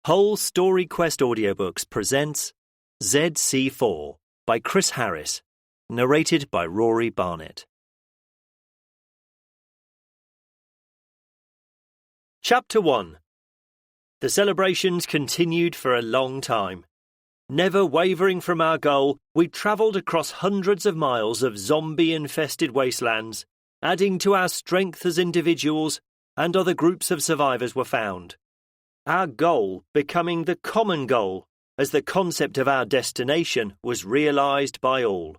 Whole Story Quest Audiobooks presents ZC4 by Chris Harris, narrated by Rory Barnett. Chapter 1. The celebrations continued for a long time. Never wavering from our goal, we travelled across hundreds of miles of zombie-infested wastelands, adding to our strength as individuals, and other groups of survivors were found. Our goal becoming the common goal, as the concept of our destination was realised by all.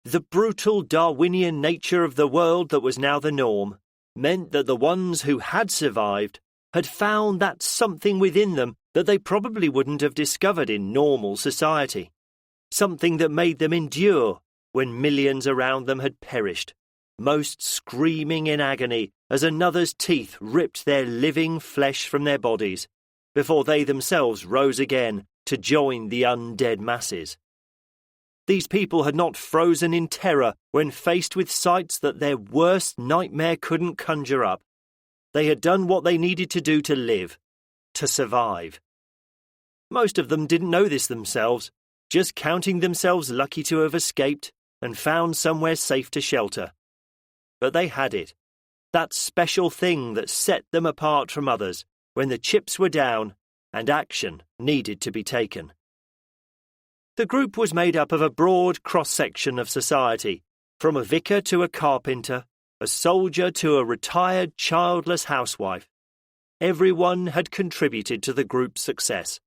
The brutal Darwinian nature of the world that was now the norm meant that the ones who had survived had found that something within them that they probably wouldn't have discovered in normal society, something that made them endure when millions around them had perished, most screaming in agony as another's teeth ripped their living flesh from their bodies, before they themselves rose again to join the undead masses. These people had not frozen in terror when faced with sights that their worst nightmare couldn't conjure up. They had done what they needed to do to live, to survive. Most of them didn't know this themselves, just counting themselves lucky to have escaped and found somewhere safe to shelter. But they had it, that special thing that set them apart from others when the chips were down and action needed to be taken. The group was made up of a broad cross-section of society, from a vicar to a carpenter, a soldier to a retired childless housewife. Everyone had contributed to the group's success.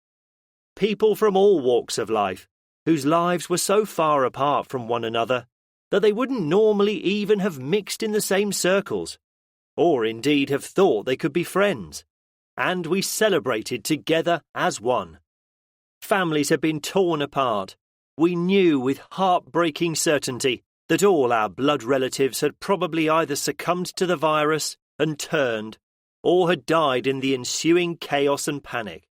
People from all walks of life, whose lives were so far apart from one another that they wouldn't normally even have mixed in the same circles, or indeed have thought they could be friends. And we celebrated together as one. Families had been torn apart. We knew with heartbreaking certainty that all our blood relatives had probably either succumbed to the virus and turned, or had died in the ensuing chaos and panic.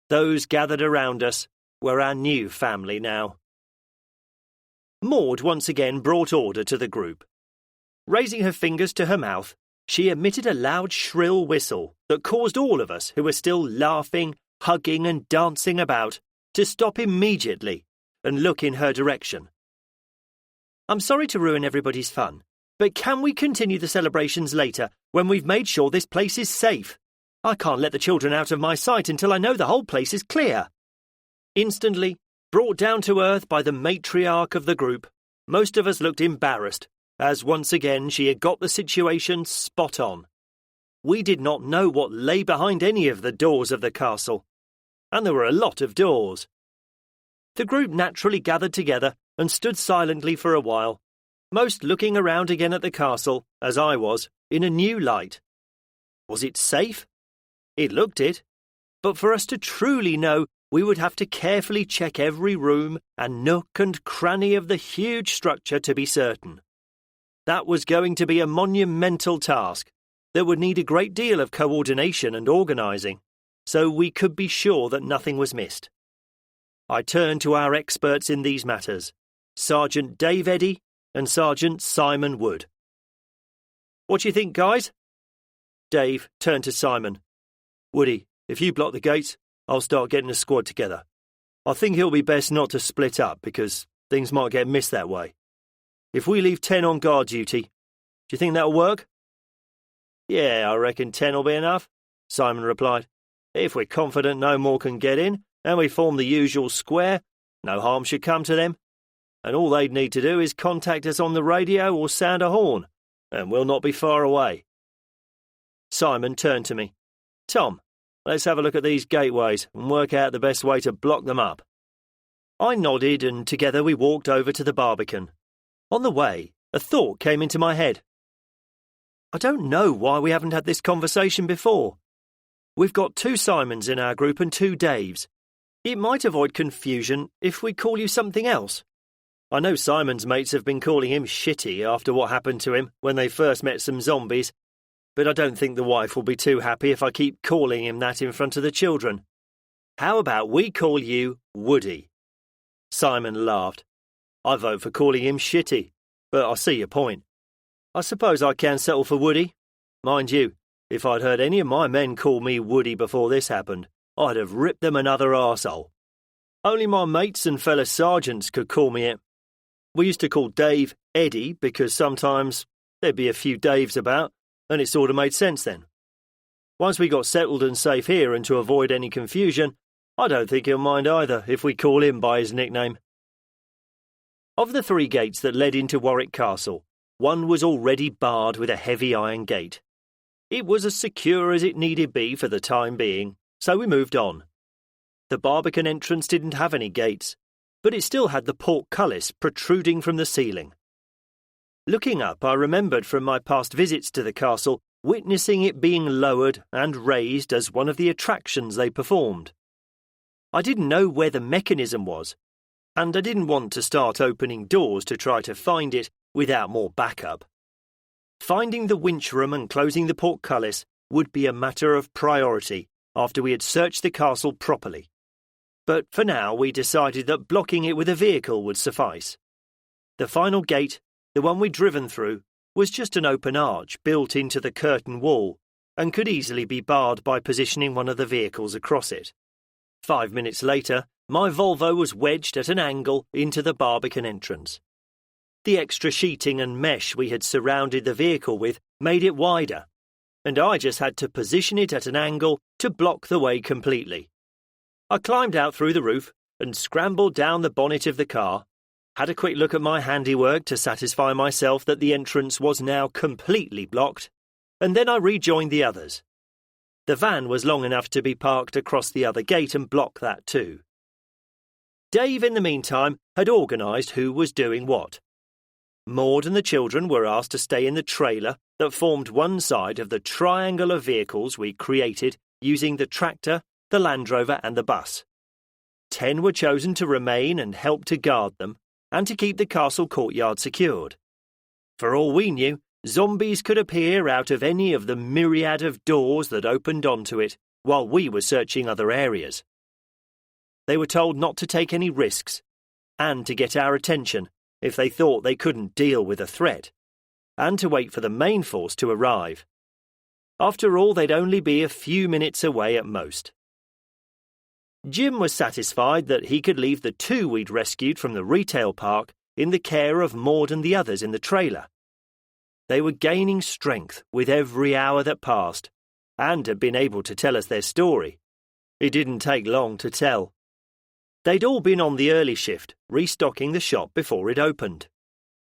Those gathered around us were our new family now. Maud once again brought order to the group. Raising her fingers to her mouth, she emitted a loud shrill whistle that caused all of us who were still laughing, hugging and dancing about to stop immediately and look in her direction. I'm sorry to ruin everybody's fun, but can we continue the celebrations later when we've made sure this place is safe? I can't let the children out of my sight until I know the whole place is clear. Instantly, brought down to earth by the matriarch of the group, most of us looked embarrassed, as once again she had got the situation spot on. We did not know what lay behind any of the doors of the castle, and there were a lot of doors. The group naturally gathered together and stood silently for a while, most looking around again at the castle, as I was, in a new light. Was it safe? It looked it, but for us to truly know, we would have to carefully check every room and nook and cranny of the huge structure to be certain. That was going to be a monumental task that would need a great deal of coordination and organising, so we could be sure that nothing was missed. I turned to our experts in these matters, Sergeant Dave Eddy and Sergeant Simon Wood. What do you think, guys? Dave turned to Simon. Woody, if you block the gates, I'll start getting a squad together. I think it'll be best not to split up because things might get missed that way. If we leave 10 on guard duty, do you think that'll work? Yeah, I reckon 10 will be enough, Simon replied. If we're confident no more can get in and we form the usual square, no harm should come to them. And all they'd need to do is contact us on the radio or sound a horn, and we'll not be far away. Simon turned to me. Tom, let's have a look at these gateways and work out the best way to block them up. I nodded and together we walked over to the Barbican. On the way, a thought came into my head. I don't know why we haven't had this conversation before. We've got 2 Simons in our group and 2 Daves. It might avoid confusion if we call you something else. I know Simon's mates have been calling him Shitty after what happened to him when they first met some zombies, but I don't think the wife will be too happy if I keep calling him that in front of the children. How about we call you Woody? Simon laughed. I vote for calling him Shitty, but I see your point. I suppose I can settle for Woody. Mind you, if I'd heard any of my men call me Woody before this happened, I'd have ripped them another arsehole. Only my mates and fellow sergeants could call me it. We used to call Dave Eddie because sometimes there'd be a few Daves about, and it sort of made sense then. Once we got settled and safe here, and to avoid any confusion, I don't think he'll mind either if we call him by his nickname. Of the 3 gates that led into Warwick Castle, one was already barred with a heavy iron gate. It was as secure as it needed be for the time being, so we moved on. The Barbican entrance didn't have any gates, but it still had the portcullis protruding from the ceiling. Looking up, I remembered from my past visits to the castle witnessing it being lowered and raised as one of the attractions they performed. I didn't know where the mechanism was, and I didn't want to start opening doors to try to find it without more backup. Finding the winch room and closing the portcullis would be a matter of priority after we had searched the castle properly. But for now we decided that blocking it with a vehicle would suffice. The final gate, the one we'd driven through, was just an open arch built into the curtain wall and could easily be barred by positioning one of the vehicles across it. 5 minutes later, my Volvo was wedged at an angle into the Barbican entrance. The extra sheeting and mesh we had surrounded the vehicle with made it wider, and I just had to position it at an angle to block the way completely. I climbed out through the roof and scrambled down the bonnet of the car, had a quick look at my handiwork to satisfy myself that the entrance was now completely blocked, and then I rejoined the others. The van was long enough to be parked across the other gate and block that too. Dave, in the meantime, had organised who was doing what. Maud and the children were asked to stay in the trailer that formed one side of the triangle of vehicles we created using the tractor, the Land Rover and the bus. 10 were chosen to remain and help to guard them, and to keep the castle courtyard secured. For all we knew, zombies could appear out of any of the myriad of doors that opened onto it while we were searching other areas. They were told not to take any risks, and to get our attention if they thought they couldn't deal with a threat, and to wait for the main force to arrive. After all, they'd only be a few minutes away at most. Jim was satisfied that he could leave the 2 we'd rescued from the retail park in the care of Maud and the others in the trailer. They were gaining strength with every hour that passed, and had been able to tell us their story. It didn't take long to tell. They'd all been on the early shift, restocking the shop before it opened.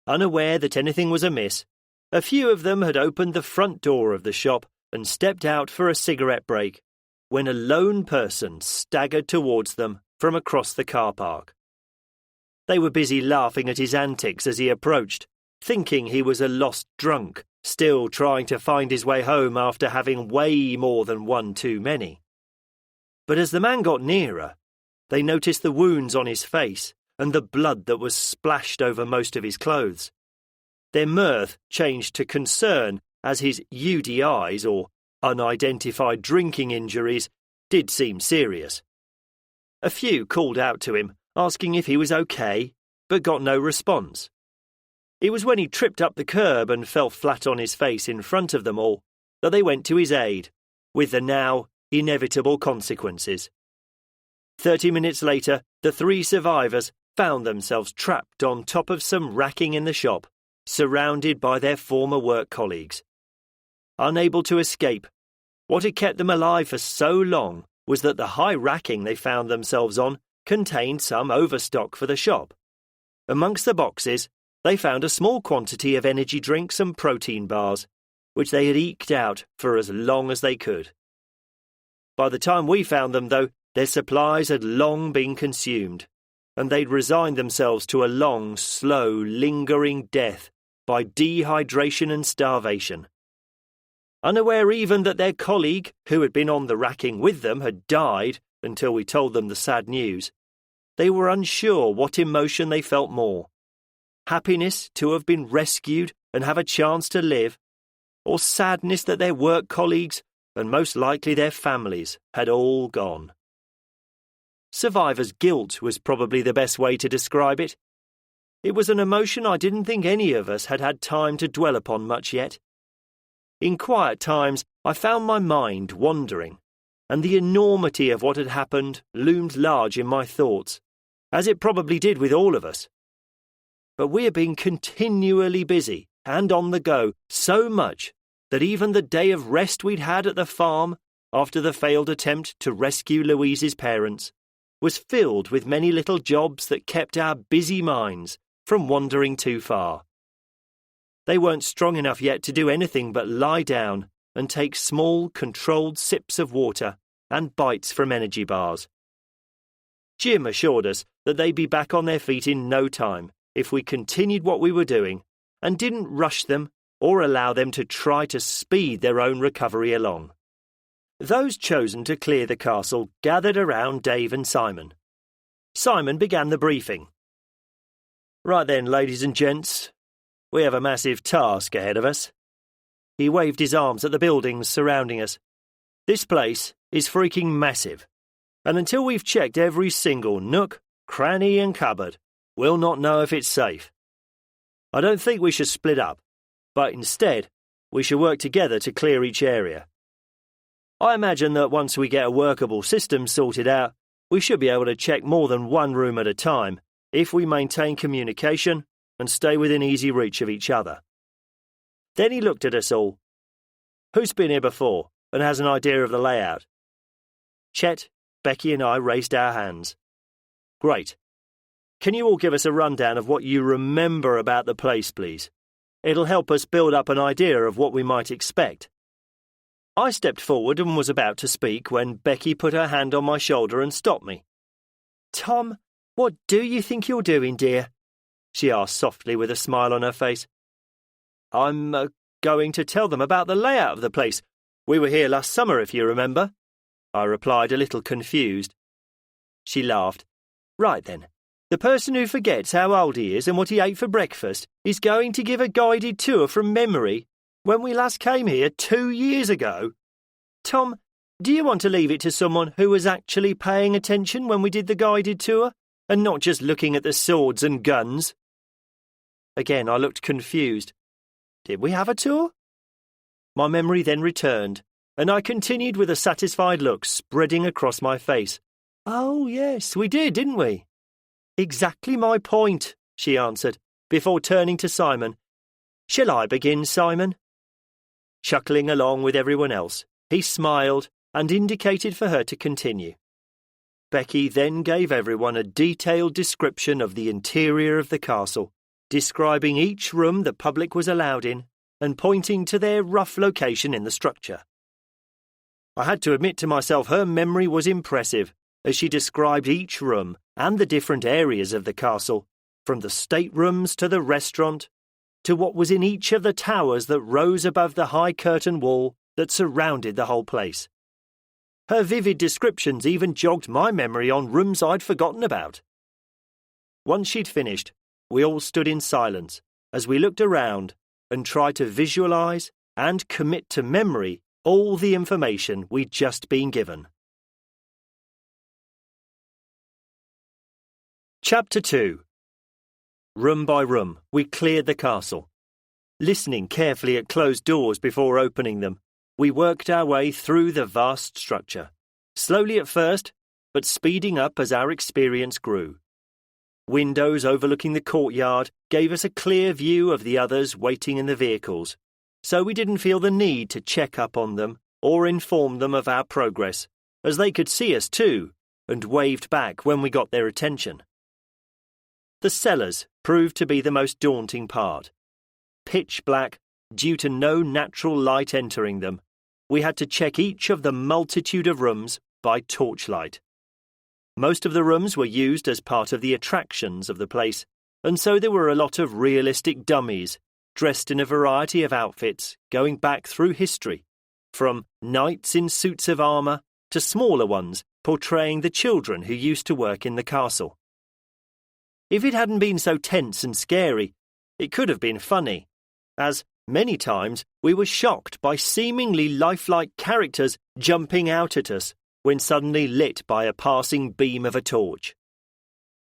Unaware that anything was amiss, a few of them had opened the front door of the shop and stepped out for a cigarette break, when a lone person staggered towards them from across the car park. They were busy laughing at his antics as he approached, thinking he was a lost drunk, still trying to find his way home after having way more than one too many. But as the man got nearer, they noticed the wounds on his face and the blood that was splashed over most of his clothes. Their mirth changed to concern as his UDIs, or unidentified drinking injuries, did seem serious. A few called out to him, asking if he was okay, but got no response. It was when he tripped up the curb and fell flat on his face in front of them all that they went to his aid, with the now inevitable consequences. 30 minutes later, the 3 survivors found themselves trapped on top of some racking in the shop, surrounded by their former work colleagues. Unable to escape, what had kept them alive for so long was that the high racking they found themselves on contained some overstock for the shop. Amongst the boxes, they found a small quantity of energy drinks and protein bars, which they had eked out for as long as they could. By the time we found them, though, their supplies had long been consumed, and they'd resigned themselves to a long, slow, lingering death by dehydration and starvation. Unaware even that their colleague, who had been on the racking with them, had died until we told them the sad news, they were unsure what emotion they felt more: happiness to have been rescued and have a chance to live, or sadness that their work colleagues, and most likely their families, had all gone. Survivor's guilt was probably the best way to describe it. It was an emotion I didn't think any of us had had time to dwell upon much yet. In quiet times, I found my mind wandering, and the enormity of what had happened loomed large in my thoughts, as it probably did with all of us. But we had been continually busy and on the go so much that even the day of rest we'd had at the farm, after the failed attempt to rescue Louise's parents, was filled with many little jobs that kept our busy minds from wandering too far. They weren't strong enough yet to do anything but lie down and take small, controlled sips of water and bites from energy bars. Jim assured us that they'd be back on their feet in no time if we continued what we were doing and didn't rush them or allow them to try to speed their own recovery along. Those chosen to clear the castle gathered around Dave and Simon. Simon began the briefing. "Right then, ladies and gents, we have a massive task ahead of us." He waved his arms at the buildings surrounding us. "This place is freaking massive, and until we've checked every single nook, cranny and cupboard, we'll not know if it's safe. I don't think we should split up, but instead, we should work together to clear each area. I imagine that once we get a workable system sorted out, we should be able to check more than one room at a time if we maintain communication and stay within easy reach of each other." Then he looked at us all. "Who's been here before and has an idea of the layout?" Chet, Becky and I raised our hands. "Great. Can you all give us a rundown of what you remember about the place, please? It'll help us build up an idea of what we might expect." I stepped forward and was about to speak when Becky put her hand on my shoulder and stopped me. "Tom, what do you think you're doing, dear?" she asked softly with a smile on her face. "I'm going to tell them about the layout of the place. We were here last summer, if you remember," I replied, a little confused. She laughed. "Right then. The person who forgets how old he is and what he ate for breakfast is going to give a guided tour from memory when we last came here 2 years ago. Tom, do you want to leave it to someone who was actually paying attention when we did the guided tour, and not just looking at the swords and guns?" Again, I looked confused. Did we have a tour? My memory then returned, and I continued with a satisfied look spreading across my face. "Oh, yes, we did, didn't we?" "Exactly my point," she answered, before turning to Simon. "Shall I begin, Simon?" Chuckling along with everyone else, he smiled and indicated for her to continue. Becky then gave everyone a detailed description of the interior of the castle, describing each room the public was allowed in and pointing to their rough location in the structure. I had to admit to myself her memory was impressive as she described each room and the different areas of the castle, from the staterooms to the restaurant, to what was in each of the towers that rose above the high curtain wall that surrounded the whole place. Her vivid descriptions even jogged my memory on rooms I'd forgotten about. Once she'd finished, we all stood in silence as we looked around and tried to visualize and commit to memory all the information we'd just been given. Chapter 2. Room by room, we cleared the castle. Listening carefully at closed doors before opening them, we worked our way through the vast structure, slowly at first, but speeding up as our experience grew. Windows overlooking the courtyard gave us a clear view of the others waiting in the vehicles, so we didn't feel the need to check up on them or inform them of our progress, as they could see us too, and waved back when we got their attention. The cellars proved to be the most daunting part. Pitch black, due to no natural light entering them, we had to check each of the multitude of rooms by torchlight. Most of the rooms were used as part of the attractions of the place, and so there were a lot of realistic dummies, dressed in a variety of outfits going back through history, from knights in suits of armour to smaller ones portraying the children who used to work in the castle. If it hadn't been so tense and scary, it could have been funny, as many times we were shocked by seemingly lifelike characters jumping out at us when suddenly lit by a passing beam of a torch.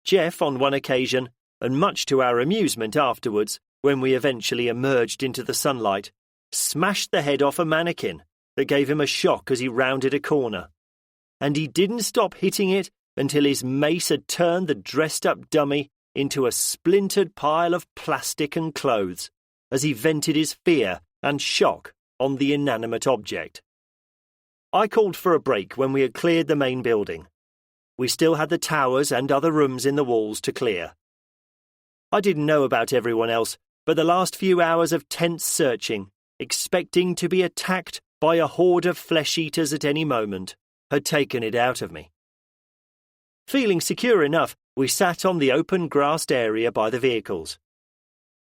Jeff, on one occasion, and much to our amusement afterwards, when we eventually emerged into the sunlight, smashed the head off a mannequin that gave him a shock as he rounded a corner, and he didn't stop hitting it until his mace had turned the dressed-up dummy into a splintered pile of plastic and clothes as he vented his fear and shock on the inanimate object. I called for a break when we had cleared the main building. We still had the towers and other rooms in the walls to clear. I didn't know about everyone else, but the last few hours of tense searching, expecting to be attacked by a horde of flesh-eaters at any moment, had taken it out of me. Feeling secure enough, we sat on the open grassed area by the vehicles.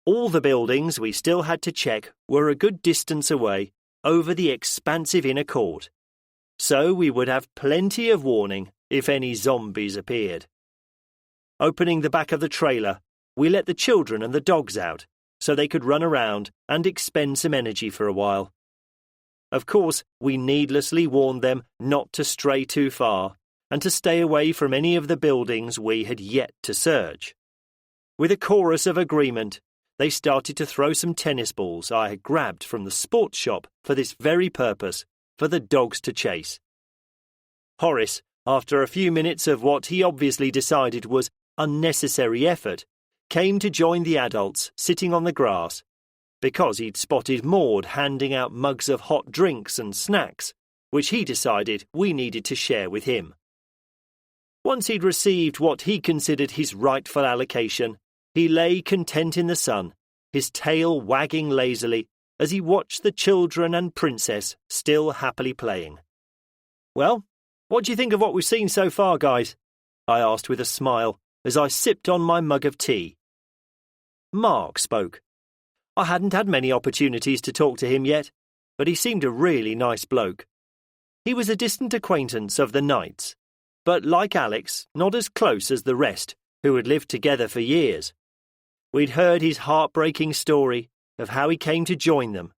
All the buildings we still had to check were a good distance away over the expansive inner court, so we would have plenty of warning if any zombies appeared. Opening the back of the trailer, we let the children and the dogs out so they could run around and expend some energy for a while. Of course, we needlessly warned them not to stray too far and to stay away from any of the buildings we had yet to search. With a chorus of agreement, they started to throw some tennis balls I had grabbed from the sports shop for this very purpose, for the dogs to chase. Horace, after a few minutes of what he obviously decided was unnecessary effort, came to join the adults sitting on the grass, because he'd spotted Maud handing out mugs of hot drinks and snacks, which he decided we needed to share with him. Once he'd received what he considered his rightful allocation, he lay content in the sun, his tail wagging lazily as he watched the children and Princess still happily playing. "Well, what do you think of what we've seen so far, guys?" I asked with a smile as I sipped on my mug of tea. Mark spoke. I hadn't had many opportunities to talk to him yet, but he seemed a really nice bloke. He was a distant acquaintance of the Knights, but like Alex, not as close as the rest, who had lived together for years. We'd heard his heartbreaking story of how he came to join them,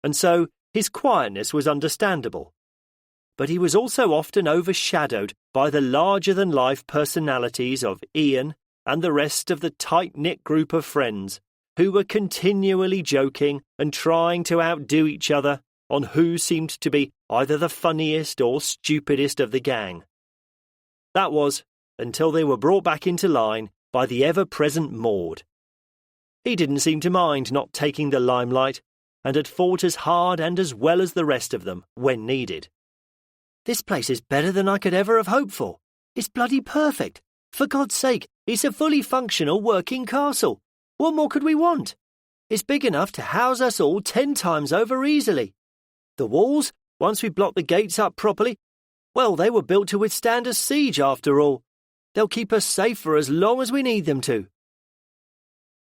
and so his quietness was understandable. But he was also often overshadowed by the larger-than-life personalities of Ian and the rest of the tight-knit group of friends who were continually joking and trying to outdo each other on who seemed to be either the funniest or stupidest of the gang. That was until they were brought back into line by the ever-present Maud. He didn't seem to mind not taking the limelight and had fought as hard and as well as the rest of them when needed. "This place is better than I could ever have hoped for. It's bloody perfect. For God's sake, it's a fully functional working castle. What more could we want? It's big enough to house us all 10 times over easily. The walls, once we block the gates up properly, well, they were built to withstand a siege after all. They'll keep us safe for as long as we need them to."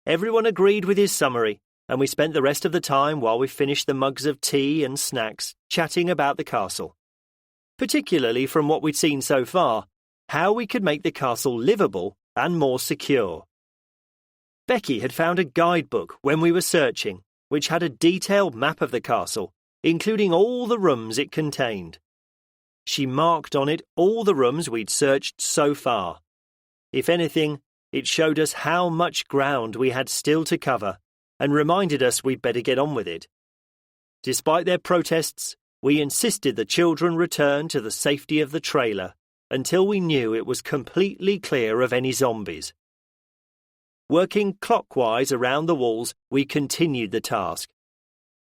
Everyone agreed with his summary, and we spent the rest of the time while we finished the mugs of tea and snacks chatting about the castle. Particularly from what we'd seen so far, how we could make the castle livable and more secure. Becky had found a guidebook when we were searching, which had a detailed map of the castle, including all the rooms it contained. She marked on it all the rooms we'd searched so far. If anything, it showed us how much ground we had still to cover, and reminded us we'd better get on with it. Despite their protests, we insisted the children return to the safety of the trailer until we knew it was completely clear of any zombies. Working clockwise around the walls, we continued the task.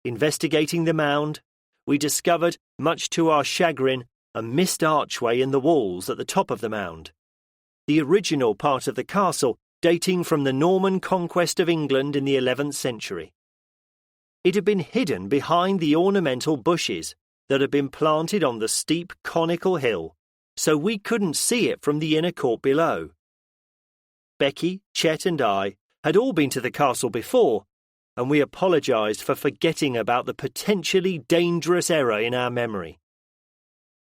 Investigating the mound, we discovered, much to our chagrin, a missed archway in the walls at the top of the mound. The original part of the castle dating from the Norman conquest of England in the 11th century. It had been hidden behind the ornamental bushes that had been planted on the steep conical hill, so we couldn't see it from the inner court below. Becky, Chet and I had all been to the castle before, and we apologised for forgetting about the potentially dangerous error in our memory.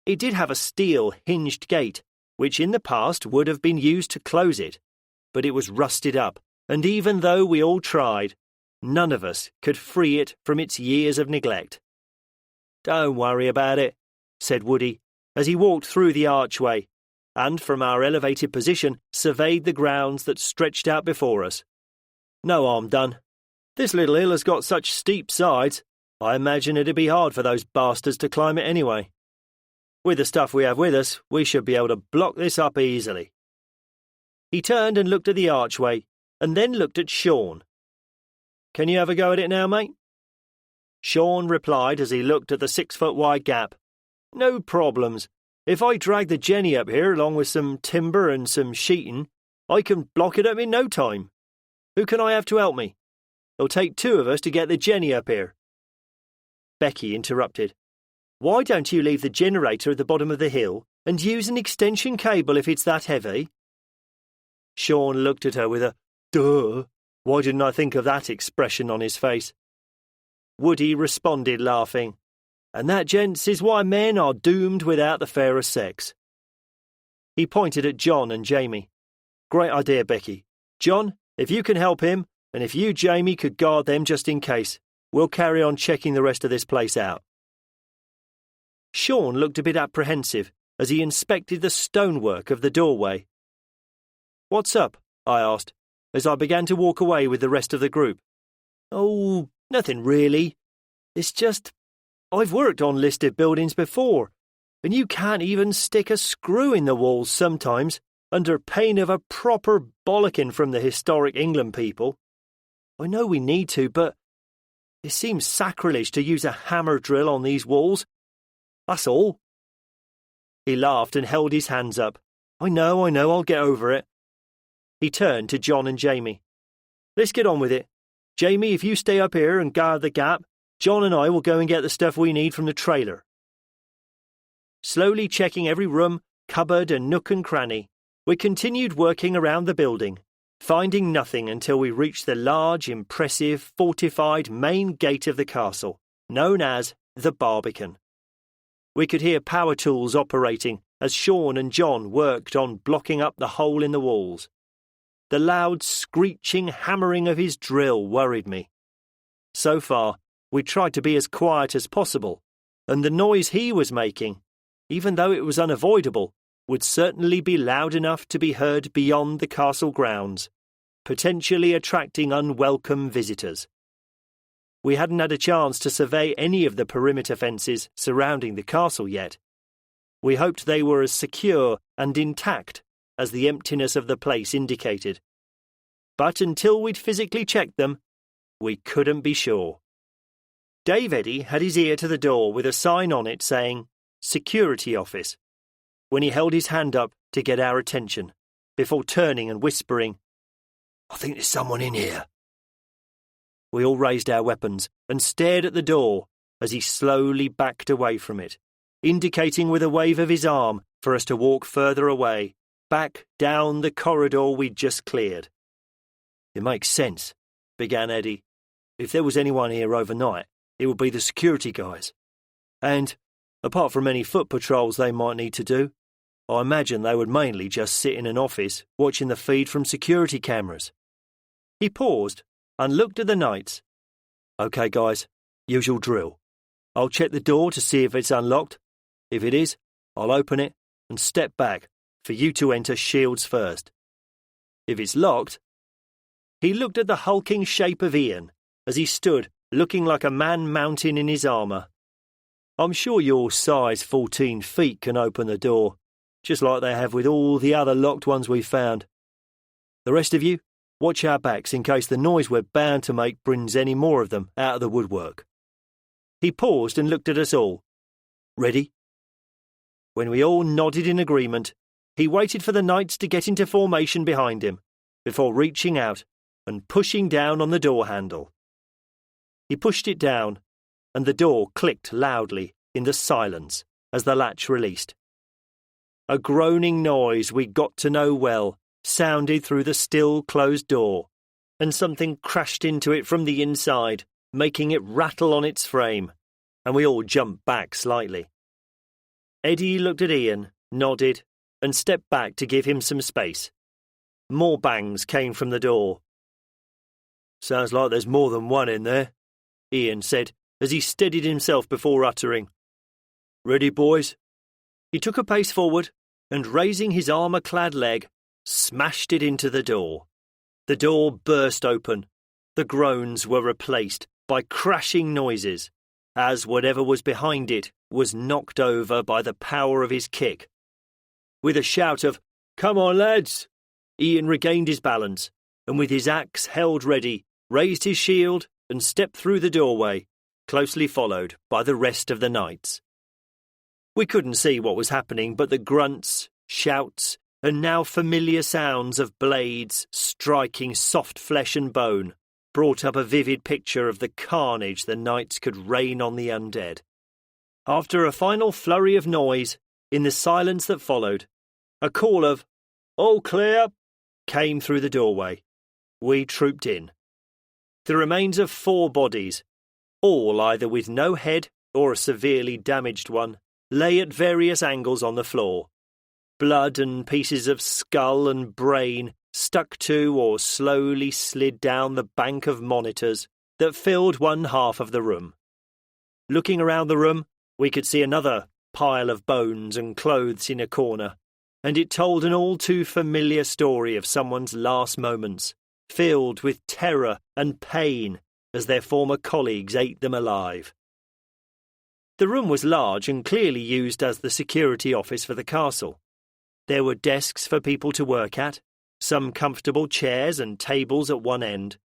It did have a steel hinged gate, which in the past would have been used to close it, but it was rusted up, and even though we all tried, none of us could free it from its years of neglect. "Don't worry about it," said Woody, as he walked through the archway, and from our elevated position surveyed the grounds that stretched out before us. "No harm done. This little hill has got such steep sides, I imagine it'd be hard for those bastards to climb it anyway." With the stuff we have with us, we should be able to block this up easily. He turned and looked at the archway, and then looked at Sean. Can you have a go at it now, mate? Sean replied as he looked at the 6-foot-wide gap. No problems. If I drag the jenny up here along with some timber and some sheeting, I can block it up in no time. Who can I have to help me? It'll take 2 of us to get the jenny up here. Becky interrupted. Why don't you leave the generator at the bottom of the hill and use an extension cable if it's that heavy? Sean looked at her with a, duh, why didn't I think of that expression on his face? Woody responded, laughing. And that, gents, is why men are doomed without the fairer sex. He pointed at John and Jamie. Great idea, Becky. John, if you can help him, and if you, Jamie, could guard them just in case, we'll carry on checking the rest of this place out. Sean looked a bit apprehensive as he inspected the stonework of the doorway. What's up? I asked, as I began to walk away with the rest of the group. Oh, nothing really. It's just, I've worked on listed buildings before, and you can't even stick a screw in the walls sometimes, under pain of a proper bollocking from the historic England people. I know we need to, but it seems sacrilege to use a hammer drill on these walls. That's all. He laughed and held his hands up. I know, I'll get over it. He turned to John and Jamie. Let's get on with it. Jamie, if you stay up here and guard the gap, John and I will go and get the stuff we need from the trailer. Slowly checking every room, cupboard and nook and cranny, we continued working around the building, finding nothing until we reached the large, impressive, fortified main gate of the castle, known as the Barbican. We could hear power tools operating as Sean and John worked on blocking up the hole in the walls. The loud screeching hammering of his drill worried me. So far, we tried to be as quiet as possible, and the noise he was making, even though it was unavoidable, would certainly be loud enough to be heard beyond the castle grounds, potentially attracting unwelcome visitors. We hadn't had a chance to survey any of the perimeter fences surrounding the castle yet. We hoped they were as secure and intact as the emptiness of the place indicated. But until we'd physically checked them, we couldn't be sure. Dave Eddy had his ear to the door with a sign on it saying, Security Office, when he held his hand up to get our attention, before turning and whispering, I think there's someone in here. We all raised our weapons and stared at the door as he slowly backed away from it, indicating with a wave of his arm for us to walk further away, back down the corridor we'd just cleared. It makes sense, began Eddie. If there was anyone here overnight, it would be the security guys. And, apart from any foot patrols they might need to do, I imagine they would mainly just sit in an office watching the feed from security cameras. He paused and looked at the knights. OK, guys, usual drill. I'll check the door to see if it's unlocked. If it is, I'll open it and step back for you to enter shields first. If it's locked... He looked at the hulking shape of Ian as he stood looking like a man-mountain in his armour. I'm sure your size 14 feet can open the door, just like they have with all the other locked ones we've found. The rest of you, watch our backs in case the noise we're bound to make brings any more of them out of the woodwork. He paused and looked at us all. Ready? When we all nodded in agreement, he waited for the knights to get into formation behind him, before reaching out and pushing down on the door handle. He pushed it down, and the door clicked loudly in the silence as the latch released. A groaning noise we got to know well sounded through the still closed door, and something crashed into it from the inside, making it rattle on its frame, and we all jumped back slightly. Eddie looked at Ian, nodded, and stepped back to give him some space. More bangs came from the door. Sounds like there's more than one in there, Ian said as he steadied himself before uttering, Ready, boys? He took a pace forward and, raising his armour-clad leg, smashed it into the door. The door burst open. The groans were replaced by crashing noises, as whatever was behind it was knocked over by the power of his kick. With a shout of, "Come on, lads!" Ian regained his balance, and with his axe held ready, raised his shield and stepped through the doorway, closely followed by the rest of the knights. We couldn't see what was happening, but the grunts, shouts, and now familiar sounds of blades striking soft flesh and bone brought up a vivid picture of the carnage the knights could rain on the undead. After a final flurry of noise, in the silence that followed, a call of, "All clear," came through the doorway. We trooped in. The remains of 4 bodies, all either with no head or a severely damaged one, lay at various angles on the floor. Blood and pieces of skull and brain stuck to or slowly slid down the bank of monitors that filled one half of the room. Looking around the room, we could see another pile of bones and clothes in a corner, and it told an all too familiar story of someone's last moments, filled with terror and pain as their former colleagues ate them alive. The room was large and clearly used as the security office for the castle. There were desks for people to work at, some comfortable chairs and tables at one end,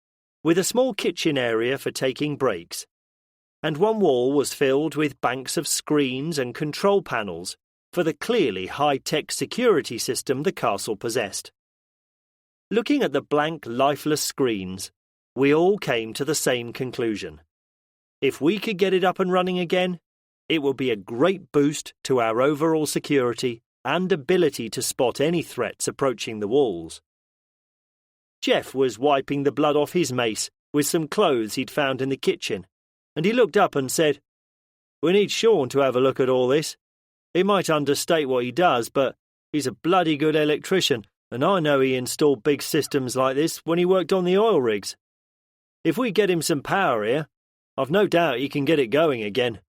with a small kitchen area for taking breaks, and one wall was filled with banks of screens and control panels for the clearly high-tech security system the castle possessed. Looking at the blank, lifeless screens, we all came to the same conclusion. If we could get it up and running again, it would be a great boost to our overall security and ability to spot any threats approaching the walls. Jeff was wiping the blood off his mace with some clothes he'd found in the kitchen, and he looked up and said, "We need Sean to have a look at all this. He might understate what he does, but he's a bloody good electrician, and I know he installed big systems like this when he worked on the oil rigs. If we get him some power here, I've no doubt he can get it going again."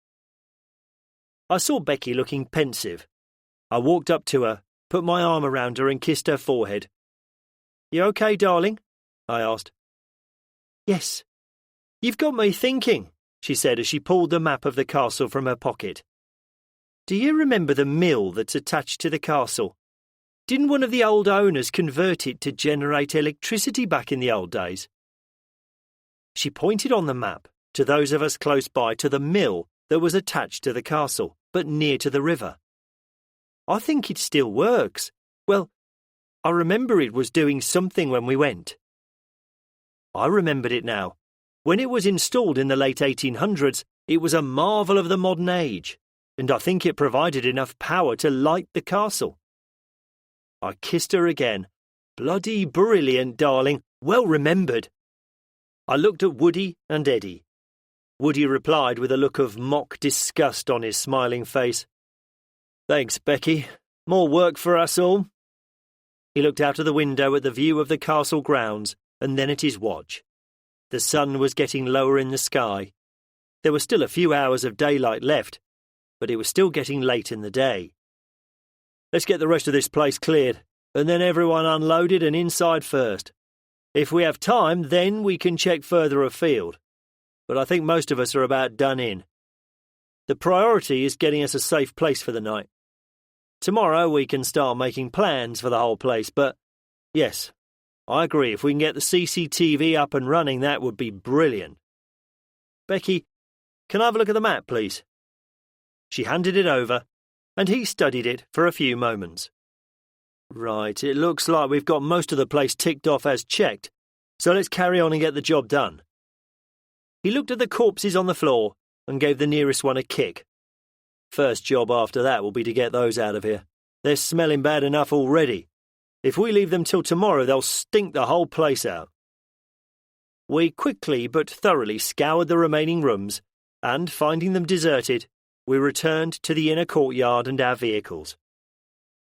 I saw Becky looking pensive. I walked up to her, put my arm around her and kissed her forehead. "You okay, darling?" I asked. "Yes. You've got me thinking," she said as she pulled the map of the castle from her pocket. "Do you remember the mill that's attached to the castle? Didn't one of the old owners convert it to generate electricity back in the old days?" She pointed on the map to those of us close by to the mill that was attached to the castle, but near to the river. "I think it still works. Well, I remember it was doing something when we went." I remembered it now. When it was installed in the late 1800s, it was a marvel of the modern age, and I think it provided enough power to light the castle. I kissed her again. "Bloody brilliant, darling. Well remembered." I looked at Woody and Eddie. Woody replied with a look of mock disgust on his smiling face. "Thanks, Becky. More work for us all." He looked out of the window at the view of the castle grounds and then at his watch. The sun was getting lower in the sky. There were still a few hours of daylight left, but it was still getting late in the day. "Let's get the rest of this place cleared, and then everyone unloaded and inside first. If we have time, then we can check further afield. But I think most of us are about done in. The priority is getting us a safe place for the night. Tomorrow we can start making plans for the whole place, but yes, I agree, if we can get the CCTV up and running, that would be brilliant. Becky, can I have a look at the map, please?" She handed it over, and he studied it for a few moments. "Right, it looks like we've got most of the place ticked off as checked, so let's carry on and get the job done." He looked at the corpses on the floor and gave the nearest one a kick. "First job after that will be to get those out of here. They're smelling bad enough already. If we leave them till tomorrow, they'll stink the whole place out." We quickly but thoroughly scoured the remaining rooms, and, finding them deserted, we returned to the inner courtyard and our vehicles.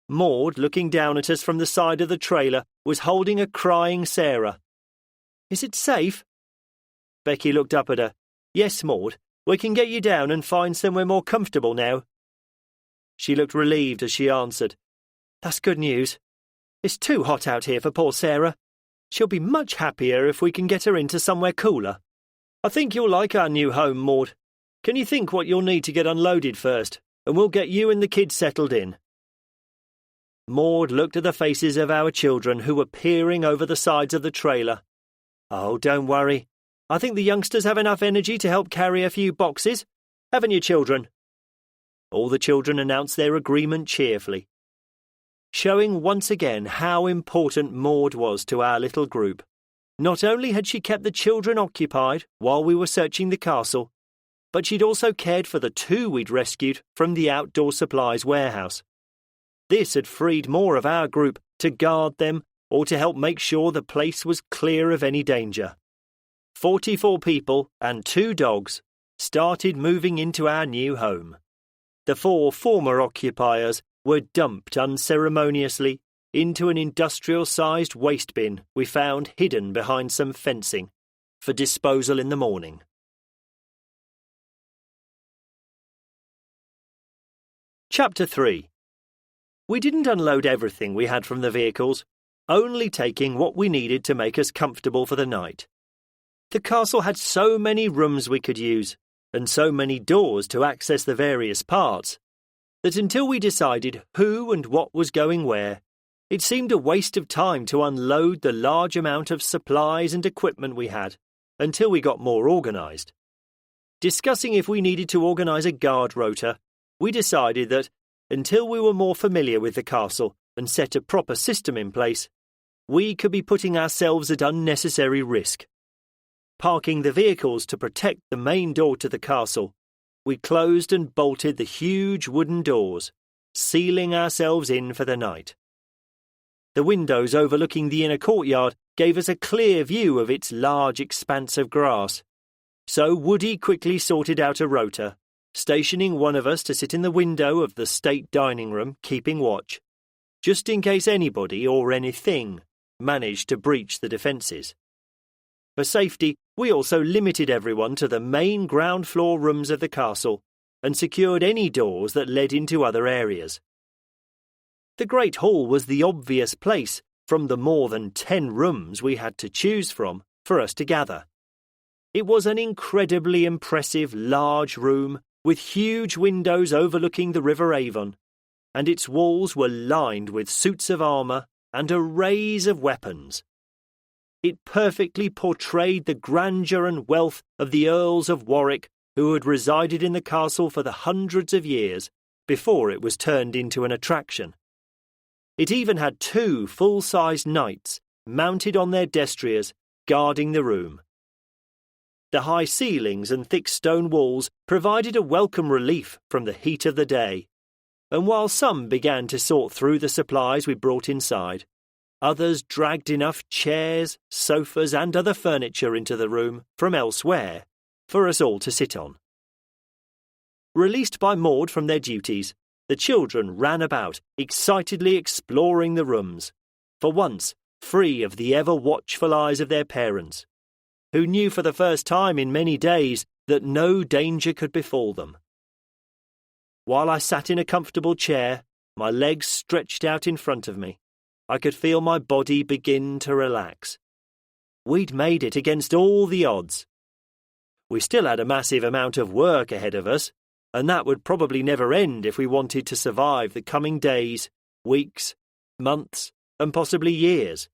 Maud, looking down at us from the side of the trailer, was holding a crying Sarah. "Is it safe?" Becky looked up at her. "Yes, Maud, we can get you down and find somewhere more comfortable now." She looked relieved as she answered, "That's good news. It's too hot out here for poor Sarah. She'll be much happier if we can get her into somewhere cooler. I think you'll like our new home, Maud. Can you think what you'll need to get unloaded first, and we'll get you and the kids settled in?" Maud looked at the faces of our children who were peering over the sides of the trailer. "Oh, don't worry. I think the youngsters have enough energy to help carry a few boxes. Haven't you, children?" All the children announced their agreement cheerfully, showing once again how important Maud was to our little group. Not only had she kept the children occupied while we were searching the castle, but she'd also cared for the 2 we'd rescued from the outdoor supplies warehouse. This had freed more of our group to guard them or to help make sure the place was clear of any danger. 44 people and 2 dogs started moving into our new home. The 4 former occupiers were dumped unceremoniously into an industrial-sized waste bin we found hidden behind some fencing for disposal in the morning. Chapter 3. We didn't unload everything we had from the vehicles, only taking what we needed to make us comfortable for the night. The castle had so many rooms we could use, and so many doors to access the various parts, that until we decided who and what was going where, it seemed a waste of time to unload the large amount of supplies and equipment we had until we got more organised. Discussing if we needed to organise a guard rota, we decided that, until we were more familiar with the castle and set a proper system in place, we could be putting ourselves at unnecessary risk. Parking the vehicles to protect the main door to the castle, we closed and bolted the huge wooden doors, sealing ourselves in for the night. The windows overlooking the inner courtyard gave us a clear view of its large expanse of grass, so Woody quickly sorted out a rota, stationing one of us to sit in the window of the state dining room keeping watch, just in case anybody or anything managed to breach the defences. For safety, we also limited everyone to the main ground floor rooms of the castle and secured any doors that led into other areas. The Great Hall was the obvious place, from the more than 10 rooms we had to choose from, for us to gather. It was an incredibly impressive large room with huge windows overlooking the River Avon, and its walls were lined with suits of armour and arrays of weapons. It perfectly portrayed the grandeur and wealth of the Earls of Warwick who had resided in the castle for the hundreds of years before it was turned into an attraction. It even had 2 full-sized knights mounted on their destriers guarding the room. The high ceilings and thick stone walls provided a welcome relief from the heat of the day, and while some began to sort through the supplies we brought inside, others dragged enough chairs, sofas and other furniture into the room from elsewhere for us all to sit on. Released by Maud from their duties, the children ran about, excitedly exploring the rooms, for once free of the ever-watchful eyes of their parents, who knew for the first time in many days that no danger could befall them. While I sat in a comfortable chair, my legs stretched out in front of me, I could feel my body begin to relax. We'd made it against all the odds. We still had a massive amount of work ahead of us, and that would probably never end if we wanted to survive the coming days, weeks, months, and possibly years.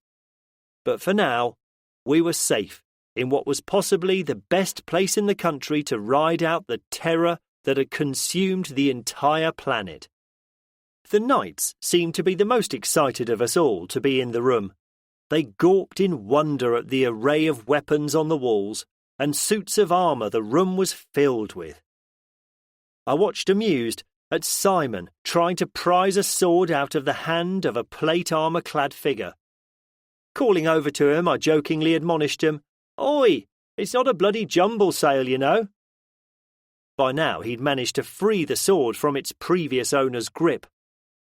But for now, we were safe in what was possibly the best place in the country to ride out the terror that had consumed the entire planet. The knights seemed to be the most excited of us all to be in the room. They gawped in wonder at the array of weapons on the walls and suits of armour the room was filled with. I watched amused at Simon trying to prise a sword out of the hand of a plate armour-clad figure. Calling over to him, I jokingly admonished him, "Oi, it's not a bloody jumble sale, you know." By now he'd managed to free the sword from its previous owner's grip,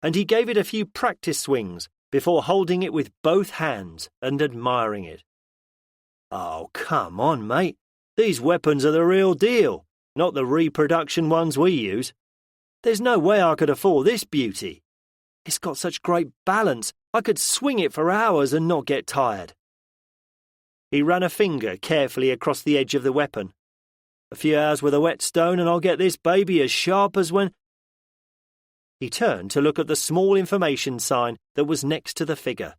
and he gave it a few practice swings before holding it with both hands and admiring it. "Oh, come on, mate. These weapons are the real deal, not the reproduction ones we use. There's no way I could afford this beauty. It's got such great balance, I could swing it for hours and not get tired." He ran a finger carefully across the edge of the weapon. A few hours with a whetstone and I'll get this baby as sharp as when—" He turned to look at the small information sign that was next to the figure.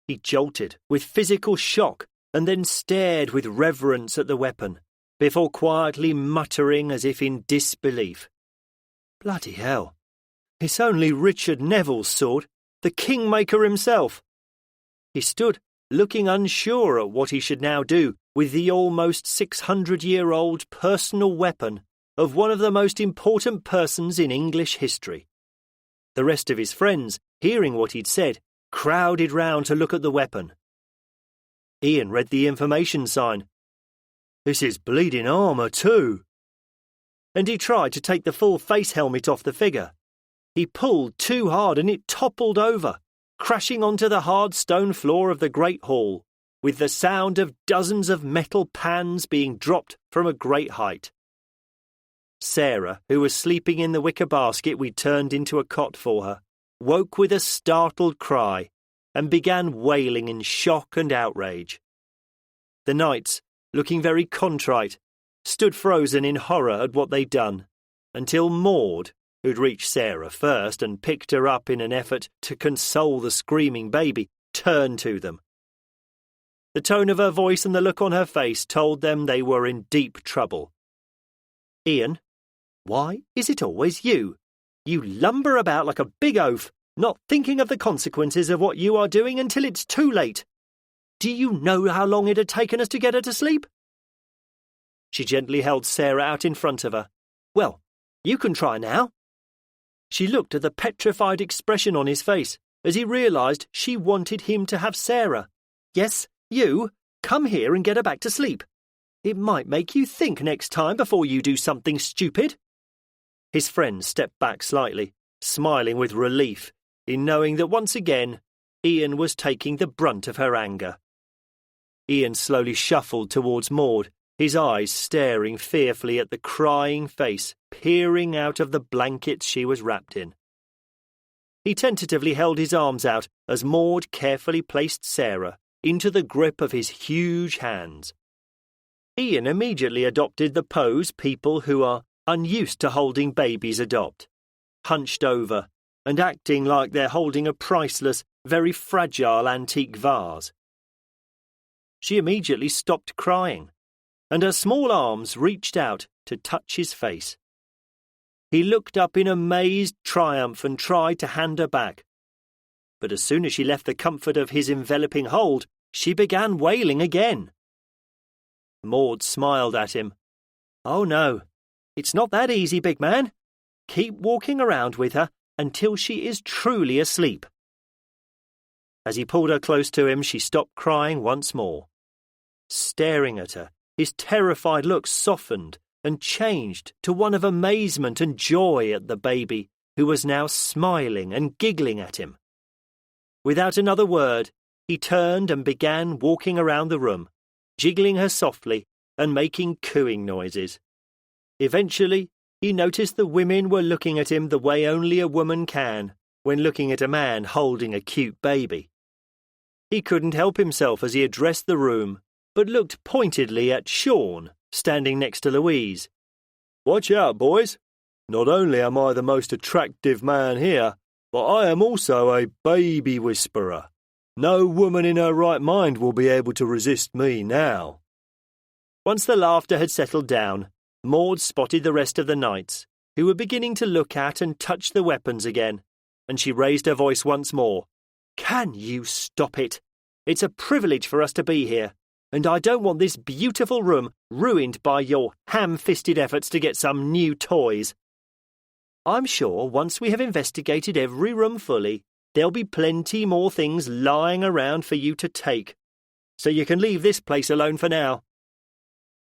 He jolted with physical shock and then stared with reverence at the weapon, before quietly muttering as if in disbelief. Bloody hell. It's only Richard Neville's sword, the Kingmaker himself. He stood, looking unsure at what he should now do with the almost 600-year-old personal weapon of one of the most important persons in English history. The rest of his friends, hearing what he'd said, crowded round to look at the weapon. Ian read the information sign. "This is bleeding armour too." And he tried to take the full face helmet off the figure. He pulled too hard and it toppled over, crashing onto the hard stone floor of the great hall, with the sound of dozens of metal pans being dropped from a great height. Sarah, who was sleeping in the wicker basket we'd turned into a cot for her, woke with a startled cry and began wailing in shock and outrage. The knights, looking very contrite, stood frozen in horror at what they'd done, until Maud, who'd reached Sarah first and picked her up in an effort to console the screaming baby, turned to them. The tone of her voice and the look on her face told them they were in deep trouble. "Ian, why is it always you? You lumber about like a big oaf, not thinking of the consequences of what you are doing until it's too late. Do you know how long it had taken us to get her to sleep?" She gently held Sarah out in front of her. "Well, you can try now." She looked at the petrified expression on his face as he realised she wanted him to have Sarah. "Yes, you. Come here and get her back to sleep. It might make you think next time before you do something stupid." His friend stepped back slightly, smiling with relief in knowing that once again Ian was taking the brunt of her anger. Ian slowly shuffled towards Maud, his eyes staring fearfully at the crying face peering out of the blankets she was wrapped in. He tentatively held his arms out as Maud carefully placed Sarah into the grip of his huge hands. Ian immediately adopted the pose people who are unused to holding babies adopt, hunched over and acting like they're holding a priceless, very fragile antique vase. She immediately stopped crying, and her small arms reached out to touch his face. He looked up in amazed triumph and tried to hand her back. But as soon as she left the comfort of his enveloping hold, she began wailing again. Maud smiled at him. "Oh no, it's not that easy, big man. Keep walking around with her until she is truly asleep." As he pulled her close to him, she stopped crying once more. Staring at her, his terrified look softened and changed to one of amazement and joy at the baby, who was now smiling and giggling at him. Without another word, he turned and began walking around the room, jiggling her softly and making cooing noises. Eventually, he noticed the women were looking at him the way only a woman can when looking at a man holding a cute baby. He couldn't help himself as he addressed the room, but looked pointedly at Sean, standing next to Louise. "Watch out, boys. Not only am I the most attractive man here, but I am also a baby whisperer. No woman in her right mind will be able to resist me now." Once the laughter had settled down, Maud spotted the rest of the knights, who were beginning to look at and touch the weapons again, and she raised her voice once more. "Can you stop it? It's a privilege for us to be here, and I don't want this beautiful room ruined by your ham-fisted efforts to get some new toys. I'm sure once we have investigated every room fully, there'll be plenty more things lying around for you to take, so you can leave this place alone for now."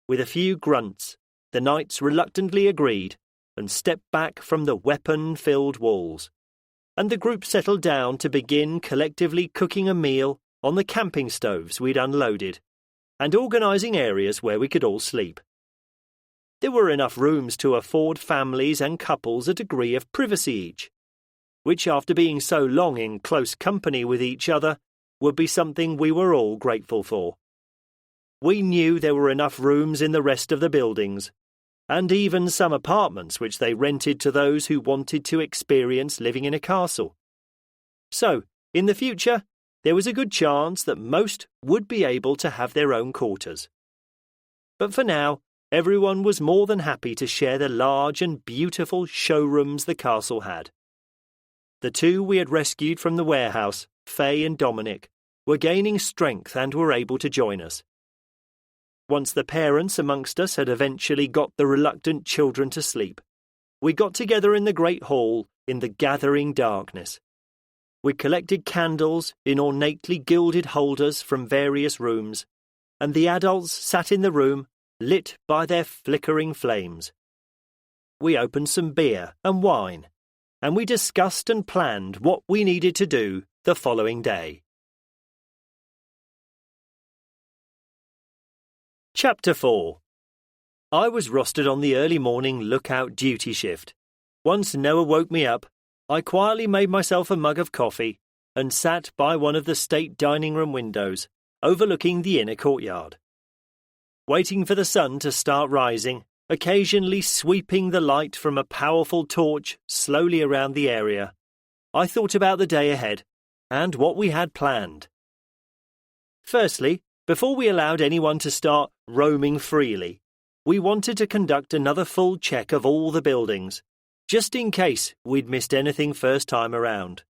With a few grunts, the knights reluctantly agreed and stepped back from the weapon-filled walls, and the group settled down to begin collectively cooking a meal on the camping stoves we'd unloaded, and organising areas where we could all sleep. There were enough rooms to afford families and couples a degree of privacy each, which after being so long in close company with each other would be something we were all grateful for. we knew there were enough rooms in the rest of the buildings, and even some apartments which they rented to those who wanted to experience living in a castle. So, in the future, there was a good chance that most would be able to have their own quarters. But for now, everyone was more than happy to share the large and beautiful showrooms the castle had. The two we had rescued from the warehouse, Faye and Dominic, were gaining strength and were able to join us. Once the parents amongst us had eventually got the reluctant children to sleep, we got together in the great hall in the gathering darkness. We collected candles in ornately gilded holders from various rooms, and the adults sat in the room, lit by their flickering flames. We opened some beer and wine, and we discussed and planned what we needed to do the following day. Chapter 4. I was rostered on the early morning lookout duty shift. Once Noah woke me up, I quietly made myself a mug of coffee and sat by one of the state dining room windows, overlooking the inner courtyard. Waiting for the sun to start rising, occasionally sweeping the light from a powerful torch slowly around the area, I thought about the day ahead and what we had planned. Firstly, before we allowed anyone to start roaming freely, we wanted to conduct another full check of all the buildings, just in case we'd missed anything first time around.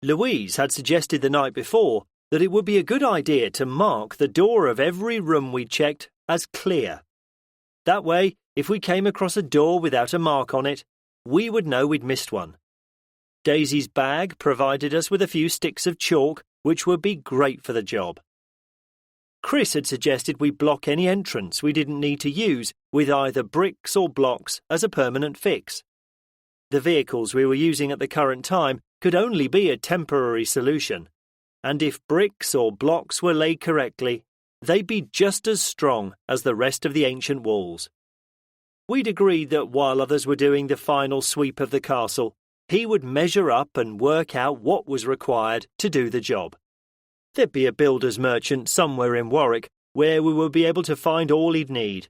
Louise had suggested the night before that it would be a good idea to mark the door of every room we checked as clear. That way, if we came across a door without a mark on it, we would know we'd missed one. Daisy's bag provided us with a few sticks of chalk, which would be great for the job. Chris had suggested we block any entrance we didn't need to use with either bricks or blocks as a permanent fix. The vehicles we were using at the current time could only be a temporary solution, and if bricks or blocks were laid correctly, they'd be just as strong as the rest of the ancient walls. We'd agreed that while others were doing the final sweep of the castle, he would measure up and work out what was required to do the job. There'd be a builder's merchant somewhere in Warwick where we would be able to find all he'd need.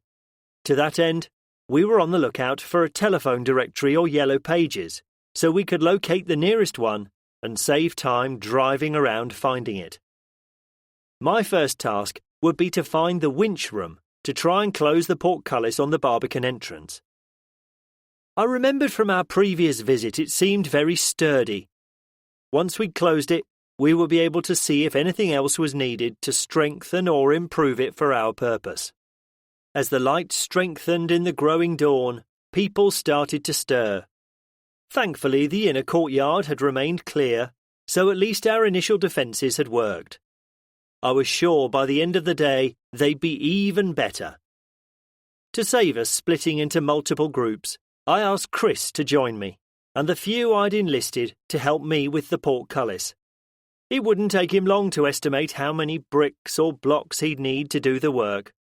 To that end, we were on the lookout for a telephone directory or yellow pages, so we could locate the nearest one and save time driving around finding it. My first task would be to find the winch room to try and close the portcullis on the Barbican entrance. I remembered from our previous visit it seemed very sturdy. Once we'd closed it, we would be able to see if anything else was needed to strengthen or improve it for our purpose. As the light strengthened in the growing dawn, people started to stir. Thankfully, the inner courtyard had remained clear, so at least our initial defences had worked. I was sure by the end of the day they'd be even better. To save us splitting into multiple groups, I asked Chris to join me, and the few I'd enlisted to help me with the portcullis. It wouldn't take him long to estimate how many bricks or blocks he'd need to do the work,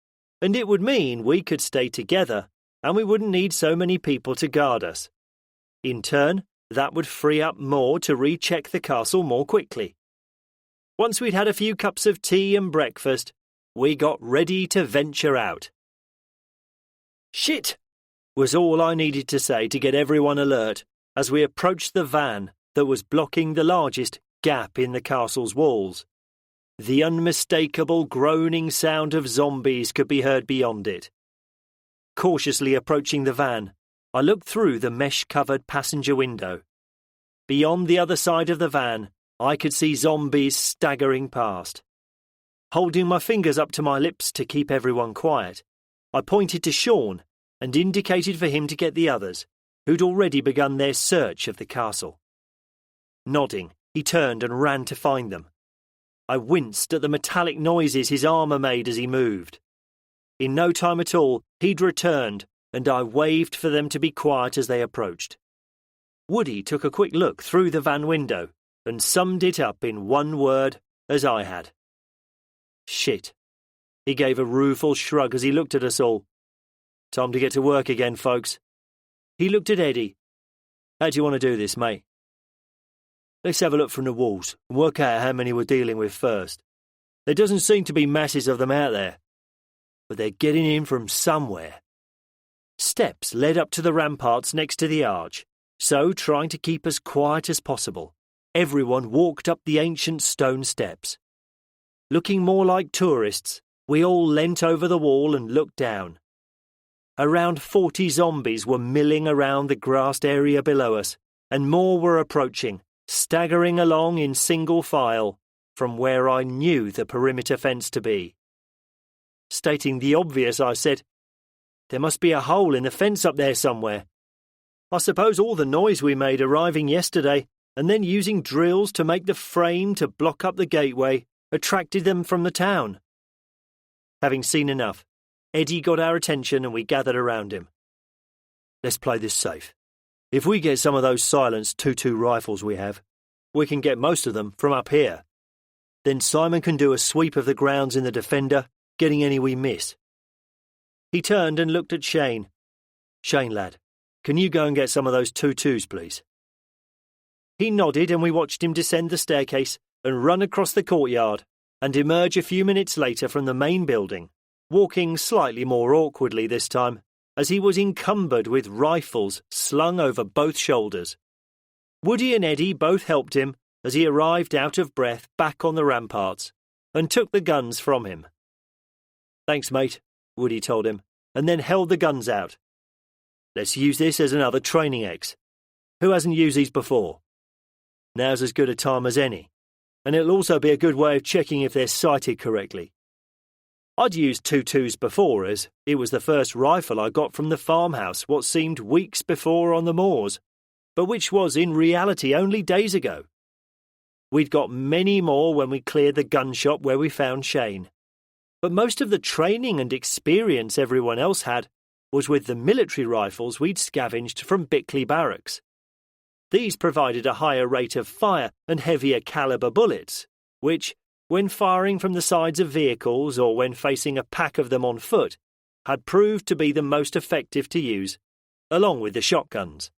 and it would mean we could stay together and we wouldn't need so many people to guard us. In turn, that would free up more to recheck the castle more quickly. Once we'd had a few cups of tea and breakfast, we got ready to venture out. "Shit!" was all I needed to say to get everyone alert as we approached the van that was blocking the largest gap in the castle's walls. The unmistakable groaning sound of zombies could be heard beyond it. Cautiously approaching the van, I looked through the mesh-covered passenger window. Beyond the other side of the van, I could see zombies staggering past. Holding my fingers up to my lips to keep everyone quiet, I pointed to Sean and indicated for him to get the others, who'd already begun their search of the castle. Nodding, he turned and ran to find them. I winced at the metallic noises his armour made as he moved. In no time at all, he'd returned, and I waved for them to be quiet as they approached. Woody took a quick look through the van window and summed it up in one word, as I had. "Shit." He gave a rueful shrug as he looked at us all. "Time to get to work again, folks." He looked at Eddie. "How do you want to do this, mate?" "Let's have a look from the walls and work out how many we're dealing with first. There doesn't seem to be masses of them out there. but they're getting in from somewhere. Steps led up to the ramparts next to the arch, so trying to keep as quiet as possible, everyone walked up the ancient stone steps. Looking more like tourists, we all leant over the wall and looked down. Around 40 zombies were milling around the grassed area below us, and more were approaching, staggering along in single file from where I knew the perimeter fence to be. Stating the obvious, I said, "There must be a hole in the fence up there somewhere. I suppose all the noise we made arriving yesterday and then using drills to make the frame to block up the gateway attracted them from the town." Having seen enough, Eddie got our attention and we gathered around him. "Let's play this safe. If we get some of those silenced 2.2 rifles we have, we can get most of them from up here. Then Simon can do a sweep of the grounds in the Defender, getting any we miss." He turned and looked at Shane. "Shane, lad, can you go and get some of those 2.2s, please?" He nodded and we watched him descend the staircase and run across the courtyard and emerge a few minutes later from the main building, walking slightly more awkwardly this time, as he was encumbered with rifles slung over both shoulders. Woody and Eddie both helped him as he arrived out of breath back on the ramparts and took the guns from him. "Thanks, mate," Woody told him, and then held the guns out. "Let's use this as another training ex. Who hasn't used these before? Now's as good a time as any, and it'll also be a good way of checking if they're sighted correctly. I'd used 2.2s before, as it was the first rifle I got from the farmhouse what seemed weeks before on the moors, but which was in reality only days ago. We'd got many more when we cleared the gun shop where we found Shane, but most of the training and experience everyone else had was with the military rifles we'd scavenged from Bickley Barracks. These provided a higher rate of fire and heavier caliber bullets, which, when firing from the sides of vehicles or when facing a pack of them on foot, had proved to be the most effective to use, along with the shotguns.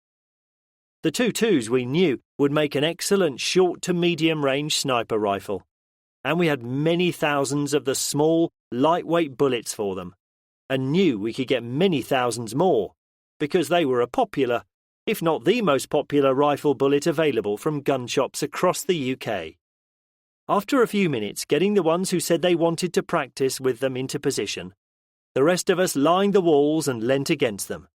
The 2.2s we knew would make an excellent short to medium range sniper rifle, and we had many thousands of the small, lightweight bullets for them, and knew we could get many thousands more, because they were a popular, if not the most popular rifle bullet available from gun shops across the UK. After a few minutes getting the ones who said they wanted to practice with them into position, the rest of us lined the walls and leant against them.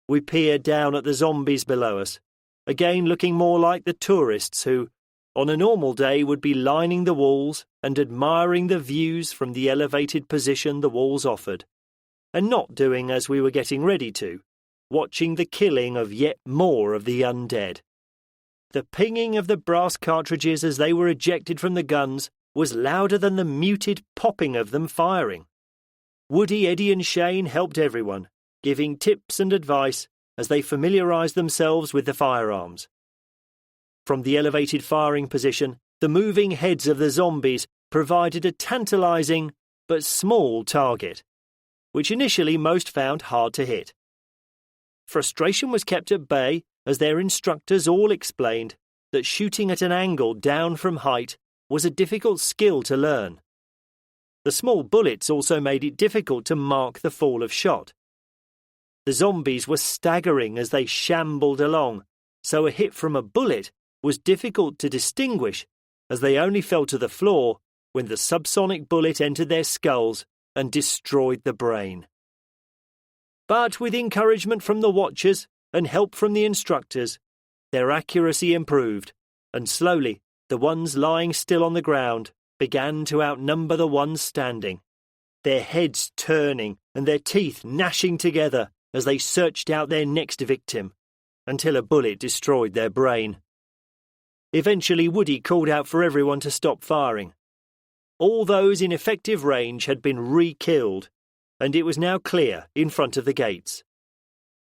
We peered down at the zombies below us, again looking more like the tourists who, on a normal day, would be lining the walls and admiring the views from the elevated position the walls offered, and not doing as we were getting ready to, watching the killing of yet more of the undead. The pinging of the brass cartridges as they were ejected from the guns was louder than the muted popping of them firing. Woody, Eddie and Shane helped everyone, giving tips and advice as they familiarised themselves with the firearms. From the elevated firing position, the moving heads of the zombies provided a tantalising but small target, which initially most found hard to hit. Frustration was kept at bay as their instructors all explained that shooting at an angle down from height was a difficult skill to learn. The small bullets also made it difficult to mark the fall of shot. The zombies were staggering as they shambled along, so a hit from a bullet was difficult to distinguish as they only fell to the floor when the subsonic bullet entered their skulls and destroyed the brain. But with encouragement from the watchers and help from the instructors, their accuracy improved, and slowly the ones lying still on the ground began to outnumber the ones standing, their heads turning and their teeth gnashing together as they searched out their next victim, until a bullet destroyed their brain. Eventually Woody called out for everyone to stop firing. All those in effective range had been re-killed, and it was now clear in front of the gates.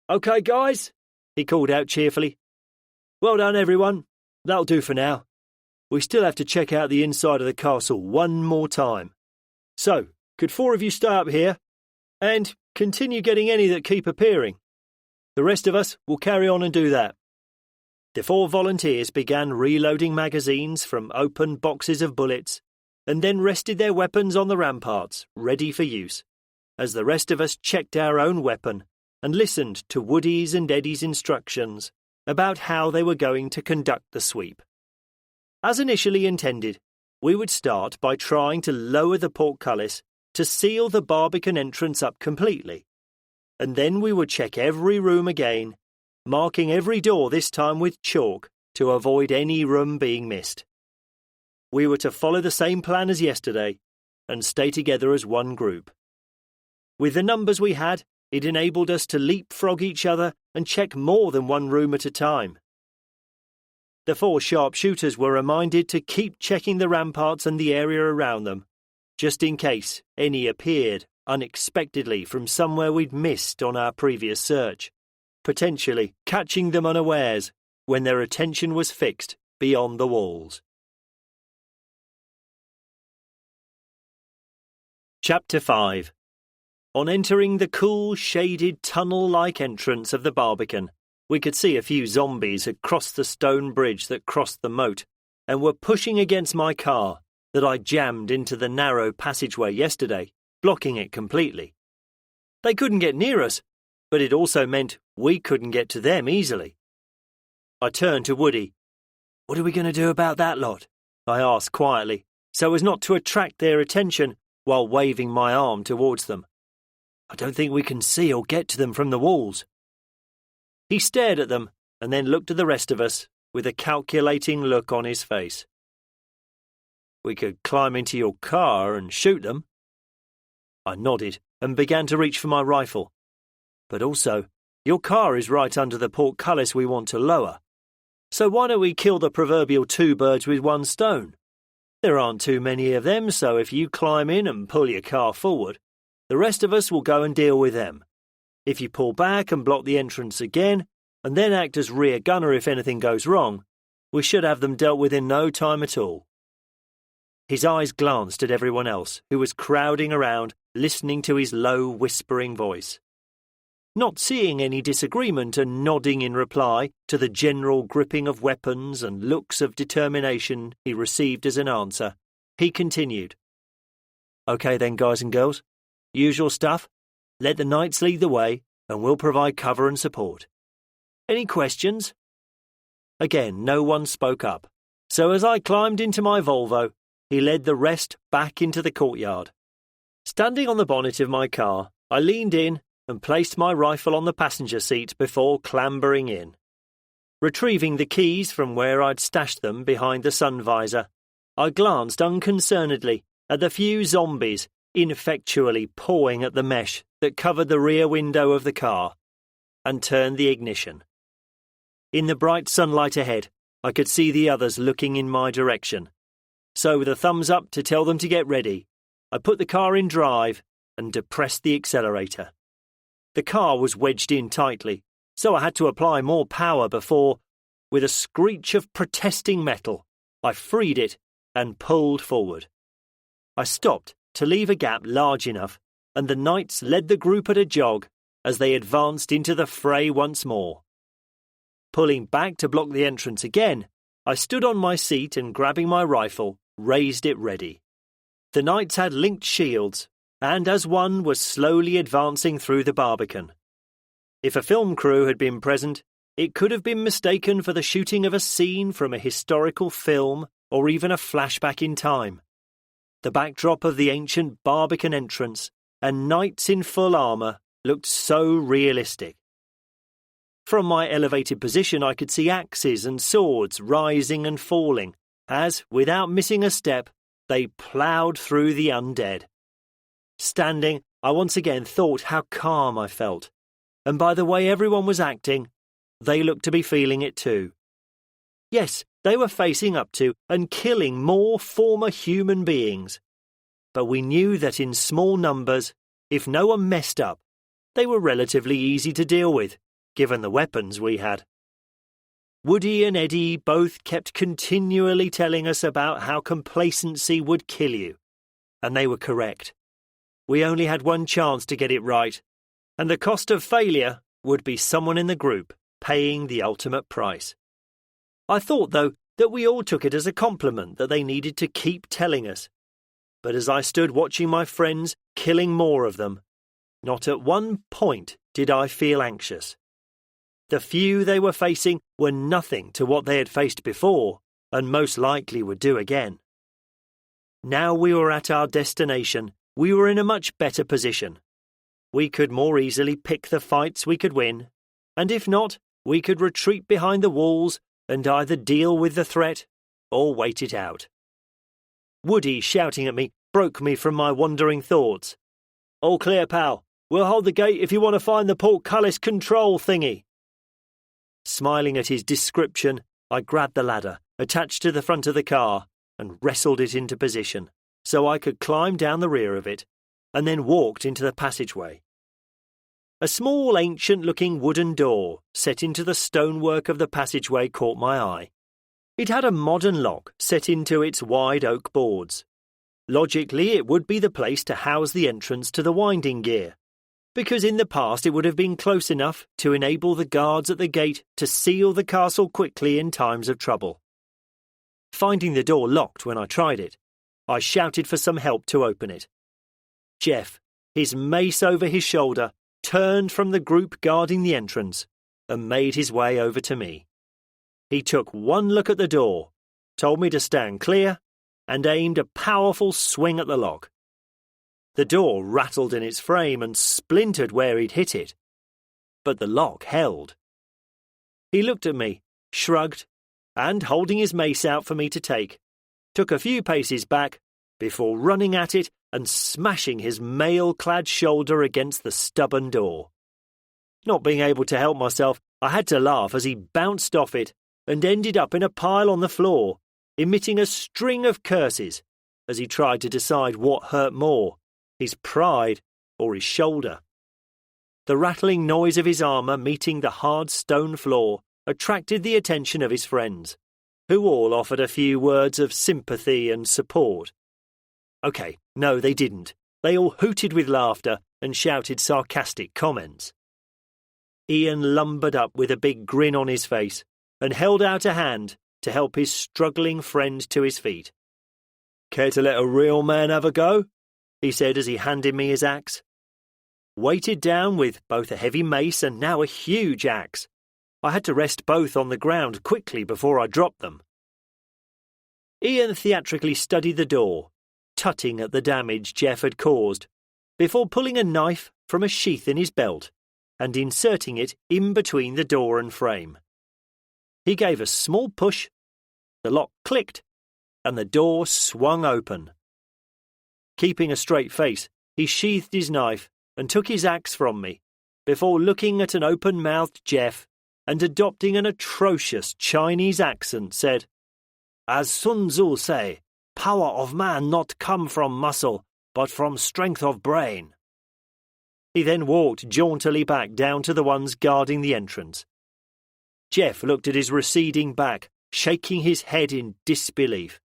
"OK, guys," he called out cheerfully. "Well done, everyone. That'll do for now. We still have to check out the inside of the castle one more time. So, could 4 of you stay up here and continue getting any that keep appearing? The rest of us will carry on and do that." The 4 volunteers began reloading magazines from open boxes of bullets and then rested their weapons on the ramparts, ready for use. as the rest of us checked our own weapon and listened to Woody's and Eddie's instructions about how they were going to conduct the sweep. As initially intended, we would start by trying to lower the portcullis to seal the Barbican entrance up completely, and then we would check every room again, marking every door this time with chalk to avoid any room being missed. We were to follow the same plan as yesterday and stay together as one group. With the numbers we had, it enabled us to leapfrog each other and check more than one room at a time. The 4 sharpshooters were reminded to keep checking the ramparts and the area around them, just in case any appeared unexpectedly from somewhere we'd missed on our previous search, potentially catching them unawares when their attention was fixed beyond the walls. Chapter 5. On entering the cool, shaded, tunnel-like entrance of the Barbican, we could see a few zombies had crossed the stone bridge that crossed the moat and were pushing against my car that I jammed into the narrow passageway yesterday, blocking it completely. They couldn't get near us, but it also meant we couldn't get to them easily. I turned to Woody. "What are we going to do about that lot?" I asked quietly, so as not to attract their attention while waving my arm towards them. "I don't think we can see or get to them from the walls." He stared at them and then looked at the rest of us with a calculating look on his face. "We could climb into your car and shoot them." I nodded and began to reach for my rifle. "But also, your car is right under the portcullis we want to lower. So why don't we kill the proverbial 2 birds with 1 stone? There aren't too many of them, so if you climb in and pull your car forward, the rest of us will go and deal with them. If you pull back and block the entrance again, and then act as rear gunner if anything goes wrong, we should have them dealt with in no time at all." His eyes glanced at everyone else, who was crowding around, listening to his low, whispering voice. Not seeing any disagreement and nodding in reply to the general gripping of weapons and looks of determination he received as an answer, he continued. "Okay then, guys and girls. Usual stuff. Let the knights lead the way, and we'll provide cover and support. Any questions?" Again, no one spoke up, so as I climbed into my Volvo, he led the rest back into the courtyard. Standing on the bonnet of my car, I leaned in and placed my rifle on the passenger seat before clambering in. Retrieving the keys from where I'd stashed them behind the sun visor, I glanced unconcernedly at the few zombies ineffectually pawing at the mesh that covered the rear window of the car, and turned the ignition. In the bright sunlight ahead, I could see the others looking in my direction. So with a thumbs up to tell them to get ready, I put the car in drive and depressed the accelerator. The car was wedged in tightly, so I had to apply more power before, with a screech of protesting metal, I freed it and pulled forward. I stopped to leave a gap large enough, and the knights led the group at a jog as they advanced into the fray once more. Pulling back to block the entrance again, I stood on my seat and, grabbing my rifle, raised it ready. The knights had linked shields, and as one was slowly advancing through the Barbican. If a film crew had been present, it could have been mistaken for the shooting of a scene from a historical film or even a flashback in time. The backdrop of the ancient Barbican entrance and knights in full armour looked so realistic. From my elevated position I could see axes and swords rising and falling as, without missing a step, they ploughed through the undead. Standing, I once again thought how calm I felt, and by the way everyone was acting, they looked to be feeling it too. Yes, they were facing up to and killing more former human beings. But we knew that in small numbers, if no one messed up, they were relatively easy to deal with, given the weapons we had. Woody and Eddie both kept continually telling us about how complacency would kill you, and they were correct. We only had one chance to get it right, and the cost of failure would be someone in the group paying the ultimate price. I thought, though, that we all took it as a compliment that they needed to keep telling us. But as I stood watching my friends killing more of them, Not at one point did I feel anxious. The few they were facing were nothing to what they had faced before, and most likely would do again. Now we were at our destination, we were in a much better position. We could more easily pick the fights we could win, and if not, we could retreat behind the walls and either deal with the threat or wait it out. Woody shouting at me broke me from my wandering thoughts. "All clear, pal. We'll hold the gate if you want to find the portcullis control thingy." Smiling at his description, I grabbed the ladder, attached to the front of the car, and wrestled it into position, so I could climb down the rear of it, and then walked into the passageway. A small ancient-looking wooden door set into the stonework of the passageway caught my eye. It had a modern lock set into its wide oak boards. Logically, it would be the place to house the entrance to the winding gear, because in the past it would have been close enough to enable the guards at the gate to seal the castle quickly in times of trouble. Finding the door locked when I tried it, I shouted for some help to open it. Jeff, his mace over his shoulder, turned from the group guarding the entrance and made his way over to me. He took one look at the door, told me to stand clear, and aimed a powerful swing at the lock. The door rattled in its frame and splintered where he'd hit it, but the lock held. He looked at me, shrugged, and, holding his mace out for me to take, took a few paces back before running at it and smashing his mail-clad shoulder against the stubborn door. Not being able to help myself, I had to laugh as he bounced off it and ended up in a pile on the floor, emitting a string of curses as he tried to decide what hurt more, his pride or his shoulder. The rattling noise of his armour meeting the hard stone floor attracted the attention of his friends, who all offered a few words of sympathy and support. OK, no, they didn't. They all hooted with laughter and shouted sarcastic comments. Ian lumbered up with a big grin on his face and held out a hand to help his struggling friend to his feet. "Care to let a real man have a go?" he said as he handed me his axe. Weighted down with both a heavy mace and now a huge axe, I had to rest both on the ground quickly before I dropped them. Ian theatrically studied the door, tutting at the damage Jeff had caused, before pulling a knife from a sheath in his belt and inserting it in between the door and frame. He gave a small push, the lock clicked, and the door swung open. Keeping a straight face, he sheathed his knife and took his axe from me, before looking at an open-mouthed Jeff and adopting an atrocious Chinese accent, said, "As Sun Tzu say, power of man not come from muscle, but from strength of brain." He then walked jauntily back down to the ones guarding the entrance. Jeff looked at his receding back, shaking his head in disbelief.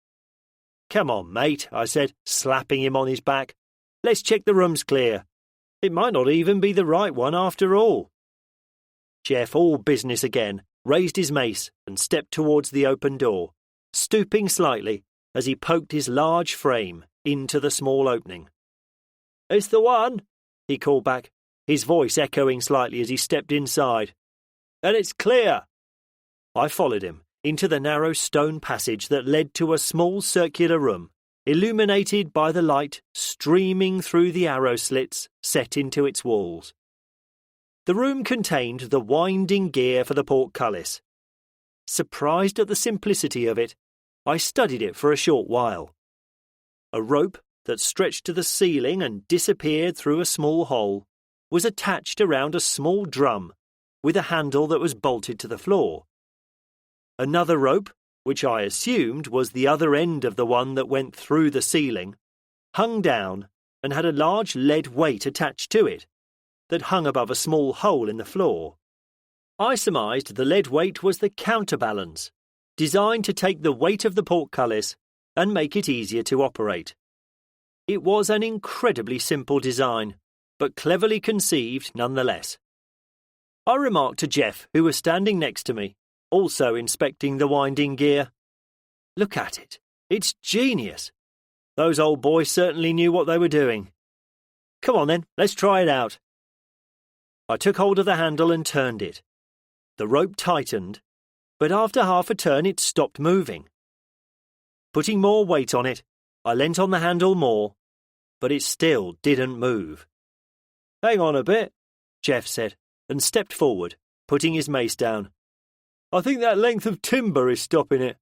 "Come on, mate," I said, slapping him on his back. "Let's check the room's clear. It might not even be the right one after all." Jeff, all business again, raised his mace and stepped towards the open door, stooping slightly as he poked his large frame into the small opening. "It's the one," he called back, his voice echoing slightly as he stepped inside. "And it's clear." I followed him into the narrow stone passage that led to a small circular room, illuminated by the light streaming through the arrow slits set into its walls. The room contained the winding gear for the portcullis. Surprised at the simplicity of it, I studied it for a short while. A rope that stretched to the ceiling and disappeared through a small hole was attached around a small drum with a handle that was bolted to the floor. Another rope, which I assumed was the other end of the one that went through the ceiling, hung down and had a large lead weight attached to it that hung above a small hole in the floor. I surmised the lead weight was the counterbalance, designed to take the weight of the portcullis and make it easier to operate. It was an incredibly simple design, but cleverly conceived nonetheless. I remarked to Jeff, who was standing next to me, also inspecting the winding gear. "Look at it. It's genius. Those old boys certainly knew what they were doing. Come on then, let's try it out. I took hold of the handle and turned it. The rope tightened, but after half a turn it stopped moving. Putting more weight on it, I leant on the handle more, but it still didn't move. "Hang on a bit," Jeff said, and stepped forward, putting his mace down. "I think that length of timber is stopping it.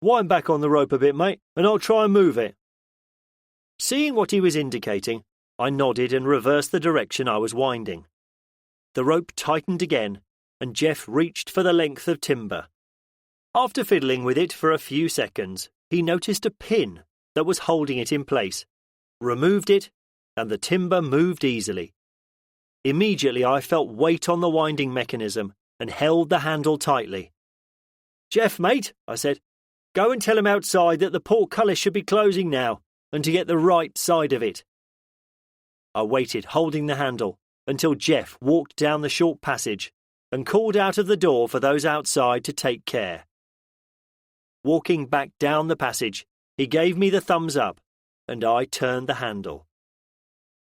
Wind back on the rope a bit, mate, and I'll try and move it." Seeing what he was indicating, I nodded and reversed the direction I was winding. The rope tightened again, and Jeff reached for the length of timber. After fiddling with it for a few seconds, he noticed a pin that was holding it in place, removed it, and the timber moved easily. Immediately I felt weight on the winding mechanism and held the handle tightly. "Jeff, mate," I said, "go and tell him outside that the portcullis should be closing now, and to get the right side of it." I waited, holding the handle, until Jeff walked down the short passage and called out of the door for those outside to take care. Walking back down the passage, he gave me the thumbs up, and I turned the handle.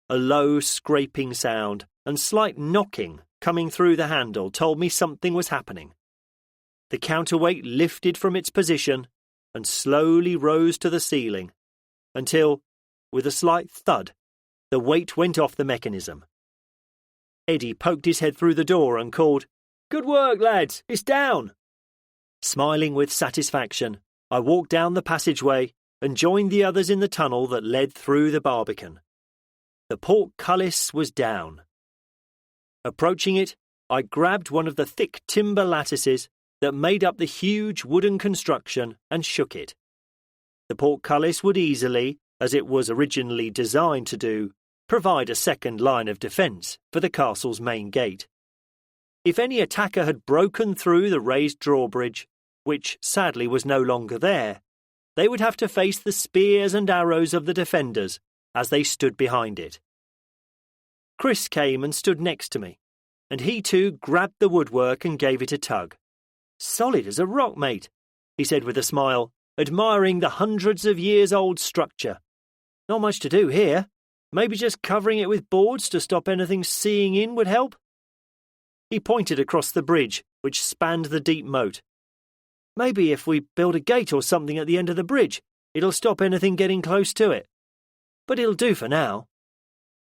A low scraping sound and slight knocking coming through the handle told me something was happening. The counterweight lifted from its position and slowly rose to the ceiling, until, with a slight thud, the weight went off the mechanism. Eddie poked his head through the door and called, "Good work, lads, it's down." Smiling with satisfaction, I walked down the passageway and joined the others in the tunnel that led through the barbican. The portcullis was down. Approaching it, I grabbed one of the thick timber lattices that made up the huge wooden construction and shook it. The portcullis would easily, as it was originally designed to do, provide a second line of defence for the castle's main gate. If any attacker had broken through the raised drawbridge, which sadly was no longer there, they would have to face the spears and arrows of the defenders as they stood behind it. Chris came and stood next to me, and he too grabbed the woodwork and gave it a tug. "Solid as a rock, mate," he said with a smile, admiring the hundreds of years old structure. "Not much to do here. Maybe just covering it with boards to stop anything seeing in would help." He pointed across the bridge, which spanned the deep moat. "Maybe if we build a gate or something at the end of the bridge, it'll stop anything getting close to it. But it'll do for now."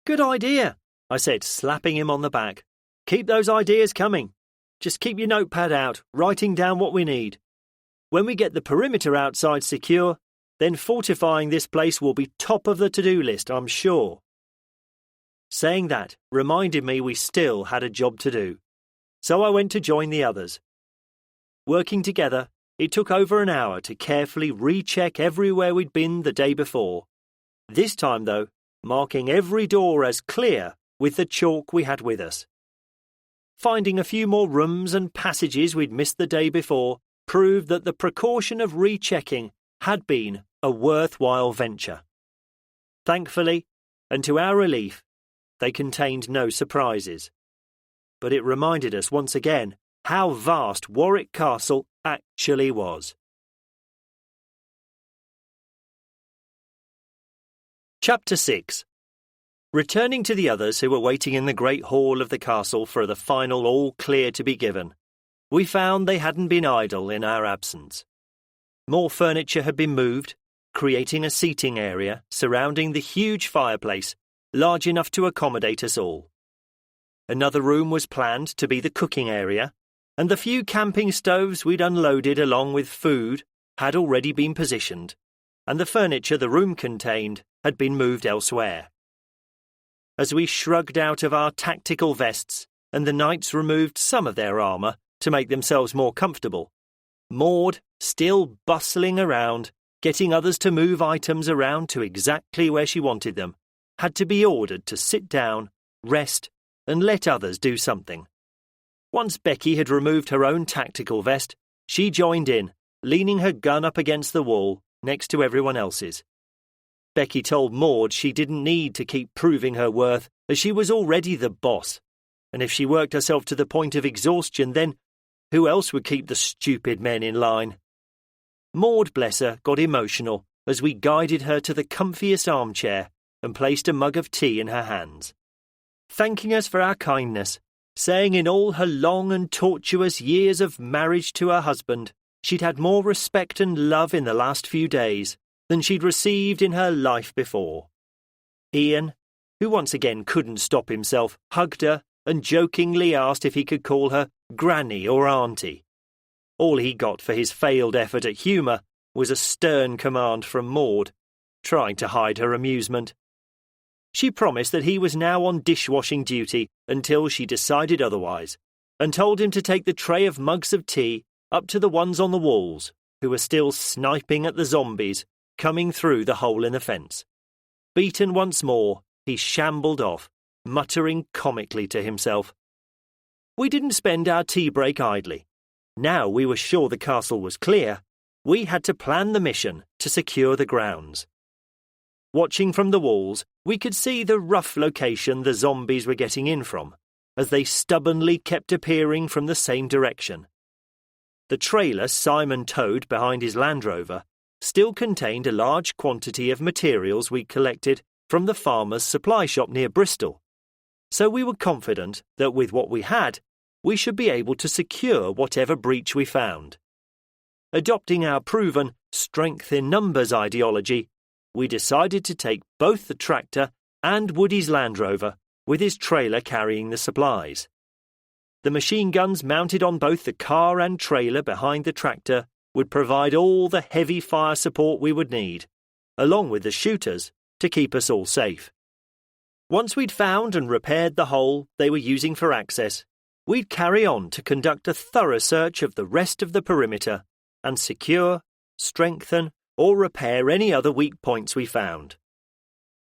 "Good idea," I said, slapping him on the back. "Keep those ideas coming. Just keep your notepad out, writing down what we need. When we get the perimeter outside secure, then fortifying this place will be top of the to-do list, I'm sure." Saying that reminded me we still had a job to do, so I went to join the others. Working together, it took over an hour to carefully recheck everywhere we'd been the day before. This time, though, marking every door as clear with the chalk we had with us. Finding a few more rooms and passages we'd missed the day before proved that the precaution of rechecking had been a worthwhile venture. Thankfully, and to our relief, they contained no surprises. But it reminded us once again how vast Warwick Castle actually was. Chapter 6. Returning to the others who were waiting in the great hall of the castle for the final all clear to be given, we found they hadn't been idle in our absence. More furniture had been moved, creating a seating area surrounding the huge fireplace, large enough to accommodate us all. Another room was planned to be the cooking area, and the few camping stoves we'd unloaded along with food had already been positioned, and the furniture the room contained had been moved elsewhere. As we shrugged out of our tactical vests and the knights removed some of their armour to make themselves more comfortable, Maud, still bustling around, getting others to move items around to exactly where she wanted them, had to be ordered to sit down, rest, and let others do something. Once Becky had removed her own tactical vest, she joined in, leaning her gun up against the wall next to everyone else's. Becky told Maud she didn't need to keep proving her worth, as she was already the boss, and if she worked herself to the point of exhaustion, then who else would keep the stupid men in line? Maud, bless her, got emotional as we guided her to the comfiest armchair and placed a mug of tea in her hands. thanking us for our kindness, saying in all her long and tortuous years of marriage to her husband, she'd had more respect and love in the last few days than she'd received in her life before. Ian, who once again couldn't stop himself, hugged her and jokingly asked if he could call her Granny or Auntie. All he got for his failed effort at humour was a stern command from Maud, trying to hide her amusement. She promised that he was now on dishwashing duty until she decided otherwise, and told him to take the tray of mugs of tea up to the ones on the walls, who were still sniping at the zombies coming through the hole in the fence. Beaten once more, he shambled off, muttering comically to himself. We didn't spend our tea break idly. Now we were sure the castle was clear, we had to plan the mission to secure the grounds. Watching from the walls, we could see the rough location the zombies were getting in from, as they stubbornly kept appearing from the same direction. The trailer Simon towed behind his Land Rover still contained a large quantity of materials we collected from the farmer's supply shop near Bristol, so we were confident that with what we had, we should be able to secure whatever breach we found. Adopting our proven strength in numbers ideology, we decided to take both the tractor and Woody's Land Rover, with his trailer carrying the supplies. The machine guns mounted on both the car and trailer behind the tractor would provide all the heavy fire support we would need, along with the shooters, to keep us all safe. Once we'd found and repaired the hole they were using for access, we'd carry on to conduct a thorough search of the rest of the perimeter and secure, strengthen, or repair any other weak points we found.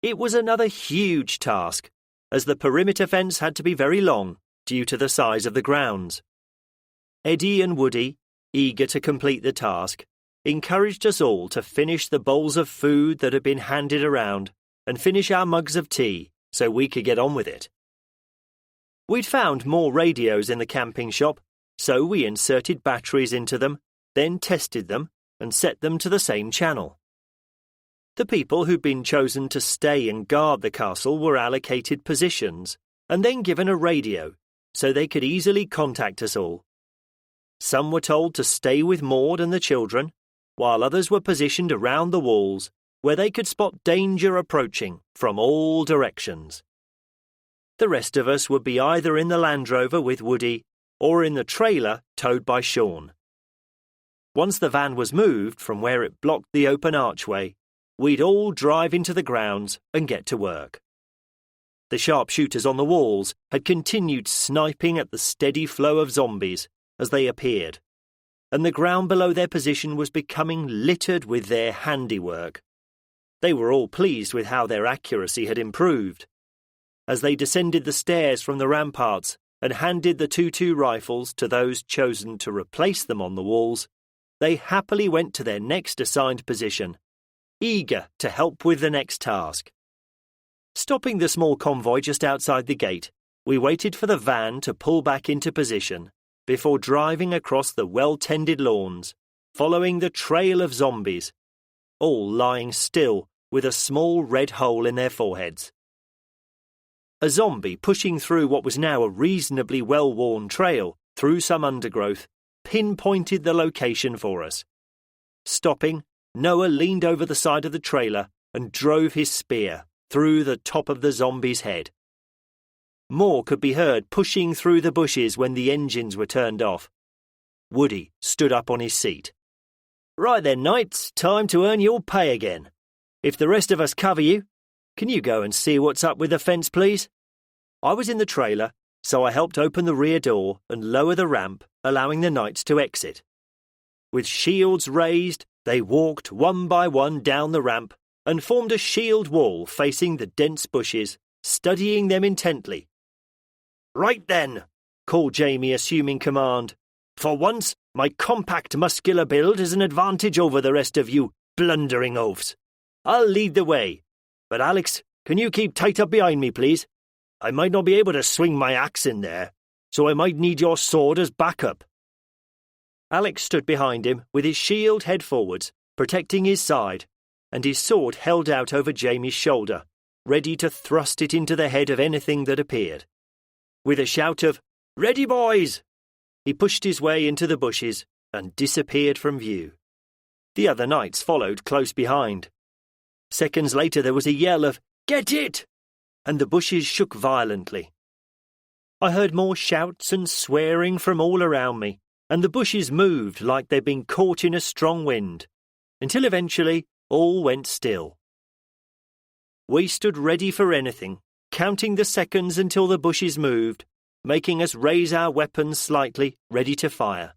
It was another huge task, as the perimeter fence had to be very long due to the size of the grounds. Eddie and Woody, eager to complete the task, encouraged us all to finish the bowls of food that had been handed around and finish our mugs of tea so we could get on with it. We'd found more radios in the camping shop, so we inserted batteries into them, then tested them and set them to the same channel. The people who'd been chosen to stay and guard the castle were allocated positions and then given a radio so they could easily contact us all. Some were told to stay with Maud and the children, while others were positioned around the walls where they could spot danger approaching from all directions. The rest of us would be either in the Land Rover with Woody or in the trailer towed by Sean. Once the van was moved from where it blocked the open archway, we'd all drive into the grounds and get to work. The sharpshooters on the walls had continued sniping at the steady flow of zombies as they appeared, and the ground below their position was becoming littered with their handiwork. They were all pleased with how their accuracy had improved. As they descended the stairs from the ramparts and handed the 2.2 rifles to those chosen to replace them on the walls, they happily went to their next assigned position, eager to help with the next task. Stopping the small convoy just outside the gate, we waited for the van to pull back into position before driving across the well-tended lawns, following the trail of zombies, all lying still with a small red hole in their foreheads. A zombie pushing through what was now a reasonably well-worn trail through some undergrowth pinpointed the location for us. Stopping, Noah leaned over the side of the trailer and drove his spear through the top of the zombie's head. More could be heard pushing through the bushes when the engines were turned off. Woody stood up on his seat. "Right then, knights, time to earn your pay again. If the rest of us cover you, can you go and see what's up with the fence, please?" I was in the trailer, so I helped open the rear door and lower the ramp, allowing the knights to exit. With shields raised, they walked one by one down the ramp and formed a shield wall facing the dense bushes, studying them intently. "Right then," called Jamie, assuming command. "For once, my compact muscular build is an advantage over the rest of you blundering oafs. I'll lead the way, but Alex, can you keep tight up behind me, please? I might not be able to swing my axe in there, so I might need your sword as backup." Alex stood behind him with his shield head forwards, protecting his side, and his sword held out over Jamie's shoulder, ready to thrust it into the head of anything that appeared. With a shout of, "Ready, boys!" he pushed his way into the bushes and disappeared from view. The other knights followed close behind. Seconds later there was a yell of, "Get it!" and the bushes shook violently. I heard more shouts and swearing from all around me, and the bushes moved like they'd been caught in a strong wind, until eventually all went still. We stood ready for anything, counting the seconds until the bushes moved, making us raise our weapons slightly, ready to fire.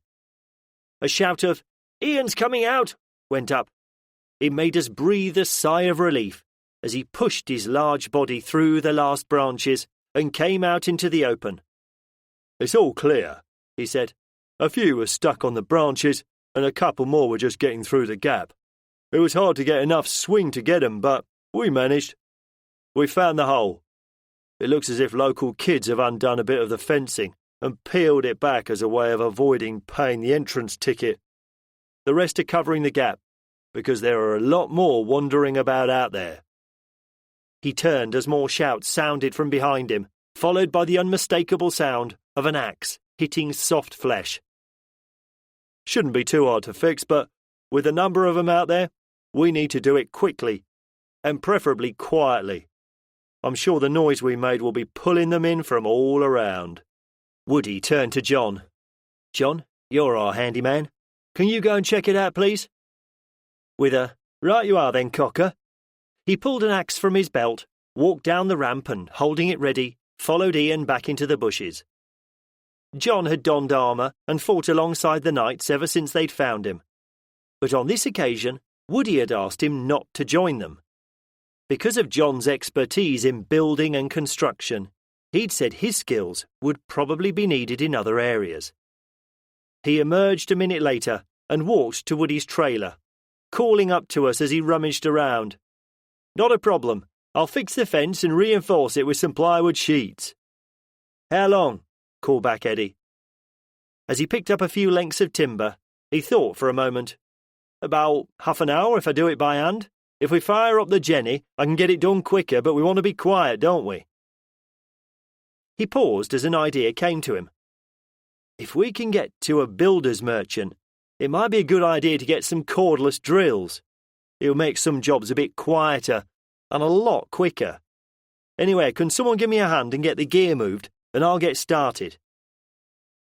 A shout of, "Ian's coming out!" went up. It made us breathe a sigh of relief as he pushed his large body through the last branches and came out into the open. "It's all clear," he said. "A few were stuck on the branches, and a couple more were just getting through the gap. It was hard to get enough swing to get 'em, but we managed. We found the hole. It looks as if local kids have undone a bit of the fencing and peeled it back as a way of avoiding paying the entrance ticket. The rest are covering the gap, because there are a lot more wandering about out there." He turned as more shouts sounded from behind him, followed by the unmistakable sound of an axe hitting soft flesh. "Shouldn't be too hard to fix, but with a number of them out there, we need to do it quickly, and preferably quietly. I'm sure the noise we made will be pulling them in from all around." Woody turned to John. "John, you're our handyman. Can you go and check it out, please?" With a, "Right you are then, Cocker," he pulled an axe from his belt, walked down the ramp and, holding it ready, followed Ian back into the bushes. John had donned armour and fought alongside the knights ever since they'd found him. But on this occasion, Woody had asked him not to join them. Because of John's expertise in building and construction, he'd said his skills would probably be needed in other areas. He emerged a minute later and walked to Woody's trailer, calling up to us as he rummaged around. "Not a problem. I'll fix the fence and reinforce it with some plywood sheets." "How long?" called back Eddie. As he picked up a few lengths of timber, he thought for a moment. "About half an hour if I do it by hand. If we fire up the Jenny, I can get it done quicker, but we want to be quiet, don't we?" He paused as an idea came to him. "If we can get to a builder's merchant, it might be a good idea to get some cordless drills. It'll make some jobs a bit quieter and a lot quicker. Anyway, can someone give me a hand and get the gear moved, and I'll get started?"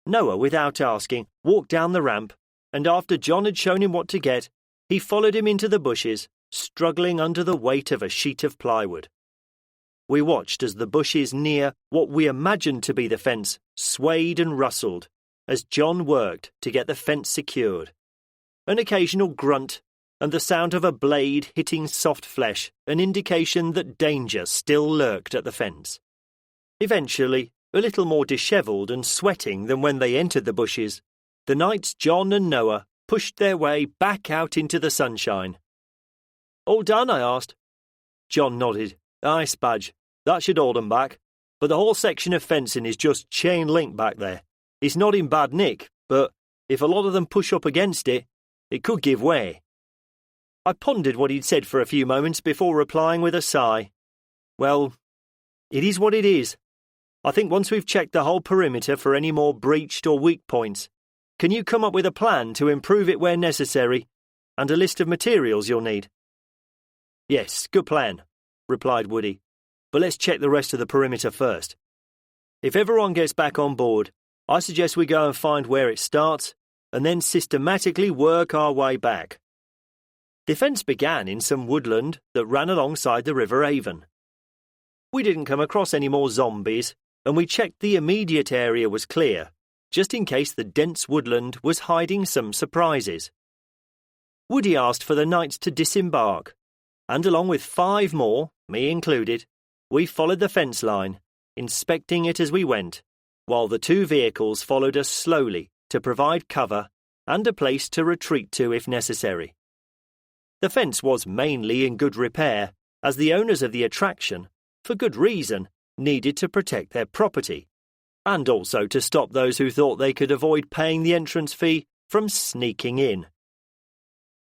Noah, without asking, walked down the ramp, and after John had shown him what to get, he followed him into the bushes, struggling under the weight of a sheet of plywood. We watched as the bushes near what we imagined to be the fence swayed and rustled as John worked to get the fence secured. An occasional grunt and the sound of a blade hitting soft flesh, an indication that danger still lurked at the fence. Eventually, a little more dishevelled and sweating than when they entered the bushes, the knights John and Noah pushed their way back out into the sunshine. "All done?" I asked. John nodded. "Aye, Spadge, that should hold 'em back, but the whole section of fencing is just chain link back there. It's not in bad nick, but if a lot of them push up against it, it could give way." I pondered what he'd said for a few moments before replying with a sigh. "Well, it is what it is. I think once we've checked the whole perimeter for any more breached or weak points, can you come up with a plan to improve it where necessary, and a list of materials you'll need?" "Yes, good plan," replied Woody, "but let's check the rest of the perimeter first. If everyone gets back on board, I suggest we go and find where it starts, and then systematically work our way back." The fence began in some woodland that ran alongside the River Avon. We didn't come across any more zombies, and we checked the immediate area was clear, just in case the dense woodland was hiding some surprises. Woody asked for the knights to disembark, and along with 5 more, me included, we followed the fence line, inspecting it as we went, while the 2 vehicles followed us slowly to provide cover and a place to retreat to if necessary. The fence was mainly in good repair, as the owners of the attraction, for good reason, needed to protect their property, and also to stop those who thought they could avoid paying the entrance fee from sneaking in.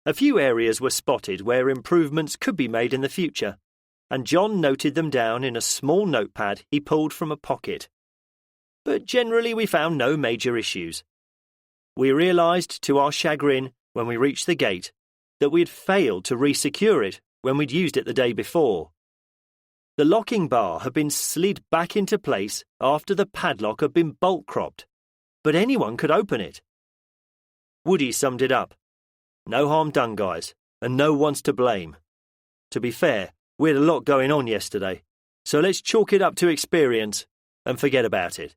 A few areas were spotted where improvements could be made in the future, and John noted them down in a small notepad he pulled from a pocket. But generally we found no major issues. We realised to our chagrin when we reached the gate that we had failed to re-secure it when we'd used it the day before. The locking bar had been slid back into place after the padlock had been bolt-cropped, but anyone could open it. Woody summed it up. No harm done, guys, and no one's to blame. To be fair, we had a lot going on yesterday, so let's chalk it up to experience and forget about it.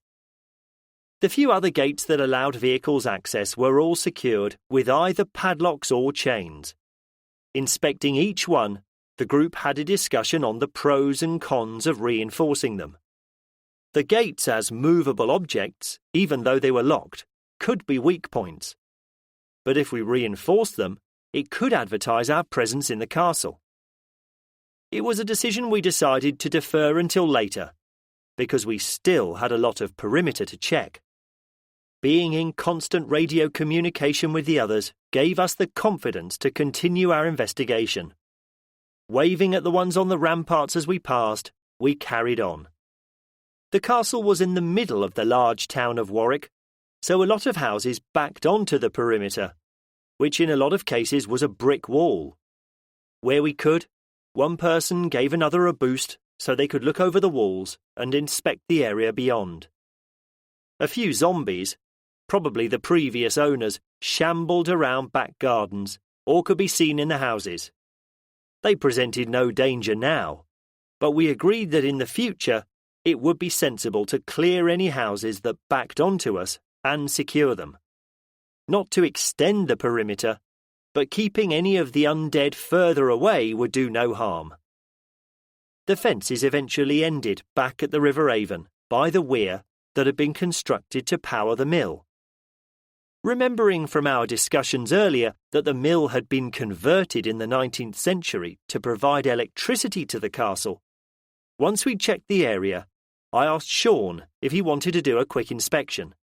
The few other gates that allowed vehicles access were all secured with either padlocks or chains. Inspecting each one, the group had a discussion on the pros and cons of reinforcing them. The gates as movable objects, even though they were locked, could be weak points. But if we reinforced them, it could advertise our presence in the castle. It was a decision we decided to defer until later, because we still had a lot of perimeter to check. Being in constant radio communication with the others gave us the confidence to continue our investigation. Waving at the ones on the ramparts as we passed, we carried on. The castle was in the middle of the large town of Warwick, so a lot of houses backed onto the perimeter, which in a lot of cases was a brick wall. Where we could, one person gave another a boost so they could look over the walls and inspect the area beyond. A few zombies, probably the previous owners, shambled around back gardens or could be seen in the houses. They presented no danger now, but we agreed that in the future it would be sensible to clear any houses that backed onto us and secure them. Not to extend the perimeter, but keeping any of the undead further away would do no harm. The fences eventually ended back at the River Avon by the weir that had been constructed to power the mill. Remembering from our discussions earlier that the mill had been converted in the 19th century to provide electricity to the castle, once we checked the area, I asked Sean if he wanted to do a quick inspection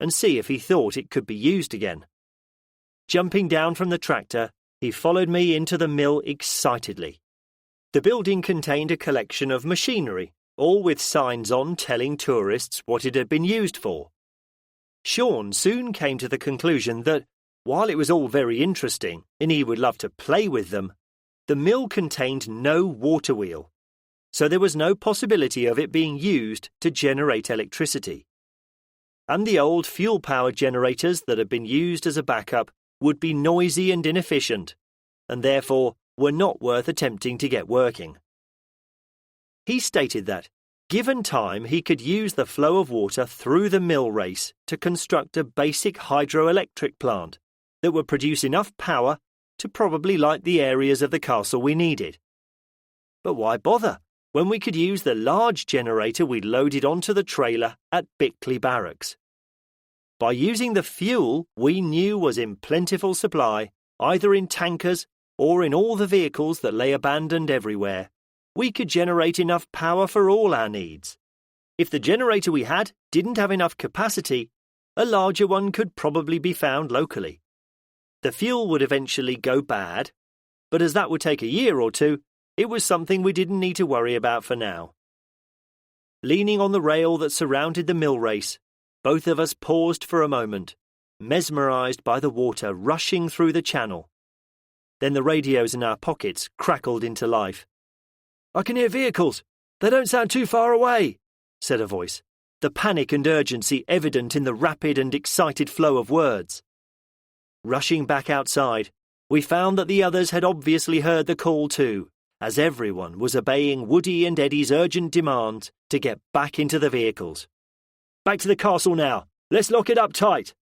and see if he thought it could be used again. Jumping down from the tractor, he followed me into the mill excitedly. The building contained a collection of machinery, all with signs on telling tourists what it had been used for. Sean soon came to the conclusion that, while it was all very interesting and he would love to play with them, the mill contained no water wheel, so there was no possibility of it being used to generate electricity. And the old fuel-powered generators that had been used as a backup would be noisy and inefficient, and therefore were not worth attempting to get working. He stated that, given time, he could use the flow of water through the mill race to construct a basic hydroelectric plant that would produce enough power to probably light the areas of the castle we needed. But why bother when we could use the large generator we'd loaded onto the trailer at Bickley Barracks? By using the fuel we knew was in plentiful supply, either in tankers or in all the vehicles that lay abandoned everywhere, we could generate enough power for all our needs. If the generator we had didn't have enough capacity, a larger one could probably be found locally. The fuel would eventually go bad, but as that would take a year or two, it was something we didn't need to worry about for now. Leaning on the rail that surrounded the mill race, both of us paused for a moment, mesmerised by the water rushing through the channel. Then the radios in our pockets crackled into life. "I can hear vehicles. They don't sound too far away," said a voice, the panic and urgency evident in the rapid and excited flow of words. Rushing back outside, we found that the others had obviously heard the call too, as everyone was obeying Woody and Eddie's urgent demand to get back into the vehicles. "Back to the castle now. Let's lock it up tight."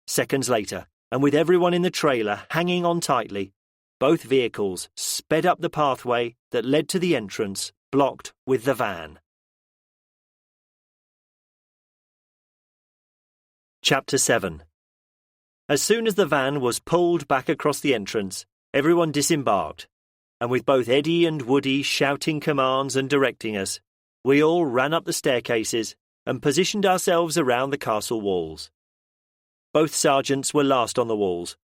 Seconds later, and with everyone in the trailer hanging on tightly, both vehicles sped up the pathway that led to the entrance, blocked with the van. Chapter 7. As soon as the van was pulled back across the entrance, everyone disembarked, and with both Eddie and Woody shouting commands and directing us, we all ran up the staircases and positioned ourselves around the castle walls. Both sergeants were last on the walls.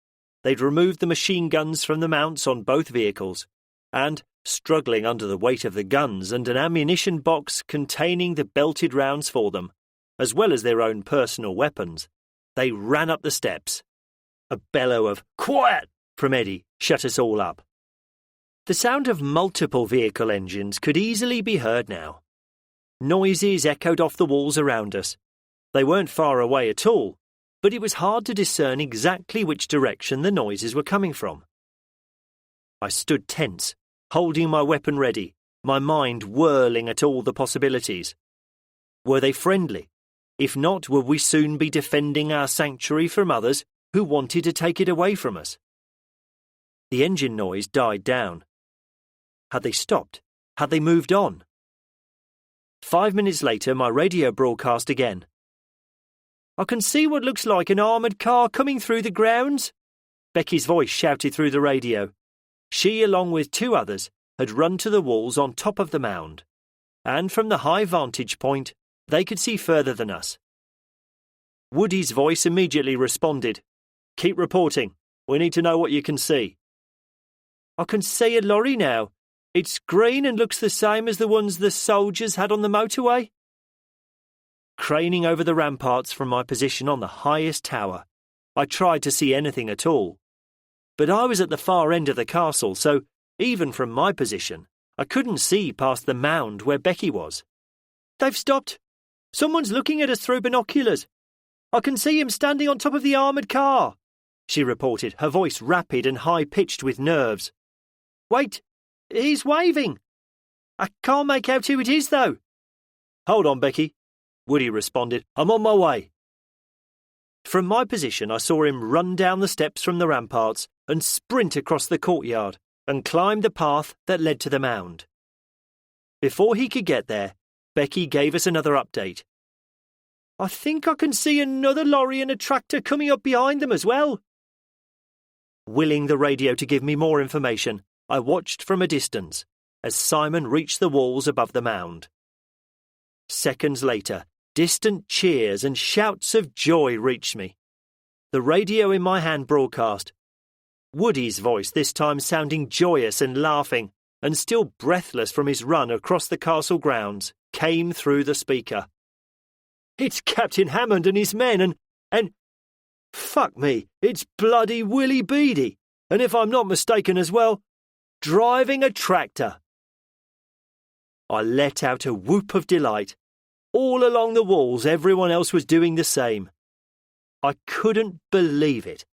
They'd removed the machine guns from the mounts on both vehicles, and, struggling under the weight of the guns and an ammunition box containing the belted rounds for them, as well as their own personal weapons. They ran up the steps. A bellow of "Quiet!" from Eddie shut us all up. The sound of multiple vehicle engines could easily be heard now. Noises echoed off the walls around us. They weren't far away at all, but it was hard to discern exactly which direction the noises were coming from. I stood tense, holding my weapon ready, my mind whirling at all the possibilities. Were they friendly? If not, would we soon be defending our sanctuary from others who wanted to take it away from us? The engine noise died down. Had they stopped? Had they moved on? 5 minutes later, my radio broadcast again. "I can see what looks like an armoured car coming through the grounds," Becky's voice shouted through the radio. She, along with 2 others, had run to the walls on top of the mound, and from the high vantage point, they could see further than us. Woody's voice immediately responded. "Keep reporting. We need to know what you can see." "I can see a lorry now. It's green and looks the same as the ones the soldiers had on the motorway." Craning over the ramparts from my position on the highest tower, I tried to see anything at all. But I was at the far end of the castle, so even from my position, I couldn't see past the mound where Becky was. "They've stopped. Someone's looking at us through binoculars. I can see him standing on top of the armoured car," she reported, her voice rapid and high-pitched with nerves. "Wait, he's waving. I can't make out who it is, though." "Hold on, Becky," Woody responded. "I'm on my way." From my position, I saw him run down the steps from the ramparts and sprint across the courtyard and climb the path that led to the mound. Before he could get there, Becky gave us another update. "I think I can see another lorry and a tractor coming up behind them as well." Willing the radio to give me more information, I watched from a distance as Simon reached the walls above the mound. Seconds later, distant cheers and shouts of joy reached me. The radio in my hand broadcast. Woody's voice this time sounding joyous and laughing, and still breathless from his run across the castle grounds, came through the speaker. "It's Captain Hammond and his men, and fuck me, it's bloody Willie Beatty, and if I'm not mistaken as well, driving a tractor." I let out a whoop of delight. All along the walls, everyone else was doing the same. I couldn't believe it.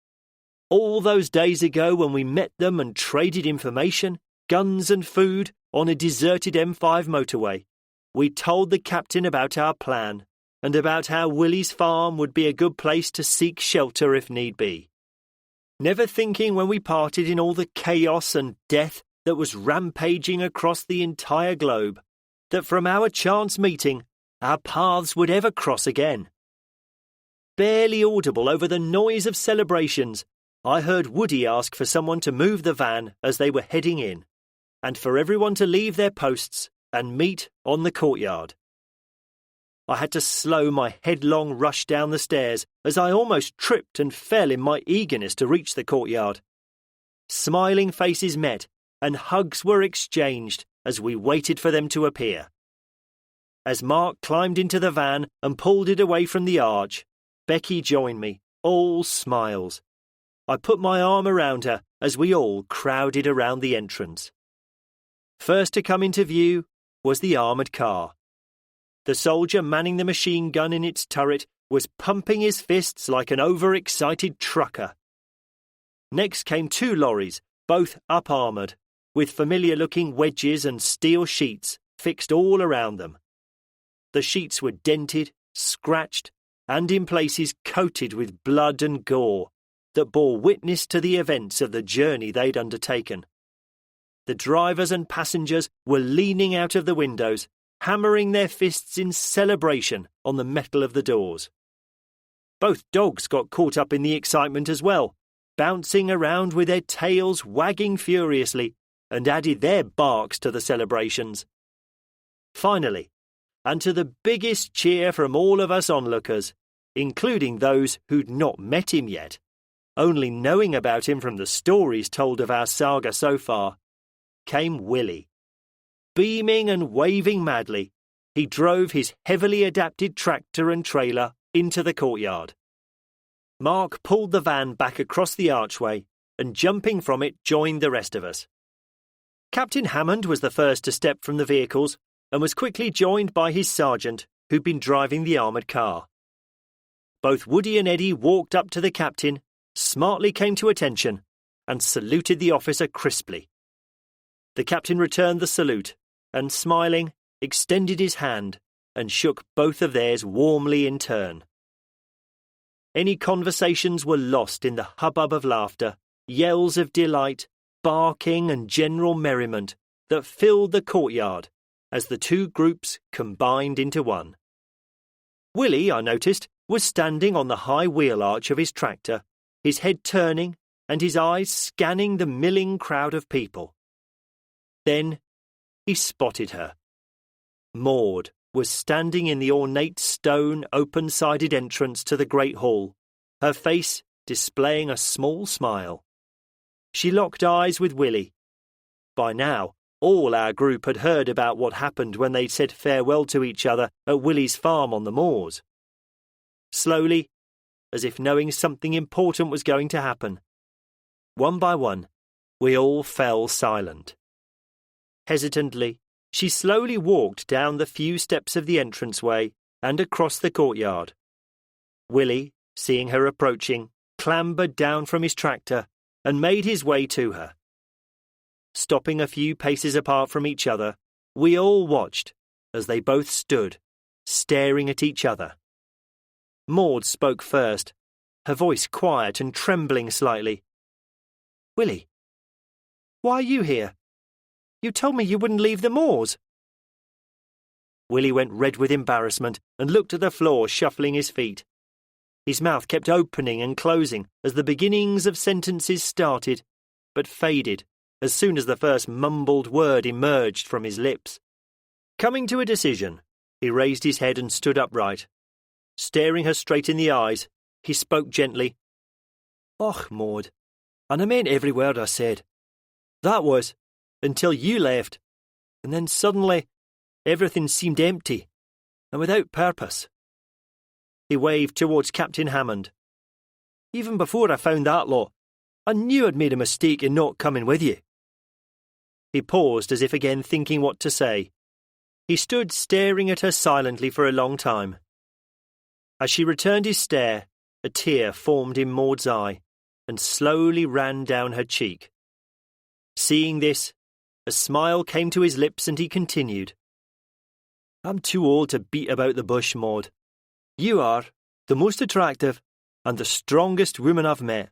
All those days ago when we met them and traded information, guns and food on a deserted M5 motorway, we told the captain about our plan and about how Willie's farm would be a good place to seek shelter if need be. Never thinking when we parted in all the chaos and death that was rampaging across the entire globe, that from our chance meeting, our paths would ever cross again. Barely audible over the noise of celebrations, I heard Woody ask for someone to move the van as they were heading in, and for everyone to leave their posts and meet on the courtyard. I had to slow my headlong rush down the stairs as I almost tripped and fell in my eagerness to reach the courtyard. Smiling faces met, and hugs were exchanged as we waited for them to appear. As Mark climbed into the van and pulled it away from the arch, Becky joined me, all smiles. I put my arm around her as we all crowded around the entrance. First to come into view was the armoured car. The soldier manning the machine gun in its turret was pumping his fists like an overexcited trucker. Next came 2 lorries, both up-armoured, with familiar-looking wedges and steel sheets fixed all around them. The sheets were dented, scratched, and in places coated with blood and gore that bore witness to the events of the journey they'd undertaken. The drivers and passengers were leaning out of the windows, hammering their fists in celebration on the metal of the doors. Both dogs got caught up in the excitement as well, bouncing around with their tails wagging furiously, and added their barks to the celebrations. Finally, and to the biggest cheer from all of us onlookers, including those who'd not met him yet, only knowing about him from the stories told of our saga so far, came Willie. Beaming and waving madly, he drove his heavily adapted tractor and trailer into the courtyard. Mark pulled the van back across the archway and, jumping from it, joined the rest of us. Captain Hammond was the first to step from the vehicles and was quickly joined by his sergeant, who'd been driving the armoured car. Both Woody and Eddie walked up to the captain, smartly came to attention, and saluted the officer crisply. The captain returned the salute and, smiling, extended his hand and shook both of theirs warmly in turn. Any conversations were lost in the hubbub of laughter, yells of delight, barking and general merriment that filled the courtyard as the two groups combined into one. Willie, I noticed, was standing on the high wheel arch of his tractor, his head turning and his eyes scanning the milling crowd of people. Then he spotted her. Maud was standing in the ornate stone open-sided entrance to the great hall, her face displaying a small smile. She locked eyes with Willie. By now, all our group had heard about what happened when they said farewell to each other at Willie's farm on the moors. Slowly, as if knowing something important was going to happen, one by one, we all fell silent. Hesitantly, she slowly walked down the few steps of the entranceway and across the courtyard. Willie, seeing her approaching, clambered down from his tractor and made his way to her. Stopping a few paces apart from each other, we all watched as they both stood, staring at each other. Maud spoke first, her voice quiet and trembling slightly. "Willie, why are you here? You told me you wouldn't leave the moors." Willie went red with embarrassment and looked at the floor, shuffling his feet. His mouth kept opening and closing as the beginnings of sentences started, but faded as soon as the first mumbled word emerged from his lips. Coming to a decision, he raised his head and stood upright. Staring her straight in the eyes, he spoke gently. "Och, Maud, and I meant every word I said. That was, until you left, and then suddenly everything seemed empty and without purpose." He waved towards Captain Hammond. "Even before I found that lot, I knew I'd made a mistake in not coming with you." He paused as if again thinking what to say. He stood staring at her silently for a long time. As she returned his stare, a tear formed in Maud's eye and slowly ran down her cheek. Seeing this, a smile came to his lips and he continued. "I'm too old to beat about the bush, Maud. You are the most attractive and the strongest woman I've met,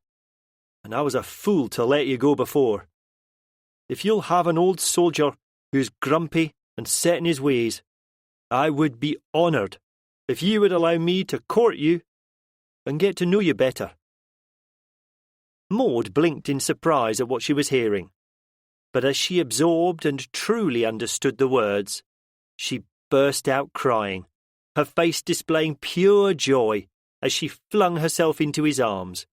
and I was a fool to let you go before. If you'll have an old soldier who's grumpy and set in his ways, I would be honoured if you would allow me to court you and get to know you better." Maud blinked in surprise at what she was hearing, but as she absorbed and truly understood the words, she burst out crying, her face displaying pure joy as she flung herself into his arms.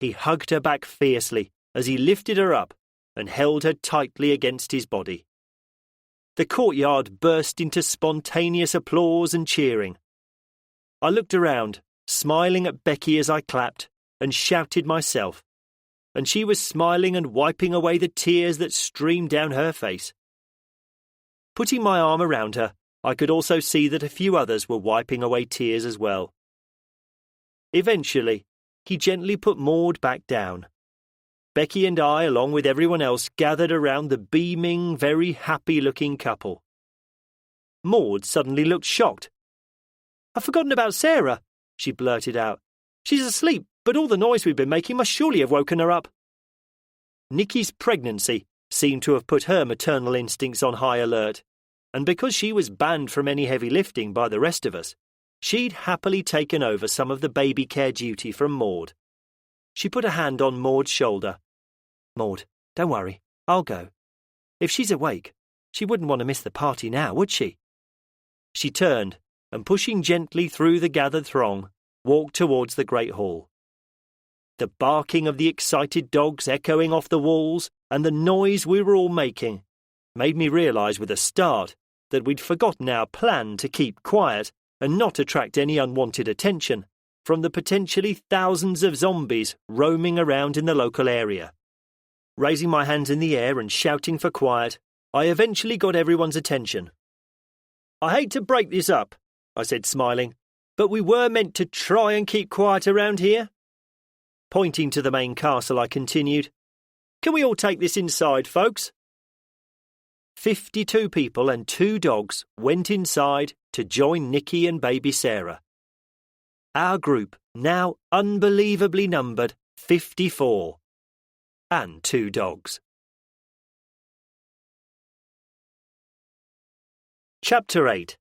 He hugged her back fiercely as he lifted her up and held her tightly against his body. The courtyard burst into spontaneous applause and cheering. I looked around, smiling at Becky as I clapped, and shouted myself, and she was smiling and wiping away the tears that streamed down her face. Putting my arm around her, I could also see that a few others were wiping away tears as well. Eventually, he gently put Maud back down. Becky and I, along with everyone else, gathered around the beaming, very happy-looking couple. Maud suddenly looked shocked. "I've forgotten about Sarah," she blurted out. "She's asleep, but all the noise we've been making must surely have woken her up." Nikki's pregnancy seemed to have put her maternal instincts on high alert, and because she was banned from any heavy lifting by the rest of us, she'd happily taken over some of the baby care duty from Maud. She put a hand on Maud's shoulder. "Maud, don't worry, I'll go. If she's awake, she wouldn't want to miss the party now, would she?" She turned, and pushing gently through the gathered throng, walked towards the great hall. The barking of the excited dogs echoing off the walls and the noise we were all making made me realise with a start that we'd forgotten our plan to keep quiet and not attract any unwanted attention from the potentially thousands of zombies roaming around in the local area. Raising my hands in the air and shouting for quiet, I eventually got everyone's attention. "I hate to break this up," I said, smiling, "but we were meant to try and keep quiet around here." Pointing to the main castle, I continued, "Can we all take this inside, folks?" 52 people and 2 dogs went inside to join Nikki and baby Sarah. Our group now unbelievably numbered 54. And 2 dogs. Chapter 8.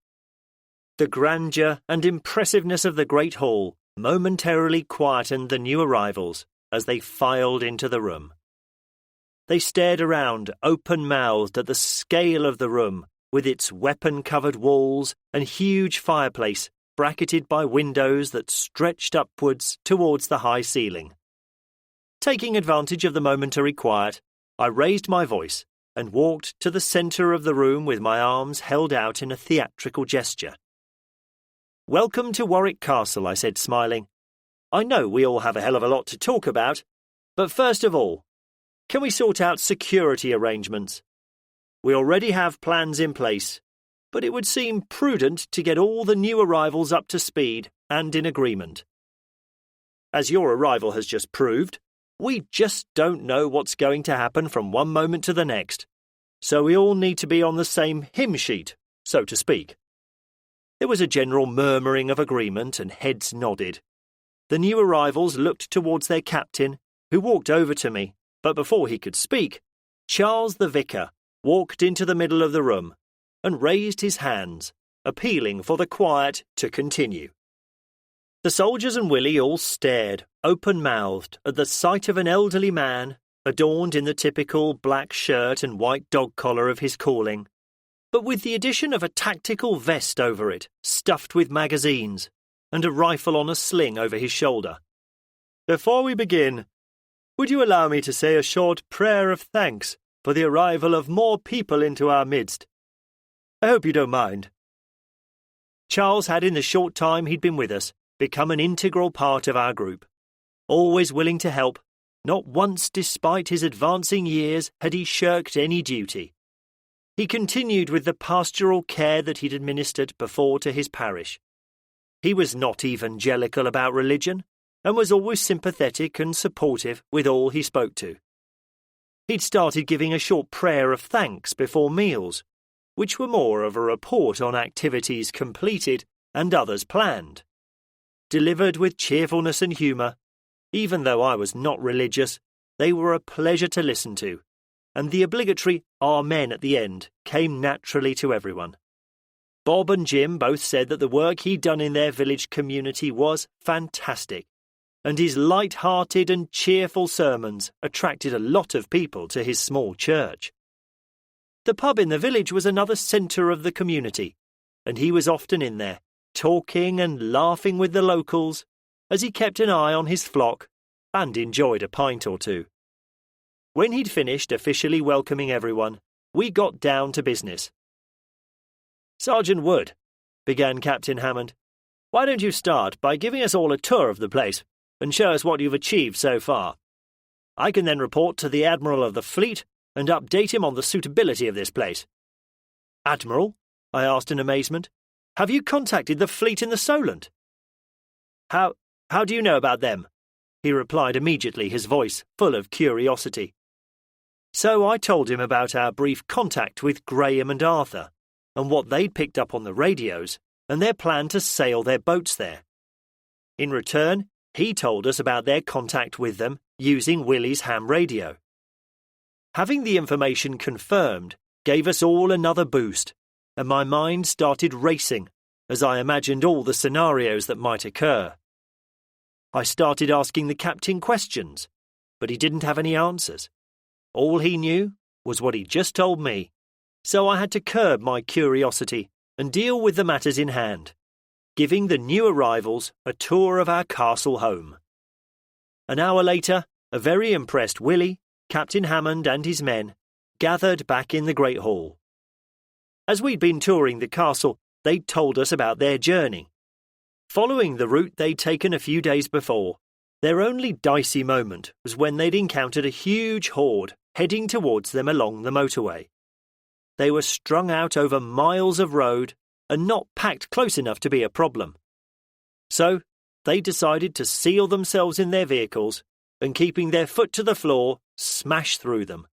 The grandeur and impressiveness of the Great Hall momentarily quietened the new arrivals as they filed into the room. They stared around, open-mouthed, at the scale of the room, with its weapon-covered walls and huge fireplace bracketed by windows that stretched upwards towards the high ceiling. Taking advantage of the momentary quiet, I raised my voice and walked to the centre of the room with my arms held out in a theatrical gesture. "Welcome to Warwick Castle," I said, smiling. "I know we all have a hell of a lot to talk about, but first of all, can we sort out security arrangements? We already have plans in place, but it would seem prudent to get all the new arrivals up to speed and in agreement. As your arrival has just proved, we just don't know what's going to happen from one moment to the next, so we all need to be on the same hymn sheet, so to speak." There was a general murmuring of agreement and heads nodded. The new arrivals looked towards their captain, who walked over to me, but before he could speak, Charles the vicar walked into the middle of the room and raised his hands, appealing for the quiet to continue. The soldiers and Willie all stared, open-mouthed, at the sight of an elderly man, adorned in the typical black shirt and white dog collar of his calling, but with the addition of a tactical vest over it, stuffed with magazines, and a rifle on a sling over his shoulder. "Before we begin, would you allow me to say a short prayer of thanks for the arrival of more people into our midst? I hope you don't mind." Charles had, in the short time he'd been with us, become an integral part of our group. Always willing to help, not once despite his advancing years had he shirked any duty. He continued with the pastoral care that he'd administered before to his parish. He was not evangelical about religion, and was always sympathetic and supportive with all he spoke to. He'd started giving a short prayer of thanks before meals, which were more of a report on activities completed and others planned. Delivered with cheerfulness and humour, even though I was not religious, they were a pleasure to listen to, and the obligatory Amen at the end came naturally to everyone. Bob and Jim both said that the work he'd done in their village community was fantastic, and his light-hearted and cheerful sermons attracted a lot of people to his small church. The pub in the village was another centre of the community, and he was often in there, talking and laughing with the locals, as he kept an eye on his flock and enjoyed a pint or two. When he'd finished officially welcoming everyone, we got down to business. "Sergeant Wood," began Captain Hammond, "why don't you start by giving us all a tour of the place and show us what you've achieved so far? I can then report to the Admiral of the Fleet and update him on the suitability of this place." "Admiral?" I asked in amazement. "Have you contacted the fleet in the Solent?" How do you know about them?" he replied immediately, his voice full of curiosity. So I told him about our brief contact with Graham and Arthur, and what they'd picked up on the radios, and their plan to sail their boats there. In return, he told us about their contact with them using Willie's ham radio. Having the information confirmed gave us all another boost, and my mind started racing as I imagined all the scenarios that might occur. I started asking the captain questions, but he didn't have any answers. All he knew was what he'd just told me, so I had to curb my curiosity and deal with the matters in hand, giving the new arrivals a tour of our castle home. An hour later, a very impressed Willie, Captain Hammond and his men gathered back in the Great Hall. As we'd been touring the castle, they'd told us about their journey. Following the route they'd taken a few days before, their only dicey moment was when they'd encountered a huge horde heading towards them along the motorway. They were strung out over miles of road and not packed close enough to be a problem. So, they decided to seal themselves in their vehicles and, keeping their foot to the floor, smash through them.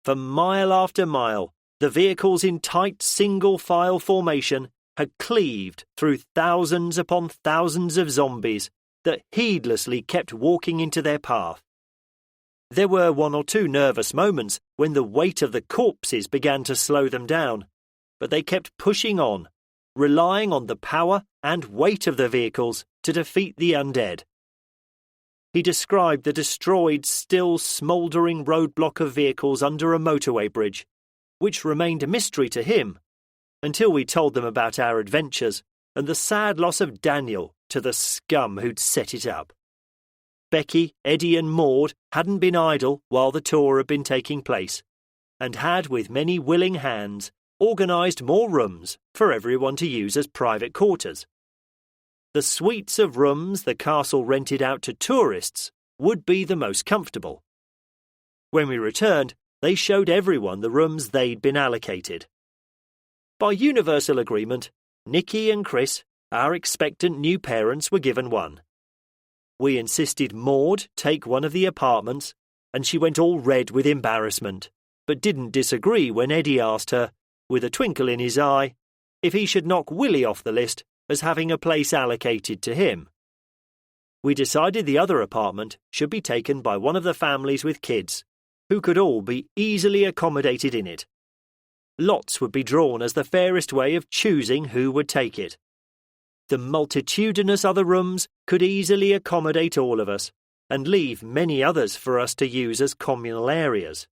For mile after mile, the vehicles in tight single-file formation had cleaved through thousands upon thousands of zombies that heedlessly kept walking into their path. There were one or two nervous moments when the weight of the corpses began to slow them down, but they kept pushing on, relying on the power and weight of the vehicles to defeat the undead. He described the destroyed, still smouldering roadblock of vehicles under a motorway bridge, which remained a mystery to him, until we told them about our adventures and the sad loss of Daniel to the scum who'd set it up. Becky, Eddie and Maud hadn't been idle while the tour had been taking place, and had, with many willing hands, organised more rooms for everyone to use as private quarters. The suites of rooms the castle rented out to tourists would be the most comfortable. When we returned, they showed everyone the rooms they'd been allocated. By universal agreement, Nikki and Chris, our expectant new parents, were given one. We insisted Maud take one of the apartments, and she went all red with embarrassment, but didn't disagree when Eddie asked her, with a twinkle in his eye, if he should knock Willie off the list as having a place allocated to him. We decided the other apartment should be taken by one of the families with kids, who could all be easily accommodated in it. Lots would be drawn as the fairest way of choosing who would take it. The multitudinous other rooms could easily accommodate all of us, and leave many others for us to use as communal areas.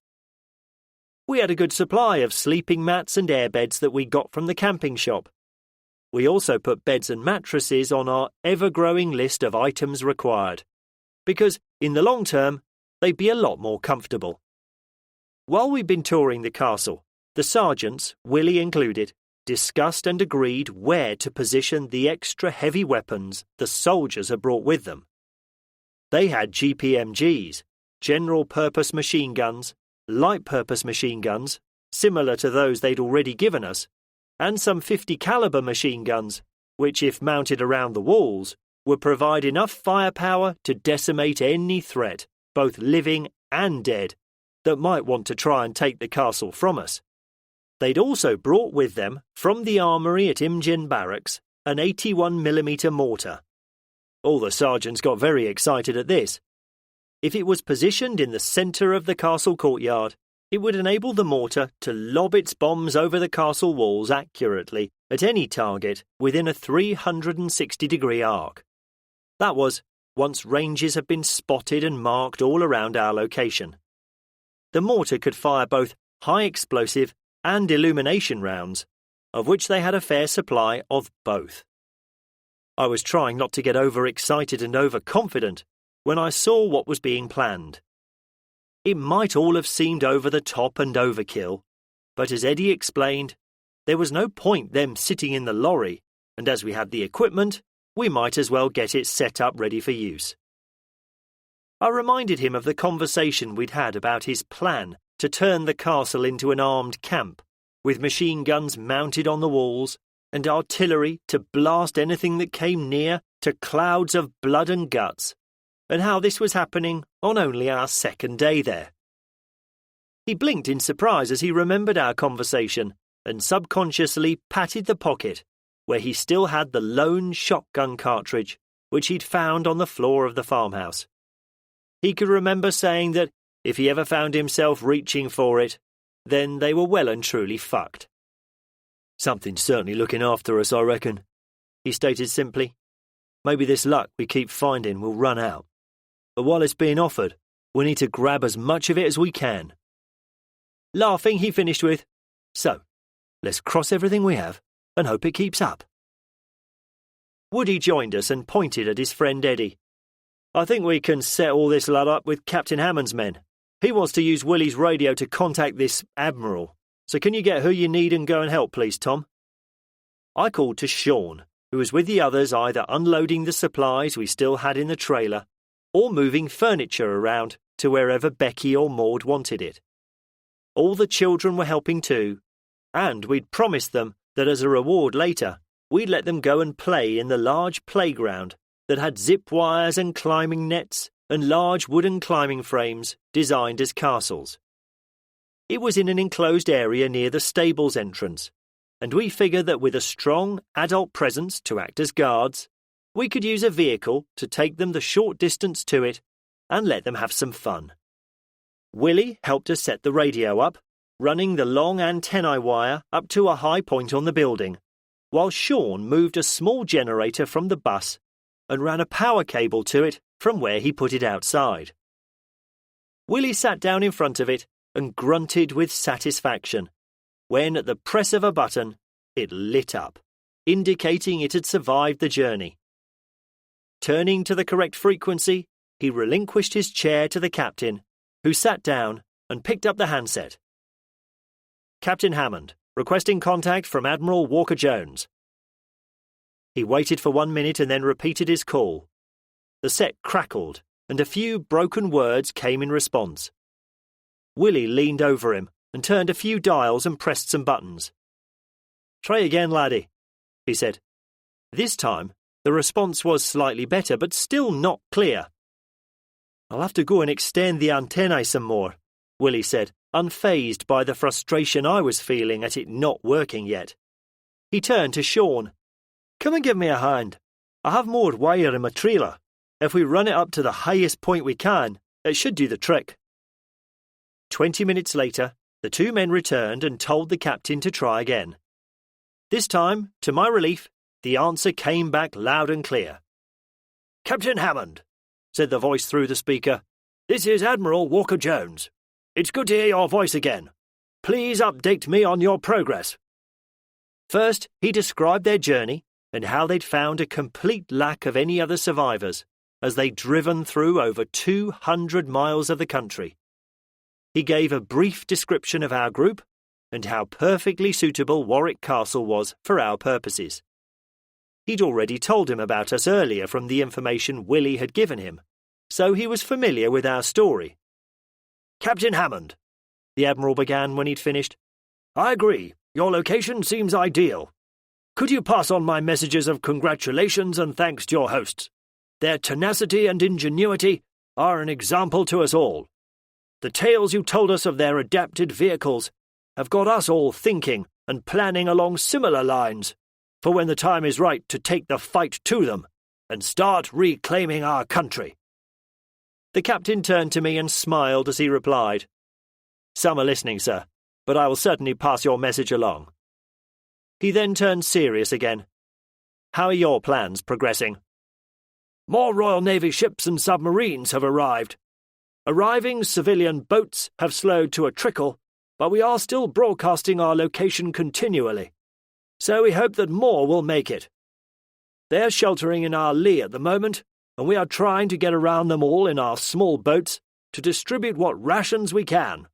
We had a good supply of sleeping mats and airbeds that we got from the camping shop. We also put beds and mattresses on our ever-growing list of items required, because, in the long term, they'd be a lot more comfortable. While we'd been touring the castle, the sergeants, Willie included, discussed and agreed where to position the extra heavy weapons the soldiers had brought with them. They had GPMGs, general-purpose machine guns, light-purpose machine guns, similar to those they'd already given us, and some 50-caliber machine guns, which, if mounted around the walls, would provide enough firepower to decimate any threat, both living and dead, that might want to try and take the castle from us. They'd also brought with them, from the armoury at Imgen Barracks, an 81mm mortar. All the sergeants got very excited at this. If it was positioned in the centre of the castle courtyard, it would enable the mortar to lob its bombs over the castle walls accurately at any target within a 360-degree arc. That was, once ranges had been spotted and marked all around our location. The mortar could fire both high-explosive and illumination rounds, of which they had a fair supply of both. I was trying not to get overexcited and overconfident when I saw what was being planned. It might all have seemed over the top and overkill, but as Eddie explained, there was no point them sitting in the lorry, and as we had the equipment, we might as well get it set up ready for use. I reminded him of the conversation we'd had about his plan to turn the castle into an armed camp, with machine guns mounted on the walls and artillery to blast anything that came near to clouds of blood and guts, and how this was happening on only our second day there. He blinked in surprise as he remembered our conversation and subconsciously patted the pocket where he still had the lone shotgun cartridge which he'd found on the floor of the farmhouse. He could remember saying that if he ever found himself reaching for it, then they were well and truly fucked. "Something's certainly looking after us, I reckon," he stated simply. "Maybe this luck we keep finding will run out. But while it's being offered, we need to grab as much of it as we can." Laughing, he finished with, "So, let's cross everything we have and hope it keeps up." Woody joined us and pointed at his friend Eddie. "I think we can set all this lot up with Captain Hammond's men. He wants to use Willie's radio to contact this Admiral. So can you get who you need and go and help, please, Tom? I called to Sean, who was with the others either unloading the supplies we still had in the trailer or moving furniture around to wherever Becky or Maud wanted it. All the children were helping too, and we'd promised them that as a reward later, we'd let them go and play in the large playground that had zip wires and climbing nets and large wooden climbing frames designed as castles. It was in an enclosed area near the stables entrance, and we figured that with a strong adult presence to act as guards, we could use a vehicle to take them the short distance to it and let them have some fun. Willie helped us set the radio up, running the long antennae wire up to a high point on the building, while Sean moved a small generator from the bus and ran a power cable to it from where he put it outside. Willie sat down in front of it and grunted with satisfaction when, at the press of a button, it lit up, indicating it had survived the journey. Turning to the correct frequency, he relinquished his chair to the captain, who sat down and picked up the handset. Captain Hammond, requesting contact from Admiral Walker-Jones. He waited for 1 minute and then repeated his call. The set crackled, and a few broken words came in response. Willie leaned over him and turned a few dials and pressed some buttons. "Try again, laddie," he said. This time, the response was slightly better, but still not clear. "I'll have to go and extend the antennae some more," Willie said, unfazed by the frustration I was feeling at it not working yet. He turned to Sean. "Come and give me a hand. I have more wire in my trailer. If we run it up to the highest point we can, it should do the trick." 20 minutes later, the two men returned and told the captain to try again. This time, to my relief, the answer came back loud and clear. "Captain Hammond," said the voice through the speaker, "this is Admiral Walker-Jones. It's good to hear your voice again. Please update me on your progress." First, he described their journey and how they'd found a complete lack of any other survivors as they'd driven through over 200 miles of the country. He gave a brief description of our group and how perfectly suitable Warwick Castle was for our purposes. He'd already told him about us earlier from the information Willie had given him, so he was familiar with our story. "Captain Hammond," the Admiral began when he'd finished, "I agree. Your location seems ideal. Could you pass on my messages of congratulations and thanks to your hosts? Their tenacity and ingenuity are an example to us all. The tales you told us of their adapted vehicles have got us all thinking and planning along similar lines for when the time is right to take the fight to them and start reclaiming our country." The captain turned to me and smiled as he replied, "Some are listening, sir, but I will certainly pass your message along." He then turned serious again. "How are your plans progressing?" "More Royal Navy ships and submarines have arrived. Arriving civilian boats have slowed to a trickle, but we are still broadcasting our location continually, so we hope that more will make it. They're sheltering in our lee at the moment, and we are trying to get around them all in our small boats to distribute what rations we can.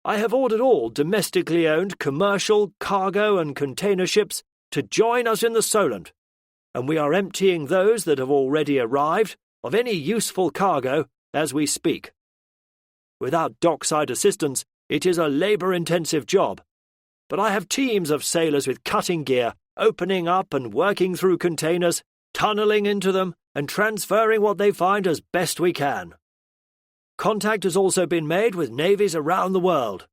I have ordered all domestically owned commercial, cargo and container ships to join us in the Solent, and we are emptying those that have already arrived of any useful cargo as we speak. Without dockside assistance, it is a labour-intensive job, but I have teams of sailors with cutting gear opening up and working through containers, tunnelling into them and transferring what they find as best we can. Contact has also been made with navies around the world.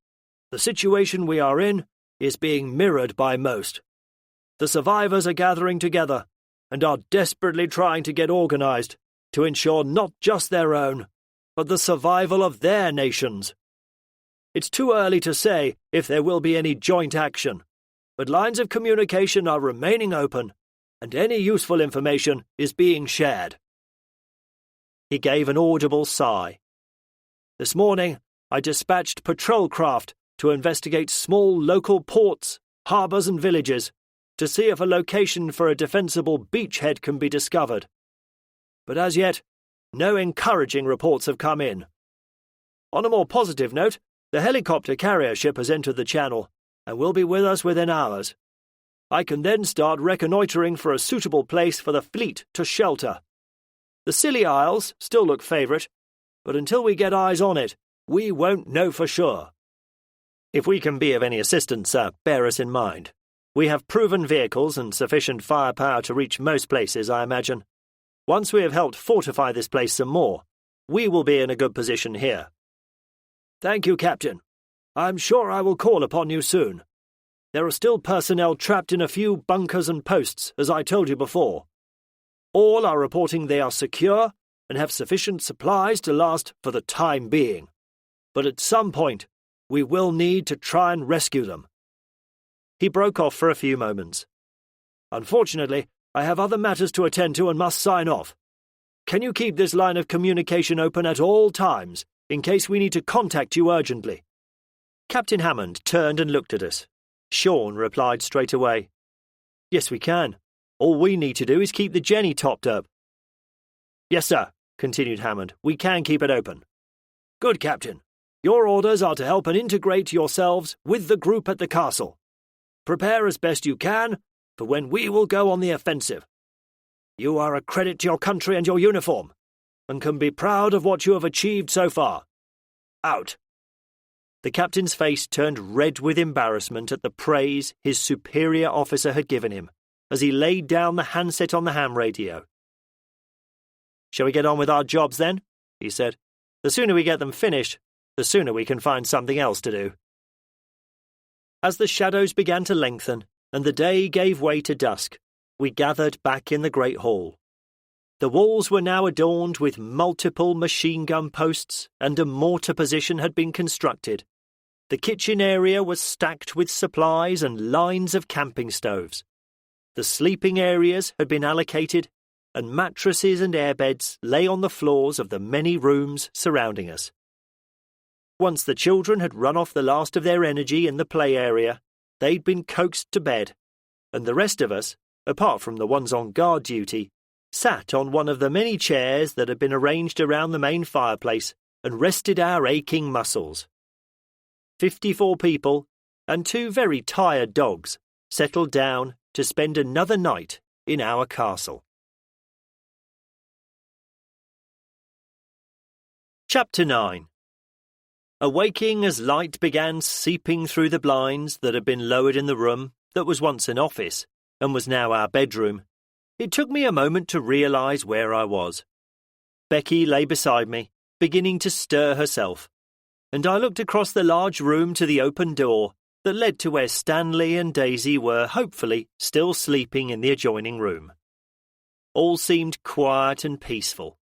The situation we are in is being mirrored by most. The survivors are gathering together and are desperately trying to get organised to ensure not just their own, but the survival of their nations. It's too early to say if there will be any joint action, but lines of communication are remaining open, and any useful information is being shared." He gave an audible sigh. "This morning, I dispatched patrol craft to investigate small local ports, harbours and villages to see if a location for a defensible beachhead can be discovered. But as yet, no encouraging reports have come in. On a more positive note, the helicopter carrier ship has entered the channel and will be with us within hours. I can then start reconnoitring for a suitable place for the fleet to shelter. The Scilly Isles still look favourite, but until we get eyes on it, we won't know for sure. If we can be of any assistance, sir, bear us in mind. We have proven vehicles and sufficient firepower to reach most places, I imagine. Once we have helped fortify this place some more, we will be in a good position here. Thank you, Captain. I'm sure I will call upon you soon. There are still personnel trapped in a few bunkers and posts, as I told you before. All are reporting they are secure and have sufficient supplies to last for the time being. But at some point, we will need to try and rescue them. He broke off for a few moments. Unfortunately, I have other matters to attend to and must sign off. Can you keep this line of communication open at all times, in case we need to contact you urgently? Captain Hammond turned and looked at us. Sean replied straight away. Yes, we can. All we need to do is keep the Jenny topped up. Yes, sir, continued Hammond. We can keep it open. Good, Captain. Your orders are to help and integrate yourselves with the group at the castle. Prepare as best you can for when we will go on the offensive. You are a credit to your country and your uniform, and can be proud of what you have achieved so far. Out. The captain's face turned red with embarrassment at the praise his superior officer had given him, as he laid down the handset on the ham radio. Shall we get on with our jobs then? He said. The sooner we get them finished, the sooner we can find something else to do. As the shadows began to lengthen and the day gave way to dusk, we gathered back in the great hall. The walls were now adorned with multiple machine gun posts, and a mortar position had been constructed. The kitchen area was stacked with supplies and lines of camping stoves. The sleeping areas had been allocated, and mattresses and airbeds lay on the floors of the many rooms surrounding us. Once the children had run off the last of their energy in the play area, they'd been coaxed to bed, and the rest of us, apart from the ones on guard duty, sat on one of the many chairs that had been arranged around the main fireplace and rested our aching muscles. 54 people and 2 very tired dogs settled down to spend another night in our castle. Chapter 9. Awaking as light began seeping through the blinds that had been lowered in the room that was once an office and was now our bedroom, it took me a moment to realise where I was. Becky lay beside me, beginning to stir herself, and I looked across the large room to the open door that led to where Stanley and Daisy were, hopefully, still sleeping in the adjoining room. All seemed quiet and peaceful.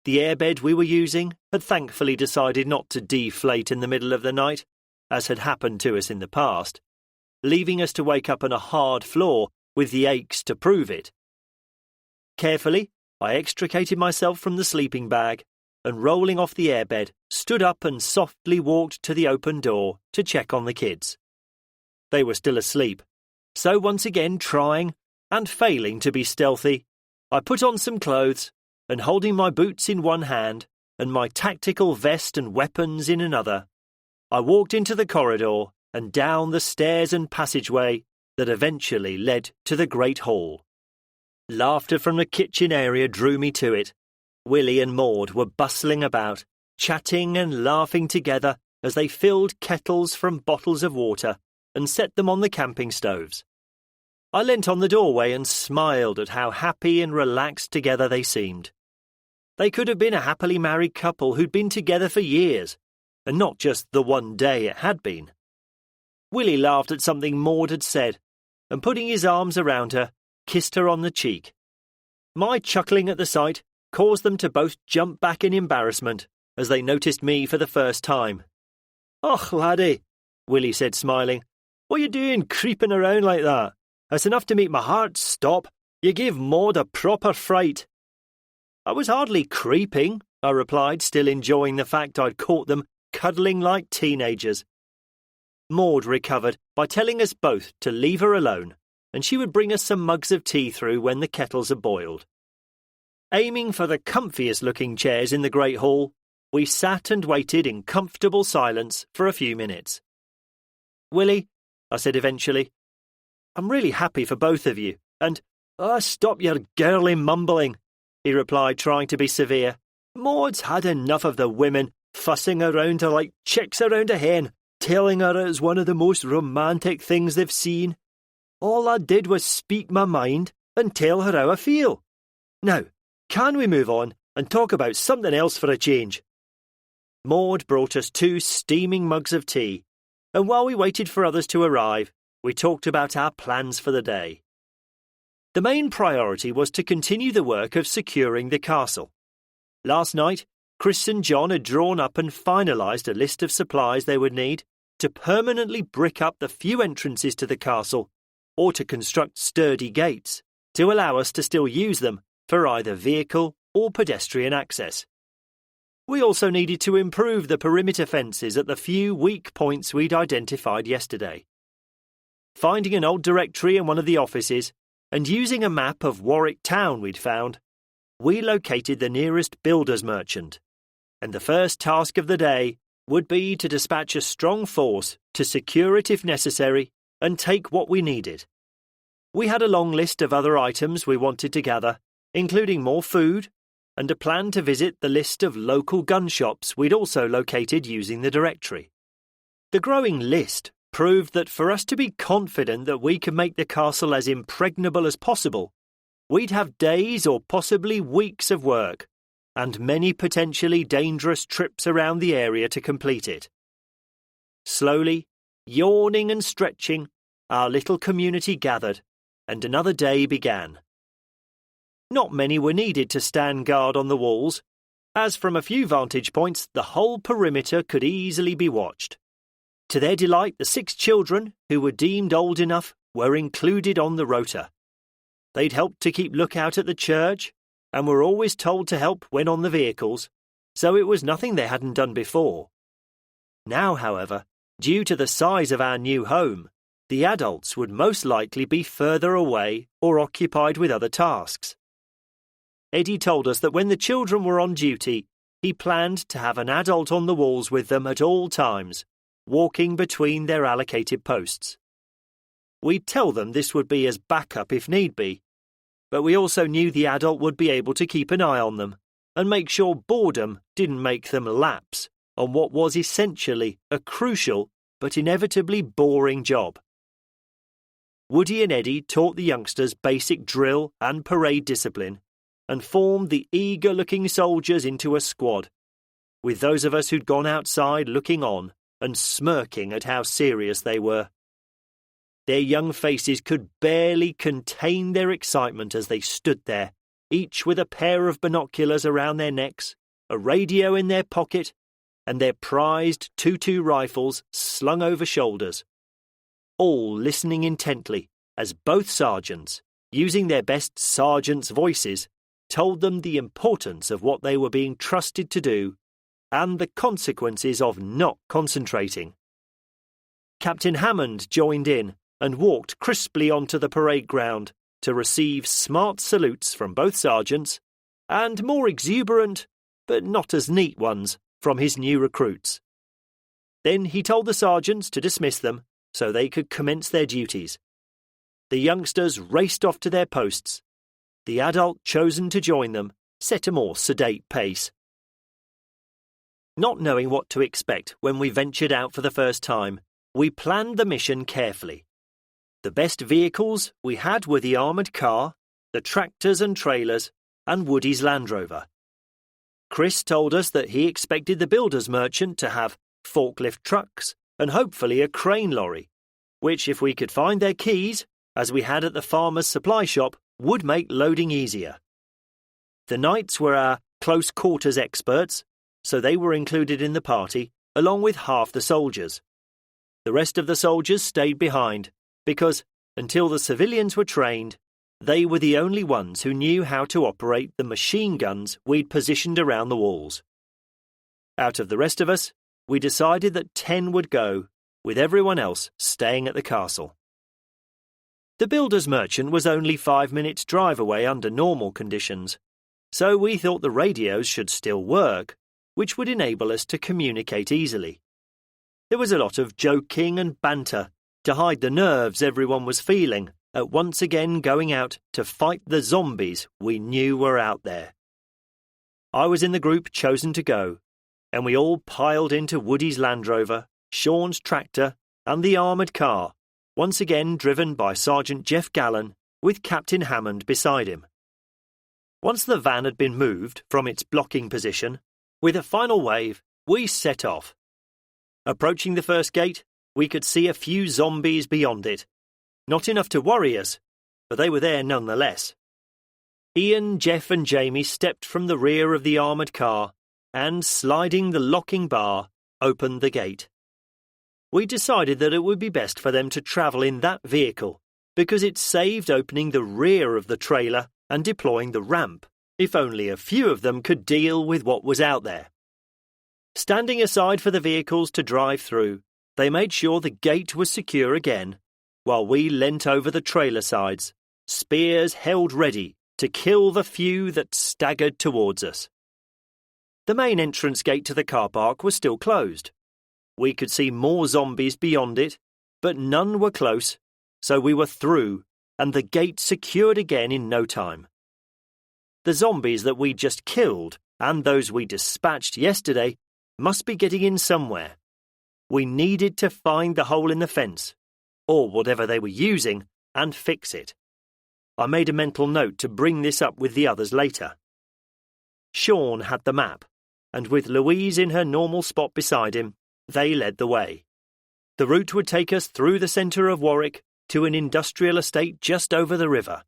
The airbed we were using had thankfully decided not to deflate in the middle of the night, as had happened to us in the past, leaving us to wake up on a hard floor with the aches to prove it. Carefully, I extricated myself from the sleeping bag and, rolling off the airbed, stood up and softly walked to the open door to check on the kids. They were still asleep, so once again trying, and failing to be stealthy, I put on some clothes, and holding my boots in one hand and my tactical vest and weapons in another, I walked into the corridor and down the stairs and passageway that eventually led to the great hall. Laughter from the kitchen area drew me to it. Willie and Maud were bustling about, chatting and laughing together as they filled kettles from bottles of water and set them on the camping stoves. I leant on the doorway and smiled at how happy and relaxed together they seemed. They could have been a happily married couple who'd been together for years, and not just the one day it had been. Willie laughed at something Maud had said, and putting his arms around her, kissed her on the cheek. My chuckling at the sight caused them to both jump back in embarrassment as they noticed me for the first time. "Och, laddie," Willie said, smiling. "What you doing creeping around like that? That's enough to make my heart stop. You gave Maud a proper fright." "I was hardly creeping," I replied, still enjoying the fact I'd caught them cuddling like teenagers. Maud recovered by telling us both to leave her alone, and she would bring us some mugs of tea through when the kettles had boiled. Aiming for the comfiest-looking chairs in the great hall, we sat and waited in comfortable silence for a few minutes. "Willie," I said eventually, "I'm really happy for both of you, and—" "Stop your girly mumbling," he replied, trying to be severe. "Maud's had enough of the women fussing around her like chicks around a hen, telling her it was one of the most romantic things they've seen. All I did was speak my mind and tell her how I feel. Now, can we move on and talk about something else for a change?" Maud brought us 2 steaming mugs of tea, and while we waited for others to arrive, we talked about our plans for the day. The main priority was to continue the work of securing the castle. Last night, Chris and John had drawn up and finalised a list of supplies they would need to permanently brick up the few entrances to the castle, or to construct sturdy gates to allow us to still use them for either vehicle or pedestrian access. We also needed to improve the perimeter fences at the few weak points we'd identified yesterday. Finding an old directory in one of the offices, and using a map of Warwick town we'd found, we located the nearest builder's merchant, and the first task of the day would be to dispatch a strong force to secure it if necessary and take what we needed. We had a long list of other items we wanted to gather, including more food, and a plan to visit the list of local gun shops we'd also located using the directory. The growing list proved that for us to be confident that we could make the castle as impregnable as possible, we'd have days or possibly weeks of work, and many potentially dangerous trips around the area to complete it. Slowly, yawning and stretching, our little community gathered, and another day began. Not many were needed to stand guard on the walls, as from a few vantage points the whole perimeter could easily be watched. To their delight, the 6 children, who were deemed old enough, were included on the rota. They'd helped to keep lookout at the church, and were always told to help when on the vehicles, so it was nothing they hadn't done before. Now, however, due to the size of our new home, the adults would most likely be further away or occupied with other tasks. Eddie told us that when the children were on duty, he planned to have an adult on the walls with them at all times, walking between their allocated posts. We'd tell them this would be as backup if need be, but we also knew the adult would be able to keep an eye on them and make sure boredom didn't make them lapse on what was essentially a crucial but inevitably boring job. Woody and Eddie taught the youngsters basic drill and parade discipline and formed the eager-looking soldiers into a squad, with those of us who'd gone outside looking on and smirking at how serious they were. Their young faces could barely contain their excitement as they stood there, each with a pair of binoculars around their necks, a radio in their pocket, and their prized .22 rifles slung over shoulders, all listening intently as both sergeants, using their best sergeants' voices, told them the importance of what they were being trusted to do and the consequences of not concentrating. Captain Hammond joined in and walked crisply onto the parade ground to receive smart salutes from both sergeants and more exuberant, but not as neat ones, from his new recruits. Then he told the sergeants to dismiss them so they could commence their duties. The youngsters raced off to their posts. The adult chosen to join them set a more sedate pace. Not knowing what to expect when we ventured out for the first time, we planned the mission carefully. The best vehicles we had were the armoured car, the tractors and trailers, and Woody's Land Rover. Chris told us that he expected the builder's merchant to have forklift trucks and hopefully a crane lorry, which, if we could find their keys, as we had at the farmer's supply shop, would make loading easier. The Knights were our close quarters experts, so they were included in the party, along with half the soldiers. The rest of the soldiers stayed behind, because, until the civilians were trained, they were the only ones who knew how to operate the machine guns we'd positioned around the walls. Out of the rest of us, we decided that 10 would go, with everyone else staying at the castle. The builder's merchant was only 5 minutes' drive away under normal conditions, so we thought the radios should still work, which would enable us to communicate easily. There was a lot of joking and banter to hide the nerves everyone was feeling at once again going out to fight the zombies we knew were out there. I was in the group chosen to go, and we all piled into Woody's Land Rover, Sean's tractor, and the armoured car, once again driven by Sergeant Jeff Gallen, with Captain Hammond beside him. Once the van had been moved from its blocking position, with a final wave, we set off. Approaching the first gate, we could see a few zombies beyond it. Not enough to worry us, but they were there nonetheless. Ian, Jeff and Jamie stepped from the rear of the armoured car and, sliding the locking bar, opened the gate. We decided that it would be best for them to travel in that vehicle, because it saved opening the rear of the trailer and deploying the ramp, if only a few of them could deal with what was out there. Standing aside for the vehicles to drive through, they made sure the gate was secure again, while we leant over the trailer sides, spears held ready to kill the few that staggered towards us. The main entrance gate to the car park was still closed. We could see more zombies beyond it, but none were close, so we were through, and the gate secured again in no time. The zombies that we just killed, and those we dispatched yesterday, must be getting in somewhere. We needed to find the hole in the fence, or whatever they were using, and fix it. I made a mental note to bring this up with the others later. Sean had the map, and with Louise in her normal spot beside him, they led the way. The route would take us through the centre of Warwick to an industrial estate just over the river.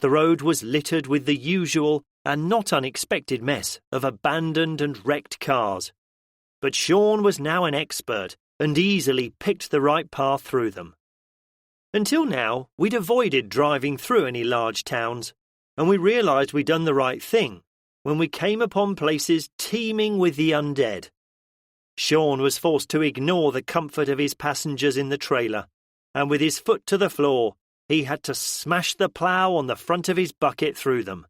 The road was littered with the usual and not unexpected mess of abandoned and wrecked cars. But Sean was now an expert and easily picked the right path through them. Until now, we'd avoided driving through any large towns, and we realised we'd done the right thing when we came upon places teeming with the undead. Sean was forced to ignore the comfort of his passengers in the trailer, and with his foot to the floor, he had to smash the plough on the front of his bucket through them.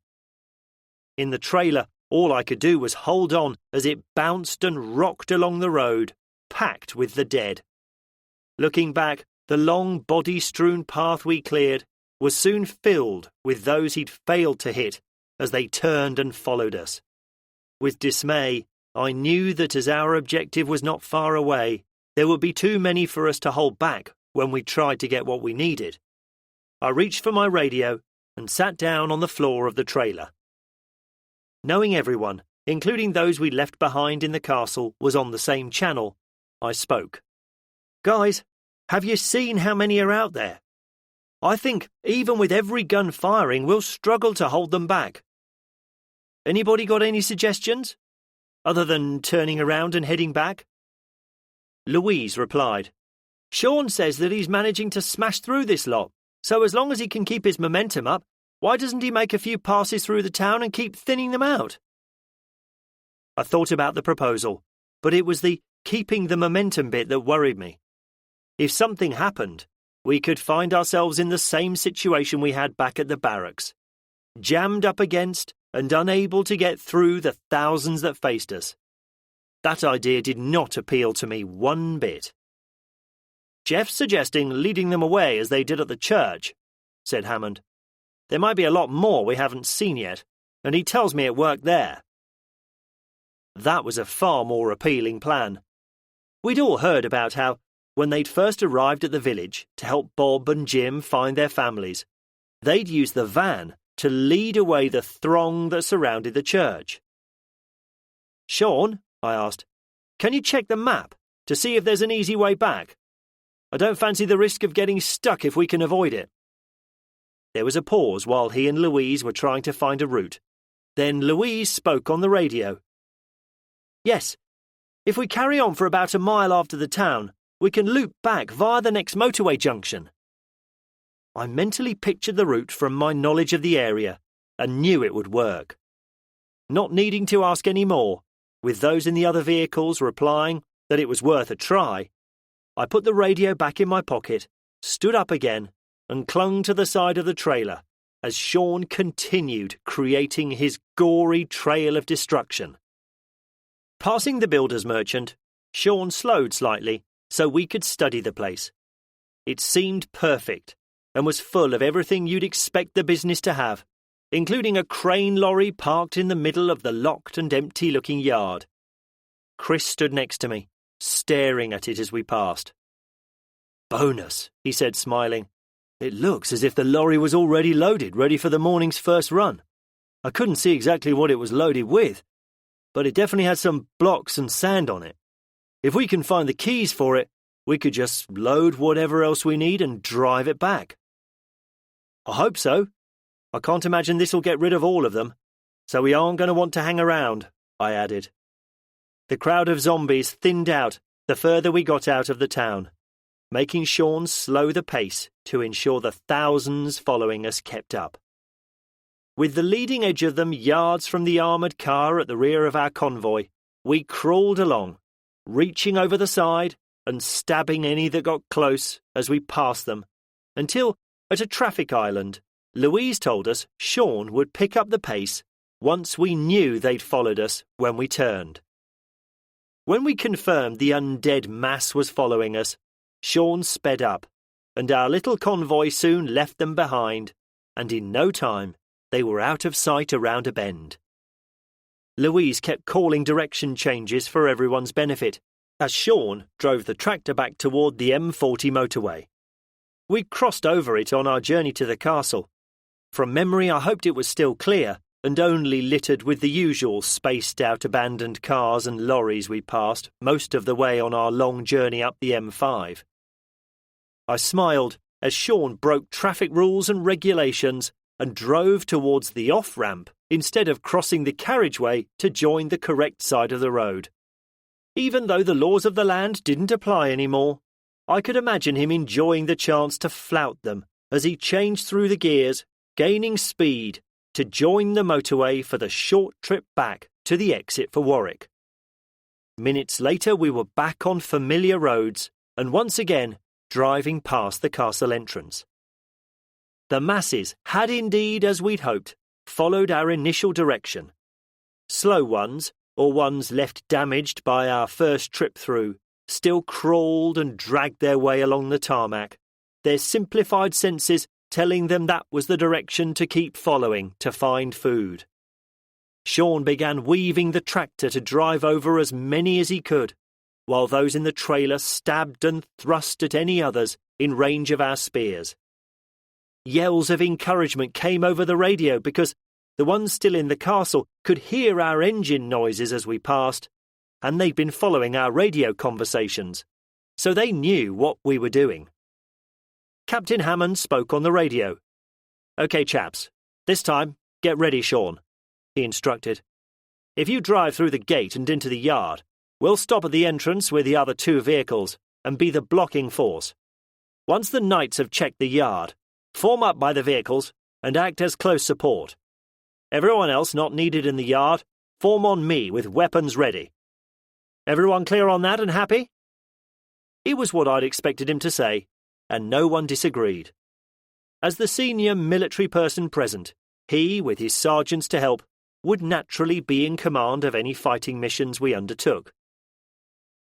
In the trailer, all I could do was hold on as it bounced and rocked along the road, packed with the dead. Looking back, the long body-strewn path we cleared was soon filled with those he'd failed to hit as they turned and followed us. With dismay, I knew that as our objective was not far away, there would be too many for us to hold back when we tried to get what we needed. I reached for my radio and sat down on the floor of the trailer. Knowing everyone, including those we left behind in the castle, was on the same channel, I spoke. "Guys, have you seen how many are out there? I think, even with every gun firing, we'll struggle to hold them back. Anybody got any suggestions? Other than turning around and heading back?" Louise replied, "Sean says that he's managing to smash through this lot, so as long as he can keep his momentum up, why doesn't he make a few passes through the town and keep thinning them out?" I thought about the proposal, but it was the keeping the momentum bit that worried me. If something happened, we could find ourselves in the same situation we had back at the barracks, jammed up against and unable to get through the thousands that faced us. That idea did not appeal to me one bit. "Jeff's suggesting leading them away as they did at the church," said Hammond. "There might be a lot more we haven't seen yet, and he tells me it worked there." That was a far more appealing plan. We'd all heard about how, when they'd first arrived at the village to help Bob and Jim find their families, they'd use the van to lead away the throng that surrounded the church. "Sean," I asked, "can you check the map to see if there's an easy way back? I don't fancy the risk of getting stuck if we can avoid it." There was a pause while he and Louise were trying to find a route. Then Louise spoke on the radio. "Yes, if we carry on for about a mile after the town, we can loop back via the next motorway junction." I mentally pictured the route from my knowledge of the area and knew it would work. Not needing to ask any more, with those in the other vehicles replying that it was worth a try, I put the radio back in my pocket, stood up again, and clung to the side of the trailer as Sean continued creating his gory trail of destruction. Passing the builder's merchant, Sean slowed slightly so we could study the place. It seemed perfect and was full of everything you'd expect the business to have, including a crane lorry parked in the middle of the locked and empty-looking yard. Chris stood next to me, staring at it as we passed. "Bonus," he said, smiling. "It looks as if the lorry was already loaded, ready for the morning's first run. I couldn't see exactly what it was loaded with, but it definitely had some blocks and sand on it. If we can find the keys for it, we could just load whatever else we need and drive it back." "I hope so. I can't imagine this'll get rid of all of them, so we aren't going to want to hang around," I added. The crowd of zombies thinned out the further we got out of the town, making Sean slow the pace to ensure the thousands following us kept up. With the leading edge of them yards from the armoured car at the rear of our convoy, we crawled along, reaching over the side and stabbing any that got close as we passed them, until, at a traffic island, Louise told us Sean would pick up the pace once we knew they'd followed us when we turned. When we confirmed the undead mass was following us, Sean sped up, and our little convoy soon left them behind, and in no time they were out of sight around a bend. Louise kept calling direction changes for everyone's benefit, as Sean drove the tractor back toward the M40 motorway. We crossed over it on our journey to the castle. From memory, I hoped it was still clear and only littered with the usual spaced-out abandoned cars and lorries we passed most of the way on our long journey up the M5. I smiled as Sean broke traffic rules and regulations and drove towards the off-ramp instead of crossing the carriageway to join the correct side of the road. Even though the laws of the land didn't apply anymore, I could imagine him enjoying the chance to flout them as he changed through the gears, gaining speed, to join the motorway for the short trip back to the exit for Warwick. Minutes later we were back on familiar roads and once again driving past the castle entrance. The masses had indeed, as we'd hoped, followed our initial direction. Slow ones, or ones left damaged by our first trip through, still crawled and dragged their way along the tarmac, their simplified senses telling them that was the direction to keep following to find food. Sean began weaving the tractor to drive over as many as he could, while those in the trailer stabbed and thrust at any others in range of our spears. Yells of encouragement came over the radio because the ones still in the castle could hear our engine noises as we passed, and they'd been following our radio conversations, so they knew what we were doing. Captain Hammond spoke on the radio. "OK, chaps, this time, get ready, Sean," he instructed. "If you drive through the gate and into the yard, we'll stop at the entrance with the other two vehicles and be the blocking force. Once the knights have checked the yard, form up by the vehicles and act as close support. Everyone else not needed in the yard, form on me with weapons ready. Everyone clear on that and happy?" It was what I'd expected him to say, and no one disagreed. As the senior military person present, he, with his sergeants to help, would naturally be in command of any fighting missions we undertook.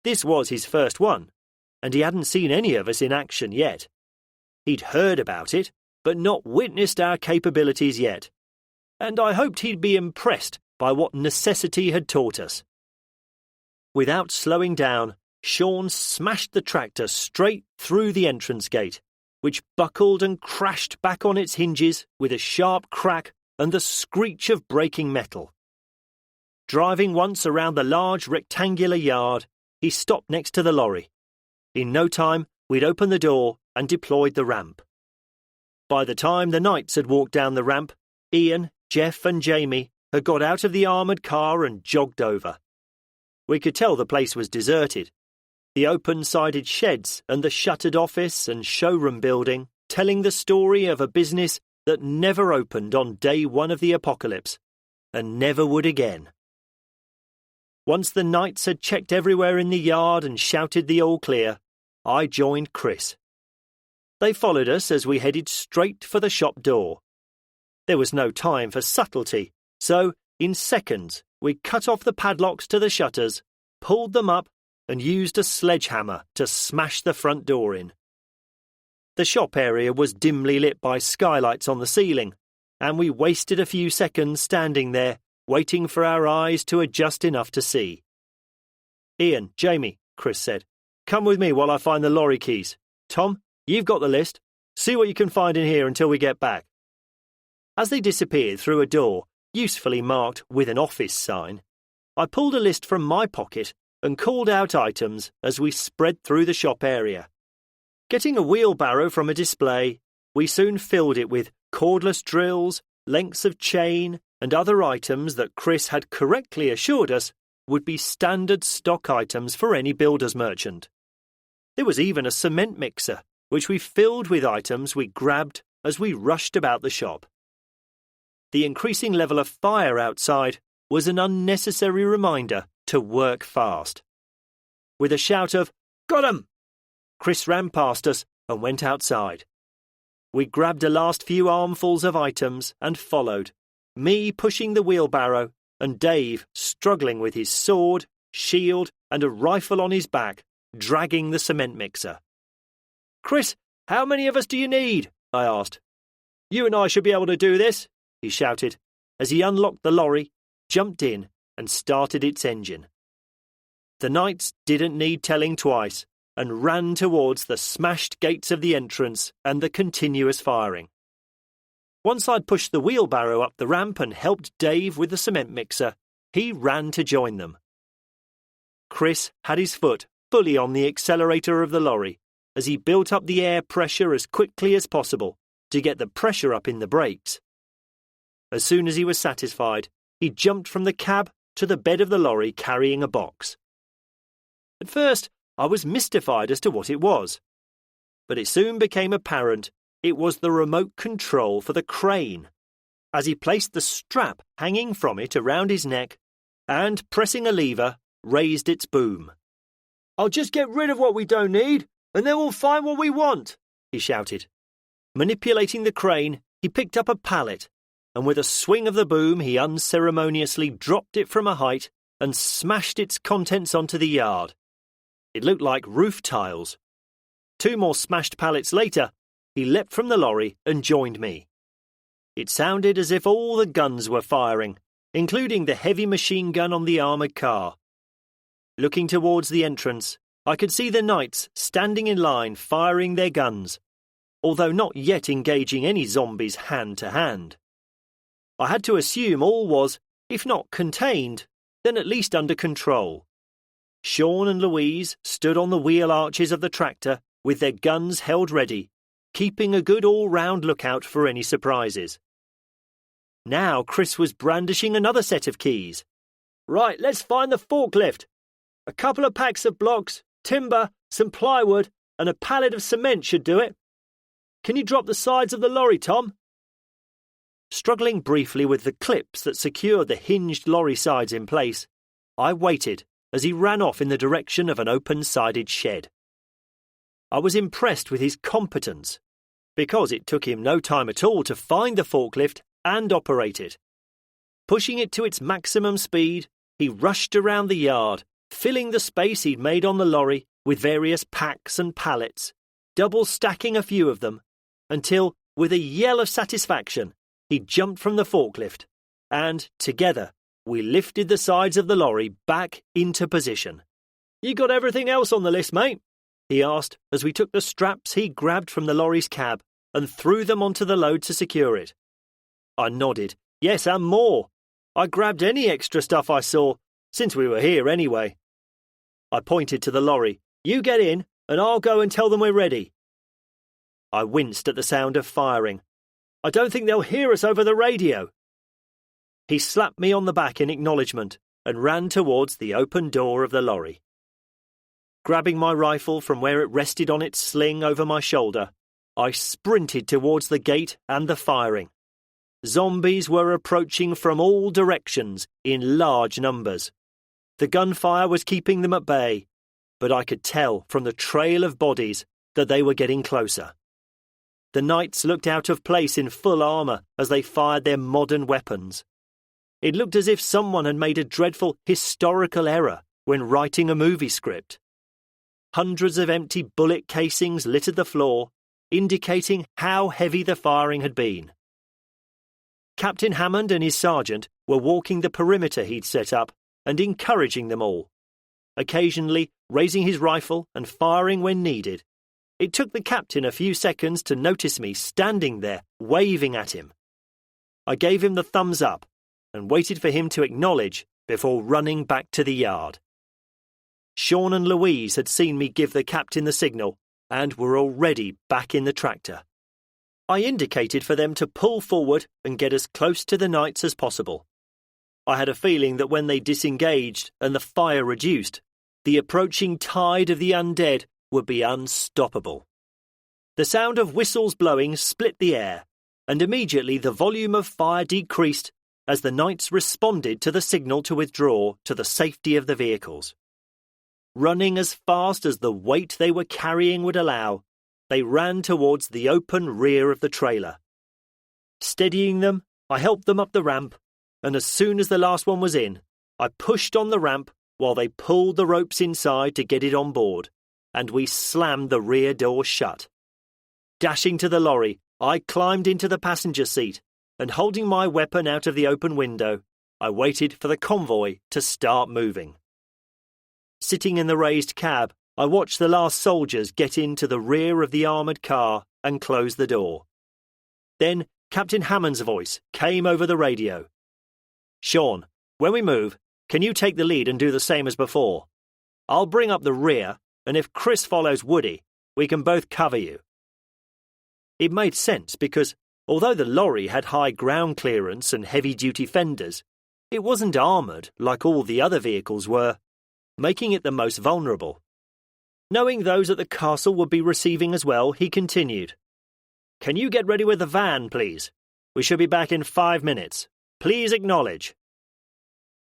This was his first one, and he hadn't seen any of us in action yet. He'd heard about it, but not witnessed our capabilities yet, and I hoped he'd be impressed by what necessity had taught us. Without slowing down, Sean smashed the tractor straight through the entrance gate, which buckled and crashed back on its hinges with a sharp crack and the screech of breaking metal. Driving once around the large rectangular yard, he stopped next to the lorry. In no time, we'd opened the door and deployed the ramp. By the time the knights had walked down the ramp, Ian, Jeff and Jamie had got out of the armoured car and jogged over. We could tell the place was deserted. The open-sided sheds and the shuttered office and showroom building telling the story of a business that never opened on day one of the apocalypse, and never would again. Once the knights had checked everywhere in the yard and shouted the all clear, I joined Chris. They followed us as we headed straight for the shop door. There was no time for subtlety, so In seconds, we cut off the padlocks to the shutters, pulled them up, and used a sledgehammer to smash the front door in. The shop area was dimly lit by skylights on the ceiling, and we wasted a few seconds standing there, waiting for our eyes to adjust enough to see. "Ian, Jamie," Chris said, "come with me while I find the lorry keys. Tom, you've got the list. See what you can find in here until we get back." As they disappeared through a door, usefully marked with an office sign, I pulled a list from my pocket and called out items as we spread through the shop area. Getting a wheelbarrow from a display, we soon filled it with cordless drills, lengths of chain, and other items that Chris had correctly assured us would be standard stock items for any builder's merchant. There was even a cement mixer, which we filled with items we grabbed as we rushed about the shop. The increasing level of fire outside was an unnecessary reminder to work fast. With a shout of, "Got 'em!" Chris ran past us and went outside. We grabbed a last few armfuls of items and followed, me pushing the wheelbarrow and Dave struggling with his sword, shield, and a rifle on his back, dragging the cement mixer. "Chris, how many of us do you need?" I asked. "You and I should be able to do this," he shouted, as he unlocked the lorry, jumped in, and started its engine. The knights didn't need telling twice, and ran towards the smashed gates of the entrance and the continuous firing. Once I'd pushed the wheelbarrow up the ramp and helped Dave with the cement mixer, he ran to join them. Chris had his foot fully on the accelerator of the lorry as he built up the air pressure as quickly as possible to get the pressure up in the brakes. As soon as he was satisfied, he jumped from the cab to the bed of the lorry carrying a box. At first, I was mystified as to what it was, but it soon became apparent it was the remote control for the crane, as he placed the strap hanging from it around his neck and, pressing a lever, raised its boom. "I'll just get rid of what we don't need, and then we'll find what we want," he shouted. Manipulating the crane, he picked up a pallet, and with a swing of the boom he unceremoniously dropped it from a height and smashed its contents onto the yard. It looked like roof tiles. 2 more smashed pallets later, he leapt from the lorry and joined me. It sounded as if all the guns were firing, including the heavy machine gun on the armoured car. Looking towards the entrance, I could see the knights standing in line firing their guns, although not yet engaging any zombies hand to hand. I had to assume all was, if not contained, then at least under control. Sean and Louise stood on the wheel arches of the tractor with their guns held ready, keeping a good all-round lookout for any surprises. Now Chris was brandishing another set of keys. "Right, let's find the forklift. A couple of packs of blocks, timber, some plywood, and a pallet of cement should do it. Can you drop the sides of the lorry, Tom?" Struggling briefly with the clips that secured the hinged lorry sides in place, I waited as he ran off in the direction of an open-sided shed. I was impressed with his competence, because it took him no time at all to find the forklift and operate it. Pushing it to its maximum speed, he rushed around the yard, filling the space he'd made on the lorry with various packs and pallets, double-stacking a few of them, until, with a yell of satisfaction, he jumped from the forklift, and, together, we lifted the sides of the lorry back into position. "You got everything else on the list, mate?" he asked as we took the straps he grabbed from the lorry's cab and threw them onto the load to secure it. I nodded. "Yes, and more. I grabbed any extra stuff I saw, since we were here anyway." I pointed to the lorry. "You get in, and I'll go and tell them we're ready." I winced at the sound of firing. "I don't think they'll hear us over the radio." He slapped me on the back in acknowledgement and ran towards the open door of the lorry. Grabbing my rifle from where it rested on its sling over my shoulder, I sprinted towards the gate and the firing. Zombies were approaching from all directions in large numbers. The gunfire was keeping them at bay, but I could tell from the trail of bodies that they were getting closer. The knights looked out of place in full armour as they fired their modern weapons. It looked as if someone had made a dreadful historical error when writing a movie script. Hundreds of empty bullet casings littered the floor, indicating how heavy the firing had been. Captain Hammond and his sergeant were walking the perimeter he'd set up and encouraging them all, occasionally raising his rifle and firing when needed. It took the captain a few seconds to notice me standing there, waving at him. I gave him the thumbs up and waited for him to acknowledge before running back to the yard. Sean and Louise had seen me give the captain the signal and were already back in the tractor. I indicated for them to pull forward and get as close to the knights as possible. I had a feeling that when they disengaged and the fire reduced, the approaching tide of the undead would be unstoppable. The sound of whistles blowing split the air, and immediately the volume of fire decreased as the knights responded to the signal to withdraw to the safety of the vehicles. Running as fast as the weight they were carrying would allow, they ran towards the open rear of the trailer. Steadying them, I helped them up the ramp, and as soon as the last one was in, I pushed on the ramp while they pulled the ropes inside to get it on board, and we slammed the rear door shut. Dashing to the lorry, I climbed into the passenger seat, and holding my weapon out of the open window, I waited for the convoy to start moving. Sitting in the raised cab, I watched the last soldiers get into the rear of the armoured car and close the door. Then Captain Hammond's voice came over the radio. "Sean, when we move, can you take the lead and do the same as before? I'll bring up the rear, and if Chris follows Woody, we can both cover you." It made sense because, although the lorry had high ground clearance and heavy-duty fenders, it wasn't armoured like all the other vehicles were, making it the most vulnerable. Knowing those at the castle would be receiving as well, he continued, "Can you get ready with the van, please? We should be back in 5 minutes. Please acknowledge."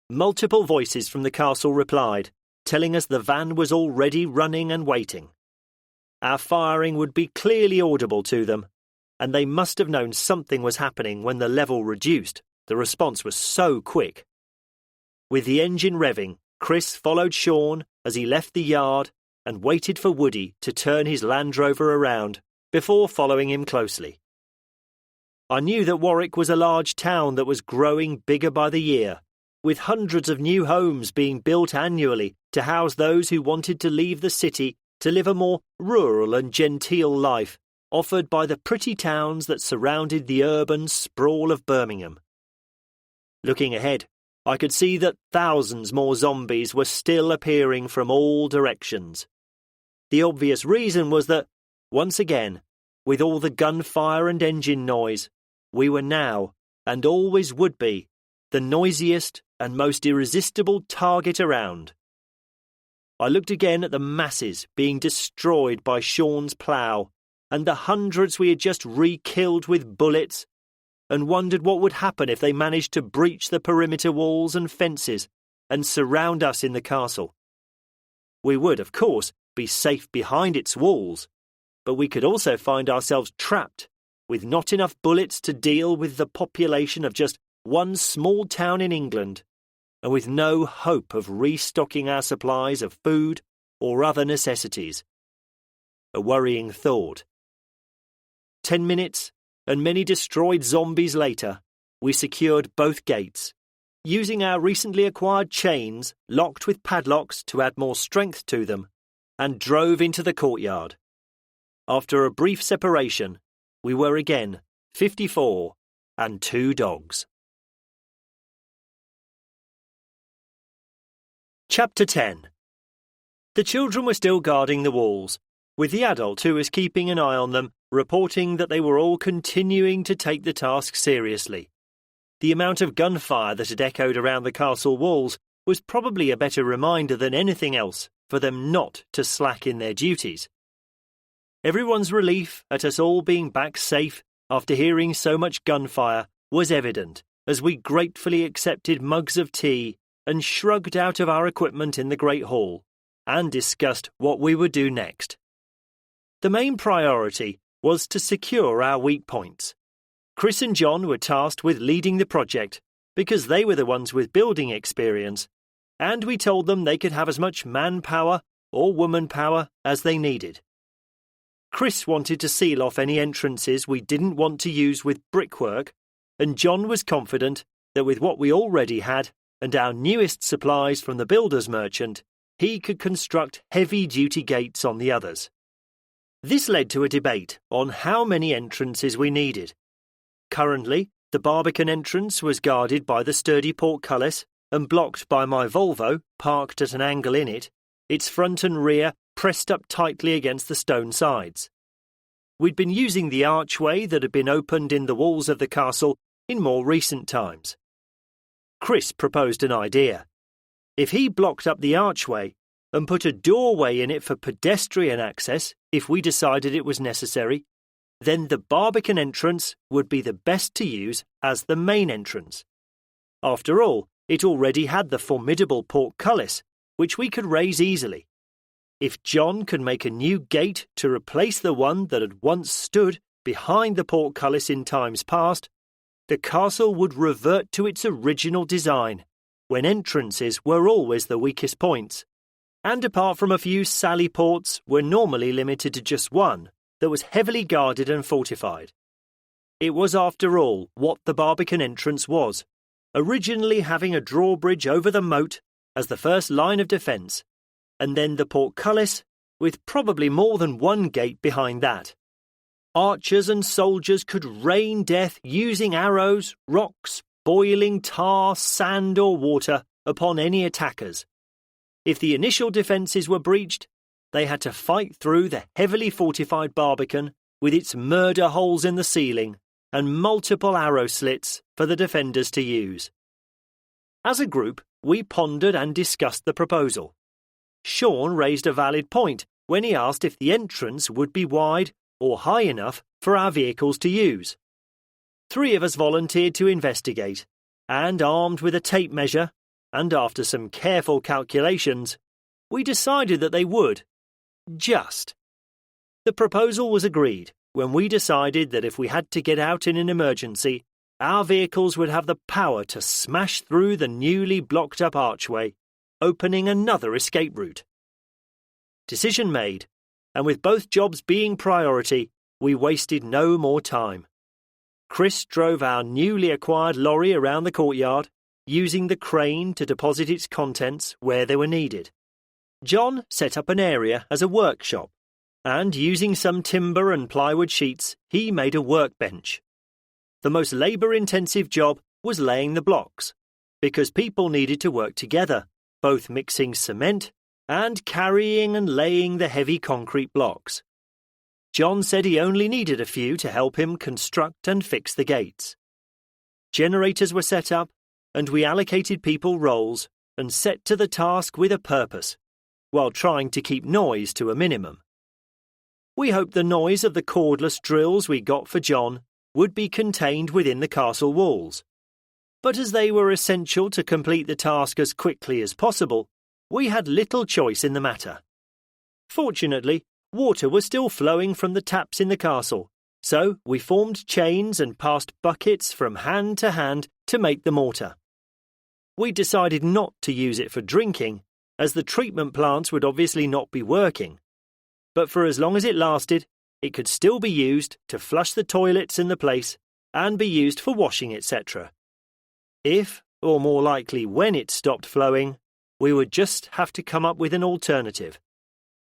Multiple voices from the castle replied, telling us the van was already running and waiting. Our firing would be clearly audible to them, and they must have known something was happening when the level reduced. The response was so quick. With the engine revving, Chris followed Sean as he left the yard and waited for Woody to turn his Land Rover around before following him closely. I knew that Warwick was a large town that was growing bigger by the year, with hundreds of new homes being built annually to house those who wanted to leave the city to live a more rural and genteel life offered by the pretty towns that surrounded the urban sprawl of Birmingham. Looking ahead, I could see that thousands more zombies were still appearing from all directions. The obvious reason was that, once again, with all the gunfire and engine noise, we were now, and always would be, the noisiest and most irresistible target around. I looked again at the masses being destroyed by Sean's plough and the hundreds we had just re-killed with bullets, and wondered what would happen if they managed to breach the perimeter walls and fences and surround us in the castle. We would, of course, be safe behind its walls, but we could also find ourselves trapped, with not enough bullets to deal with the population of just one small town in England, and with no hope of restocking our supplies of food or other necessities. A worrying thought. 10 minutes, and many destroyed zombies later, we secured both gates, using our recently acquired chains locked with padlocks to add more strength to them, and drove into the courtyard. After a brief separation, we were again 54 and 2 dogs. Chapter 10. The children were still guarding the walls, with the adult who was keeping an eye on them reporting that they were all continuing to take the task seriously. The amount of gunfire that had echoed around the castle walls was probably a better reminder than anything else for them not to slack in their duties. Everyone's relief at us all being back safe after hearing so much gunfire was evident as we gratefully accepted mugs of tea and shrugged out of our equipment in the Great Hall and discussed what we would do next. The main priority was to secure our weak points. Chris and John were tasked with leading the project, because they were the ones with building experience, and we told them they could have as much manpower or womanpower as they needed. Chris wanted to seal off any entrances we didn't want to use with brickwork, and John was confident that with what we already had and our newest supplies from the builder's merchant, he could construct heavy-duty gates on the others. This led to a debate on how many entrances we needed. Currently, the Barbican entrance was guarded by the sturdy portcullis and blocked by my Volvo, parked at an angle in it, its front and rear pressed up tightly against the stone sides. We'd been using the archway that had been opened in the walls of the castle in more recent times. Chris proposed an idea. If he blocked up the archway and put a doorway in it for pedestrian access if we decided it was necessary, then the Barbican entrance would be the best to use as the main entrance. After all, it already had the formidable portcullis, which we could raise easily. If John could make a new gate to replace the one that had once stood behind the portcullis in times past, the castle would revert to its original design, when entrances were always the weakest points, and apart from a few sally ports, were normally limited to just one that was heavily guarded and fortified. It was, after all, what the Barbican entrance was, originally having a drawbridge over the moat as the first line of defence, and then the portcullis, with probably more than one gate behind that. Archers and soldiers could rain death using arrows, rocks, boiling tar, sand or water upon any attackers. If the initial defences were breached, they had to fight through the heavily fortified Barbican with its murder holes in the ceiling and multiple arrow slits for the defenders to use. As a group, we pondered and discussed the proposal. Sean raised a valid point when he asked if the entrance would be wide or high enough for our vehicles to use. 3 of us volunteered to investigate, and armed with a tape measure, and after some careful calculations, we decided that they would. Just. The proposal was agreed when we decided that if we had to get out in an emergency, our vehicles would have the power to smash through the newly blocked-up archway, opening another escape route. Decision made, and with both jobs being priority, we wasted no more time. Chris drove our newly acquired lorry around the courtyard, using the crane to deposit its contents where they were needed. John set up an area as a workshop, and using some timber and plywood sheets, he made a workbench. The most labour-intensive job was laying the blocks, because people needed to work together, both mixing cement and carrying and laying the heavy concrete blocks. John said he only needed a few to help him construct and fix the gates. Generators were set up, and we allocated people roles and set to the task with a purpose, while trying to keep noise to a minimum. We hoped the noise of the cordless drills we got for John would be contained within the castle walls. But as they were essential to complete the task as quickly as possible, we had little choice in the matter. Fortunately, water was still flowing from the taps in the castle, so we formed chains and passed buckets from hand to make the mortar. We decided not to use it for drinking, as the treatment plants would obviously not be working. But for as long as it lasted, it could still be used to flush the toilets in the place and be used for washing, etc. If, or more likely when it stopped flowing, we would just have to come up with an alternative.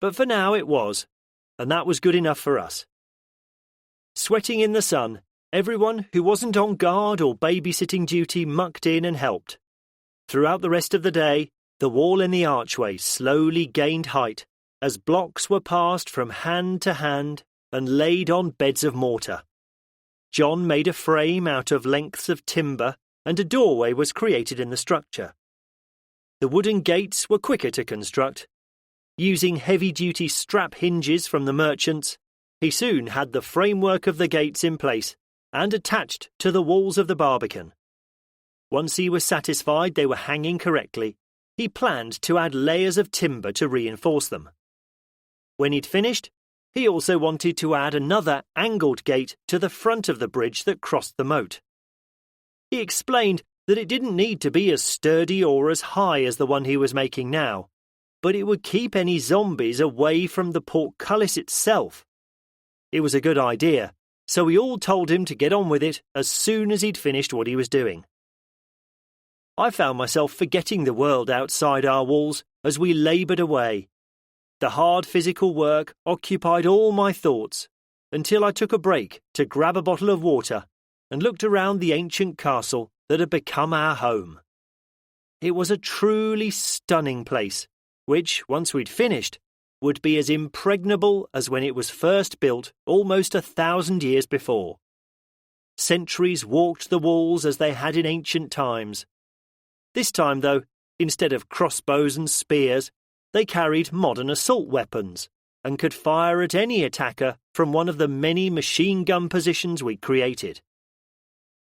But for now it was, and that was good enough for us. Sweating in the sun, everyone who wasn't on guard or babysitting duty mucked in and helped. Throughout the rest of the day, the wall in the archway slowly gained height as blocks were passed from hand to hand and laid on beds of mortar. John made a frame out of lengths of timber, and a doorway was created in the structure. The wooden gates were quicker to construct. Using heavy-duty strap hinges from the merchants, he soon had the framework of the gates in place and attached to the walls of the Barbican. Once he was satisfied they were hanging correctly, he planned to add layers of timber to reinforce them. When he'd finished, he also wanted to add another angled gate to the front of the bridge that crossed the moat. He explained that it didn't need to be as sturdy or as high as the one he was making now, but it would keep any zombies away from the portcullis itself. It was a good idea, so we all told him to get on with it as soon as he'd finished what he was doing. I found myself forgetting the world outside our walls as we laboured away. The hard physical work occupied all my thoughts until I took a break to grab a bottle of water and looked around the ancient castle that had become our home. It was a truly stunning place, which, once we'd finished, would be as impregnable as when it was first built almost 1,000 years before. Sentries walked the walls as they had in ancient times. This time, though, instead of crossbows and spears, they carried modern assault weapons and could fire at any attacker from one of the many machine gun positions we created.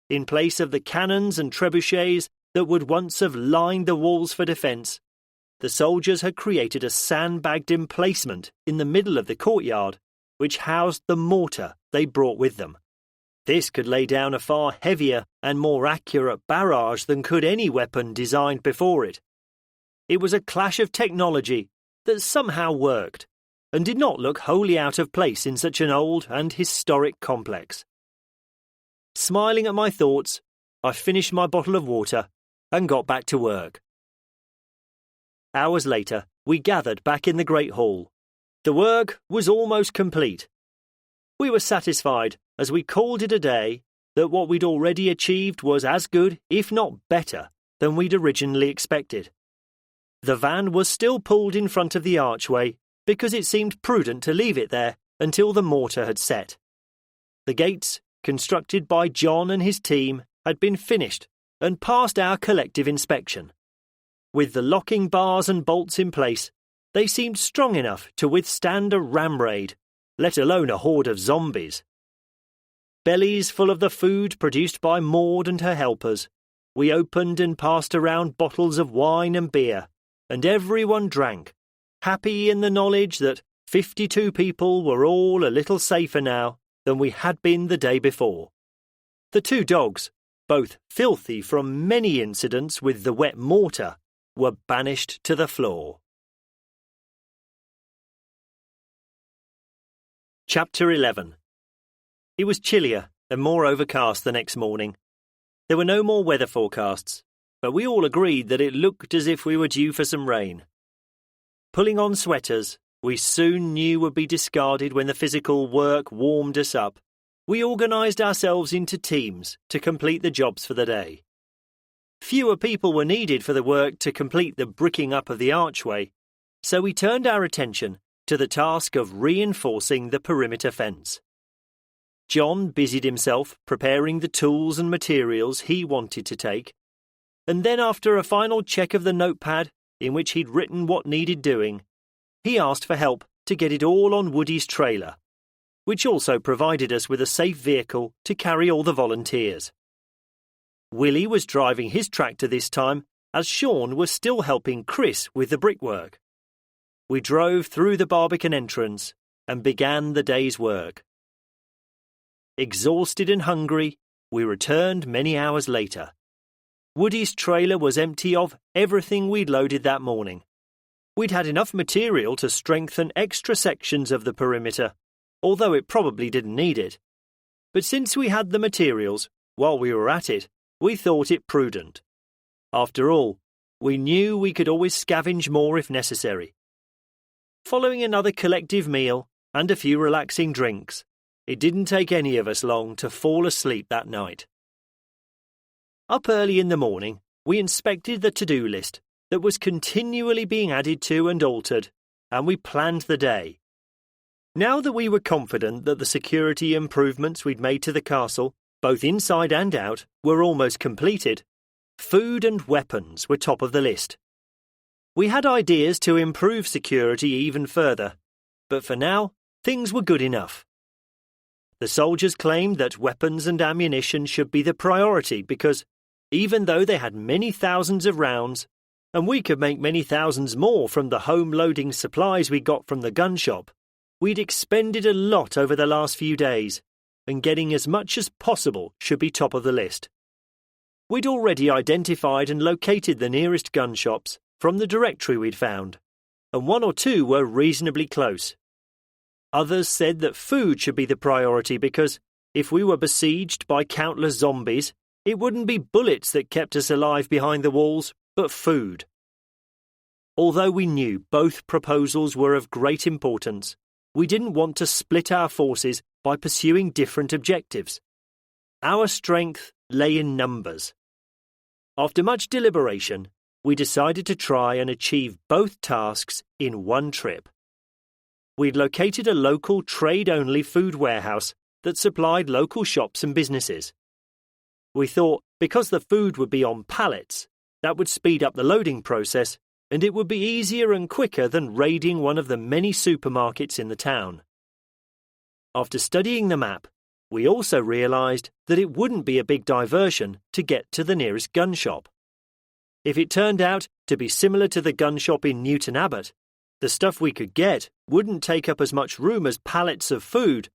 In place of the cannons and trebuchets that would once have lined the walls for defence, the soldiers had created a sandbagged emplacement in the middle of the courtyard, which housed the mortar they brought with them. This could lay down a far heavier and more accurate barrage than could any weapon designed before it. It was a clash of technology that somehow worked, and did not look wholly out of place in such an old and historic complex. Smiling at my thoughts, I finished my bottle of water and got back to work. Hours later, we gathered back in the Great Hall. The work was almost complete. We were satisfied, as we called it a day, that what we'd already achieved was as good, if not better, than we'd originally expected. The van was still pulled in front of the archway because it seemed prudent to leave it there until the mortar had set. The gates, constructed by John and his team, had been finished and passed our collective inspection. With the locking bars and bolts in place, they seemed strong enough to withstand a ram raid, let alone a horde of zombies. Bellies full of the food produced by Maud and her helpers, we opened and passed around bottles of wine and beer, and everyone drank, happy in the knowledge that 52 people were all a little safer now than we had been the day before. The 2 dogs, both filthy from many incidents with the wet mortar, were banished to the floor. Chapter 11. It was chillier and more overcast the next morning. There were no more weather forecasts, but we all agreed that it looked as if we were due for some rain. Pulling on sweaters, we soon knew would be discarded when the physical work warmed us up. We organised ourselves into teams to complete the jobs for the day. Fewer people were needed for the work to complete the bricking up of the archway, so we turned our attention to the task of reinforcing the perimeter fence. John busied himself preparing the tools and materials he wanted to take, and then after a final check of the notepad in which he'd written what needed doing, he asked for help to get it all on Woody's trailer, which also provided us with a safe vehicle to carry all the volunteers. Willie was driving his tractor this time, as Sean was still helping Chris with the brickwork. We drove through the Barbican entrance and began the day's work. Exhausted and hungry, we returned many hours later. Woody's trailer was empty of everything we'd loaded that morning. We'd had enough material to strengthen extra sections of the perimeter, although it probably didn't need it. But since we had the materials, while we were at it, we thought it prudent. After all, we knew we could always scavenge more if necessary. Following another collective meal and a few relaxing drinks, it didn't take any of us long to fall asleep that night. Up early in the morning, we inspected the to-do list that was continually being added to and altered, and we planned the day. Now that we were confident that the security improvements we'd made to the castle, both inside and out, were almost completed, food and weapons were top of the list. We had ideas to improve security even further, but for now, things were good enough. The soldiers claimed that weapons and ammunition should be the priority because, even though they had many thousands of rounds, and we could make many thousands more from the home-loading supplies we got from the gun shop, we'd expended a lot over the last few days, and getting as much as possible should be top of the list. We'd already identified and located the nearest gun shops from the directory we'd found, and one or two were reasonably close. Others said that food should be the priority because if we were besieged by countless zombies, it wouldn't be bullets that kept us alive behind the walls, but food. Although we knew both proposals were of great importance, we didn't want to split our forces by pursuing different objectives. Our strength lay in numbers. After much deliberation, we decided to try and achieve both tasks in one trip. We'd located a local trade-only food warehouse that supplied local shops and businesses. We thought because the food would be on pallets, that would speed up the loading process, and it would be easier and quicker than raiding one of the many supermarkets in the town. After studying the map, we also realised that it wouldn't be a big diversion to get to the nearest gun shop. If it turned out to be similar to the gun shop in Newton Abbot, the stuff we could get wouldn't take up as much room as pallets of food,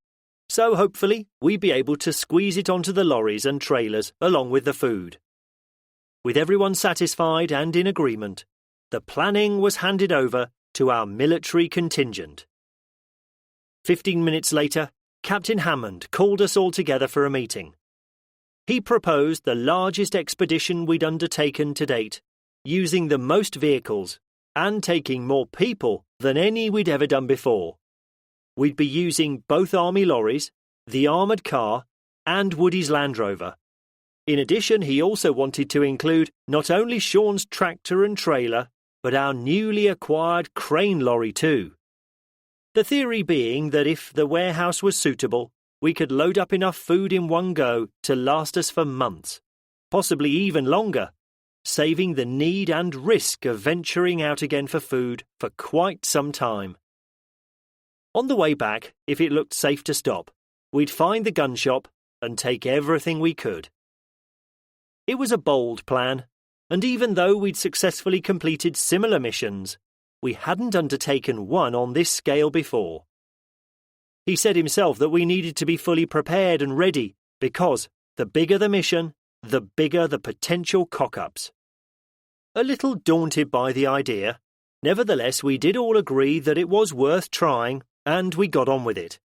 so hopefully we'd be able to squeeze it onto the lorries and trailers along with the food. With everyone satisfied and in agreement, the planning was handed over to our military contingent. 15 minutes later, Captain Hammond called us all together for a meeting. He proposed the largest expedition we'd undertaken to date, using the most vehicles and taking more people than any we'd ever done before. We'd be using both army lorries, the armoured car, and Woody's Land Rover. In addition, he also wanted to include not only Sean's tractor and trailer, but our newly acquired crane lorry too. The theory being that if the warehouse was suitable, we could load up enough food in one go to last us for months, possibly even longer, saving the need and risk of venturing out again for food for quite some time. On the way back, if it looked safe to stop, we'd find the gun shop and take everything we could. It was a bold plan, and even though we'd successfully completed similar missions, we hadn't undertaken one on this scale before. He said himself that we needed to be fully prepared and ready because the bigger the mission, the bigger the potential cock-ups. A little daunted by the idea, nevertheless we did all agree that it was worth trying, and we got on with it.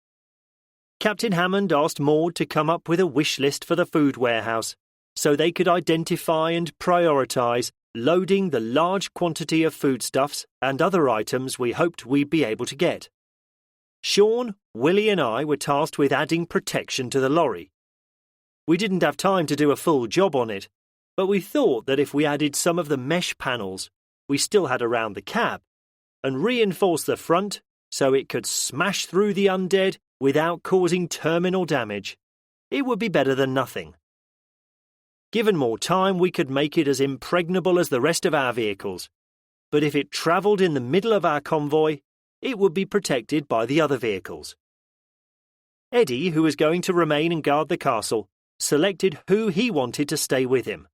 Captain Hammond asked Maud to come up with a wish list for the food warehouse, so they could identify and prioritise loading the large quantity of foodstuffs and other items we hoped we'd be able to get. Sean, Willie and I were tasked with adding protection to the lorry. We didn't have time to do a full job on it, but we thought that if we added some of the mesh panels we still had around the cab and reinforced the front so it could smash through the undead without causing terminal damage, it would be better than nothing. Given more time, we could make it as impregnable as the rest of our vehicles, but if it travelled in the middle of our convoy, it would be protected by the other vehicles. Eddie, who was going to remain and guard the castle, selected who he wanted to stay with him.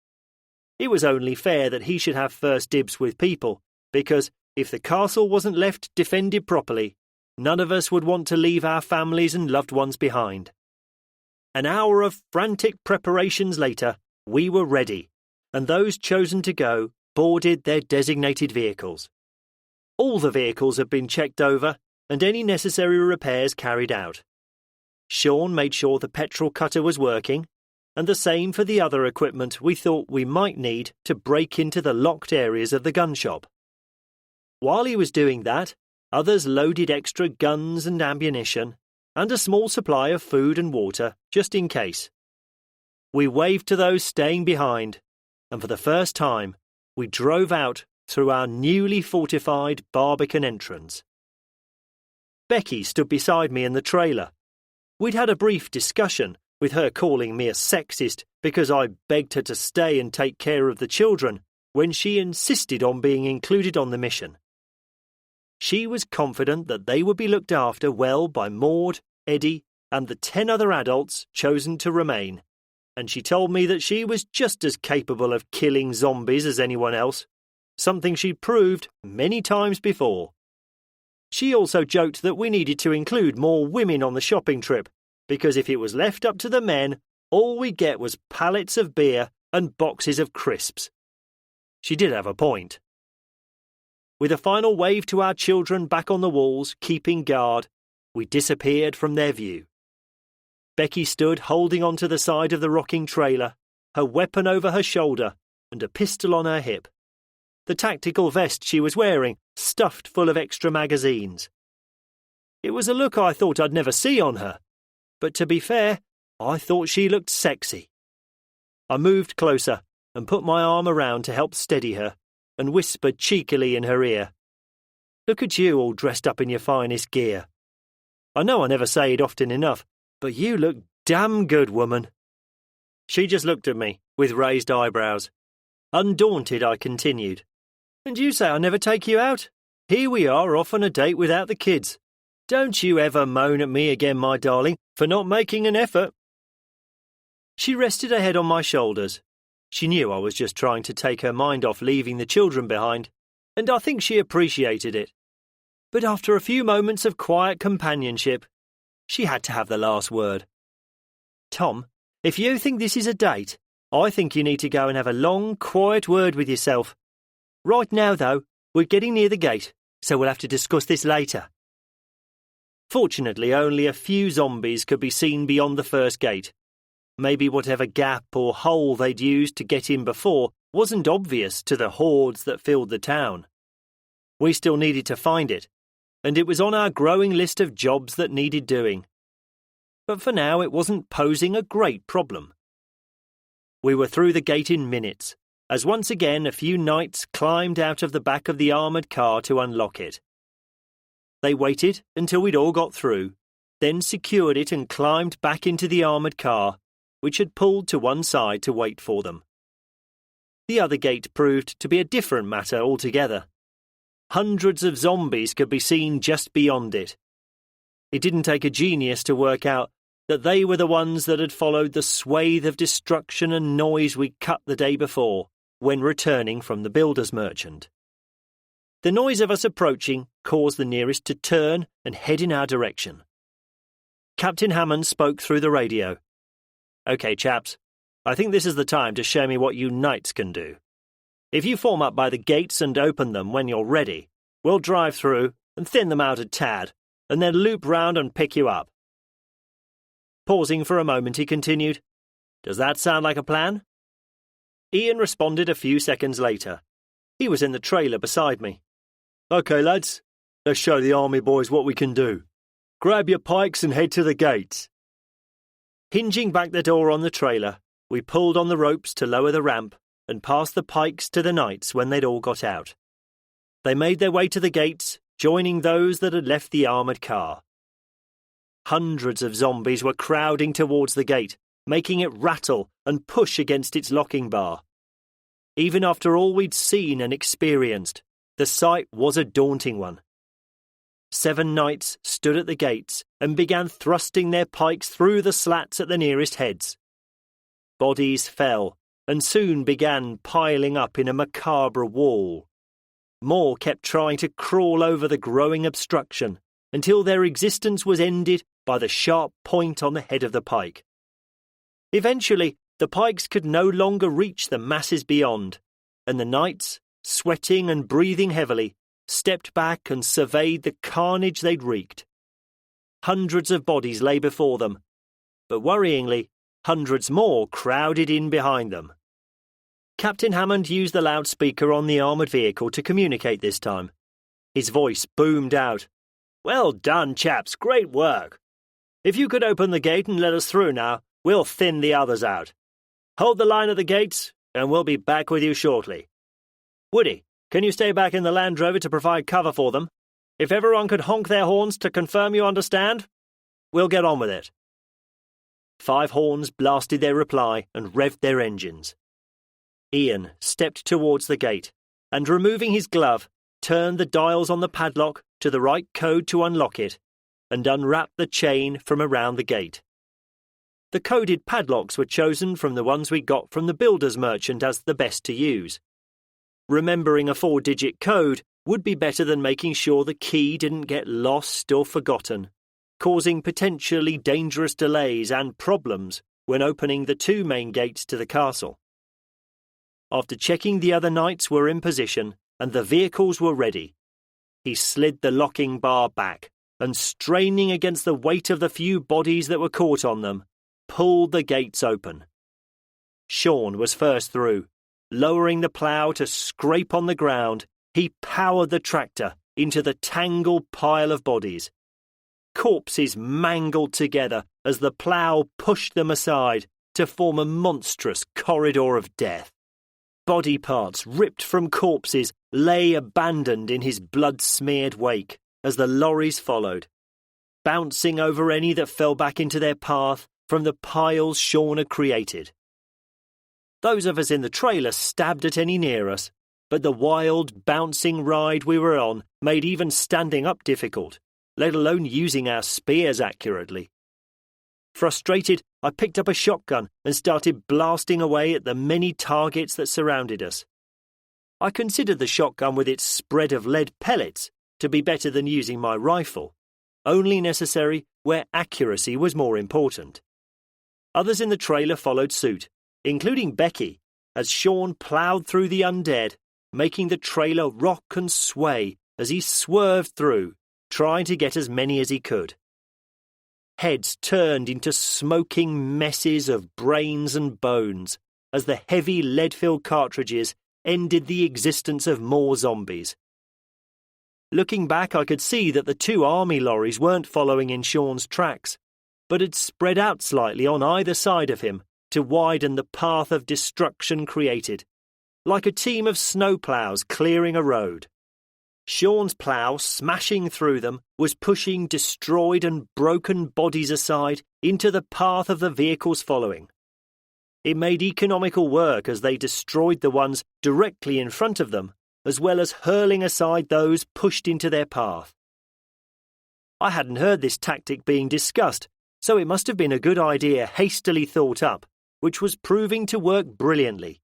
It was only fair that he should have first dibs with people, because if the castle wasn't left defended properly, none of us would want to leave our families and loved ones behind. An hour of frantic preparations later, we were ready, and those chosen to go boarded their designated vehicles. All the vehicles had been checked over and any necessary repairs carried out. Sean made sure the petrol cutter was working, and the same for the other equipment we thought we might need to break into the locked areas of the gun shop. While he was doing that, others loaded extra guns and ammunition, and a small supply of food and water, just in case. We waved to those staying behind, and for the first time, we drove out through our newly fortified Barbican entrance. Becky stood beside me in the trailer. We'd had a brief discussion, with her calling me a sexist because I begged her to stay and take care of the children when she insisted on being included on the mission. She was confident that they would be looked after well by Maud, Eddie, and the 10 other adults chosen to remain, and she told me that she was just as capable of killing zombies as anyone else, something she'd proved many times before. She also joked that we needed to include more women on the shopping trip, because if it was left up to the men, all we'd get was pallets of beer and boxes of crisps. She did have a point. With a final wave to our children back on the walls, keeping guard, we disappeared from their view. Becky stood holding onto the side of the rocking trailer, her weapon over her shoulder and a pistol on her hip. The tactical vest she was wearing stuffed full of extra magazines. It was a look I thought I'd never see on her, but to be fair, I thought she looked sexy. I moved closer and put my arm around to help steady her and whispered cheekily in her ear, "Look at you all dressed up in your finest gear. I know I never say it often enough, but you look damn good, woman." She just looked at me with raised eyebrows. Undaunted, I continued, "And you say I never take you out? Here we are off on a date without the kids. Don't you ever moan at me again, my darling, for not making an effort." She rested her head on my shoulders. She knew I was just trying to take her mind off leaving the children behind, and I think she appreciated it. But after a few moments of quiet companionship, she had to have the last word. "Tom, if you think this is a date, I think you need to go and have a long, quiet word with yourself. Right now, though, we're getting near the gate, so we'll have to discuss this later." Fortunately, only a few zombies could be seen beyond the first gate. Maybe whatever gap or hole they'd used to get in before wasn't obvious to the hordes that filled the town. We still needed to find it, and it was on our growing list of jobs that needed doing. But for now, it wasn't posing a great problem. We were through the gate in minutes, as once again a few knights climbed out of the back of the armoured car to unlock it. They waited until we'd all got through, then secured it and climbed back into the armoured car, which had pulled to one side to wait for them. The other gate proved to be a different matter altogether. Hundreds of zombies could be seen just beyond it. It didn't take a genius to work out that they were the ones that had followed the swathe of destruction and noise we cut the day before, when returning from the builder's merchant. The noise of us approaching caused the nearest to turn and head in our direction. Captain Hammond spoke through the radio. "OK, chaps, I think this is the time to show me what you knights can do. If you form up by the gates and open them when you're ready, we'll drive through and thin them out a tad, and then loop round and pick you up." Pausing for a moment, he continued, "Does that sound like a plan?" Ian responded a few seconds later. He was in the trailer beside me. "OK, lads, let's show the army boys what we can do. Grab your pikes and head to the gates." Hinging back the door on the trailer, we pulled on the ropes to lower the ramp and passed the pikes to the knights when they'd all got out. They made their way to the gates, joining those that had left the armoured car. Hundreds of zombies were crowding towards the gate, making it rattle and push against its locking bar. Even after all we'd seen and experienced, the sight was a daunting one. 7 knights stood at the gates and began thrusting their pikes through the slats at the nearest heads. Bodies fell and soon began piling up in a macabre wall. More kept trying to crawl over the growing obstruction until their existence was ended by the sharp point on the head of the pike. Eventually, the pikes could no longer reach the masses beyond, and the knights, sweating and breathing heavily, stepped back and surveyed the carnage they'd wreaked. Hundreds of bodies lay before them, but worryingly, hundreds more crowded in behind them. Captain Hammond used the loudspeaker on the armoured vehicle to communicate this time. His voice boomed out. "Well done, chaps, great work. If you could open the gate and let us through now, we'll thin the others out. Hold the line at the gates, and we'll be back with you shortly. Woody, can you stay back in the Land Rover to provide cover for them? If everyone could honk their horns to confirm you understand, we'll get on with it." 5 horns blasted their reply and revved their engines. Ian stepped towards the gate and, removing his glove, turned the dials on the padlock to the right code to unlock it and unwrapped the chain from around the gate. The coded padlocks were chosen from the ones we got from the builder's merchant as the best to use. Remembering a 4-digit code would be better than making sure the key didn't get lost or forgotten, causing potentially dangerous delays and problems when opening the 2 main gates to the castle. after checking the other knights were in position and the vehicles were ready, he slid the locking bar back and, straining against the weight of the few bodies that were caught on them, pulled the gates open. Sean was first through. Lowering the plough to scrape on the ground, he powered the tractor into the tangled pile of bodies. Corpses mangled together as the plough pushed them aside to form a monstrous corridor of death. Body parts ripped from corpses lay abandoned in his blood-smeared wake as the lorries followed, bouncing over any that fell back into their path from the piles Sean had created. Those of us in the trailer stabbed at any near us, but the wild, bouncing ride we were on made even standing up difficult, let alone using our spears accurately. Frustrated, I picked up a shotgun and started blasting away at the many targets that surrounded us. I considered the shotgun with its spread of lead pellets to be better than using my rifle, only necessary where accuracy was more important. Others in the trailer followed suit, including Becky, as Sean ploughed through the undead, making the trailer rock and sway as he swerved through, trying to get as many as he could. Heads turned into smoking messes of brains and bones as the heavy lead-filled cartridges ended the existence of more zombies. Looking back, I could see that the two army lorries weren't following in Sean's tracks, but had spread out slightly on either side of him to widen the path of destruction created, like a team of snowplows clearing a road. Sean's plough, smashing through them, was pushing destroyed and broken bodies aside into the path of the vehicles following. It made economical work as they destroyed the ones directly in front of them, as well as hurling aside those pushed into their path. I hadn't heard this tactic being discussed, so it must have been a good idea hastily thought up, which was proving to work brilliantly,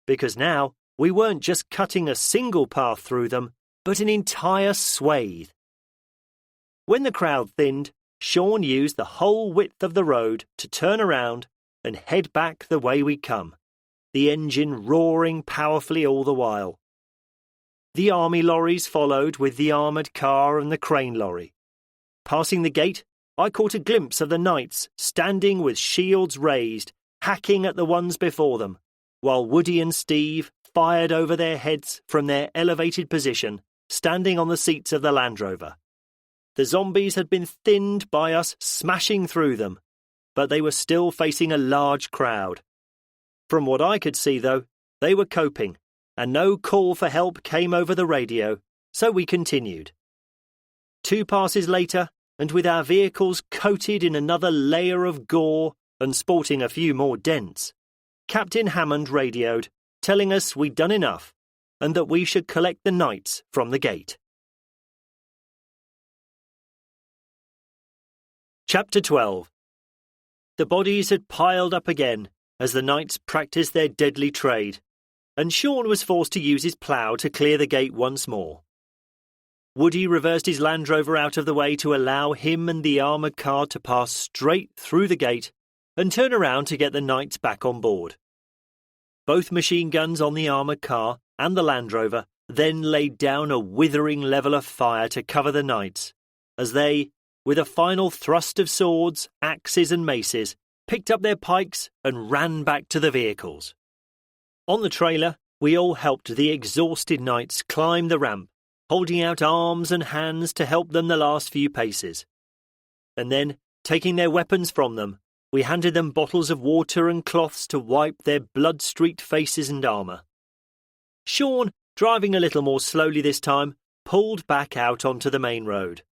because now we weren't just cutting a single path through them, but an entire swathe. When the crowd thinned, Sean used the whole width of the road to turn around and head back the way we'd come, the engine roaring powerfully all the while. The army lorries followed with the armoured car and the crane lorry. Passing the gate, I caught a glimpse of the knights standing with shields raised, hacking at the ones before them, while Woody and Steve fired over their heads from their elevated position, standing on the seats of the Land Rover. The zombies had been thinned by us smashing through them, but they were still facing a large crowd. From what I could see, though, they were coping, and no call for help came over the radio, so we continued. 2 passes later, and with our vehicles coated in another layer of gore and sporting a few more dents, Captain Hammond radioed, telling us we'd done enough, and that we should collect the knights from the gate. Chapter 12. The bodies had piled up again as the knights practised their deadly trade, and Sean was forced to use his plough to clear the gate once more. Woody reversed his Land Rover out of the way to allow him and the armoured car to pass straight through the gate and turn around to get the knights back on board. Both machine guns on the armoured car and the Land Rover then laid down a withering level of fire to cover the knights, as they, with a final thrust of swords, axes and maces, picked up their pikes and ran back to the vehicles. On the trailer, we all helped the exhausted knights climb the ramp, holding out arms and hands to help them the last few paces. And then, taking their weapons from them, we handed them bottles of water and cloths to wipe their blood-streaked faces and armour. Sean, driving a little more slowly this time, pulled back out onto the main road.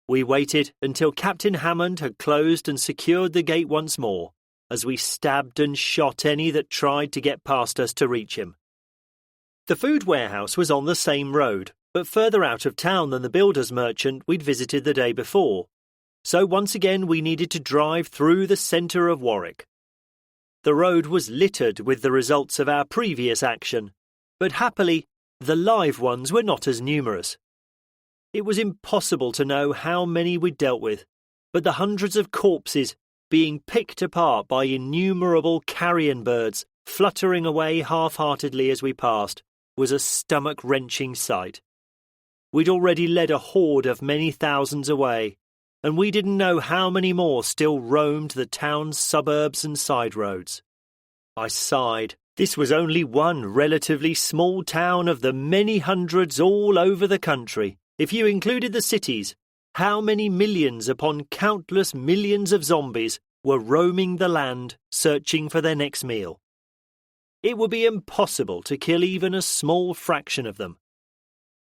We waited until Captain Hammond had closed and secured the gate once more, as we stabbed and shot any that tried to get past us to reach him. The food warehouse was on the same road, but further out of town than the builder's merchant we'd visited the day before, so once again we needed to drive through the centre of Warwick. The road was littered with the results of our previous action, but happily the live ones were not as numerous. It was impossible to know how many we'd dealt with, but the hundreds of corpses being picked apart by innumerable carrion birds fluttering away half-heartedly as we passed, was a stomach-wrenching sight. We'd already led a horde of many thousands away, and we didn't know how many more still roamed the town's suburbs and side roads. I sighed. This was only one relatively small town of the many hundreds all over the country. If you included the cities, how many millions upon countless millions of zombies were roaming the land, searching for their next meal? It would be impossible to kill even a small fraction of them.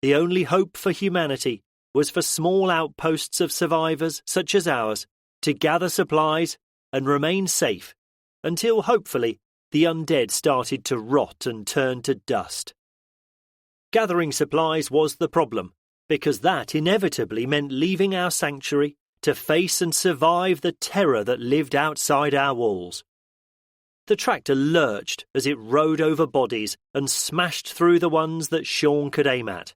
The only hope for humanity was for small outposts of survivors such as ours to gather supplies and remain safe until, hopefully, the undead started to rot and turn to dust. Gathering supplies was the problem, because that inevitably meant leaving our sanctuary to face and survive the terror that lived outside our walls. The tractor lurched as it rode over bodies and smashed through the ones that Sean could aim at.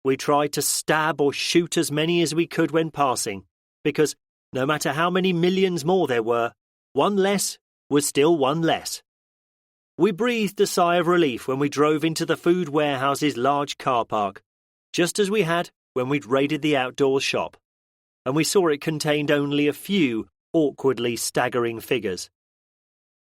We tried to stab or shoot as many as we could when passing, because no matter how many millions more there were, one less was still one less. We breathed a sigh of relief when we drove into the food warehouse's large car park, just as we had when we'd raided the outdoor shop, and we saw it contained only a few awkwardly staggering figures.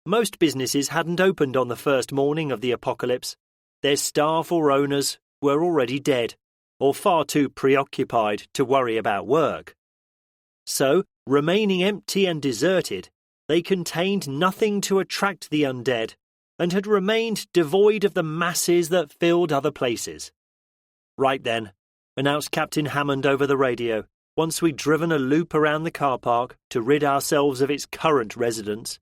Most businesses hadn't opened on the first morning of the apocalypse. Their staff or owners were already dead, or far too preoccupied to worry about work. So, remaining empty and deserted, they contained nothing to attract the undead, and had remained devoid of the masses that filled other places. Right then, announced Captain Hammond over the radio, once we'd driven a loop around the car park to rid ourselves of its current residents.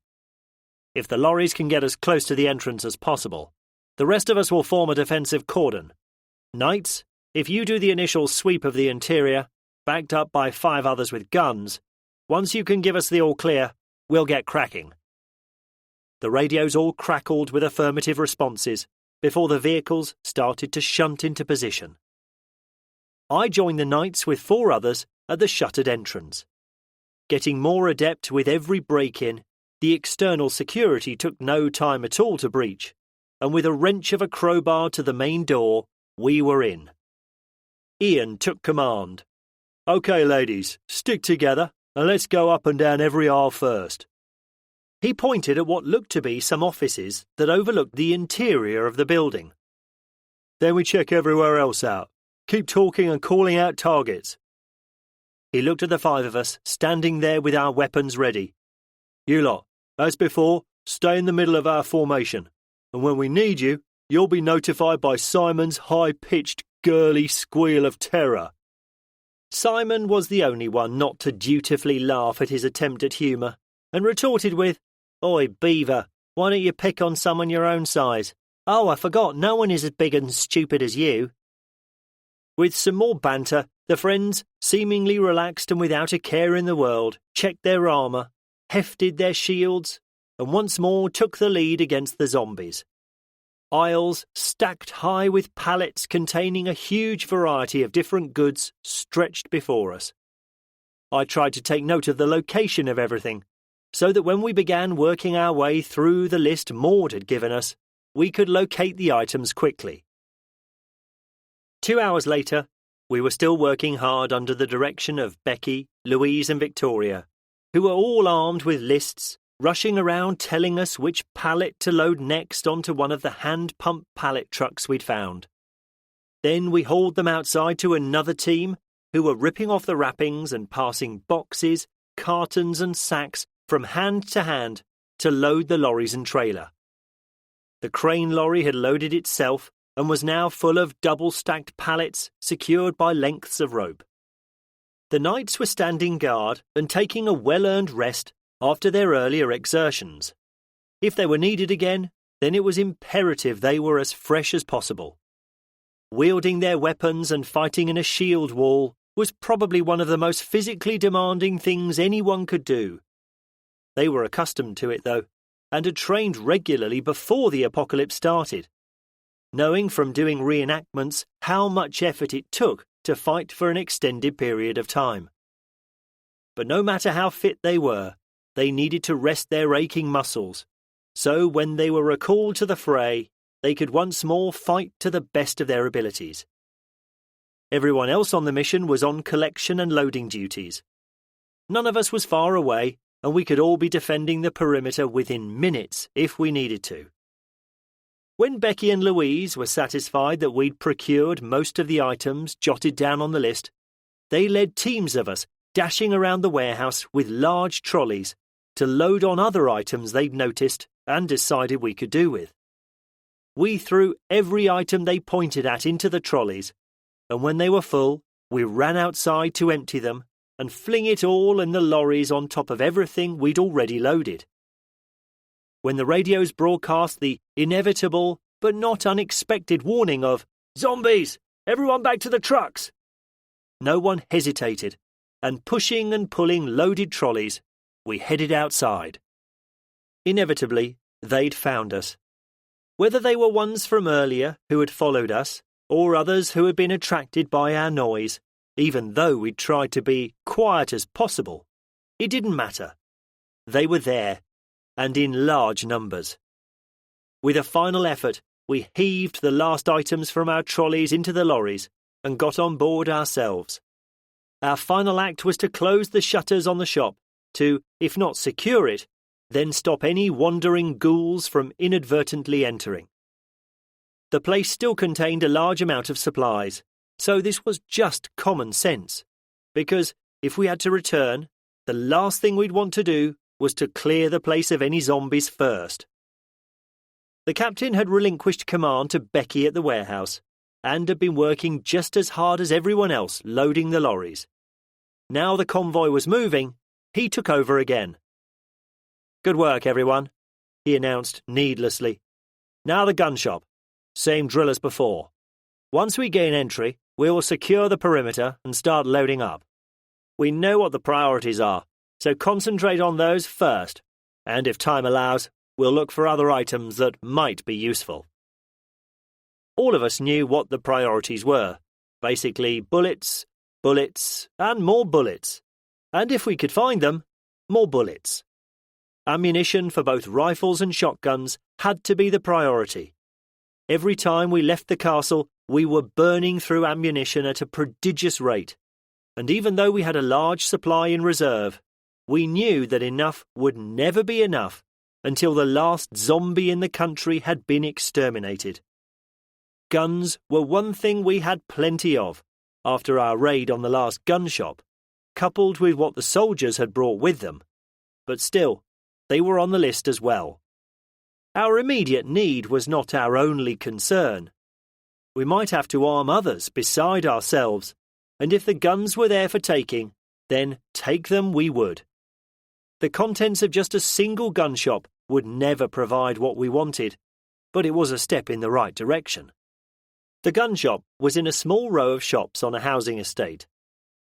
If the lorries can get as close to the entrance as possible, the rest of us will form a defensive cordon. Knights, if you do the initial sweep of the interior, backed up by 5 others with guns, once you can give us the all clear, we'll get cracking. The radios all crackled with affirmative responses before the vehicles started to shunt into position. I joined the Knights with 4 others at the shuttered entrance. Getting more adept with every break-in, the external security took no time at all to breach, and with a wrench of a crowbar to the main door, we were in. Ian took command. "OK, ladies, stick together, and let's go up and down every aisle first." He pointed at what looked to be some offices that overlooked the interior of the building. "Then we check everywhere else out. Keep talking and calling out targets." He looked at the 5 of us, standing there with our weapons ready. "You lot, as before, stay in the middle of our formation, and when we need you, you'll be notified by Simon's high-pitched, girly squeal of terror." Simon was the only one not to dutifully laugh at his attempt at humour, and retorted with, "Oi, Beaver, why don't you pick on someone your own size? Oh, I forgot, no one is as big and stupid as you." With some more banter, the friends, seemingly relaxed and without a care in the world, checked their armour, hefted their shields, and once more took the lead against the zombies. Aisles stacked high with pallets containing a huge variety of different goods stretched before us. I tried to take note of the location of everything, so that when we began working our way through the list Maud had given us, we could locate the items quickly. 2 hours later, we were still working hard under the direction of Becky, Louise and Victoria, who were all armed with lists, rushing around telling us which pallet to load next onto one of the hand-pump pallet trucks we'd found. Then we hauled them outside to another team, who were ripping off the wrappings and passing boxes, cartons and sacks from hand to load the lorries and trailer. The crane lorry had loaded itself and was now full of double-stacked pallets secured by lengths of rope. The Knights were standing guard and taking a well-earned rest after their earlier exertions. If they were needed again, then it was imperative they were as fresh as possible. Wielding their weapons and fighting in a shield wall was probably one of the most physically demanding things anyone could do. They were accustomed to it, though, and had trained regularly before the apocalypse started, knowing from doing reenactments how much effort it took to fight for an extended period of time. But no matter how fit they were, they needed to rest their aching muscles, so when they were recalled to the fray, they could once more fight to the best of their abilities. Everyone else on the mission was on collection and loading duties. None of us was far away, and we could all be defending the perimeter within minutes if we needed to. When Becky and Louise were satisfied that we'd procured most of the items jotted down on the list, they led teams of us dashing around the warehouse with large trolleys to load on other items they'd noticed and decided we could do with. We threw every item they pointed at into the trolleys, and when they were full, we ran outside to empty them and fling it all in the lorries on top of everything we'd already loaded. When the radios broadcast the inevitable but not unexpected warning of "Zombies! Everyone back to the trucks!" no one hesitated, and pushing and pulling loaded trolleys, we headed outside. Inevitably, they'd found us. Whether they were ones from earlier who had followed us, or others who had been attracted by our noise, even though we'd tried to be quiet as possible, it didn't matter. They were there, and in large numbers. With a final effort, we heaved the last items from our trolleys into the lorries and got on board ourselves. Our final act was to close the shutters on the shop, to, if not secure it, then stop any wandering ghouls from inadvertently entering. The place still contained a large amount of supplies, so this was just common sense, because if we had to return, the last thing we'd want to do was to clear the place of any zombies first. The captain had relinquished command to Becky at the warehouse, and had been working just as hard as everyone else loading the lorries. Now the convoy was moving, he took over again. "Good work, everyone," he announced needlessly. "Now the gun shop. Same drill as before. Once we gain entry, we will secure the perimeter and start loading up. We know what the priorities are, so concentrate on those first, and if time allows, we'll look for other items that might be useful." All of us knew what the priorities were. Basically bullets, bullets, and more bullets. And if we could find them, more bullets. Ammunition for both rifles and shotguns had to be the priority. Every time we left the castle, we were burning through ammunition at a prodigious rate. And even though we had a large supply in reserve, we knew that enough would never be enough until the last zombie in the country had been exterminated. Guns were one thing we had plenty of after our raid on the last gun shop, coupled with what the soldiers had brought with them. But still, they were on the list as well. Our immediate need was not our only concern. We might have to arm others beside ourselves, and if the guns were there for taking, then take them we would. The contents of just a single gun shop would never provide what we wanted, but it was a step in the right direction. The gun shop was in a small row of shops on a housing estate,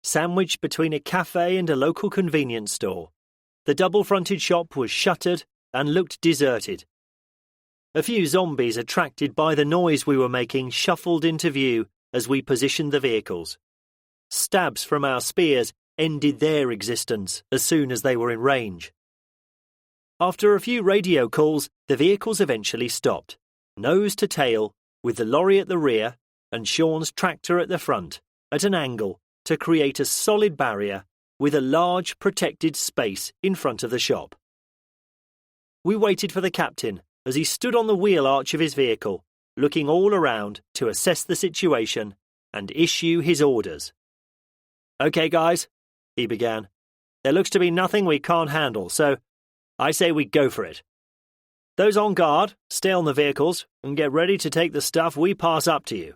sandwiched between a cafe and a local convenience store. The double-fronted shop was shuttered and looked deserted. A few zombies attracted by the noise we were making shuffled into view as we positioned the vehicles. Stabs from our spears ended their existence as soon as they were in range. After a few radio calls, the vehicles eventually stopped, nose to tail, with the lorry at the rear and Sean's tractor at the front, at an angle to create a solid barrier with a large protected space in front of the shop. We waited for the captain as he stood on the wheel arch of his vehicle, looking all around to assess the situation and issue his orders. "Okay, guys," he began. "There looks to be nothing we can't handle, so I say we go for it. Those on guard, stay on the vehicles and get ready to take the stuff we pass up to you.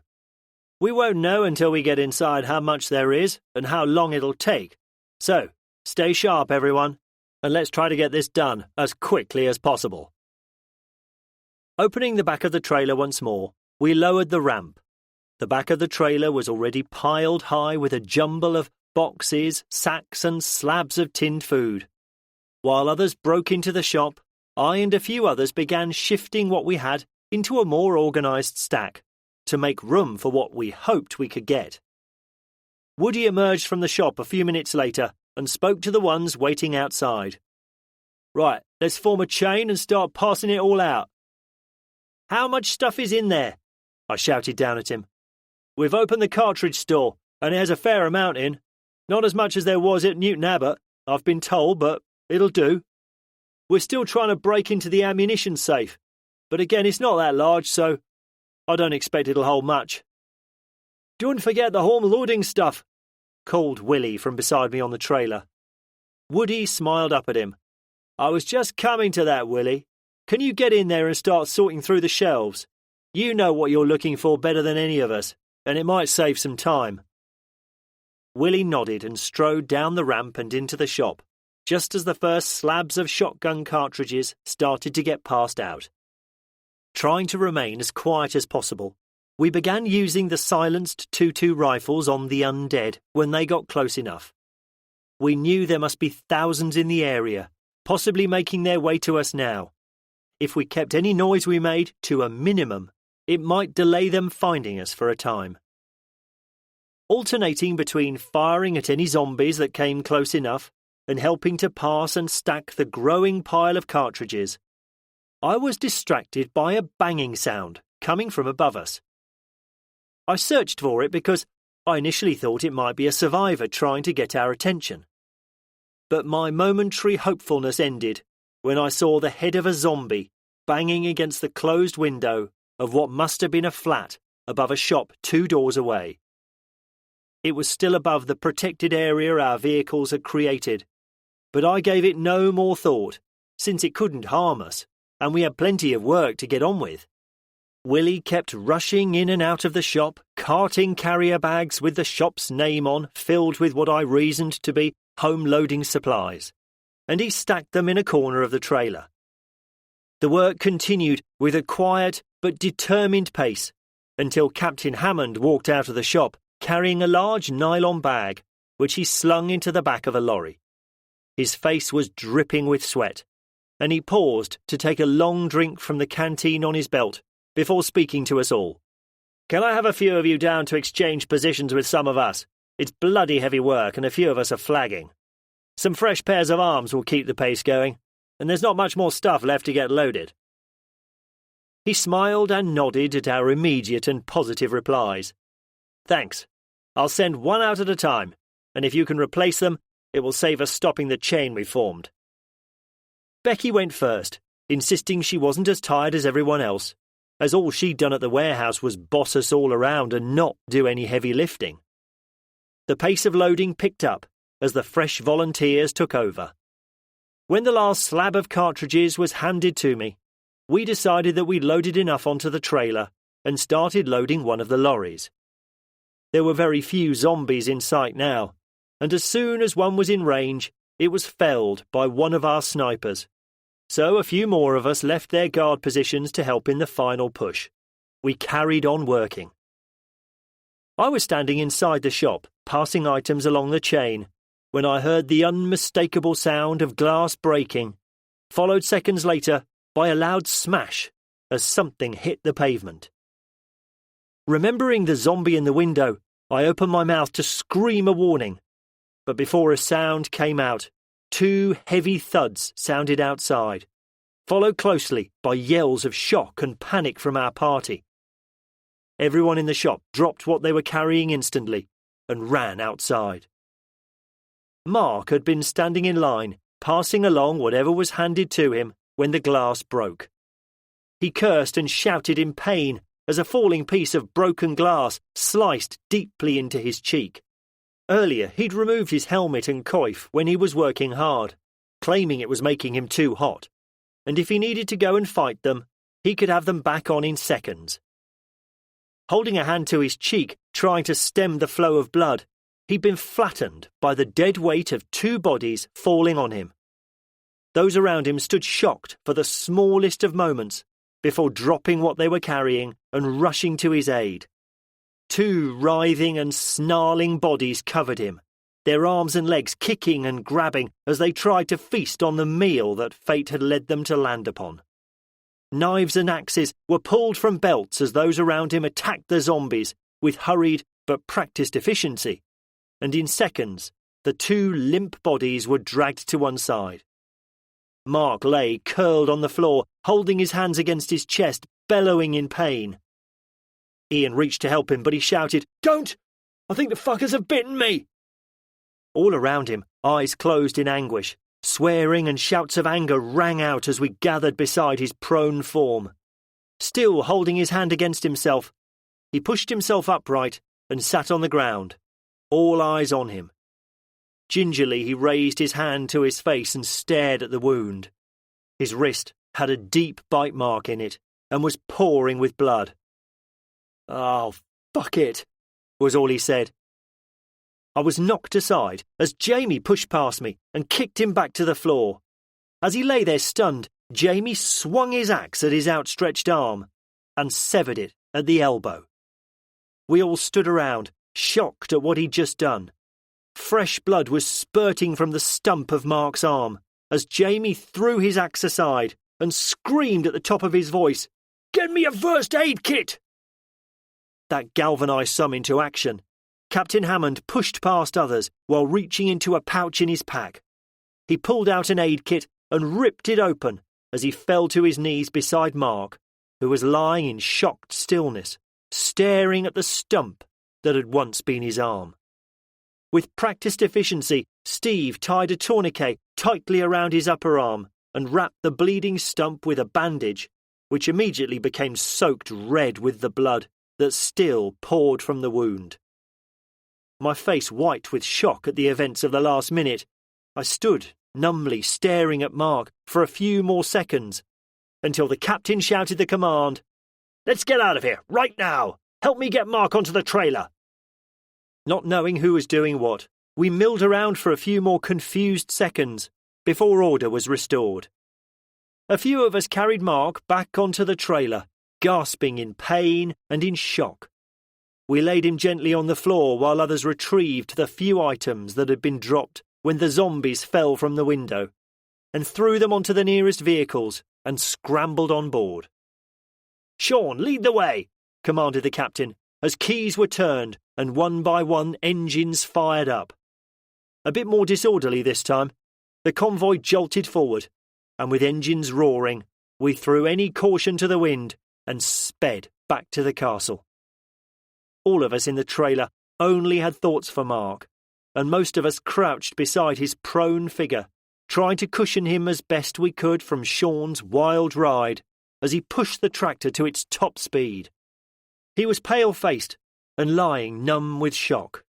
We won't know until we get inside how much there is and how long it'll take. So, stay sharp, everyone, and let's try to get this done as quickly as possible." Opening the back of the trailer once more, we lowered the ramp. The back of the trailer was already piled high with a jumble of boxes, sacks, and slabs of tinned food. While others broke into the shop, I and a few others began shifting what we had into a more organised stack to make room for what we hoped we could get. Woody emerged from the shop a few minutes later and spoke to the ones waiting outside. Right, let's form a chain and start passing it all out. How much stuff is in there? I shouted down at him. We've opened the cartridge store, and it has a fair amount in. Not as much as there was at Newton Abbot, I've been told, but it'll do. We're still trying to break into the ammunition safe, but again, it's not that large, so I don't expect it'll hold much. Don't forget the home loading stuff, called Willie from beside me on the trailer. Woody smiled up at him. I was just coming to that, Willie. Can you get in there and start sorting through the shelves? You know what you're looking for better than any of us, and it might save some time. Willie nodded and strode down the ramp and into the shop, just as the first slabs of shotgun cartridges started to get passed out. Trying to remain as quiet as possible, we began using the silenced 2.2 rifles on the undead when they got close enough. We knew there must be thousands in the area, possibly making their way to us now. If we kept any noise we made to a minimum, it might delay them finding us for a time. Alternating between firing at any zombies that came close enough and helping to pass and stack the growing pile of cartridges, I was distracted by a banging sound coming from above us. I searched for it because I initially thought it might be a survivor trying to get our attention. But my momentary hopefulness ended when I saw the head of a zombie banging against the closed window of what must have been a flat above a shop 2 doors away. It was still above the protected area our vehicles had created, but I gave it no more thought, since it couldn't harm us, and we had plenty of work to get on with. Willie kept rushing in and out of the shop, carting carrier bags with the shop's name on, filled with what I reasoned to be home-loading supplies, and he stacked them in a corner of the trailer. The work continued with a quiet but determined pace until Captain Hammond walked out of the shop carrying a large nylon bag, which he slung into the back of a lorry. His face was dripping with sweat, and he paused to take a long drink from the canteen on his belt before speaking to us all. Can I have a few of you down to exchange positions with some of us? It's bloody heavy work, and a few of us are flagging. Some fresh pairs of arms will keep the pace going, and there's not much more stuff left to get loaded. He smiled and nodded at our immediate and positive replies. Thanks. I'll send one out at a time, and if you can replace them, it will save us stopping the chain we formed. Becky went first, insisting she wasn't as tired as everyone else, as all she'd done at the warehouse was boss us all around and not do any heavy lifting. The pace of loading picked up as the fresh volunteers took over. When the last slab of cartridges was handed to me, we decided that we'd loaded enough onto the trailer and started loading one of the lorries. There were very few zombies in sight now, and as soon as one was in range, it was felled by one of our snipers. So a few more of us left their guard positions to help in the final push. We carried on working. I was standing inside the shop, passing items along the chain, when I heard the unmistakable sound of glass breaking, followed seconds later by a loud smash as something hit the pavement. Remembering the zombie in the window, I opened my mouth to scream a warning, but before a sound came out, 2 heavy thuds sounded outside, followed closely by yells of shock and panic from our party. Everyone in the shop dropped what they were carrying instantly and ran outside. Mark had been standing in line, passing along whatever was handed to him when the glass broke. He cursed and shouted in pain as a falling piece of broken glass sliced deeply into his cheek. Earlier, he'd removed his helmet and coif when he was working hard, claiming it was making him too hot, and if he needed to go and fight them, he could have them back on in seconds. Holding a hand to his cheek, trying to stem the flow of blood, he'd been flattened by the dead weight of 2 bodies falling on him. Those around him stood shocked for the smallest of moments before dropping what they were carrying and rushing to his aid. 2 writhing and snarling bodies covered him, their arms and legs kicking and grabbing as they tried to feast on the meal that fate had led them to land upon. Knives and axes were pulled from belts as those around him attacked the zombies with hurried but practiced efficiency, and in seconds the 2 limp bodies were dragged to one side. Mark lay curled on the floor, holding his hands against his chest, bellowing in pain. Ian reached to help him, but he shouted, "Don't! I think the fuckers have bitten me!" All around him, eyes closed in anguish. Swearing and shouts of anger rang out as we gathered beside his prone form. Still holding his hand against himself, he pushed himself upright and sat on the ground, all eyes on him. Gingerly he raised his hand to his face and stared at the wound. His wrist had a deep bite mark in it and was pouring with blood. "Oh, fuck it," was all he said. I was knocked aside as Jamie pushed past me and kicked him back to the floor. As he lay there stunned, Jamie swung his axe at his outstretched arm and severed it at the elbow. We all stood around, shocked at what he'd just done. Fresh blood was spurting from the stump of Mark's arm as Jamie threw his axe aside and screamed at the top of his voice, "Get me a first aid kit!" That galvanised some into action. Captain Hammond pushed past others while reaching into a pouch in his pack. He pulled out an aid kit and ripped it open as he fell to his knees beside Mark, who was lying in shocked stillness, staring at the stump that had once been his arm. With practised efficiency, Steve tied a tourniquet tightly around his upper arm and wrapped the bleeding stump with a bandage, which immediately became soaked red with the blood that still poured from the wound. My face white with shock at the events of the last minute, I stood numbly staring at Mark for a few more seconds, until the captain shouted the command, "Let's get out of here, right now! Help me get Mark onto the trailer!" Not knowing who was doing what, we milled around for a few more confused seconds before order was restored. A few of us carried Mark back onto the trailer, gasping in pain and in shock. We laid him gently on the floor while others retrieved the few items that had been dropped when the zombies fell from the window, and threw them onto the nearest vehicles and scrambled on board. "Sean, lead the way," commanded the captain, as keys were turned and one by one engines fired up. A bit more disorderly this time, the convoy jolted forward, and with engines roaring, we threw any caution to the wind and sped back to the castle. All of us in the trailer only had thoughts for Mark, and most of us crouched beside his prone figure, trying to cushion him as best we could from Sean's wild ride as he pushed the tractor to its top speed. He was pale-faced and lying numb with shock.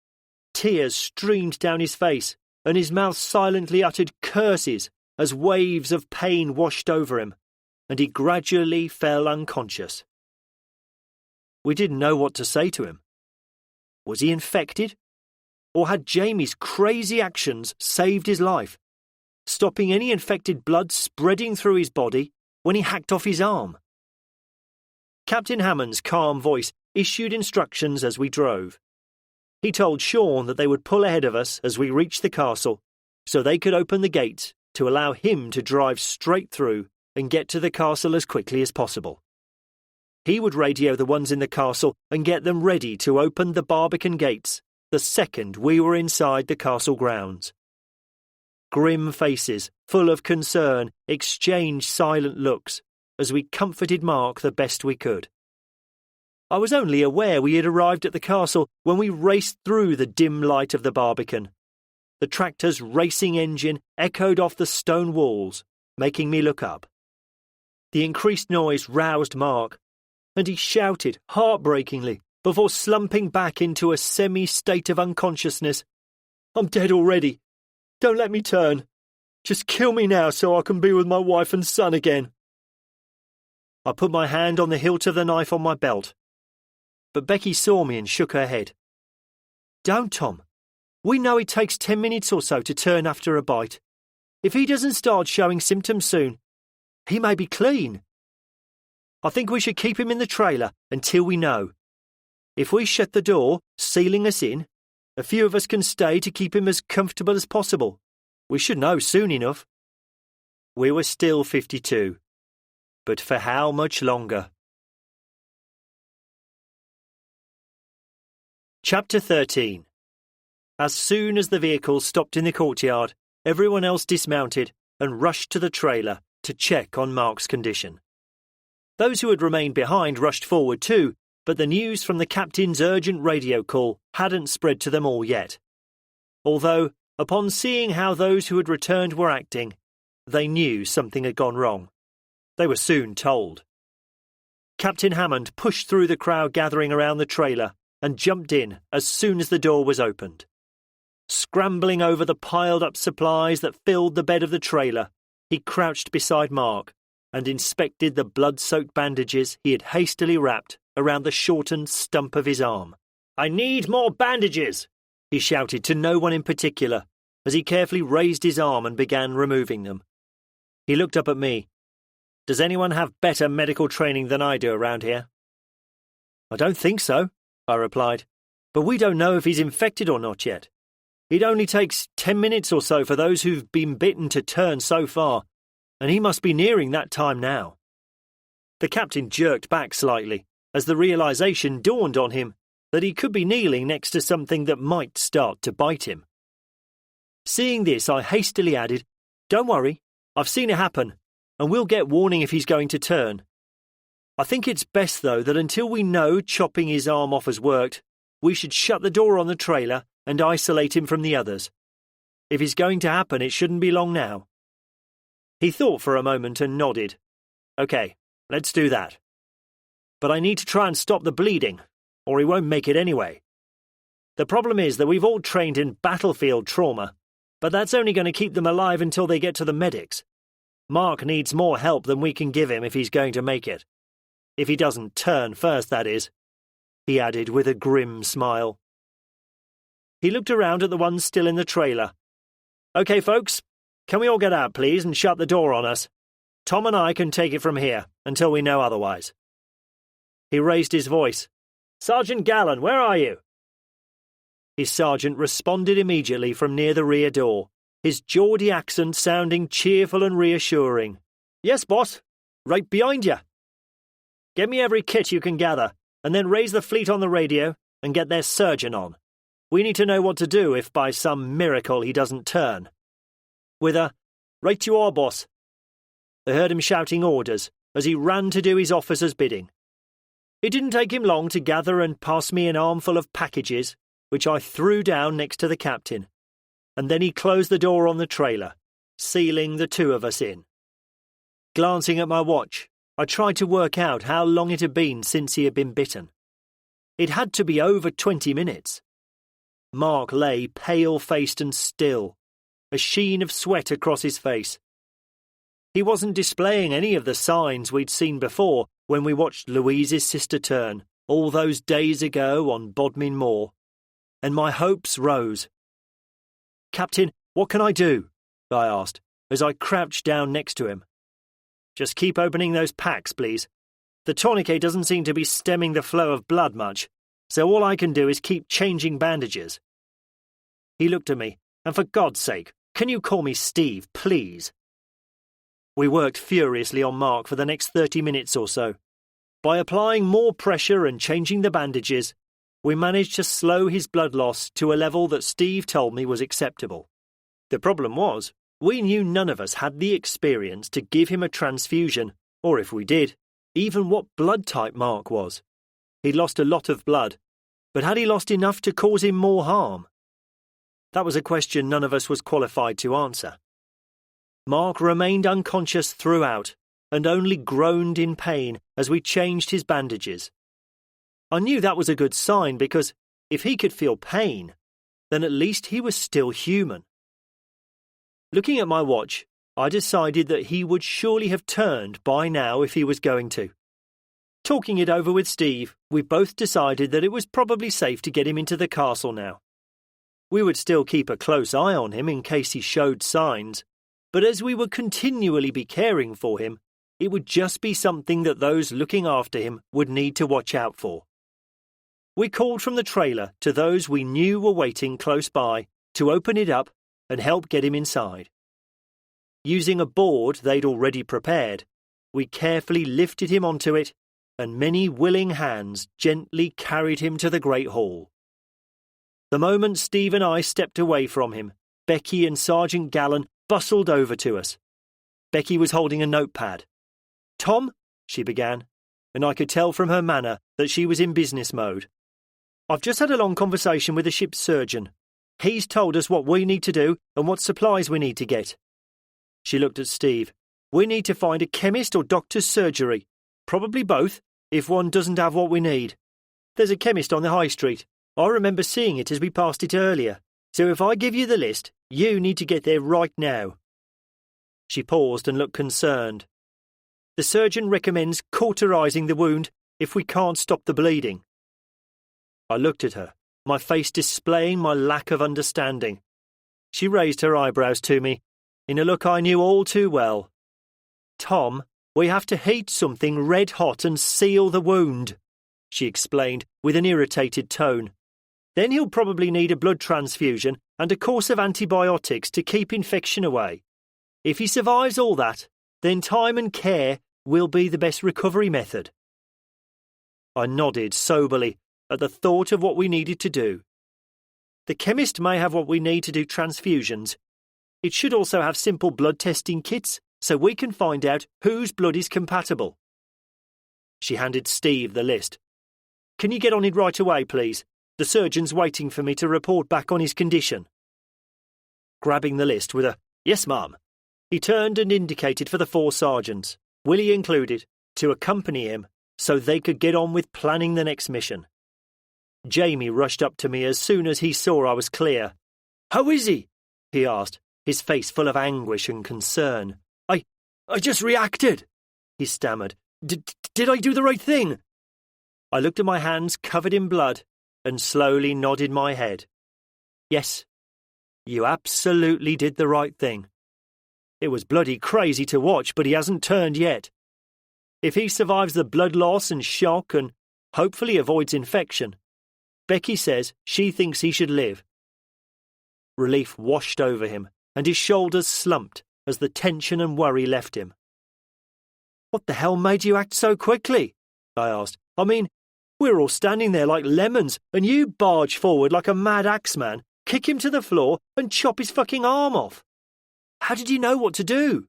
Tears streamed down his face, and his mouth silently uttered curses as waves of pain washed over him, and he gradually fell unconscious. We didn't know what to say to him. Was he infected? Or had Jamie's crazy actions saved his life, stopping any infected blood spreading through his body when he hacked off his arm? Captain Hammond's calm voice issued instructions as we drove. He told Sean that they would pull ahead of us as we reached the castle, so they could open the gates to allow him to drive straight through and get to the castle as quickly as possible. He would radio the ones in the castle and get them ready to open the Barbican gates the second we were inside the castle grounds. Grim faces, full of concern, exchanged silent looks as we comforted Mark the best we could. I was only aware we had arrived at the castle when we raced through the dim light of the Barbican. The tractor's racing engine echoed off the stone walls, making me look up. The increased noise roused Mark, and he shouted heartbreakingly before slumping back into a semi-state of unconsciousness. "I'm dead already. Don't let me turn. Just kill me now so I can be with my wife and son again." I put my hand on the hilt of the knife on my belt, but Becky saw me and shook her head. "Don't, Tom. We know it takes 10 minutes or so to turn after a bite. If he doesn't start showing symptoms soon, he may be clean. I think we should keep him in the trailer until we know. If we shut the door, sealing us in, a few of us can stay to keep him as comfortable as possible. We should know soon enough." We were still 52. But for how much longer? Chapter 13. As soon as the vehicle stopped in the courtyard, everyone else dismounted and rushed to the trailer to check on Mark's condition. Those who had remained behind rushed forward too, but the news from the captain's urgent radio call hadn't spread to them all yet. Although, upon seeing how those who had returned were acting, they knew something had gone wrong. They were soon told. Captain Hammond pushed through the crowd gathering around the trailer and jumped in as soon as the door was opened. Scrambling over the piled-up supplies that filled the bed of the trailer, he crouched beside Mark and inspected the blood-soaked bandages he had hastily wrapped around the shortened stump of his arm. "I need more bandages!" he shouted to no one in particular as he carefully raised his arm and began removing them. He looked up at me. "Does anyone have better medical training than I do around here?" "I don't think so," I replied, "but we don't know if he's infected or not yet. It only takes 10 minutes or so for those who've been bitten to turn so far, and he must be nearing that time now." The captain jerked back slightly as the realization dawned on him that he could be kneeling next to something that might start to bite him. Seeing this, I hastily added, "Don't worry, I've seen it happen, and we'll get warning if he's going to turn. I think it's best, though, that until we know chopping his arm off has worked, we should shut the door on the trailer and isolate him from the others. If it's going to happen, it shouldn't be long now." He thought for a moment and nodded. "Okay, let's do that. But I need to try and stop the bleeding, or he won't make it anyway. The problem is that we've all trained in battlefield trauma, but that's only going to keep them alive until they get to the medics. Mark needs more help than we can give him if he's going to make it. If he doesn't turn first, that is," he added with a grim smile. He looked around at the ones still in the trailer. "Okay, folks, can we all get out, please, and shut the door on us? Tom and I can take it from here until we know otherwise." He raised his voice. "Sergeant Gallen, where are you?" His sergeant responded immediately from near the rear door, his Geordie accent sounding cheerful and reassuring. "Yes, boss. Right behind you. Get me every kit you can gather, and then raise the fleet on the radio and get their surgeon on. We need to know what to do if by some miracle he doesn't turn." With a "Right you are, boss," I heard him shouting orders as he ran to do his officer's bidding. It didn't take him long to gather and pass me an armful of packages, which I threw down next to the captain, and then he closed the door on the trailer, sealing the two of us in. Glancing at my watch, I tried to work out how long it had been since he had been bitten. It had to be over 20 minutes. Mark lay pale-faced and still, a sheen of sweat across his face. He wasn't displaying any of the signs we'd seen before when we watched Louise's sister turn, all those days ago on Bodmin Moor, and my hopes rose. "Captain, what can I do?" I asked, as I crouched down next to him. "Just keep opening those packs, please. The tourniquet doesn't seem to be stemming the flow of blood much, so all I can do is keep changing bandages." He looked at me, and for God's sake, can you call me Steve, please? We worked furiously on Mark for the next 30 minutes or so. By applying more pressure and changing the bandages, we managed to slow his blood loss to a level that Steve told me was acceptable. The problem was, we knew none of us had the experience to give him a transfusion, or if we did, even what blood type Mark was. He'd lost a lot of blood, but had he lost enough to cause him more harm? That was a question none of us was qualified to answer. Mark remained unconscious throughout, and only groaned in pain as we changed his bandages. I knew that was a good sign because, if he could feel pain, then at least he was still human. Looking at my watch, I decided that he would surely have turned by now if he was going to. Talking it over with Steve, we both decided that it was probably safe to get him into the castle now. We would still keep a close eye on him in case he showed signs, but as we would continually be caring for him, it would just be something that those looking after him would need to watch out for. We called from the trailer to those we knew were waiting close by to open it up and help get him inside. Using a board they'd already prepared, we carefully lifted him onto it, and many willing hands gently carried him to the Great Hall. The moment Steve and I stepped away from him, Becky and Sergeant Gallen bustled over to us, Becky was holding a notepad. "Tom," she began, and I could tell from her manner that she was in business mode. "I've just had a long conversation with the ship's surgeon. He's told us what we need to do and what supplies we need to get." She looked at Steve. "We need to find a chemist or doctor's surgery. Probably both, if one doesn't have what we need. There's a chemist on the high street. I remember seeing it as we passed it earlier. So if I give you the list, you need to get there right now." She paused and looked concerned. "The surgeon recommends cauterizing the wound if we can't stop the bleeding." I looked at her, my face displaying my lack of understanding. She raised her eyebrows to me, in a look I knew all too well. "Tom, we have to heat something red hot and seal the wound," she explained with an irritated tone. "Then he'll probably need a blood transfusion and a course of antibiotics to keep infection away. If he survives all that, then time and care will be the best recovery method." I nodded soberly at the thought of what we needed to do. The chemist may have what we need to do transfusions. It should also have simple blood testing kits so we can find out whose blood is compatible. She handed Steve the list. "Can you get on it right away, please? The surgeon's waiting for me to report back on his condition." Grabbing the list with a "Yes, ma'am," he turned and indicated for the 4 sergeants, Willie included, to accompany him so they could get on with planning the next mission. Jamie rushed up to me as soon as he saw I was clear. "How is he?" he asked, his face full of anguish and concern. I just reacted," he stammered. Did I do the right thing?" I looked at my hands covered in blood and slowly nodded my head. "Yes, you absolutely did the right thing. It was bloody crazy to watch, but he hasn't turned yet. If he survives the blood loss and shock and hopefully avoids infection, Becky says she thinks he should live." Relief washed over him, and his shoulders slumped as the tension and worry left him. "What the hell made you act so quickly?" I asked. "I mean, we're all standing there like lemons, and you barge forward like a mad axeman, kick him to the floor, and chop his fucking arm off. How did you know what to do?"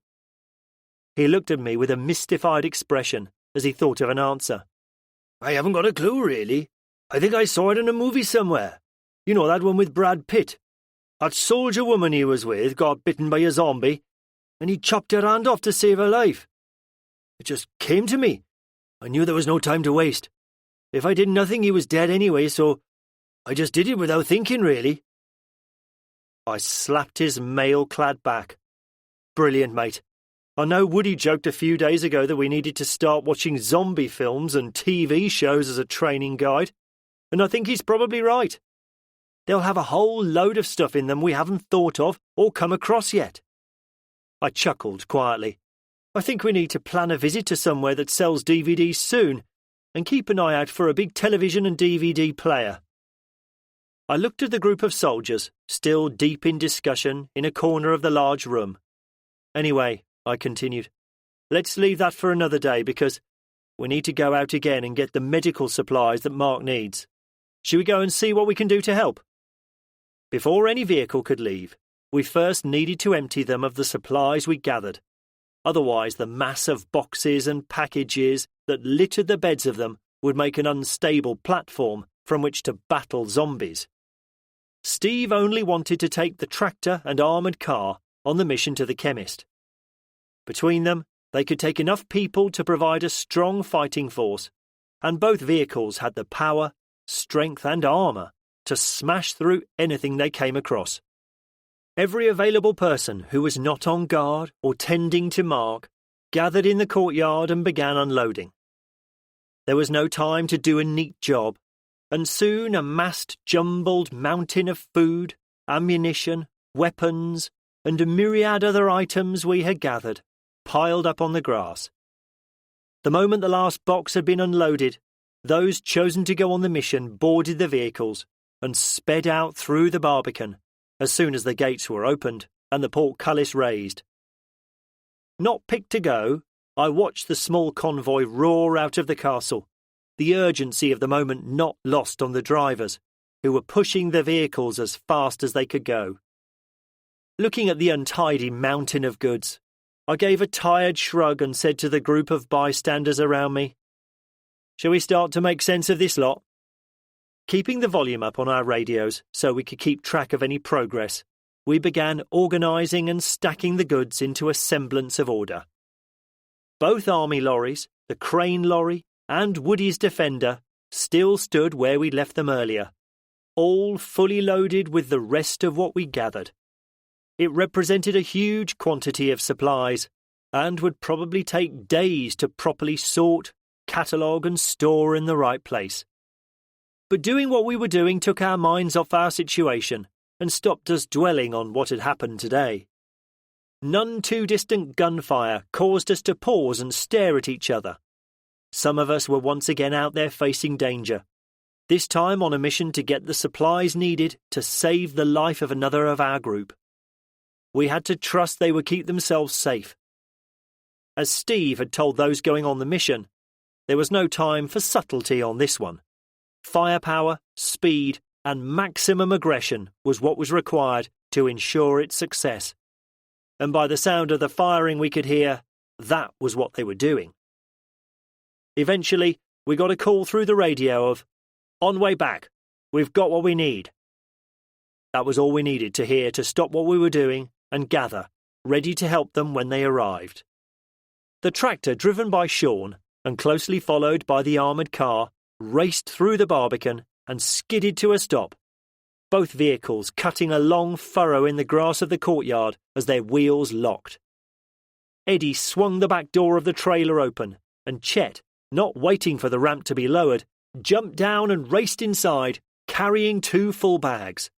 He looked at me with a mystified expression as he thought of an answer. "I haven't got a clue, really. I think I saw it in a movie somewhere. You know, that one with Brad Pitt. That soldier woman he was with got bitten by a zombie, and he chopped her hand off to save her life. It just came to me. I knew there was no time to waste. If I did nothing, he was dead anyway, so I just did it without thinking, really." I slapped his mail-clad back. "Brilliant, mate. I know Woody joked a few days ago that we needed to start watching zombie films and TV shows as a training guide, and I think he's probably right. They'll have a whole load of stuff in them we haven't thought of or come across yet." I chuckled quietly. "I think we need to plan a visit to somewhere that sells DVDs soon, and keep an eye out for a big television and DVD player." I looked at the group of soldiers, still deep in discussion, in a corner of the large room. "Anyway," I continued, "let's leave that for another day because we need to go out again and get the medical supplies that Mark needs. Shall we go and see what we can do to help?" Before any vehicle could leave, we first needed to empty them of the supplies we gathered. Otherwise, the mass of boxes and packages that littered the beds of them would make an unstable platform from which to battle zombies. Steve only wanted to take the tractor and armoured car on the mission to the chemist. Between them, they could take enough people to provide a strong fighting force, and both vehicles had the power, strength and armour to smash through anything they came across. Every available person who was not on guard or tending to Mark gathered in the courtyard and began unloading. There was no time to do a neat job, and soon a massed jumbled mountain of food, ammunition, weapons, and a myriad other items we had gathered piled up on the grass. The moment the last box had been unloaded, those chosen to go on the mission boarded the vehicles and sped out through the Barbican as soon as the gates were opened and the portcullis raised. Not picked to go, I watched the small convoy roar out of the castle, the urgency of the moment not lost on the drivers, who were pushing the vehicles as fast as they could go. Looking at the untidy mountain of goods, I gave a tired shrug and said to the group of bystanders around me, "Shall we start to make sense of this lot?" Keeping the volume up on our radios so we could keep track of any progress, we began organising and stacking the goods into a semblance of order. Both army lorries, the crane lorry and Woody's Defender, still stood where we left them earlier, all fully loaded with the rest of what we gathered. It represented a huge quantity of supplies and would probably take days to properly sort, catalogue and store in the right place. But doing what we were doing took our minds off our situation and stopped us dwelling on what had happened today. None too distant gunfire caused us to pause and stare at each other. Some of us were once again out there facing danger, this time on a mission to get the supplies needed to save the life of another of our group. We had to trust they would keep themselves safe. As Steve had told those going on the mission, there was no time for subtlety on this one. Firepower, speed, and maximum aggression was what was required to ensure its success. And by the sound of the firing we could hear, that was what they were doing. Eventually, we got a call through the radio of, "On way back. We've got what we need." That was all we needed to hear to stop what we were doing and gather, ready to help them when they arrived. The tractor driven by Sean and closely followed by the armoured car raced through the Barbican and skidded to a stop, both vehicles cutting a long furrow in the grass of the courtyard as their wheels locked. Eddie swung the back door of the trailer open, and Chet, not waiting for the ramp to be lowered, jumped down and raced inside, carrying 2 full bags.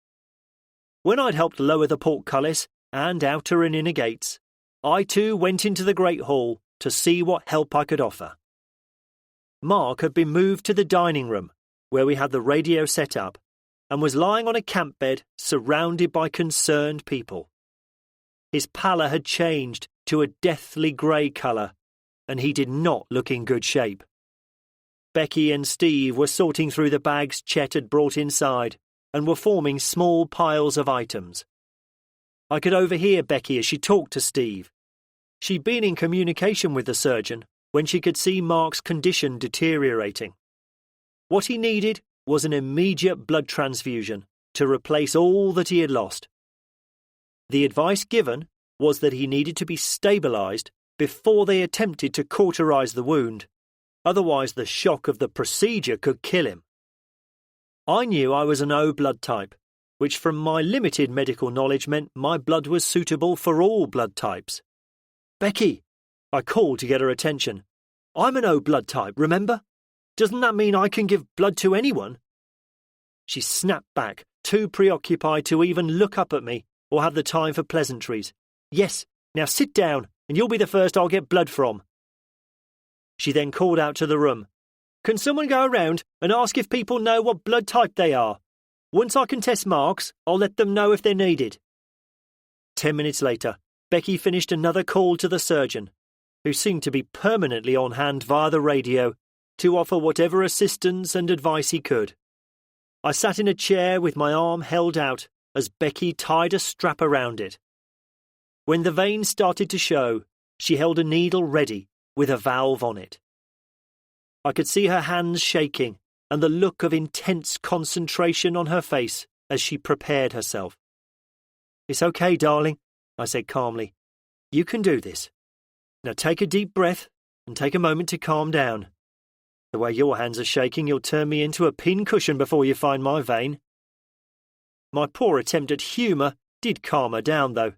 When I'd helped lower the portcullis and outer and inner gates, I too went into the Great Hall to see what help I could offer. Mark had been moved to the dining room, where we had the radio set up, and was lying on a camp bed surrounded by concerned people. His pallor had changed to a deathly grey colour, and he did not look in good shape. Becky and Steve were sorting through the bags Chet had brought inside and were forming small piles of items. I could overhear Becky as she talked to Steve. She'd been in communication with the surgeon when she could see Mark's condition deteriorating. What he needed was an immediate blood transfusion to replace all that he had lost. The advice given was that he needed to be stabilised before they attempted to cauterise the wound, otherwise the shock of the procedure could kill him. I knew I was an O blood type, which from my limited medical knowledge meant my blood was suitable for all blood types. "Becky," I called to get her attention. "I'm an O blood type, remember? Doesn't that mean I can give blood to anyone?" She snapped back, too preoccupied to even look up at me or have the time for pleasantries. "Yes, now sit down and you'll be the first I'll get blood from." She then called out to the room, "Can someone go around and ask if people know what blood type they are? Once I can test Mark's, I'll let them know if they're needed." 10 minutes later, Becky finished another call to the surgeon, who seemed to be permanently on hand via the radio to offer whatever assistance and advice he could. I sat in a chair with my arm held out as Becky tied a strap around it. When the vein started to show, she held a needle ready with a valve on it. I could see her hands shaking and the look of intense concentration on her face as she prepared herself. "It's okay, darling," I said calmly. "You can do this. Now take a deep breath and take a moment to calm down. The way your hands are shaking, you'll turn me into a pincushion before you find my vein." My poor attempt at humour did calm her down, though,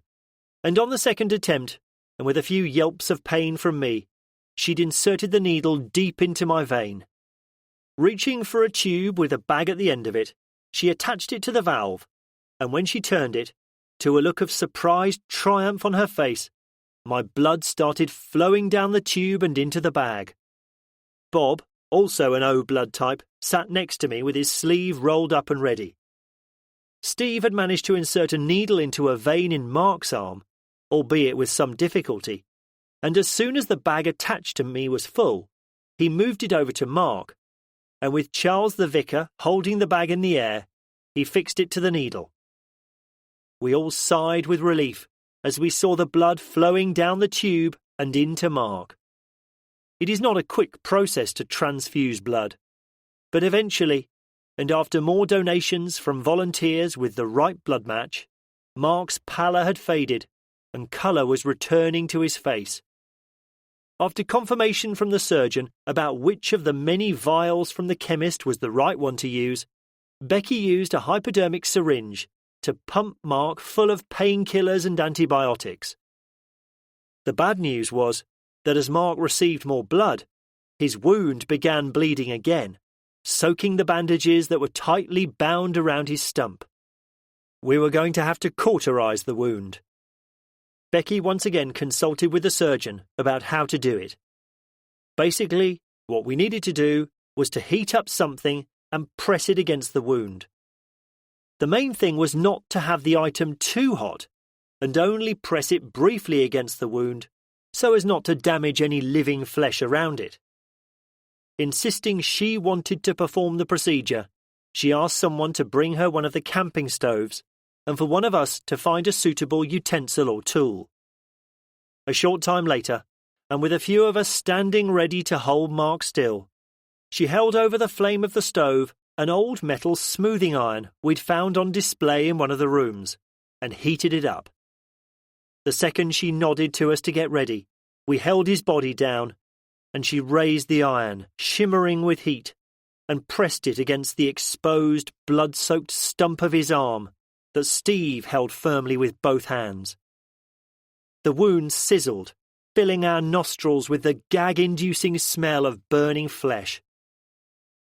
and on the second attempt, and with a few yelps of pain from me, she'd inserted the needle deep into my vein. Reaching for a tube with a bag at the end of it, she attached it to the valve, and when she turned it, to a look of surprised triumph on her face, my blood started flowing down the tube and into the bag. Bob, also an O blood type, sat next to me with his sleeve rolled up and ready. Steve had managed to insert a needle into a vein in Mark's arm, albeit with some difficulty, and as soon as the bag attached to me was full, he moved it over to Mark, and with Charles the vicar holding the bag in the air, he fixed it to the needle. We all sighed with relief as we saw the blood flowing down the tube and into Mark. It is not a quick process to transfuse blood, but eventually, and after more donations from volunteers with the right blood match, Mark's pallor had faded and colour was returning to his face. After confirmation from the surgeon about which of the many vials from the chemist was the right one to use, Becky used a hypodermic syringe to pump Mark full of painkillers and antibiotics. The bad news was that as Mark received more blood, his wound began bleeding again, soaking the bandages that were tightly bound around his stump. We were going to have to cauterize the wound. Becky once again consulted with the surgeon about how to do it. Basically, what we needed to do was to heat up something and press it against the wound. The main thing was not to have the item too hot, and only press it briefly against the wound so as not to damage any living flesh around it. Insisting she wanted to perform the procedure, she asked someone to bring her one of the camping stoves and for one of us to find a suitable utensil or tool. A short time later, and with a few of us standing ready to hold Mark still, she held over the flame of the stove an old metal smoothing iron we'd found on display in one of the rooms, and heated it up. The second she nodded to us to get ready, we held his body down, and she raised the iron, shimmering with heat, and pressed it against the exposed, blood-soaked stump of his arm that Steve held firmly with both hands. The wound sizzled, filling our nostrils with the gag-inducing smell of burning flesh.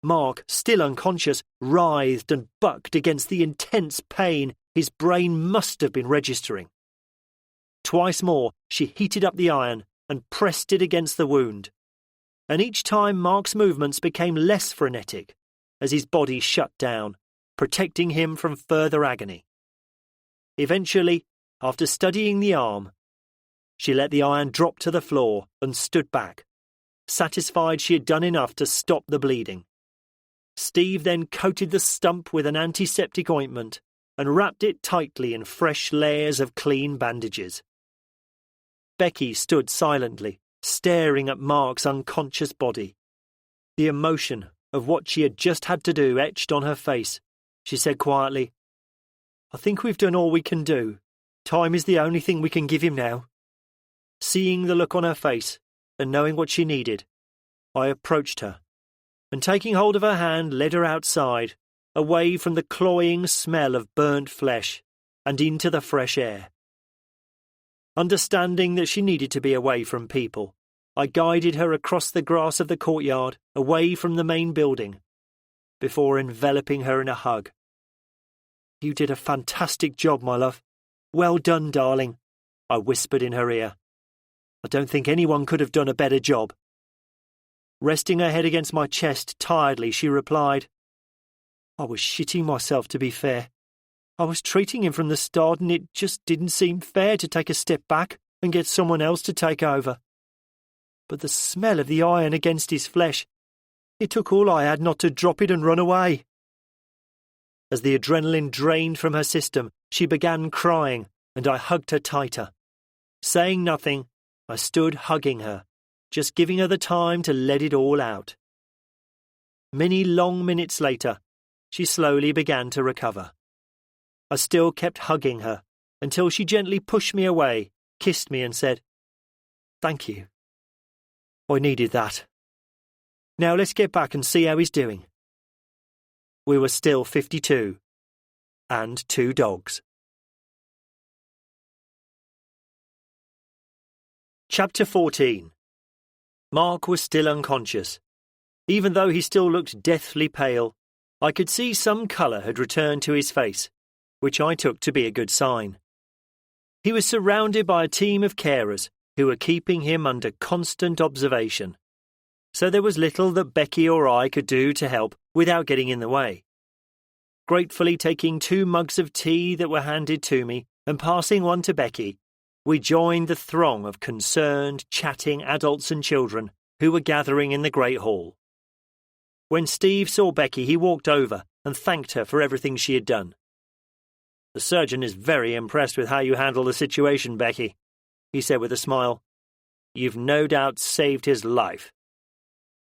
Mark, still unconscious, writhed and bucked against the intense pain his brain must have been registering. Twice more she heated up the iron and pressed it against the wound, and each time Mark's movements became less frenetic as his body shut down, protecting him from further agony. Eventually, after studying the arm, she let the iron drop to the floor and stood back, satisfied she had done enough to stop the bleeding. Steve then coated the stump with an antiseptic ointment and wrapped it tightly in fresh layers of clean bandages. Becky stood silently, staring at Mark's unconscious body. The emotion of what she had just had to do etched on her face. She said quietly, "I think we've done all we can do. Time is the only thing we can give him now." Seeing the look on her face and knowing what she needed, I approached her, and taking hold of her hand led her outside, away from the cloying smell of burnt flesh, and into the fresh air. Understanding that she needed to be away from people, I guided her across the grass of the courtyard, away from the main building, before enveloping her in a hug. "You did a fantastic job, my love. Well done, darling," I whispered in her ear. "I don't think anyone could have done a better job." Resting her head against my chest tiredly, she replied, "I was shitting myself, to be fair. I was treating him from the start and it just didn't seem fair to take a step back and get someone else to take over. But the smell of the iron against his flesh, it took all I had not to drop it and run away." As the adrenaline drained from her system, she began crying, and I hugged her tighter. Saying nothing, I stood hugging her, just giving her the time to let it all out. Many long minutes later, she slowly began to recover. I still kept hugging her until she gently pushed me away, kissed me and said, "Thank you. I needed that. Now let's get back and see how he's doing." We were still 52, and 2 dogs. Chapter 14. Mark was still unconscious. Even though he still looked deathly pale, I could see some colour had returned to his face, which I took to be a good sign. He was surrounded by a team of carers who were keeping him under constant observation, so there was little that Becky or I could do to help without getting in the way. Gratefully taking 2 mugs of tea that were handed to me and passing one to Becky, we joined the throng of concerned, chatting adults and children who were gathering in the Great Hall. When Steve saw Becky, he walked over and thanked her for everything she had done. The surgeon is very impressed with how you handle the situation, Becky, he said with a smile. You've no doubt saved his life.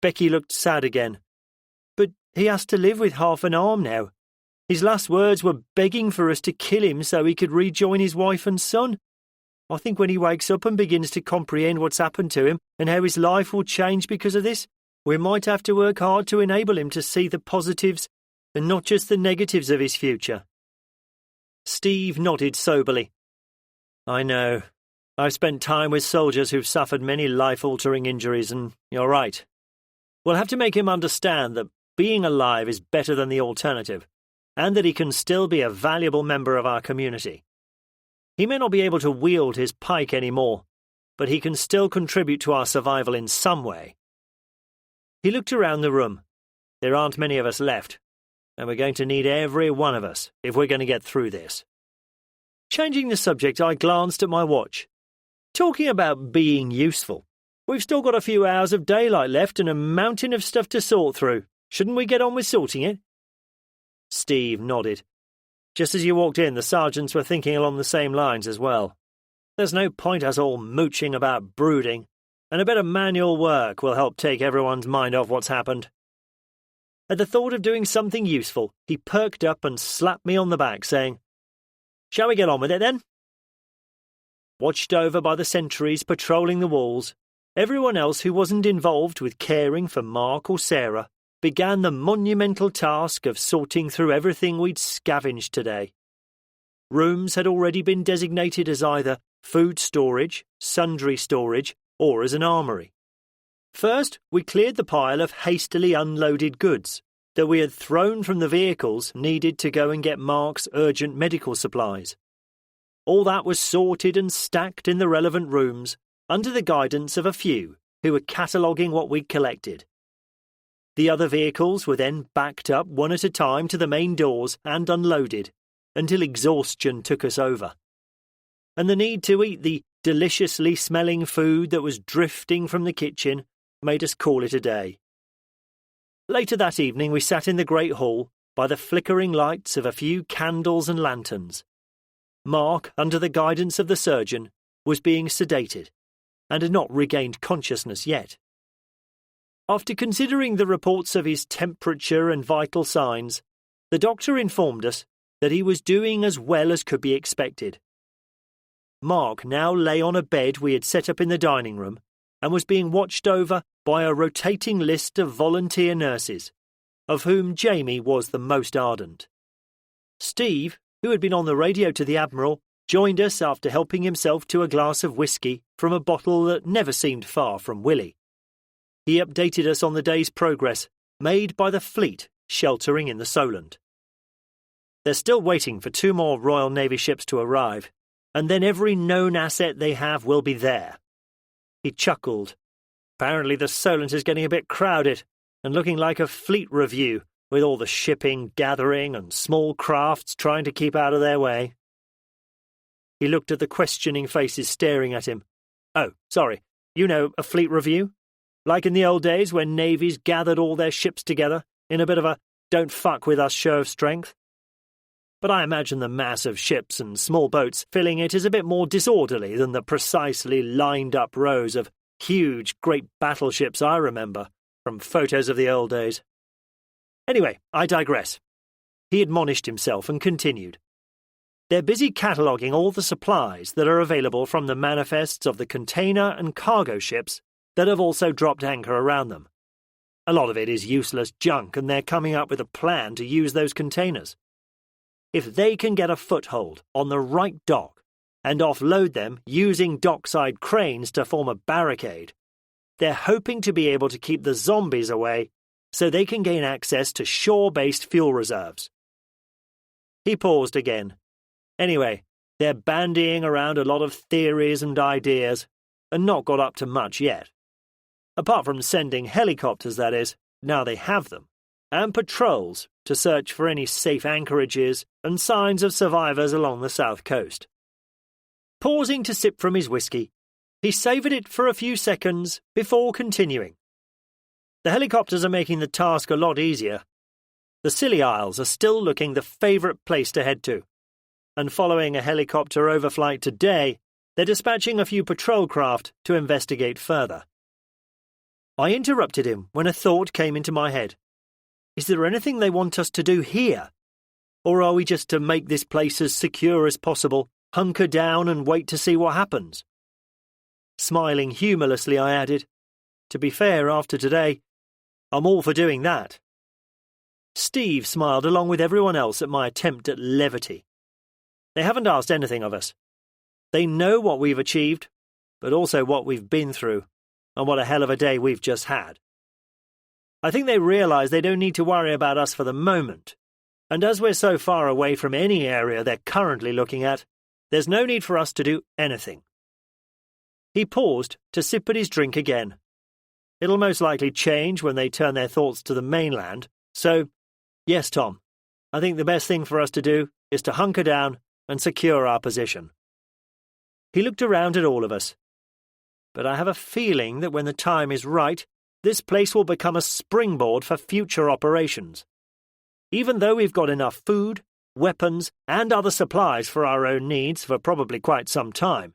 Becky looked sad again. But he has to live with half an arm now. His last words were begging for us to kill him so he could rejoin his wife and son. I think when he wakes up and begins to comprehend what's happened to him and how his life will change because of this, we might have to work hard to enable him to see the positives and not just the negatives of his future. Steve nodded soberly. I know. I've spent time with soldiers who've suffered many life-altering injuries, and you're right. We'll have to make him understand that being alive is better than the alternative, and that he can still be a valuable member of our community. He may not be able to wield his pike anymore, but he can still contribute to our survival in some way. He looked around the room. There aren't many of us left, and we're going to need every one of us if we're going to get through this. Changing the subject, I glanced at my watch. Talking about being useful, we've still got a few hours of daylight left and a mountain of stuff to sort through. Shouldn't we get on with sorting it? Steve nodded. Just as you walked in, the sergeants were thinking along the same lines as well. There's no point us all mooching about brooding, and a bit of manual work will help take everyone's mind off what's happened. At the thought of doing something useful, he perked up and slapped me on the back, saying, Shall we get on with it then? Watched over by the sentries patrolling the walls, everyone else who wasn't involved with caring for Mark or Sarah began the monumental task of sorting through everything we'd scavenged today. Rooms had already been designated as either food storage, sundry storage, or as an armoury. First, we cleared the pile of hastily unloaded goods that we had thrown from the vehicles needed to go and get Mark's urgent medical supplies. All that was sorted and stacked in the relevant rooms under the guidance of a few who were cataloguing what we'd collected. The other vehicles were then backed up one at a time to the main doors and unloaded until exhaustion took us over. And the need to eat the deliciously smelling food that was drifting from the kitchen made us call it a day. Later that evening we sat in the great hall by the flickering lights of a few candles and lanterns. Mark, under the guidance of the surgeon, was being sedated and had not regained consciousness yet. After considering the reports of his temperature and vital signs, the doctor informed us that he was doing as well as could be expected. Mark now lay on a bed we had set up in the dining room and was being watched over by a rotating list of volunteer nurses, of whom Jamie was the most ardent. Steve, who had been on the radio to the Admiral, joined us after helping himself to a glass of whiskey from a bottle that never seemed far from Willie. He updated us on the day's progress made by the fleet sheltering in the Solent. They're still waiting for 2 more Royal Navy ships to arrive, and then every known asset they have will be there. He chuckled. Apparently the Solent is getting a bit crowded and looking like a fleet review, with all the shipping gathering and small crafts trying to keep out of their way. He looked at the questioning faces staring at him. Oh, sorry, you know, a fleet review? Like in the old days when navies gathered all their ships together in a bit of a don't fuck with us show of strength? But I imagine the mass of ships and small boats filling it is a bit more disorderly than the precisely lined-up rows of huge, great battleships I remember from photos of the old days. Anyway, I digress. He admonished himself and continued. They're busy cataloguing all the supplies that are available from the manifests of the container and cargo ships that have also dropped anchor around them. A lot of it is useless junk, and they're coming up with a plan to use those containers. If they can get a foothold on the right dock and offload them using dockside cranes to form a barricade, they're hoping to be able to keep the zombies away so they can gain access to shore-based fuel reserves. He paused again. Anyway, they're bandying around a lot of theories and ideas, and not got up to much yet. Apart from sending helicopters, that is, now they have them, and patrols to search for any safe anchorages and signs of survivors along the south coast. Pausing to sip from his whiskey, he savoured it for a few seconds before continuing. The helicopters are making the task a lot easier. The Scilly Isles are still looking the favourite place to head to, and following a helicopter overflight today, they're dispatching a few patrol craft to investigate further. I interrupted him when a thought came into my head. Is there anything they want us to do here? Or are we just to make this place as secure as possible, hunker down and wait to see what happens? Smiling humorlessly, I added, to be fair, after today, I'm all for doing that. Steve smiled along with everyone else at my attempt at levity. They haven't asked anything of us. They know what we've achieved, but also what we've been through, and what a hell of a day we've just had. I think they realise they don't need to worry about us for the moment, and as we're so far away from any area they're currently looking at, there's no need for us to do anything. He paused to sip at his drink again. It'll most likely change when they turn their thoughts to the mainland, so, yes, Tom, I think the best thing for us to do is to hunker down and secure our position. He looked around at all of us. But I have a feeling that when the time is right, this place will become a springboard for future operations. Even though we've got enough food, weapons, and other supplies for our own needs for probably quite some time,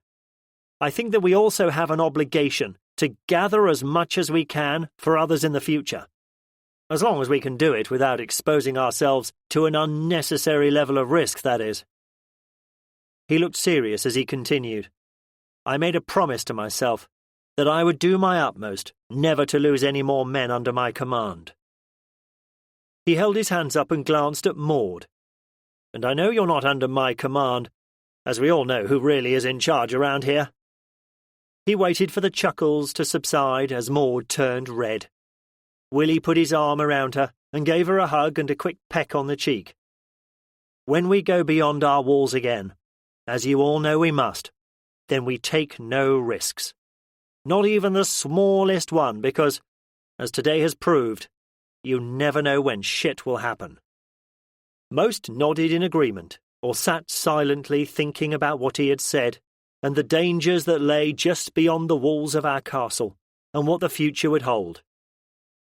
I think that we also have an obligation to gather as much as we can for others in the future. As long as we can do it without exposing ourselves to an unnecessary level of risk, that is. He looked serious as he continued. I made a promise to myself that I would do my utmost never to lose any more men under my command. He held his hands up and glanced at Maud. And I know you're not under my command, as we all know who really is in charge around here. He waited for the chuckles to subside as Maud turned red. Willie put his arm around her and gave her a hug and a quick peck on the cheek. When we go beyond our walls again, as you all know we must, then we take no risks. Not even the smallest one, because, as today has proved, you never know when shit will happen. Most nodded in agreement, or sat silently thinking about what he had said, and the dangers that lay just beyond the walls of our castle, and what the future would hold.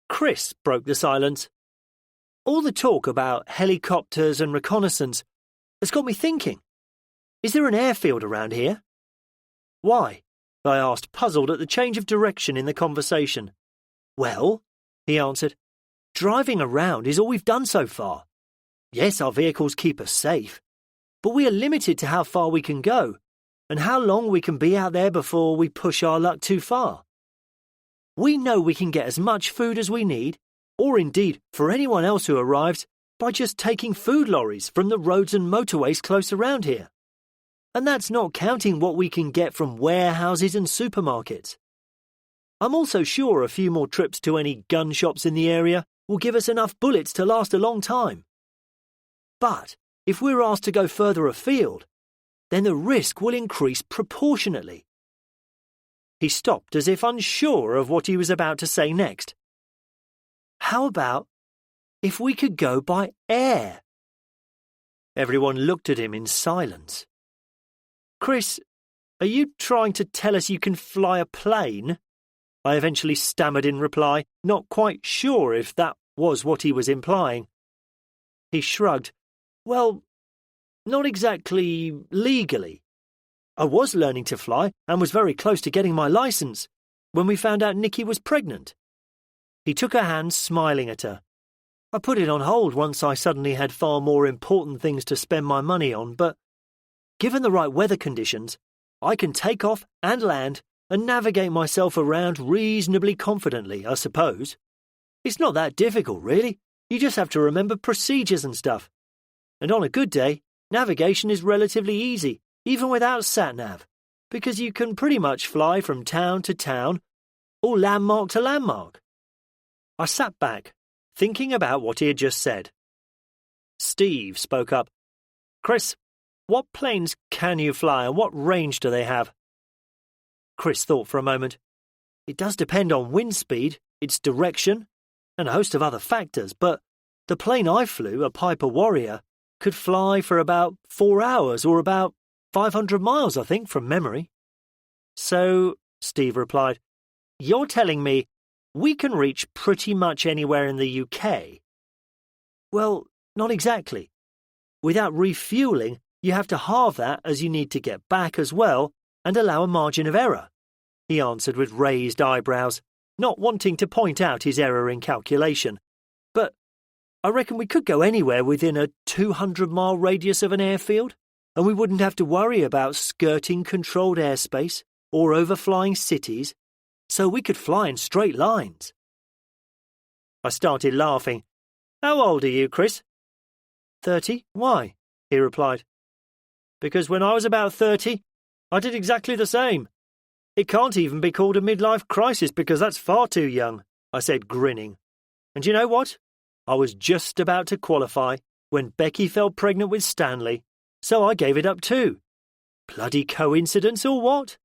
Chris broke the silence. All the talk about helicopters and reconnaissance has got me thinking. Is there an airfield around here? Why? I asked, puzzled at the change of direction in the conversation. Well, he answered, driving around is all we've done so far. Yes, our vehicles keep us safe, but we are limited to how far we can go, and how long we can be out there before we push our luck too far. We know we can get as much food as we need, or indeed for anyone else who arrives, by just taking food lorries from the roads and motorways close around here. And that's not counting what we can get from warehouses and supermarkets. I'm also sure a few more trips to any gun shops in the area will give us enough bullets to last a long time. But if we're asked to go further afield, then the risk will increase proportionately. He stopped as if unsure of what he was about to say next. How about if we could go by air? Everyone looked at him in silence. Chris, are you trying to tell us you can fly a plane? I eventually stammered in reply, not quite sure if that was what he was implying. He shrugged. Well, not exactly legally. I was learning to fly and was very close to getting my license when we found out Nikki was pregnant. He took her hand, smiling at her. I put it on hold once I suddenly had far more important things to spend my money on, but given the right weather conditions, I can take off and land and navigate myself around reasonably confidently, I suppose. It's not that difficult, really. You just have to remember procedures and stuff. And on a good day, navigation is relatively easy, even without sat-nav, because you can pretty much fly from town to town, or landmark to landmark. I sat back, thinking about what he had just said. Steve spoke up. Chris, what planes can you fly and what range do they have? Chris thought for a moment. It does depend on wind speed, its direction, and a host of other factors, but the plane I flew, a Piper Warrior, could fly for about 4 hours or about 500 miles, I think, from memory. So, Steve replied, you're telling me we can reach pretty much anywhere in the UK? Well, not exactly. Without refueling, you have to halve that as you need to get back as well and allow a margin of error, he answered with raised eyebrows, not wanting to point out his error in calculation. But I reckon we could go anywhere within a 200-mile radius of an airfield, and we wouldn't have to worry about skirting controlled airspace or overflying cities, so we could fly in straight lines. I started laughing. How old are you, Chris? 30. Why? He replied. Because when I was about 30, I did exactly the same. It can't even be called a midlife crisis because that's far too young, I said, grinning. And you know what? I was just about to qualify when Becky fell pregnant with Stanley, so I gave it up too. Bloody coincidence or what?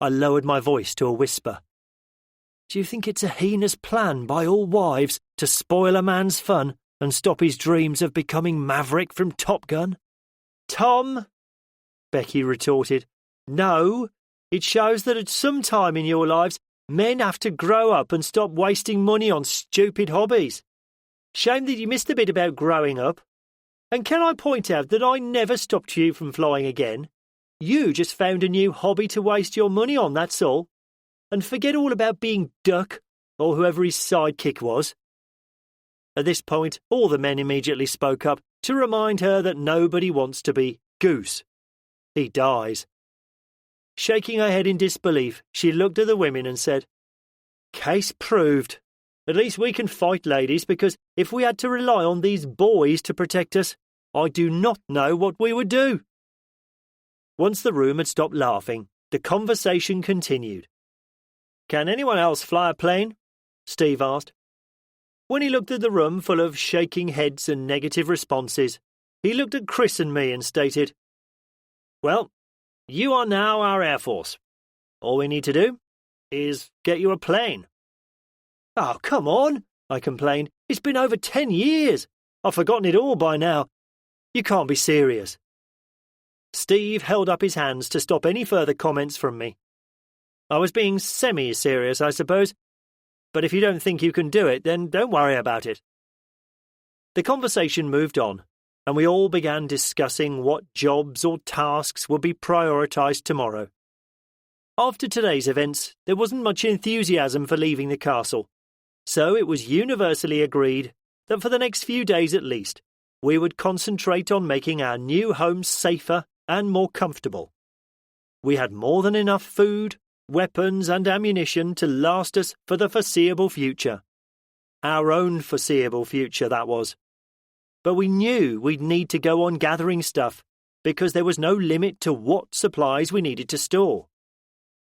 I lowered my voice to a whisper. Do you think it's a heinous plan by all wives to spoil a man's fun and stop his dreams of becoming Maverick from Top Gun? Tom, Becky retorted, no, it shows that at some time in your lives, men have to grow up and stop wasting money on stupid hobbies. Shame that you missed the bit about growing up. And can I point out that I never stopped you from flying again? You just found a new hobby to waste your money on, that's all. And forget all about being Duck, or whoever his sidekick was. At this point, all the men immediately spoke up to remind her that nobody wants to be Goose. He dies. Shaking her head in disbelief, she looked at the women and said, Case proved. At least we can fight, ladies, because if we had to rely on these boys to protect us, I do not know what we would do. Once the room had stopped laughing, the conversation continued. Can anyone else fly a plane? Steve asked. When he looked at the room full of shaking heads and negative responses, he looked at Chris and me and stated, Well, you are now our Air Force. All we need to do is get you a plane. Oh, come on, I complained. It's been over 10 years. I've forgotten it all by now. You can't be serious. Steve held up his hands to stop any further comments from me. I was being semi-serious, I suppose, but if you don't think you can do it, then don't worry about it. The conversation moved on, and we all began discussing what jobs or tasks would be prioritised tomorrow. After today's events, there wasn't much enthusiasm for leaving the castle, so it was universally agreed that for the next few days at least, we would concentrate on making our new home safer and more comfortable. We had more than enough food, weapons and ammunition to last us for the foreseeable future. Our own foreseeable future, that was. But we knew we'd need to go on gathering stuff because there was no limit to what supplies we needed to store.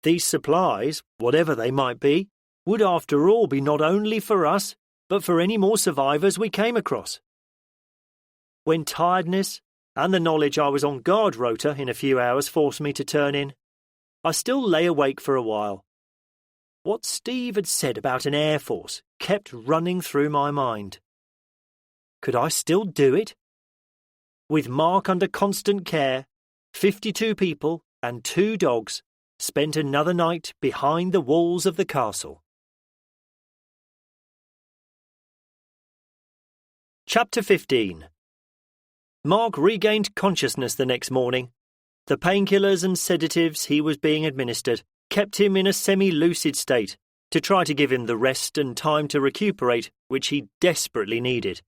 These supplies, whatever they might be, would after all be not only for us, but for any more survivors we came across. When tiredness and the knowledge I was on guard rota in a few hours forced me to turn in, I still lay awake for a while. What Steve had said about an Air Force kept running through my mind. Could I still do it? With Mark under constant care, 52 people and 2 dogs spent another night behind the walls of the castle. Chapter 15. Mark regained consciousness the next morning. The painkillers and sedatives he was being administered kept him in a semi-lucid state to try to give him the rest and time to recuperate which he desperately needed.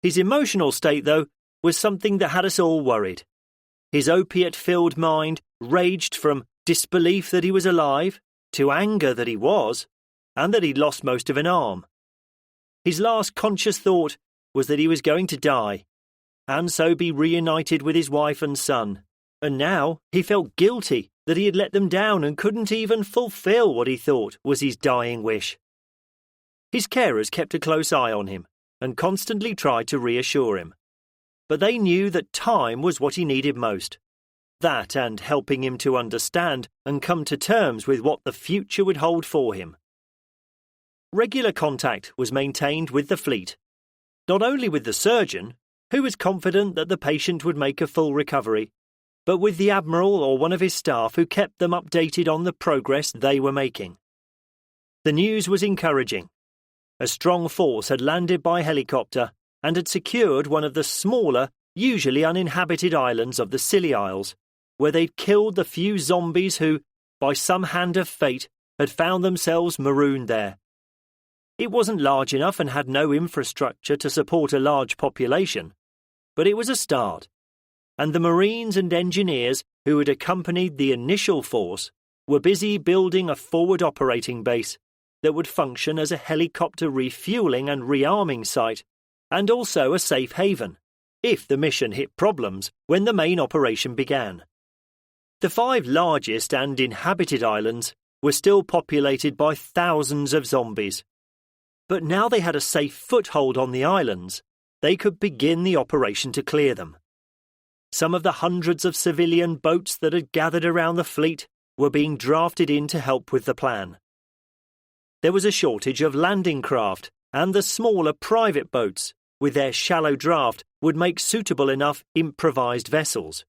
His emotional state, though, was something that had us all worried. His opiate-filled mind raged from disbelief that he was alive to anger that he was, and that he'd lost most of an arm. His last conscious thought was that he was going to die, and so be reunited with his wife and son. And now he felt guilty that he had let them down and couldn't even fulfill what he thought was his dying wish. His carers kept a close eye on him and constantly tried to reassure him. But they knew that time was what he needed most. That and helping him to understand and come to terms with what the future would hold for him. Regular contact was maintained with the fleet, not only with the surgeon, who was confident that the patient would make a full recovery, but with the Admiral or one of his staff who kept them updated on the progress they were making. The news was encouraging. A strong force had landed by helicopter and had secured one of the smaller, usually uninhabited islands of the Scilly Isles, where they'd killed the few zombies who, by some hand of fate, had found themselves marooned there. It wasn't large enough and had no infrastructure to support a large population, but it was a start, and the Marines and engineers who had accompanied the initial force were busy building a forward operating base that would function as a helicopter refueling and rearming site, and also a safe haven, if the mission hit problems when the main operation began. The 5 largest and inhabited islands were still populated by thousands of zombies. But now they had a safe foothold on the islands, they could begin the operation to clear them. Some of the hundreds of civilian boats that had gathered around the fleet were being drafted in to help with the plan. There was a shortage of landing craft, and the smaller private boats, with their shallow draft, would make suitable enough improvised vessels.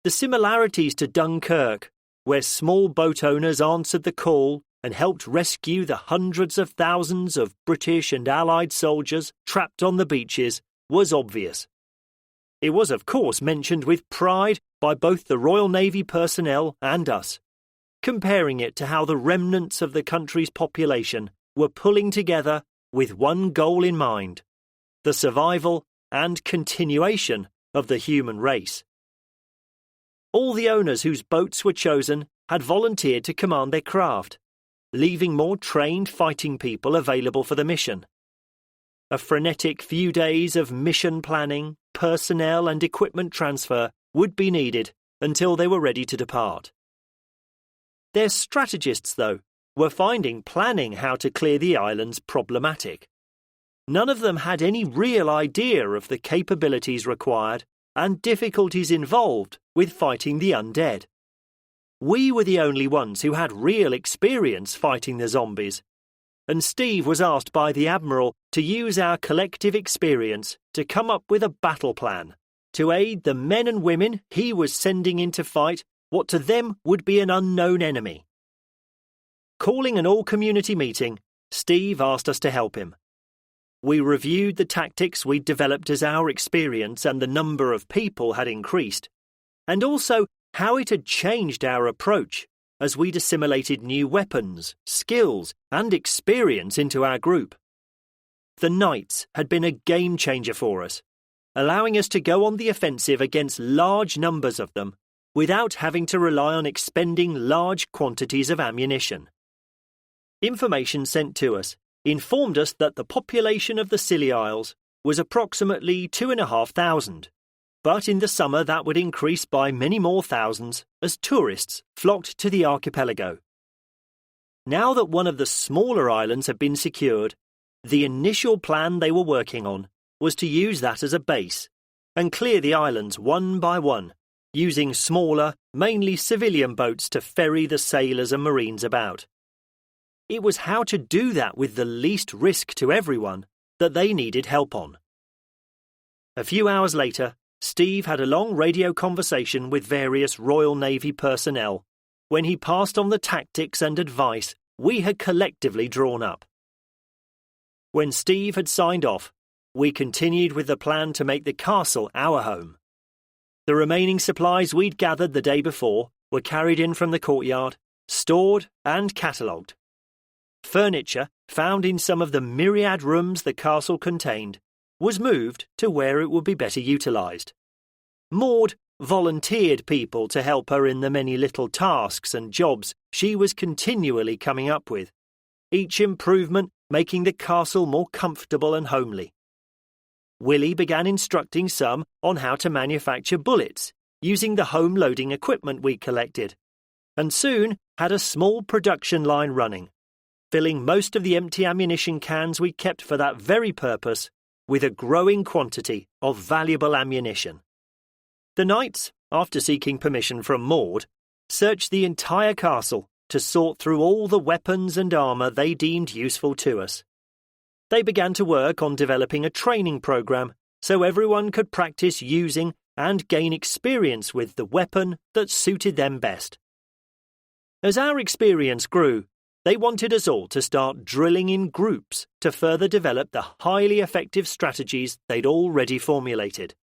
The similarities to Dunkirk, where small boat owners answered the call and helped rescue the hundreds of thousands of British and Allied soldiers trapped on the beaches, was obvious. It was, of course, mentioned with pride by both the Royal Navy personnel and us, comparing it to how the remnants of the country's population were pulling together with one goal in mind: the survival and continuation of the human race. All the owners whose boats were chosen had volunteered to command their craft, leaving more trained fighting people available for the mission. A frenetic few days of mission planning, personnel and equipment transfer would be needed until they were ready to depart. Their strategists, though, were finding planning how to clear the islands problematic. None of them had any real idea of the capabilities required and difficulties involved with fighting the undead. We were the only ones who had real experience fighting the zombies, and Steve was asked by the Admiral to use our collective experience to come up with a battle plan to aid the men and women he was sending in to fight what to them would be an unknown enemy. Calling an all-community meeting, Steve asked us to help him. We reviewed the tactics we'd developed as our experience and the number of people had increased, and also how it had changed our approach as we'd assimilated new weapons, skills, and experience into our group. The Knights had been a game-changer for us, allowing us to go on the offensive against large numbers of them without having to rely on expending large quantities of ammunition. Information sent to us informed us that the population of the Scilly Isles was approximately 2,500, but in the summer that would increase by many more thousands as tourists flocked to the archipelago. Now that one of the smaller islands had been secured, the initial plan they were working on was to use that as a base and clear the islands one by one, using smaller, mainly civilian boats to ferry the sailors and marines about. It was how to do that with the least risk to everyone that they needed help on. A few hours later, Steve had a long radio conversation with various Royal Navy personnel when he passed on the tactics and advice we had collectively drawn up. When Steve had signed off, we continued with the plan to make the castle our home. The remaining supplies we'd gathered the day before were carried in from the courtyard, stored and catalogued. Furniture, found in some of the myriad rooms the castle contained, was moved to where it would be better utilised. Maud volunteered people to help her in the many little tasks and jobs she was continually coming up with, each improvement making the castle more comfortable and homely. Willie began instructing some on how to manufacture bullets using the home loading equipment we collected, and soon had a small production line running, filling most of the empty ammunition cans we kept for that very purpose with a growing quantity of valuable ammunition. The Knights, after seeking permission from Maud, searched the entire castle to sort through all the weapons and armour they deemed useful to us. They began to work on developing a training program so everyone could practice using and gain experience with the weapon that suited them best. As our experience grew, they wanted us all to start drilling in groups to further develop the highly effective strategies they'd already formulated.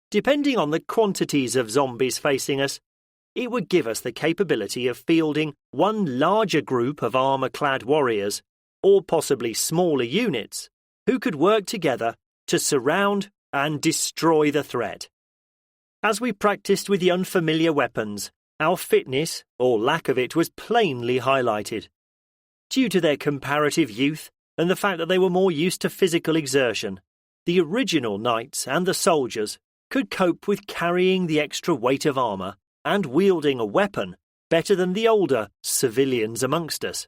Depending on the quantities of zombies facing us, it would give us the capability of fielding one larger group of armour-clad warriors, or possibly smaller units, who could work together to surround and destroy the threat. As we practiced with the unfamiliar weapons, our fitness, or lack of it, was plainly highlighted. Due to their comparative youth and the fact that they were more used to physical exertion, the original knights and the soldiers could cope with carrying the extra weight of armour and wielding a weapon better than the older civilians amongst us.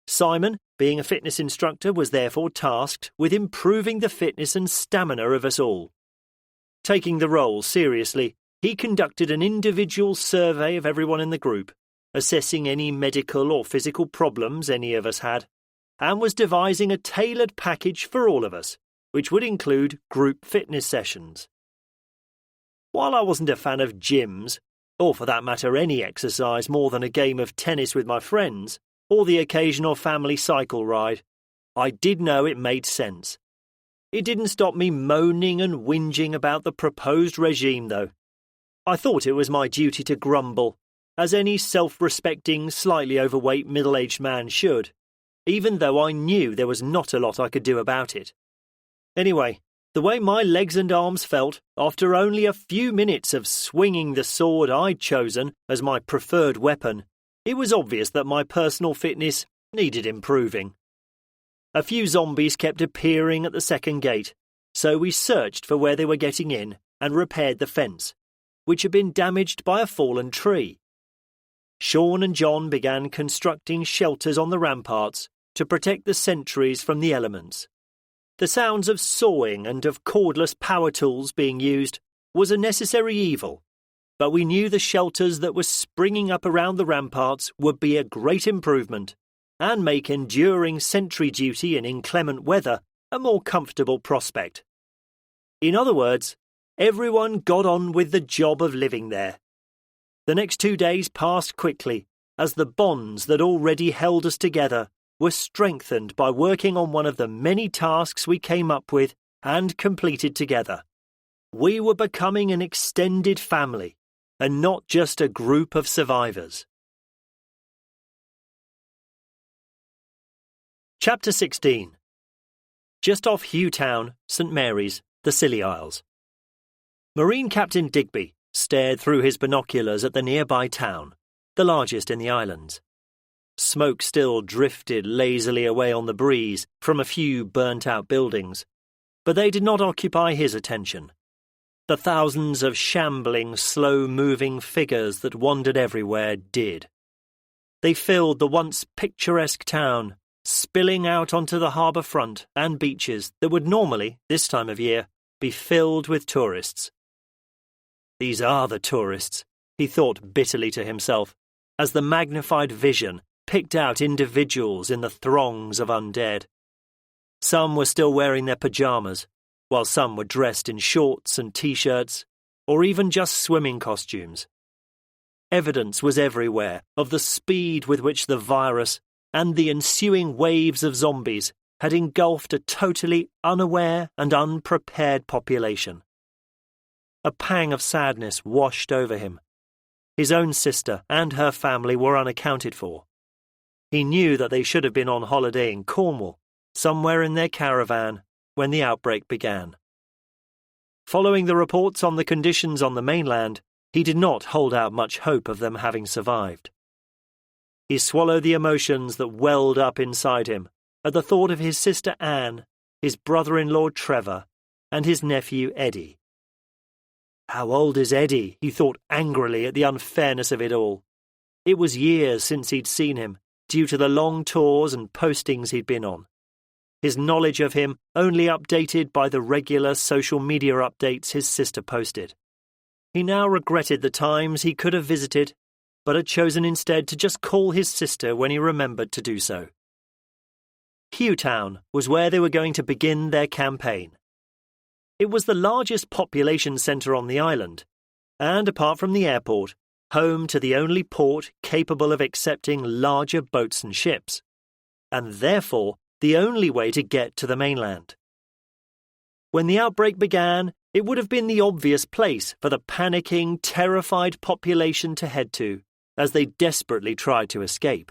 Simon, being a fitness instructor, was therefore tasked with improving the fitness and stamina of us all. Taking the role seriously, he conducted an individual survey of everyone in the group, assessing any medical or physical problems any of us had, and was devising a tailored package for all of us, which would include group fitness sessions. While I wasn't a fan of gyms, or for that matter any exercise more than a game of tennis with my friends, or the occasional family cycle ride, I did know it made sense. It didn't stop me moaning and whinging about the proposed regime, though. I thought it was my duty to grumble, as any self-respecting, slightly overweight middle-aged man should, even though I knew there was not a lot I could do about it. Anyway, the way my legs and arms felt after only a few minutes of swinging the sword I'd chosen as my preferred weapon, it was obvious that my personal fitness needed improving. A few zombies kept appearing at the second gate, so we searched for where they were getting in and repaired the fence, which had been damaged by a fallen tree. Sean and John began constructing shelters on the ramparts to protect the sentries from the elements. The sounds of sawing and of cordless power tools being used was a necessary evil, but we knew the shelters that were springing up around the ramparts would be a great improvement and make enduring sentry duty in inclement weather a more comfortable prospect. In other words, everyone got on with the job of living there. The next 2 days passed quickly, as the bonds that already held us together were strengthened by working on one of the many tasks we came up with and completed together. We were becoming an extended family, and not just a group of survivors. Chapter 16. Just off Hughtown, St Mary's, the Scilly Isles. Marine Captain Digby stared through his binoculars at the nearby town, the largest in the islands. Smoke still drifted lazily away on the breeze from a few burnt-out buildings, but they did not occupy his attention. The thousands of shambling, slow-moving figures that wandered everywhere did. They filled the once picturesque town, spilling out onto the harbour front and beaches that would normally, this time of year, be filled with tourists. These are the tourists, he thought bitterly to himself, as the magnified vision picked out individuals in the throngs of undead. Some were still wearing their pyjamas, while some were dressed in shorts and t-shirts, or even just swimming costumes. Evidence was everywhere of the speed with which the virus and the ensuing waves of zombies had engulfed a totally unaware and unprepared population. A pang of sadness washed over him. His own sister and her family were unaccounted for. He knew that they should have been on holiday in Cornwall, somewhere in their caravan, when the outbreak began. Following the reports on the conditions on the mainland, he did not hold out much hope of them having survived. He swallowed the emotions that welled up inside him at the thought of his sister Anne, his brother-in-law Trevor, and his nephew Eddie. How old is Eddie? He thought angrily at the unfairness of it all. It was years since he'd seen him, due to the long tours and postings he'd been on. His knowledge of him only updated by the regular social media updates his sister posted. He now regretted the times he could have visited, but had chosen instead to just call his sister when he remembered to do so. Hughtown was where they were going to begin their campaign. It was the largest population centre on the island, and apart from the airport, home to the only port capable of accepting larger boats and ships, and therefore the only way to get to the mainland. When the outbreak began, It would have been the obvious place for the panicking, terrified population to head to, as they desperately tried to escape.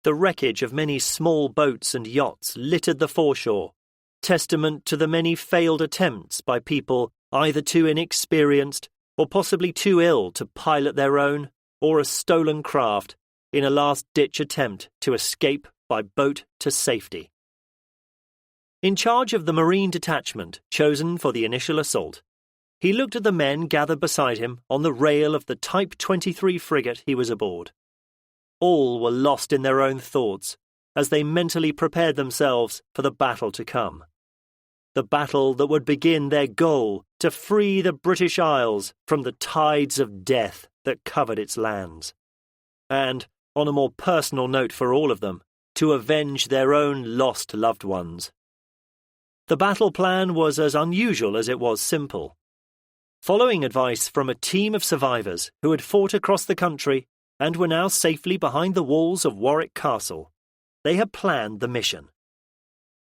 The wreckage of many small boats and yachts littered the foreshore, testament to the many failed attempts by people either too inexperienced or possibly too ill to pilot their own or a stolen craft in a last-ditch attempt to escape by boat to safety. In charge of the marine detachment chosen for the initial assault, he looked at the men gathered beside him on the rail of the Type 23 frigate he was aboard. All were lost in their own thoughts as they mentally prepared themselves for the battle to come. The battle that would begin their goal to free the British Isles from the tides of death that covered its lands. And, on a more personal note for all of them, to avenge their own lost loved ones. The battle plan was as unusual as it was simple. Following advice from a team of survivors who had fought across the country and were now safely behind the walls of Warwick Castle, they had planned the mission.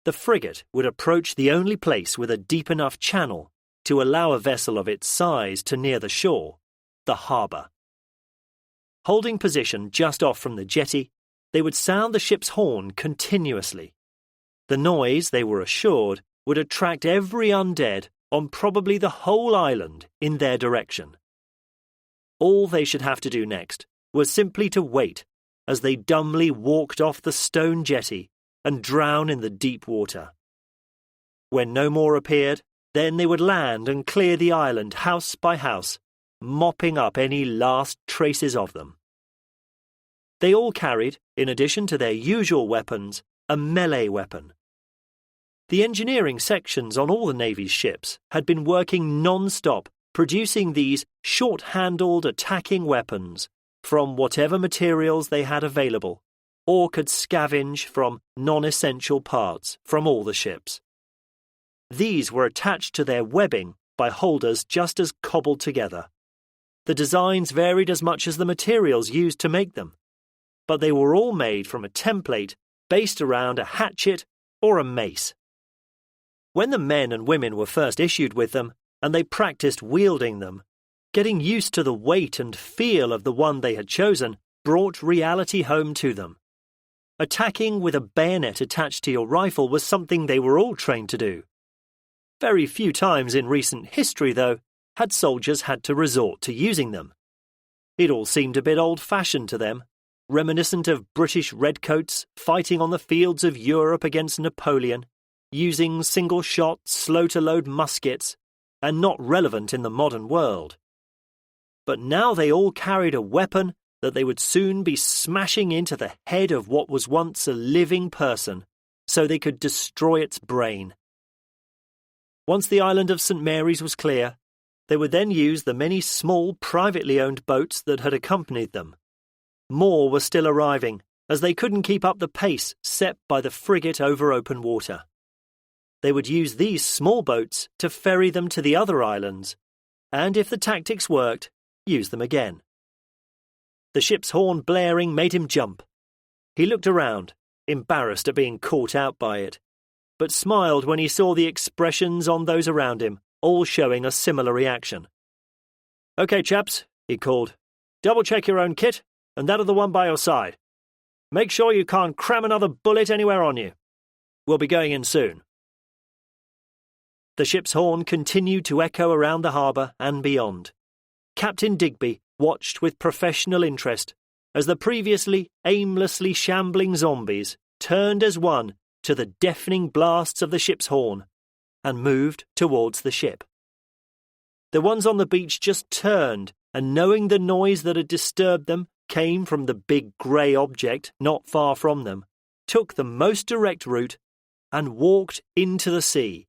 The frigate would approach the only place with a deep enough channel to allow a vessel of its size to near the shore, the harbour. Holding position just off from the jetty, they would sound the ship's horn continuously. The noise, they were assured, would attract every undead on probably the whole island in their direction. All they should have to do next was simply to wait as they dumbly walked off the stone jetty and drown in the deep water. When no more appeared, then they would land and clear the island house by house, mopping up any last traces of them. They all carried, in addition to their usual weapons, a melee weapon. The engineering sections on all the Navy's ships had been working non-stop, producing these short-handled attacking weapons from whatever materials they had available, or could scavenge from non-essential parts from all the ships. These were attached to their webbing by holders just as cobbled together. The designs varied as much as the materials used to make them, but they were all made from a template based around a hatchet or a mace. When the men and women were first issued with them, and they practiced wielding them, getting used to the weight and feel of the one they had chosen brought reality home to them. Attacking with a bayonet attached to your rifle was something they were all trained to do. Very few times in recent history, though, had soldiers had to resort to using them. It all seemed a bit old-fashioned to them, reminiscent of British redcoats fighting on the fields of Europe against Napoleon, using single-shot, slow-to-load muskets, and not relevant in the modern world. But now they all carried a weapon that they would soon be smashing into the head of what was once a living person, so they could destroy its brain. Once the island of St. Mary's was clear, they would then use the many small privately owned boats that had accompanied them. More were still arriving, as they couldn't keep up the pace set by the frigate over open water. They would use these small boats to ferry them to the other islands, and if the tactics worked, use them again. The ship's horn blaring made him jump. He looked around, embarrassed at being caught out by it, but smiled when he saw the expressions on those around him, all showing a similar reaction. "OK, chaps," he called. "Double-check your own kit and that of the one by your side. Make sure you can't cram another bullet anywhere on you. We'll be going in soon." The ship's horn continued to echo around the harbour and beyond. Captain Digby watched with professional interest as the previously aimlessly shambling zombies turned as one to the deafening blasts of the ship's horn and moved towards the ship. The ones on the beach just turned, and knowing the noise that had disturbed them came from the big grey object not far from them, took the most direct route and walked into the sea.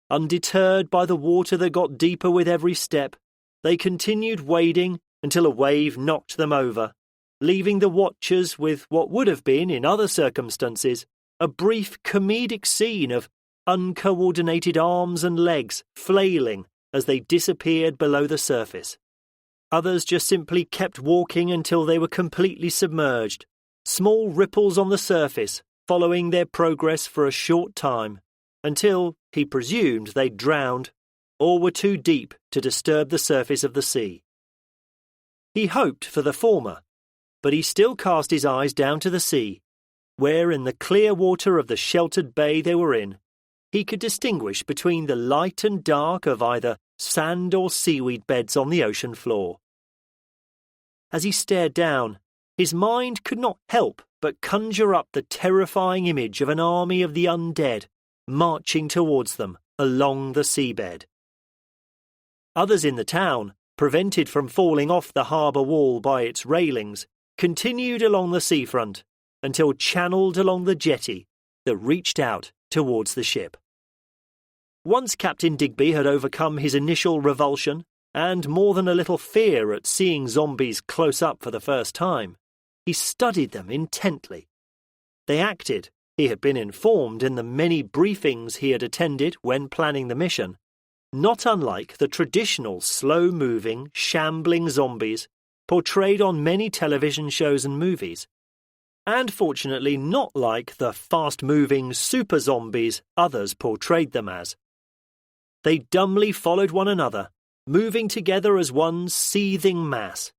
Undeterred by the water that got deeper with every step, they continued wading until a wave knocked them over, leaving the watchers with what would have been, in other circumstances, a brief comedic scene of uncoordinated arms and legs flailing as they disappeared below the surface. Others just simply kept walking until they were completely submerged, small ripples on the surface following their progress for a short time, until he presumed they'd drowned or were too deep to disturb the surface of the sea. He hoped for the former, but he still cast his eyes down to the sea, where in the clear water of the sheltered bay they were in, he could distinguish between the light and dark of either sand or seaweed beds on the ocean floor. As he stared down, his mind could not help but conjure up the terrifying image of an army of the undead marching towards them along the seabed. Others in the town, prevented from falling off the harbour wall by its railings, continued along the seafront until channelled along the jetty that reached out towards the ship. Once Captain Digby had overcome his initial revulsion and more than a little fear at seeing zombies close up for the first time, he studied them intently. They acted, he had been informed in the many briefings he had attended when planning the mission, not unlike the traditional slow-moving, shambling zombies portrayed on many television shows and movies, and fortunately not like the fast-moving super zombies others portrayed them as. They dumbly followed one another, moving together as one seething mass.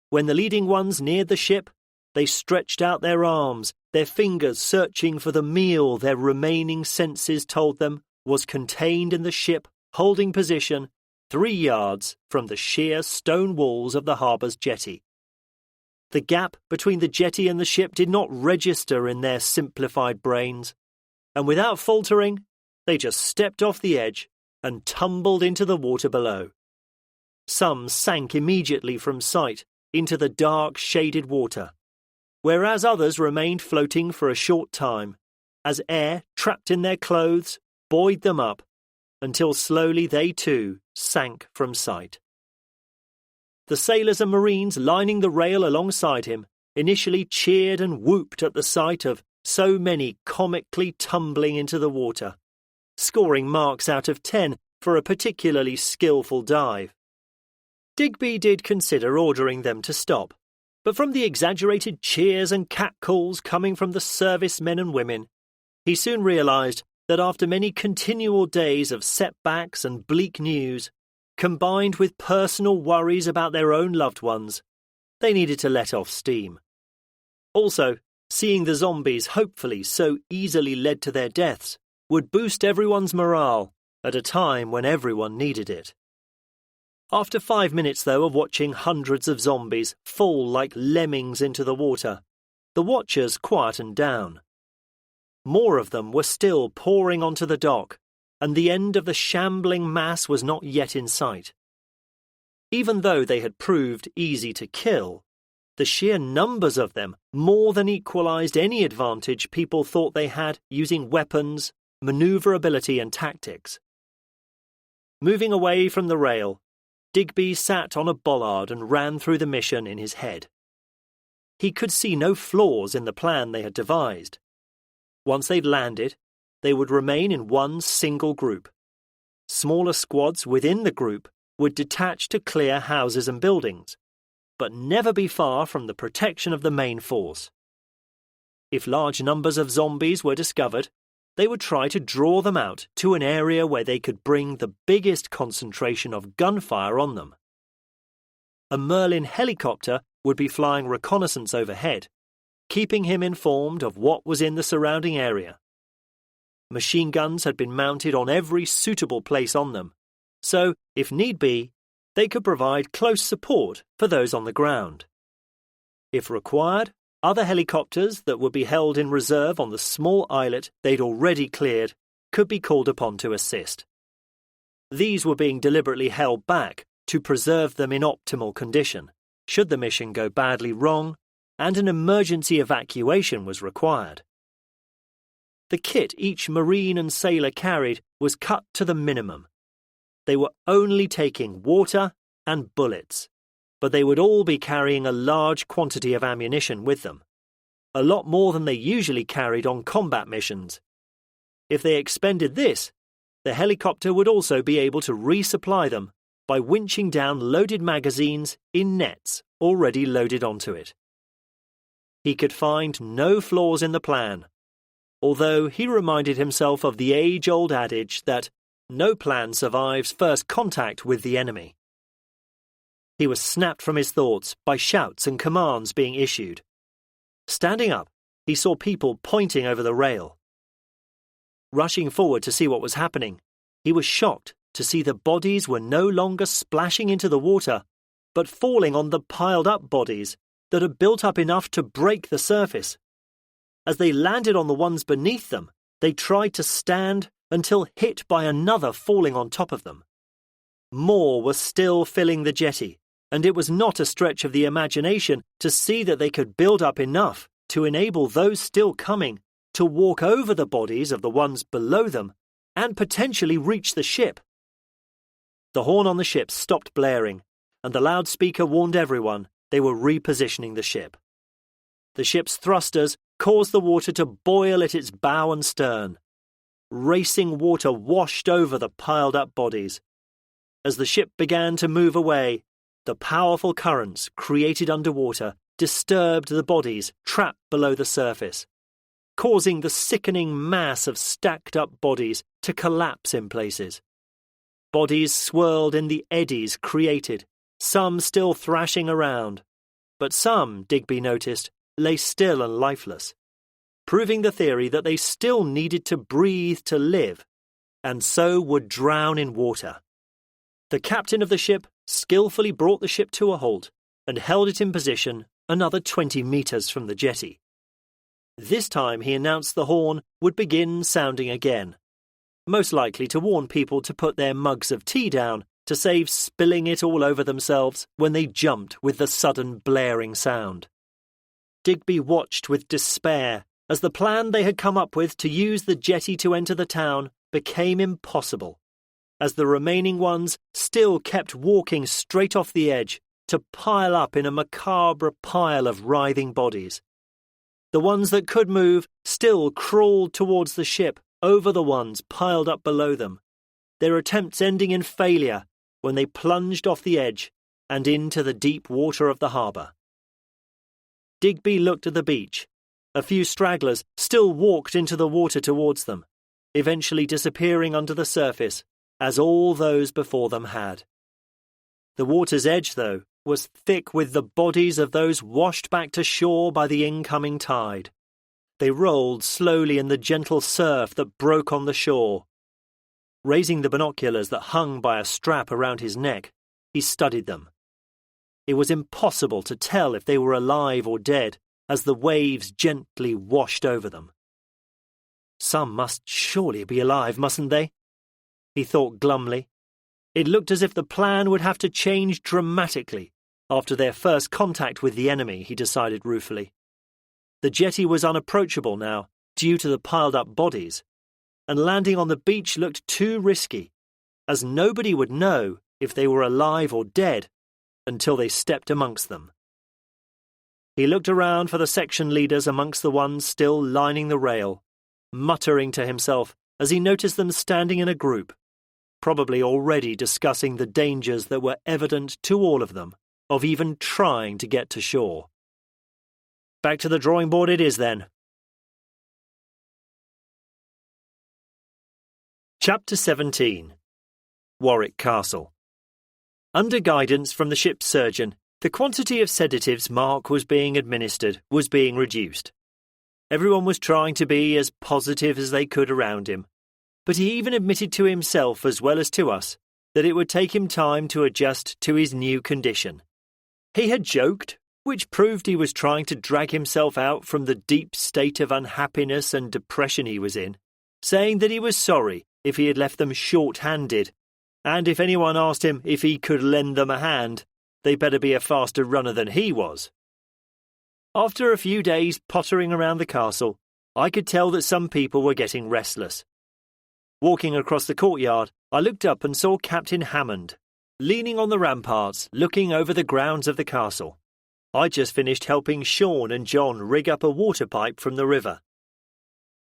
When the leading ones neared the ship, they stretched out their arms, their fingers searching for the meal their remaining senses told them was contained in the ship holding position 3 yards from the sheer stone walls of the harbour's jetty. The gap between the jetty and the ship did not register in their simplified brains, and without faltering, they just stepped off the edge and tumbled into the water below. Some sank immediately from sight into the dark, shaded water, whereas others remained floating for a short time, as air trapped in their clothes buoyed them up, until slowly they too sank from sight. The sailors and marines lining the rail alongside him initially cheered and whooped at the sight of so many comically tumbling into the water, scoring marks out of 10 for a particularly skillful dive. Digby did consider ordering them to stop, but from the exaggerated cheers and catcalls coming from the servicemen and women, he soon realised that after many continual days of setbacks and bleak news, combined with personal worries about their own loved ones, they needed to let off steam. Also, seeing the zombies hopefully so easily led to their deaths would boost everyone's morale at a time when everyone needed it. After 5 minutes, though, of watching hundreds of zombies fall like lemmings into the water, the watchers quietened down. More of them were still pouring onto the dock, and the end of the shambling mass was not yet in sight. Even though they had proved easy to kill, the sheer numbers of them more than equalized any advantage people thought they had using weapons, maneuverability and tactics. Moving away from the rail, Digby sat on a bollard and ran through the mission in his head. He could see no flaws in the plan they had devised. Once they'd landed, they would remain in one single group. Smaller squads within the group would detach to clear houses and buildings, but never be far from the protection of the main force. If large numbers of zombies were discovered, they would try to draw them out to an area where they could bring the biggest concentration of gunfire on them. A Merlin helicopter would be flying reconnaissance overhead, keeping him informed of what was in the surrounding area. Machine guns had been mounted on every suitable place on them, so, if need be, they could provide close support for those on the ground. If required, other helicopters that would be held in reserve on the small islet they'd already cleared could be called upon to assist. These were being deliberately held back to preserve them in optimal condition, should the mission go badly wrong and an emergency evacuation was required. The kit each marine and sailor carried was cut to the minimum. They were only taking water and bullets, but they would all be carrying a large quantity of ammunition with them, a lot more than they usually carried on combat missions. If they expended this, the helicopter would also be able to resupply them by winching down loaded magazines in nets already loaded onto it. He could find no flaws in the plan, although he reminded himself of the age-old adage that No plan survives first contact with the enemy. He was snapped from his thoughts by shouts and commands being issued. Standing up, he saw people pointing over the rail. Rushing forward to see what was happening, he was shocked to see the bodies were no longer splashing into the water, but falling on the piled-up bodies that had built up enough to break the surface. As they landed on the ones beneath them, they tried to stand until hit by another falling on top of them. More were still filling the jetty, and it was not a stretch of the imagination to see that they could build up enough to enable those still coming to walk over the bodies of the ones below them and potentially reach the ship. The horn on the ship stopped blaring, and the loudspeaker warned everyone they were repositioning the ship. The ship's thrusters caused the water to boil at its bow and stern. Racing water washed over the piled-up bodies. As the ship began to move away, the powerful currents created underwater disturbed the bodies trapped below the surface, causing the sickening mass of stacked-up bodies to collapse in places. Bodies swirled in the eddies created, some still thrashing around, but some, Digby noticed, lay still and lifeless, proving the theory that they still needed to breathe to live, and so would drown in water. The captain of the ship skillfully brought the ship to a halt and held it in position another 20 metres from the jetty. This time he announced the horn would begin sounding again, most likely to warn people to put their mugs of tea down to save spilling it all over themselves when they jumped with the sudden blaring sound. Digby watched with despair as the plan they had come up with to use the jetty to enter the town became impossible, as the remaining ones still kept walking straight off the edge to pile up in a macabre pile of writhing bodies. The ones that could move still crawled towards the ship over the ones piled up below them, their attempts ending in failure when they plunged off the edge and into the deep water of the harbour. Digby looked at the beach. A few stragglers still walked into the water towards them, eventually disappearing under the surface, as all those before them had. The water's edge, though, was thick with the bodies of those washed back to shore by the incoming tide. They rolled slowly in the gentle surf that broke on the shore. Raising the binoculars that hung by a strap around his neck, he studied them. It was impossible to tell if they were alive or dead as the waves gently washed over them. Some must surely be alive, mustn't they? He thought glumly. It looked as if the plan would have to change dramatically after their first contact with the enemy, he decided ruefully. The jetty was unapproachable now, due to the piled-up bodies, and landing on the beach looked too risky, as nobody would know if they were alive or dead until they stepped amongst them. He looked around for the section leaders amongst the ones still lining the rail, muttering to himself as he noticed them standing in a group, probably already discussing the dangers that were evident to all of them of even trying to get to shore. Back to the drawing board it is then. Chapter 17. Warwick Castle. Under guidance from the ship's surgeon, the quantity of sedatives Mark was being administered was being reduced. Everyone was trying to be as positive as they could around him, but he even admitted to himself as well as to us that it would take him time to adjust to his new condition. He had joked, which proved he was trying to drag himself out from the deep state of unhappiness and depression he was in, saying that he was sorry if he had left them short-handed, and if anyone asked him if he could lend them a hand, they better be a faster runner than he was. After a few days pottering around the castle, I could tell that some people were getting restless. Walking across the courtyard, I looked up and saw Captain Hammond, leaning on the ramparts, looking over the grounds of the castle. I'd just finished helping Sean and John rig up a water pipe from the river.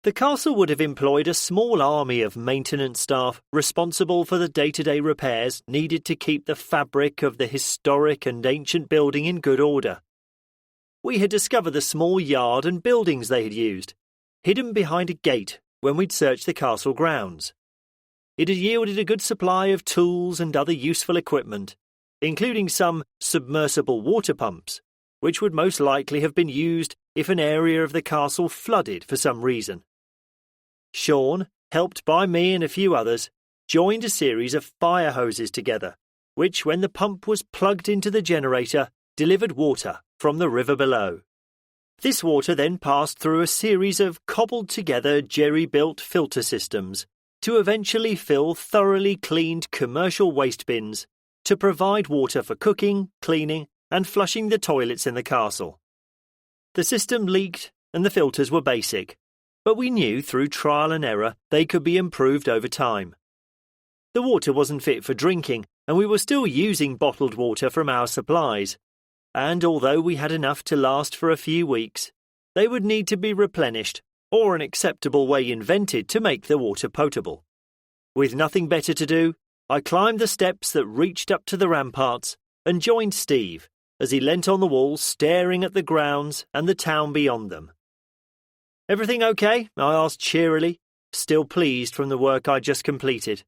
The castle would have employed a small army of maintenance staff responsible for the day-to-day repairs needed to keep the fabric of the historic and ancient building in good order. We had discovered the small yard and buildings they had used, hidden behind a gate when we'd searched the castle grounds. it had yielded a good supply of tools and other useful equipment, including some submersible water pumps, which would most likely have been used if an area of the castle flooded for some reason. Sean, helped by me and a few others, joined a series of fire hoses together, which, when the pump was plugged into the generator, delivered water from the river below. This water then passed through a series of cobbled-together jerry-built filter systems to eventually fill thoroughly cleaned commercial waste bins to provide water for cooking, cleaning, and flushing the toilets in the castle. The system leaked and the filters were basic, but we knew through trial and error they could be improved over time. The water wasn't fit for drinking, and we were still using bottled water from our supplies, and although we had enough to last for a few weeks, they would need to be replenished or an acceptable way invented to make the water potable. With nothing better to do, I climbed the steps that reached up to the ramparts and joined Steve as he leant on the wall staring at the grounds and the town beyond them. "Everything okay?" I asked cheerily, still pleased from the work I'd just completed.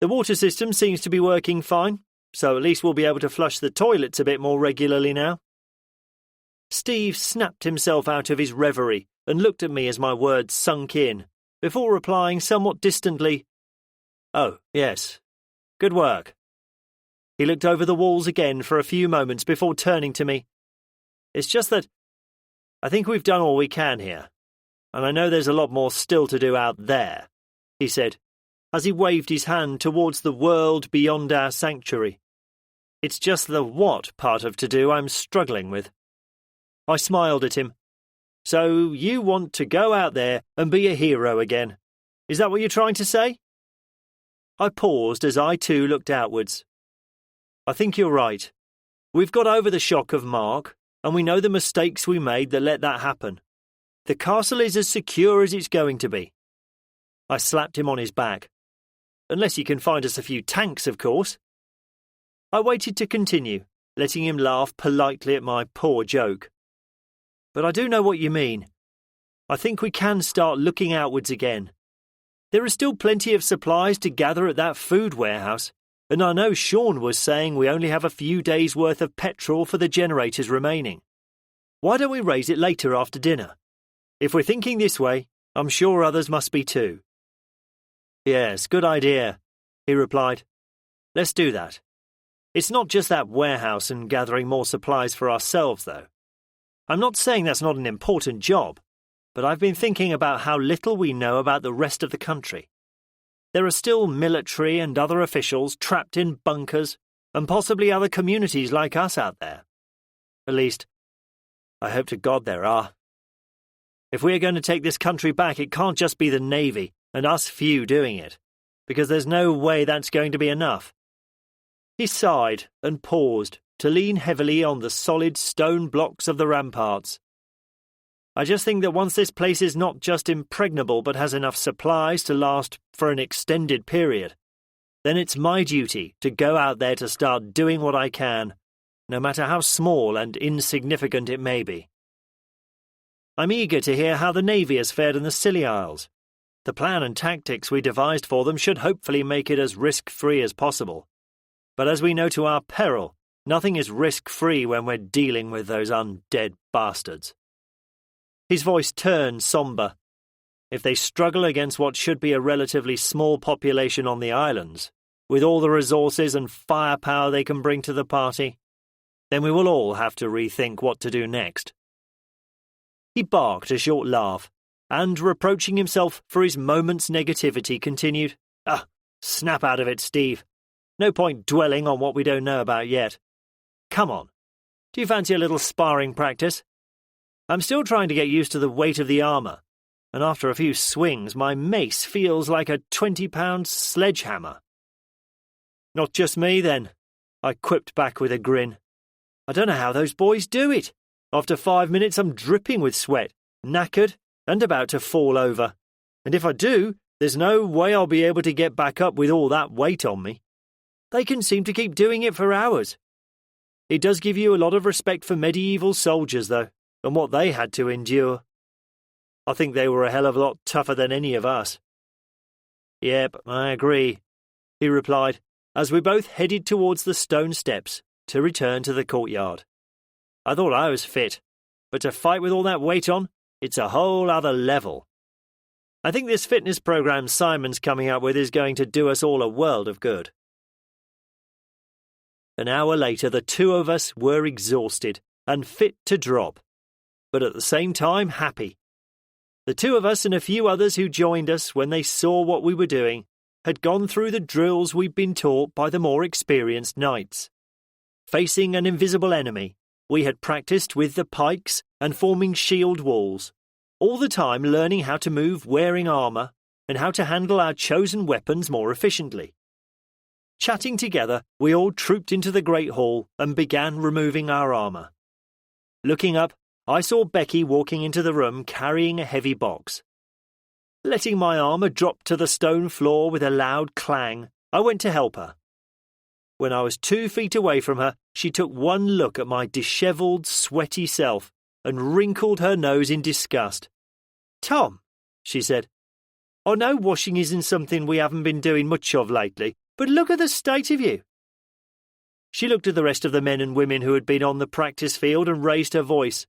"The water system seems to be working fine, so at least we'll be able to flush the toilets a bit more regularly now." Steve snapped himself out of his reverie and looked at me as my words sunk in, before replying somewhat distantly, "Oh, yes. Good work." He looked over the walls again for a few moments before turning to me. "It's just that I think we've done all we can here, and I know there's a lot more still to do out there," he said, as he waved his hand towards the world beyond our sanctuary. "It's just the what part of to do I'm struggling with." I smiled at him. "So you want to go out there and be a hero again? Is that what you're trying to say?" I paused as I too looked outwards. "I think you're right. We've got over the shock of Mark, and we know the mistakes we made that let that happen. The castle is as secure as it's going to be." I slapped him on his back. "Unless you can find us a few tanks, of course." I waited to continue, letting him laugh politely at my poor joke. "But I do know what you mean. I think we can start looking outwards again. There are still plenty of supplies to gather at that food warehouse, and I know Sean was saying we only have a few days' worth of petrol for the generators remaining. Why don't we raise it later after dinner? If we're thinking this way, I'm sure others must be too." "Yes, good idea," he replied. "Let's do that. It's not just that warehouse and gathering more supplies for ourselves, though. I'm not saying that's not an important job, but I've been thinking about how little we know about the rest of the country. There are still military and other officials trapped in bunkers, and possibly other communities like us out there. At least, I hope to God there are. If we are going to take this country back, it can't just be the Navy and us few doing it, because there's no way that's going to be enough." He sighed and paused to lean heavily on the solid stone blocks of the ramparts. "I just think that once this place is not just impregnable but has enough supplies to last for an extended period, then it's my duty to go out there to start doing what I can, no matter how small and insignificant it may be. I'm eager to hear how the Navy has fared in the Scilly Isles. The plan and tactics we devised for them should hopefully make it as risk-free as possible. But as we know to our peril, nothing is risk-free when we're dealing with those undead bastards." His voice turned sombre. "If they struggle against what should be a relatively small population on the islands, with all the resources and firepower they can bring to the party, then we will all have to rethink what to do next." He barked a short laugh, and, reproaching himself for his moment's negativity, continued, Snap out of it, Steve. No point dwelling on what we don't know about yet. Come on. Do you fancy a little sparring practice? I'm still trying to get used to the weight of the armour, and after a few swings my mace feels like a 20-pound sledgehammer." "Not just me, then," I quipped back with a grin. "I don't know how those boys do it. After 5 minutes I'm dripping with sweat, knackered, and about to fall over. And if I do, there's no way I'll be able to get back up with all that weight on me. They can seem to keep doing it for hours. It does give you a lot of respect for medieval soldiers, though, and what they had to endure. I think they were a hell of a lot tougher than any of us." Yep, I agree, he replied, as we both headed towards the stone steps to return to the courtyard. I thought I was fit, but to fight with all that weight on, it's a whole other level. I think this fitness program Simon's coming up with is going to do us all a world of good. An hour later, the two of us were exhausted and fit to drop, but at the same time happy. The two of us and a few others who joined us when they saw what we were doing had gone through the drills we'd been taught by the more experienced knights. Facing an invisible enemy, we had practiced with the pikes and forming shield walls, all the time learning how to move wearing armour and how to handle our chosen weapons more efficiently. Chatting together, we all trooped into the Great Hall and began removing our armour. Looking up, I saw Becky walking into the room carrying a heavy box. Letting my armour drop to the stone floor with a loud clang, I went to help her. When I was 2 feet away from her, she took one look at my dishevelled, sweaty self and wrinkled her nose in disgust. "Tom," she said, "I know washing isn't something we haven't been doing much of lately, but look at the state of you." She looked at the rest of the men and women who had been on the practice field and raised her voice.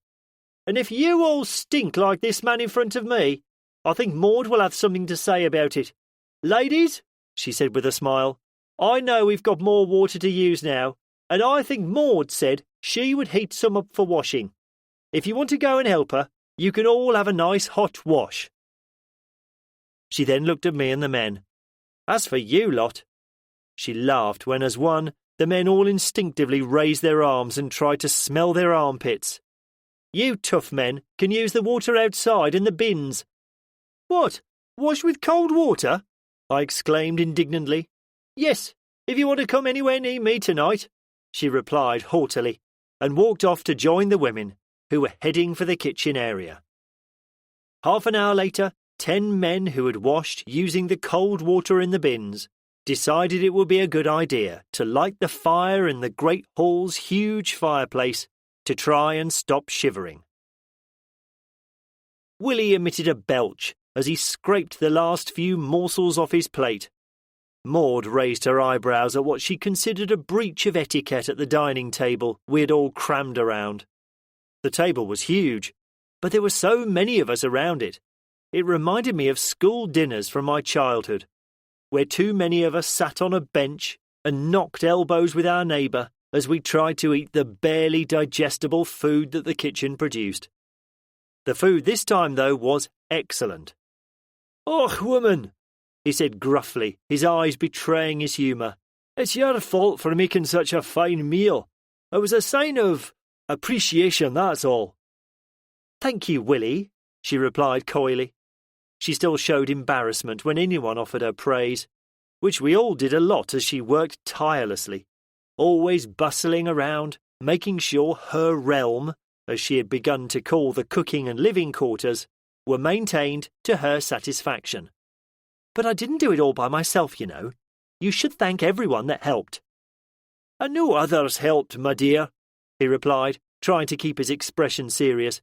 "And if you all stink like this man in front of me, I think Maud will have something to say about it. Ladies," she said with a smile, "I know we've got more water to use now, and I think Maud said she would heat some up for washing. If you want to go and help her, you can all have a nice hot wash." She then looked at me and the men. "As for you lot," she laughed when, as one, the men all instinctively raised their arms and tried to smell their armpits. "You tough men can use the water outside in the bins." "What, wash with cold water?" I exclaimed indignantly. "Yes, if you want to come anywhere near me tonight," she replied haughtily, and walked off to join the women, who were heading for the kitchen area. Half an hour later, 10 men who had washed using the cold water in the bins decided it would be a good idea to light the fire in the Great Hall's huge fireplace to try and stop shivering. Willie emitted a belch as he scraped the last few morsels off his plate. Maud raised her eyebrows at what she considered a breach of etiquette at the dining table we had all crammed around. The table was huge, but there were so many of us around it. It reminded me of school dinners from my childhood, where too many of us sat on a bench and knocked elbows with our neighbour as we tried to eat the barely digestible food that the kitchen produced. The food this time, though, was excellent. "Och, woman," he said gruffly, his eyes betraying his humour. "It's your fault for making such a fine meal. It was a sign of appreciation, that's all." "Thank you, Willie," she replied coyly. She still showed embarrassment when anyone offered her praise, which we all did a lot as she worked tirelessly, always bustling around, making sure her realm, as she had begun to call the cooking and living quarters, were maintained to her satisfaction. "But I didn't do it all by myself, you know. You should thank everyone that helped." "I know others helped, my dear," he replied, trying to keep his expression serious.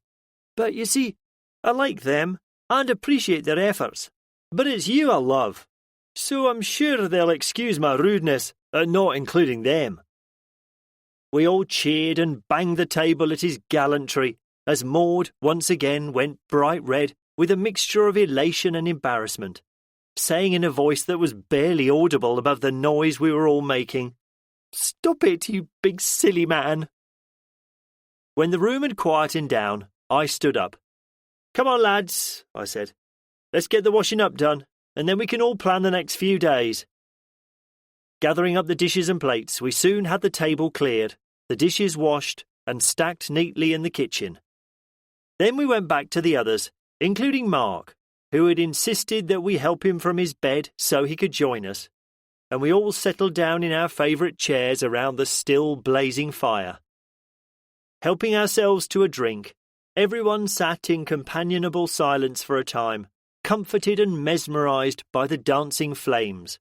"But you see, I like them and appreciate their efforts. But it's you I love, so I'm sure they'll excuse my rudeness at not including them." We all cheered and banged the table at his gallantry as Maud once again went bright red with a mixture of elation and embarrassment, saying in a voice that was barely audible above the noise we were all making, "Stop it, you big silly man." When the room had quietened down, I stood up. "Come on, lads," I said. "Let's get the washing up done, and then we can all plan the next few days." Gathering up the dishes and plates, we soon had the table cleared, the dishes washed, and stacked neatly in the kitchen. Then we went back to the others, including Mark, who had insisted that we help him from his bed so he could join us, and we all settled down in our favourite chairs around the still blazing fire. Helping ourselves to a drink, everyone sat in companionable silence for a time, comforted and mesmerised by the dancing flames.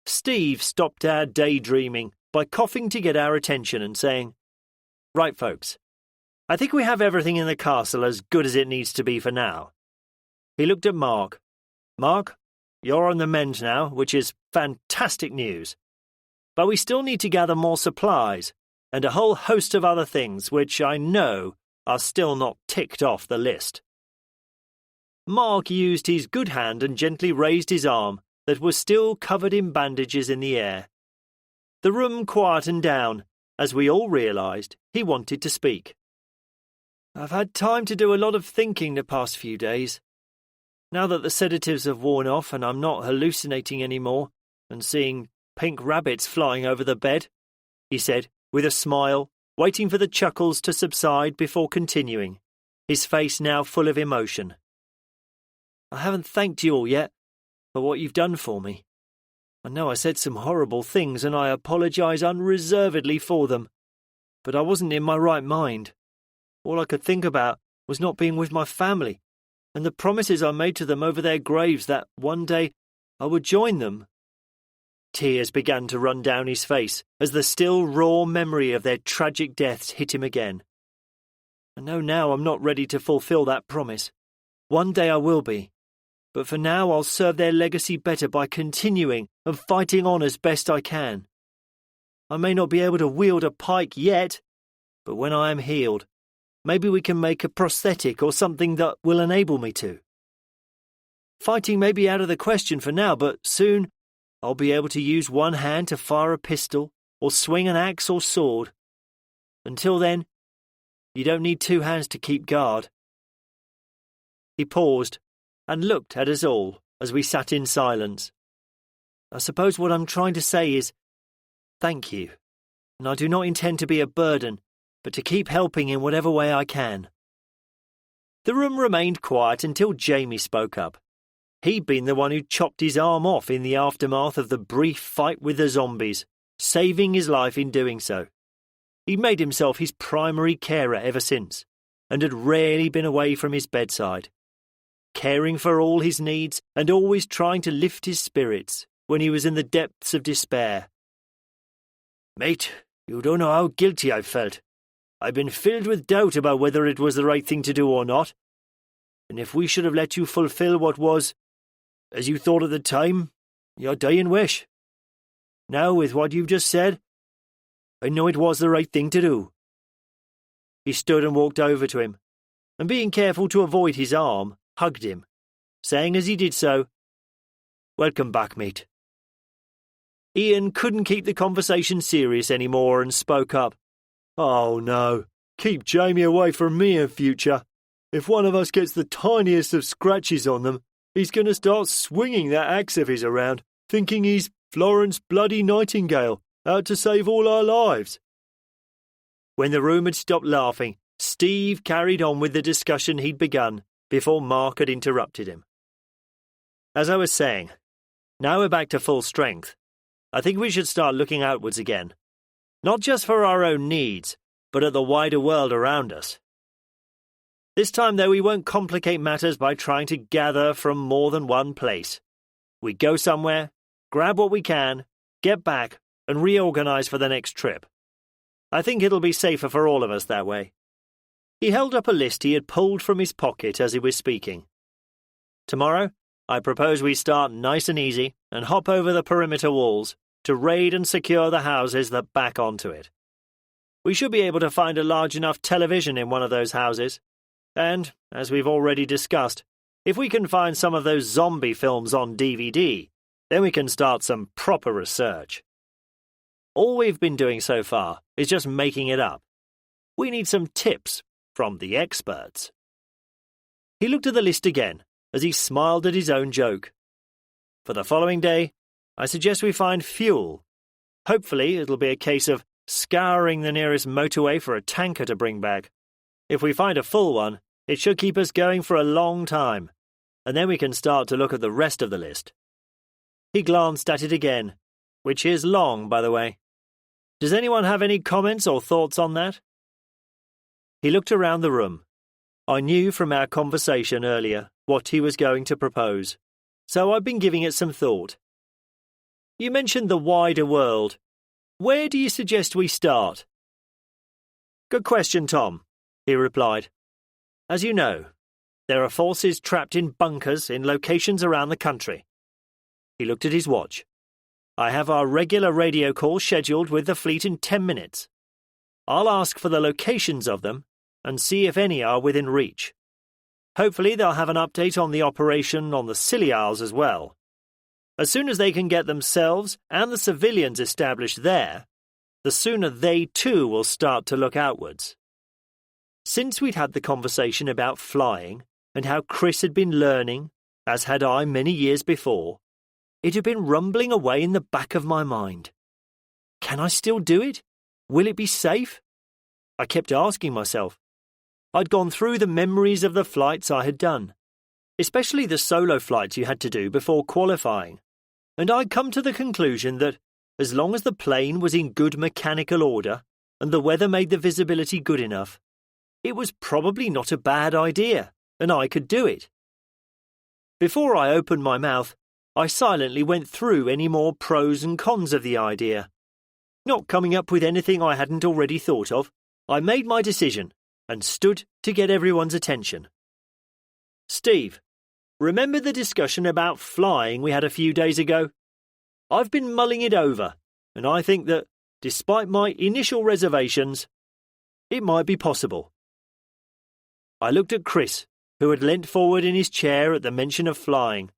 Steve stopped our daydreaming by coughing to get our attention and saying, "Right, folks, I think we have everything in the castle as good as it needs to be for now." He looked at Mark. "Mark, you're on the mend now, which is fantastic news. But we still need to gather more supplies, and a whole host of other things which I know are still not ticked off the list. Mark used his good hand and gently raised his arm that was still covered in bandages in the air. The room quietened down as we all realised he wanted to speak. I've had time to do a lot of thinking the past few days. Now that the sedatives have worn off and I'm not hallucinating anymore and seeing pink rabbits flying over the bed, he said, with a smile, waiting for the chuckles to subside before continuing, his face now full of emotion. I haven't thanked you all yet for what you've done for me. I know I said some horrible things and I apologise unreservedly for them, but I wasn't in my right mind. All I could think about was not being with my family and the promises I made to them over their graves that one day I would join them. Tears began to run down his face as the still raw memory of their tragic deaths hit him again. I know now I'm not ready to fulfil that promise. One day I will be, but for now I'll serve their legacy better by continuing and fighting on as best I can. I may not be able to wield a pike yet, but when I am healed, maybe we can make a prosthetic or something that will enable me to. Fighting may be out of the question for now, but soon I'll be able to use one hand to fire a pistol or swing an axe or sword. Until then, you don't need two hands to keep guard. He paused and looked at us all as we sat in silence. I suppose what I'm trying to say is, thank you, and I do not intend to be a burden, but to keep helping in whatever way I can. The room remained quiet until Jamie spoke up. He'd been the one who chopped his arm off in the aftermath of the brief fight with the zombies, saving his life in doing so. He'd made himself his primary carer ever since, and had rarely been away from his bedside, caring for all his needs and always trying to lift his spirits when he was in the depths of despair. Mate, you don't know how guilty I've felt. I've been filled with doubt about whether it was the right thing to do or not. And if we should have let you fulfill what was, as you thought at the time, your dying wish. Now, with what you've just said, I know it was the right thing to do. He stood and walked over to him, and being careful to avoid his arm, hugged him, saying as he did so, Welcome back, mate. Ian couldn't keep the conversation serious anymore and spoke up. Oh no, keep Jamie away from me in future. If one of us gets the tiniest of scratches on them, he's going to start swinging that axe of his around, thinking he's Florence Bloody Nightingale, out to save all our lives. When the room had stopped laughing, Steve carried on with the discussion he'd begun before Mark had interrupted him. As I was saying, now we're back to full strength. I think we should start looking outwards again. Not just for our own needs, but at the wider world around us. This time, though, we won't complicate matters by trying to gather from more than one place. We go somewhere, grab what we can, get back, and reorganise for the next trip. I think it'll be safer for all of us that way. He held up a list he had pulled from his pocket as he was speaking. Tomorrow, I propose we start nice and easy and hop over the perimeter walls to raid and secure the houses that back onto it. We should be able to find a large enough television in one of those houses. And, as we've already discussed, if we can find some of those zombie films on DVD, then we can start some proper research. All we've been doing so far is just making it up. We need some tips from the experts. He looked at the list again as he smiled at his own joke. For the following day, I suggest we find fuel. Hopefully, it'll be a case of scouring the nearest motorway for a tanker to bring back. If we find a full one, it should keep us going for a long time, and then we can start to look at the rest of the list. He glanced at it again, which is long, by the way. Does anyone have any comments or thoughts on that? He looked around the room. I knew from our conversation earlier what he was going to propose, so I've been giving it some thought. You mentioned the wider world. Where do you suggest we start? Good question, Tom, he replied. As you know, there are forces trapped in bunkers in locations around the country. He looked at his watch. I have our regular radio call scheduled with the fleet in 10 minutes. I'll ask for the locations of them and see if any are within reach. Hopefully they'll have an update on the operation on the Scilly Isles as well. As soon as they can get themselves and the civilians established there, the sooner they too will start to look outwards. Since we'd had the conversation about flying and how Chris had been learning, as had I many years before, it had been rumbling away in the back of my mind. Can I still do it? Will it be safe? I kept asking myself. I'd gone through the memories of the flights I had done, especially the solo flights you had to do before qualifying, and I'd come to the conclusion that, as long as the plane was in good mechanical order and the weather made the visibility good enough, it was probably not a bad idea, and I could do it. Before I opened my mouth, I silently went through any more pros and cons of the idea. Not coming up with anything I hadn't already thought of, I made my decision and stood to get everyone's attention. Steve, remember the discussion about flying we had a few days ago? I've been mulling it over, and I think that, despite my initial reservations, it might be possible. I looked at Chris, who had leant forward in his chair at the mention of flying.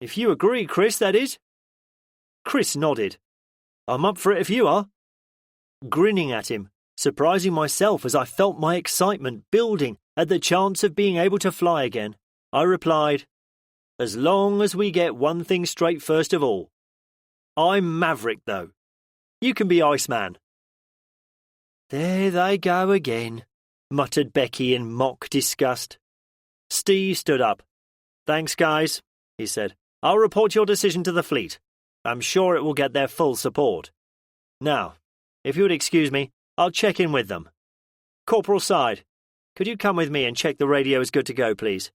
If you agree, Chris, that is. Chris nodded. I'm up for it if you are. Grinning at him, surprising myself as I felt my excitement building at the chance of being able to fly again, I replied, as long as we get one thing straight first of all. I'm Maverick, though. You can be Iceman. There they go again, muttered Becky in mock disgust. Steve stood up. Thanks, guys, he said. I'll report your decision to the fleet. I'm sure it will get their full support. Now, if you would excuse me, I'll check in with them. Corporal Side, could you come with me and check the radio is good to go, please?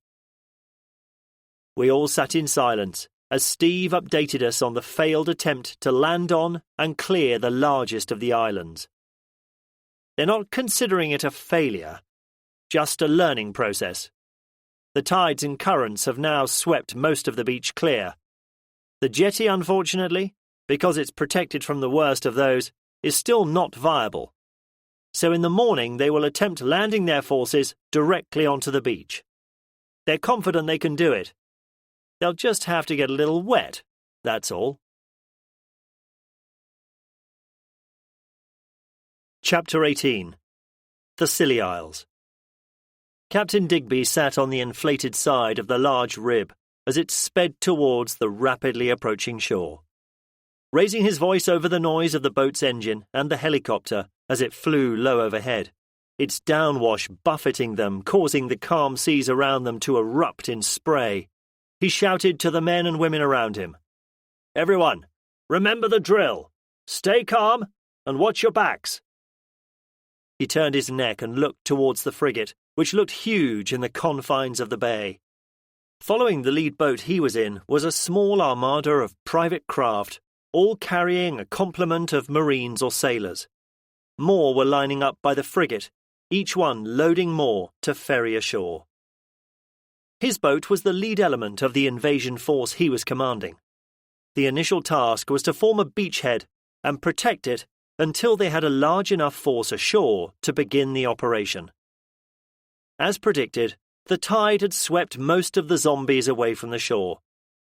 We all sat in silence as Steve updated us on the failed attempt to land on and clear the largest of the islands. They're not considering it a failure, just a learning process. The tides and currents have now swept most of the beach clear. The jetty, unfortunately, because it's protected from the worst of those, is still not viable. So in the morning they will attempt landing their forces directly onto the beach. They're confident they can do it. They'll just have to get a little wet, that's all. Chapter 18. The Scilly Isles. Captain Digby sat on the inflated side of the large rib as it sped towards the rapidly approaching shore. Raising his voice over the noise of the boat's engine and the helicopter as it flew low overhead, its downwash buffeting them, causing the calm seas around them to erupt in spray, he shouted to the men and women around him. Everyone, remember the drill. Stay calm and watch your backs. He turned his neck and looked towards the frigate, which looked huge in the confines of the bay. Following the lead boat he was in was a small armada of private craft, all carrying a complement of marines or sailors. More were lining up by the frigate, each one loading more to ferry ashore. His boat was the lead element of the invasion force he was commanding. The initial task was to form a beachhead and protect it until they had a large enough force ashore to begin the operation. As predicted, the tide had swept most of the zombies away from the shore,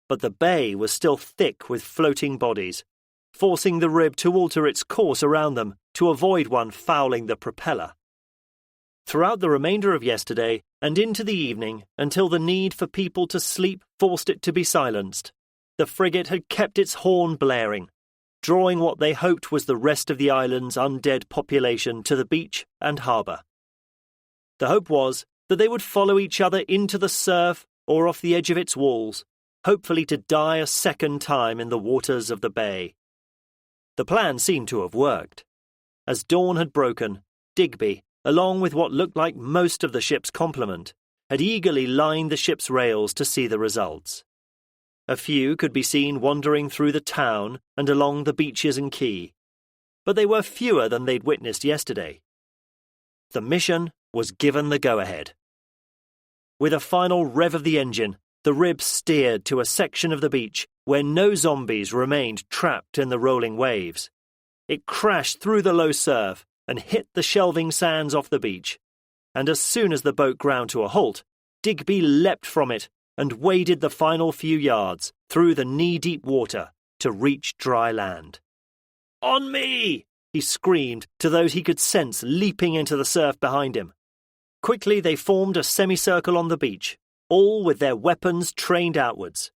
but the bay was still thick with floating bodies, forcing the rib to alter its course around them to avoid one fouling the propeller. Throughout the remainder of yesterday and into the evening, until the need for people to sleep forced it to be silenced, the frigate had kept its horn blaring, drawing what they hoped was the rest of the island's undead population to the beach and harbour. The hope was that they would follow each other into the surf or off the edge of its walls, hopefully to die a second time in the waters of the bay. The plan seemed to have worked. As dawn had broken, Digby, along with what looked like most of the ship's complement, had eagerly lined the ship's rails to see the results. A few could be seen wandering through the town and along the beaches and quay, but they were fewer than they'd witnessed yesterday. The mission was given the go-ahead. With a final rev of the engine, the rib steered to a section of the beach where no zombies remained trapped in the rolling waves. It crashed through the low surf and hit the shelving sands off the beach, and as soon as the boat ground to a halt, Digby leapt from it and waded the final few yards through the knee-deep water to reach dry land. "On me!" he screamed to those he could sense leaping into the surf behind him. Quickly they formed a semicircle on the beach, all with their weapons trained outwards.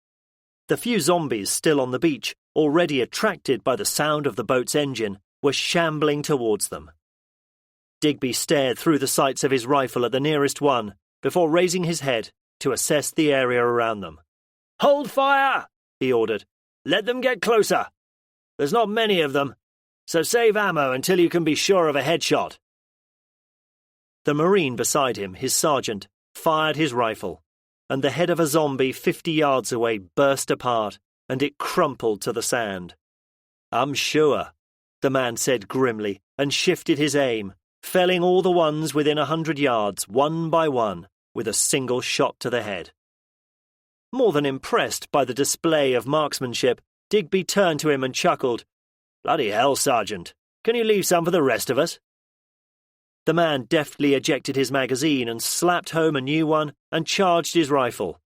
The few zombies still on the beach, already attracted by the sound of the boat's engine, were shambling towards them. Digby stared through the sights of his rifle at the nearest one before raising his head to assess the area around them. "Hold fire!" he ordered. "Let them get closer. There's not many of them, so save ammo until you can be sure of a headshot." The Marine beside him, his sergeant, fired his rifle, and the head of a zombie 50 yards away burst apart, and it crumpled to the sand. "I'm sure," the man said grimly, and shifted his aim, felling all the ones within 100 yards, one by one, with a single shot to the head. More than impressed by the display of marksmanship, Digby turned to him and chuckled. "Bloody hell, Sergeant. Can you leave some for the rest of us?" The man deftly ejected his magazine and slapped home a new one and charged his rifle.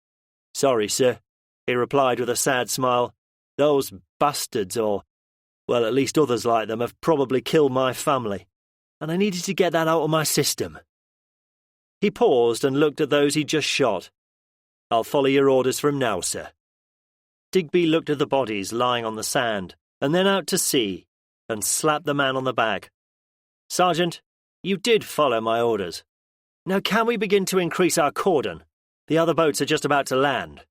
"Sorry, sir," he replied with a sad smile. "Those bastards, or, well, at least others like them, have probably killed my family, and I needed to get that out of my system." He paused and looked at those he'd just shot. "I'll follow your orders from now, sir." Digby looked at the bodies lying on the sand, and then out to sea, and slapped the man on the back. "Sergeant, you did follow my orders. Now can we begin to increase our cordon? The other boats are just about to land."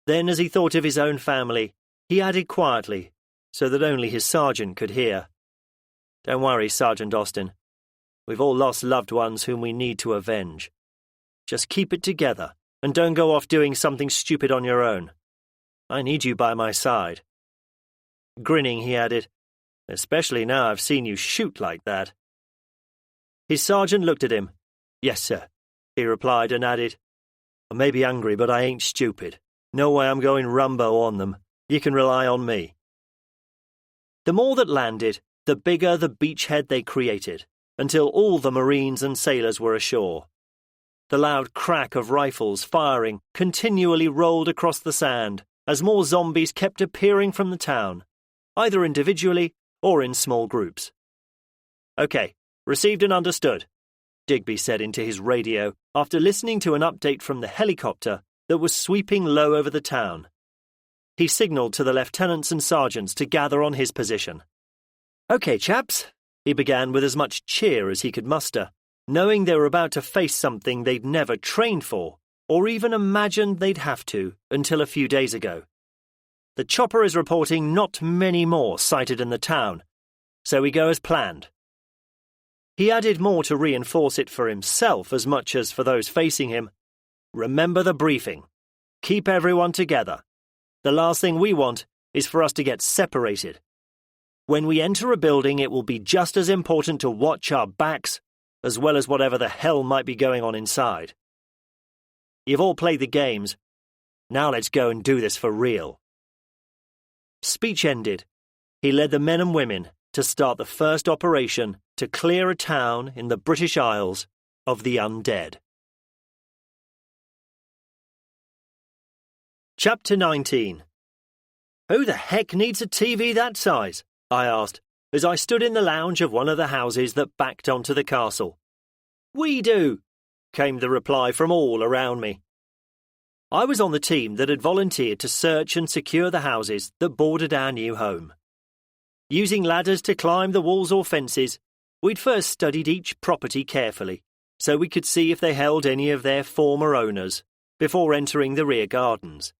Then, as he thought of his own family, he added quietly, so that only his sergeant could hear, "Don't worry, Sergeant Austin. We've all lost loved ones whom we need to avenge. Just keep it together, and don't go off doing something stupid on your own. I need you by my side." Grinning, he added, "Especially now I've seen you shoot like that." His sergeant looked at him. "Yes, sir," he replied, and added, "I may be angry, but I ain't stupid. No way I'm going Rumbo on them. You can rely on me." The more that landed, the bigger the beachhead they created, until all the Marines and sailors were ashore. The loud crack of rifles firing continually rolled across the sand as more zombies kept appearing from the town, either individually or in small groups. "Okay, received and understood," Digby said into his radio after listening to an update from the helicopter that was sweeping low over the town. He signalled to the lieutenants and sergeants to gather on his position. "Okay, chaps," he began with as much cheer as he could muster, knowing they were about to face something they'd never trained for, or even imagined they'd have to until a few days ago. "The chopper is reporting not many more sighted in the town, so we go as planned." He added more to reinforce it for himself as much as for those facing him. "Remember the briefing. Keep everyone together. The last thing we want is for us to get separated. When we enter a building, it will be just as important to watch our backs as well as whatever the hell might be going on inside. You've all played the games. Now let's go and do this for real." Speech ended. He led the men and women to start the first operation to clear a town in the British Isles of the undead. Chapter 19. "Who the heck needs a TV that size?" I asked, as I stood in the lounge of one of the houses that backed onto the castle. "We do," came the reply from all around me. I was on the team that had volunteered to search and secure the houses that bordered our new home. Using ladders to climb the walls or fences, we'd first studied each property carefully, so we could see if they held any of their former owners, before entering the rear gardens.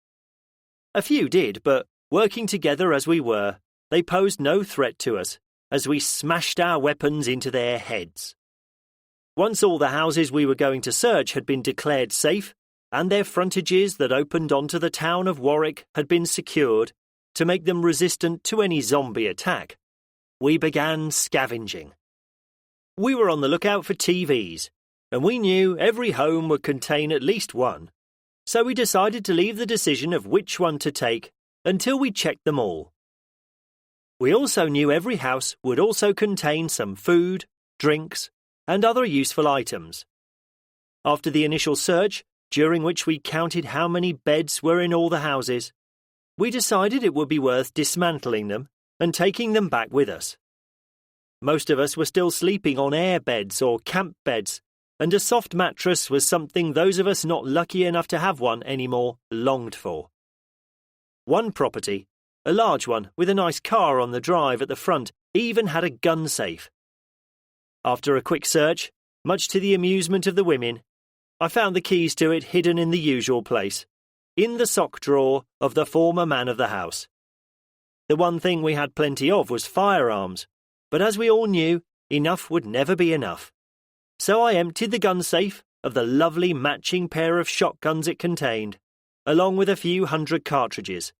A few did, but working together as we were, they posed no threat to us, as we smashed our weapons into their heads. Once all the houses we were going to search had been declared safe, and their frontages that opened onto the town of Warwick had been secured to make them resistant to any zombie attack, we began scavenging. We were on the lookout for TVs, and we knew every home would contain at least one. so we decided to leave the decision of which one to take until we checked them all. We also knew every house would also contain some food, drinks, and other useful items. After the initial search, during which we counted how many beds were in all the houses, we decided it would be worth dismantling them and taking them back with us. Most of us were still sleeping on air beds or camp beds, and a soft mattress was something those of us not lucky enough to have one anymore longed for. One property, a large one with a nice car on the drive at the front, even had a gun safe. After a quick search, much to the amusement of the women, I found the keys to it hidden in the usual place, in the sock drawer of the former man of the house. The one thing we had plenty of was firearms, but as we all knew, enough would never be enough. So I emptied the gun safe of the lovely matching pair of shotguns it contained, along with a few hundred cartridges.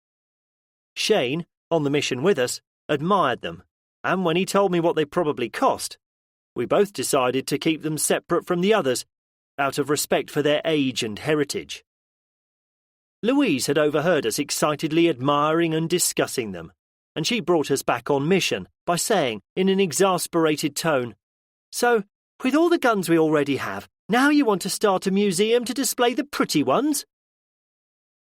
Shane, on the mission with us, admired them, and when he told me what they probably cost, we both decided to keep them separate from the others, out of respect for their age and heritage. Louise had overheard us excitedly admiring and discussing them, and she brought us back on mission by saying, in an exasperated tone, "So, with all the guns we already have, now you want to start a museum to display the pretty ones?"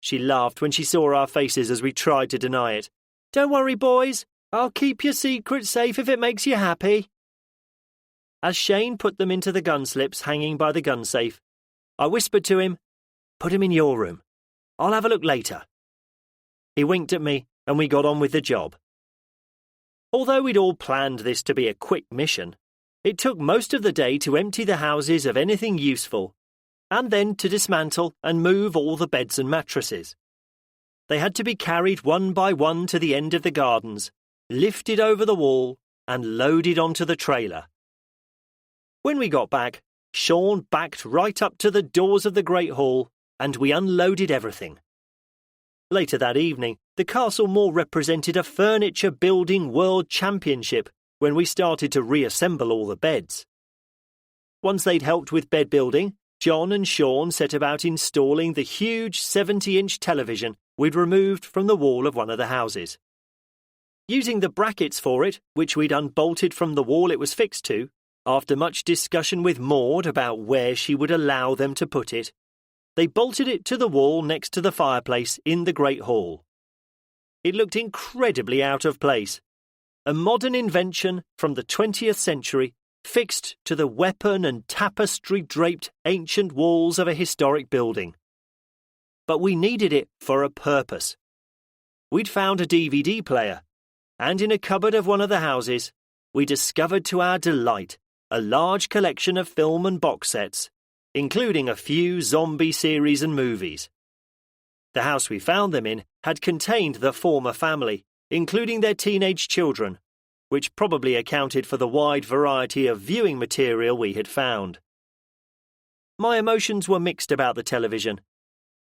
She laughed when she saw our faces as we tried to deny it. "Don't worry, boys. I'll keep your secret safe if it makes you happy." As Shane put them into the gun slips hanging by the gun safe, I whispered to him, "Put them in your room. I'll have a look later." He winked at me, and we got on with the job. Although we'd all planned this to be a quick mission, it took most of the day to empty the houses of anything useful, and then to dismantle and move all the beds and mattresses. They had to be carried one by one to the end of the gardens, lifted over the wall, and loaded onto the trailer. When we got back, Sean backed right up to the doors of the Great Hall, and we unloaded everything. Later that evening, the castle more represented a furniture-building world championship when we started to reassemble all the beds. Once they'd helped with bed building, John and Sean set about installing the huge 70-inch television we'd removed from the wall of one of the houses. Using the brackets for it, which we'd unbolted from the wall it was fixed to, after much discussion with Maud about where she would allow them to put it, they bolted it to the wall next to the fireplace in the Great Hall. It looked incredibly out of place, a modern invention from the 20th century fixed to the weapon and tapestry-draped ancient walls of a historic building. But we needed it for a purpose. We'd found a DVD player, and in a cupboard of one of the houses, we discovered to our delight a large collection of film and box sets, including a few zombie series and movies. The house we found them in had contained the former family, including their teenage children, which probably accounted for the wide variety of viewing material we had found. My emotions were mixed about the television.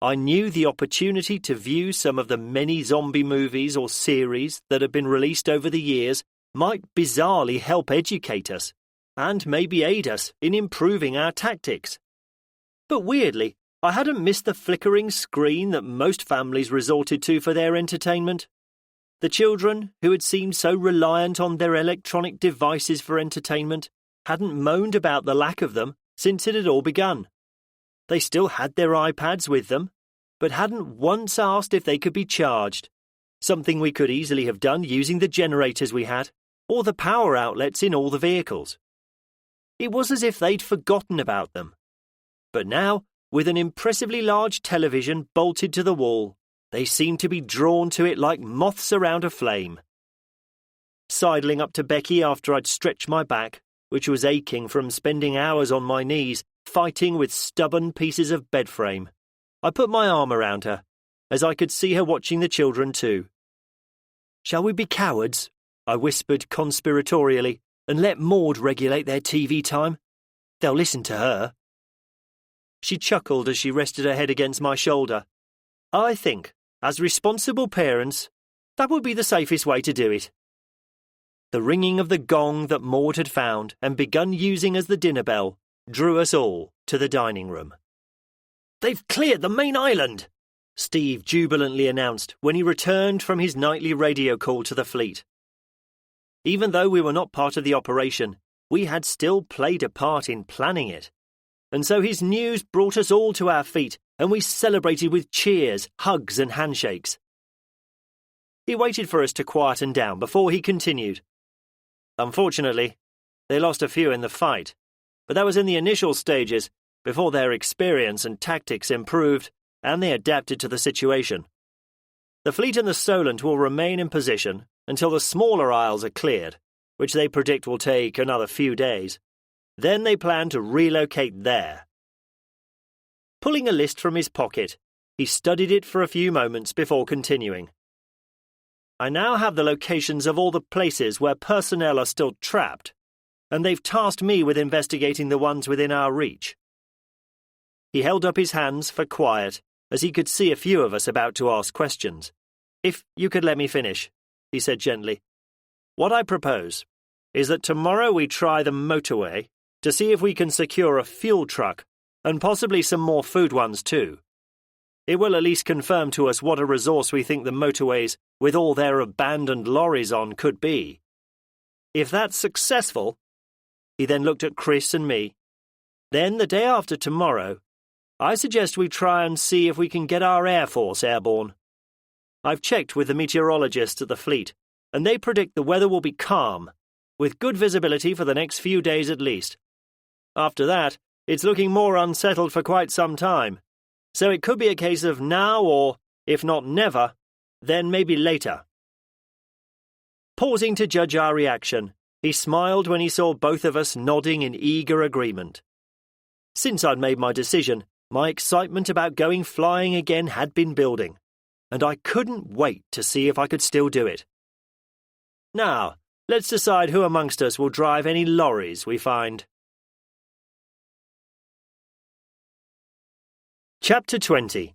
I knew the opportunity to view some of the many zombie movies or series that had been released over the years might bizarrely help educate us, and maybe aid us in improving our tactics. But weirdly, I hadn't missed the flickering screen that most families resorted to for their entertainment. The children, who had seemed so reliant on their electronic devices for entertainment, hadn't moaned about the lack of them since it had all begun. They still had their iPads with them, but hadn't once asked if they could be charged, something we could easily have done using the generators we had, or the power outlets in all the vehicles. It was as if they'd forgotten about them. But now, with an impressively large television bolted to the wall, they seemed to be drawn to it like moths around a flame. Sidling up to Becky after I'd stretched my back, which was aching from spending hours on my knees fighting with stubborn pieces of bed frame, I put my arm around her, as I could see her watching the children too. "Shall we be cowards?" I whispered conspiratorially, "and let Maud regulate their TV time? They'll listen to her." She chuckled as she rested her head against my shoulder. "I think, as responsible parents, that would be the safest way to do it." The ringing of the gong that Maud had found and begun using as the dinner bell drew us all to the dining room. "They've cleared the main island!" Steve jubilantly announced when he returned from his nightly radio call to the fleet. Even though we were not part of the operation, we had still played a part in planning it. And so his news brought us all to our feet, and we celebrated with cheers, hugs and handshakes. He waited for us to quieten down before he continued. Unfortunately, they lost a few in the fight, but that was in the initial stages, before their experience and tactics improved, and they adapted to the situation. The fleet and the Solent will remain in position until the smaller isles are cleared, which they predict will take another few days. Then they plan to relocate there. Pulling a list from his pocket, he studied it for a few moments before continuing. I now have the locations of all the places where personnel are still trapped, and they've tasked me with investigating the ones within our reach. He held up his hands for quiet, as he could see a few of us about to ask questions. "If you could let me finish," he said gently. "What I propose is that tomorrow we try the motorway to see if we can secure a fuel truck, and possibly some more food ones too. It will at least confirm to us what a resource we think the motorways, with all their abandoned lorries on, could be. If that's successful," he then looked at Chris and me, "then the day after tomorrow, I suggest we try and see if we can get our Air Force airborne. I've checked with the meteorologists at the fleet, and they predict the weather will be calm, with good visibility for the next few days at least. After that, it's looking more unsettled for quite some time, so it could be a case of now or, if not never, then maybe later." Pausing to judge our reaction, he smiled when he saw both of us nodding in eager agreement. Since I'd made my decision, my excitement about going flying again had been building, and I couldn't wait to see if I could still do it. Now, let's decide who amongst us will drive any lorries we find. Chapter 20.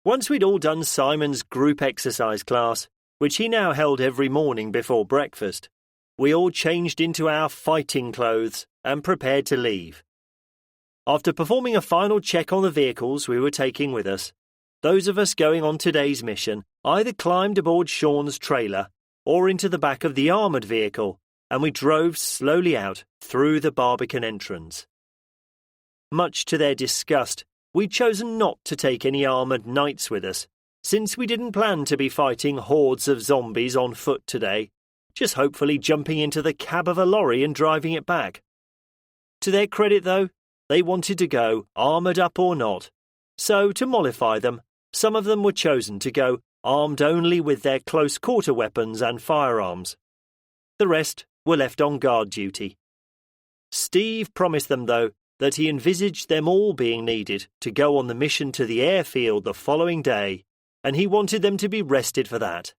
Once we'd all done Simon's group exercise class, which he now held every morning before breakfast, we all changed into our fighting clothes and prepared to leave. After performing a final check on the vehicles we were taking with us, those of us going on today's mission either climbed aboard Sean's trailer or into the back of the armoured vehicle, and we drove slowly out through the Barbican entrance. Much to their disgust, we'd chosen not to take any armoured knights with us, since we didn't plan to be fighting hordes of zombies on foot today, just hopefully jumping into the cab of a lorry and driving it back. To their credit, though, they wanted to go, armoured up or not, so to mollify them, some of them were chosen to go armed only with their close-quarter weapons and firearms. The rest were left on guard duty. Steve promised them, though, that he envisaged them all being needed to go on the mission to the airfield the following day, and he wanted them to be rested for that.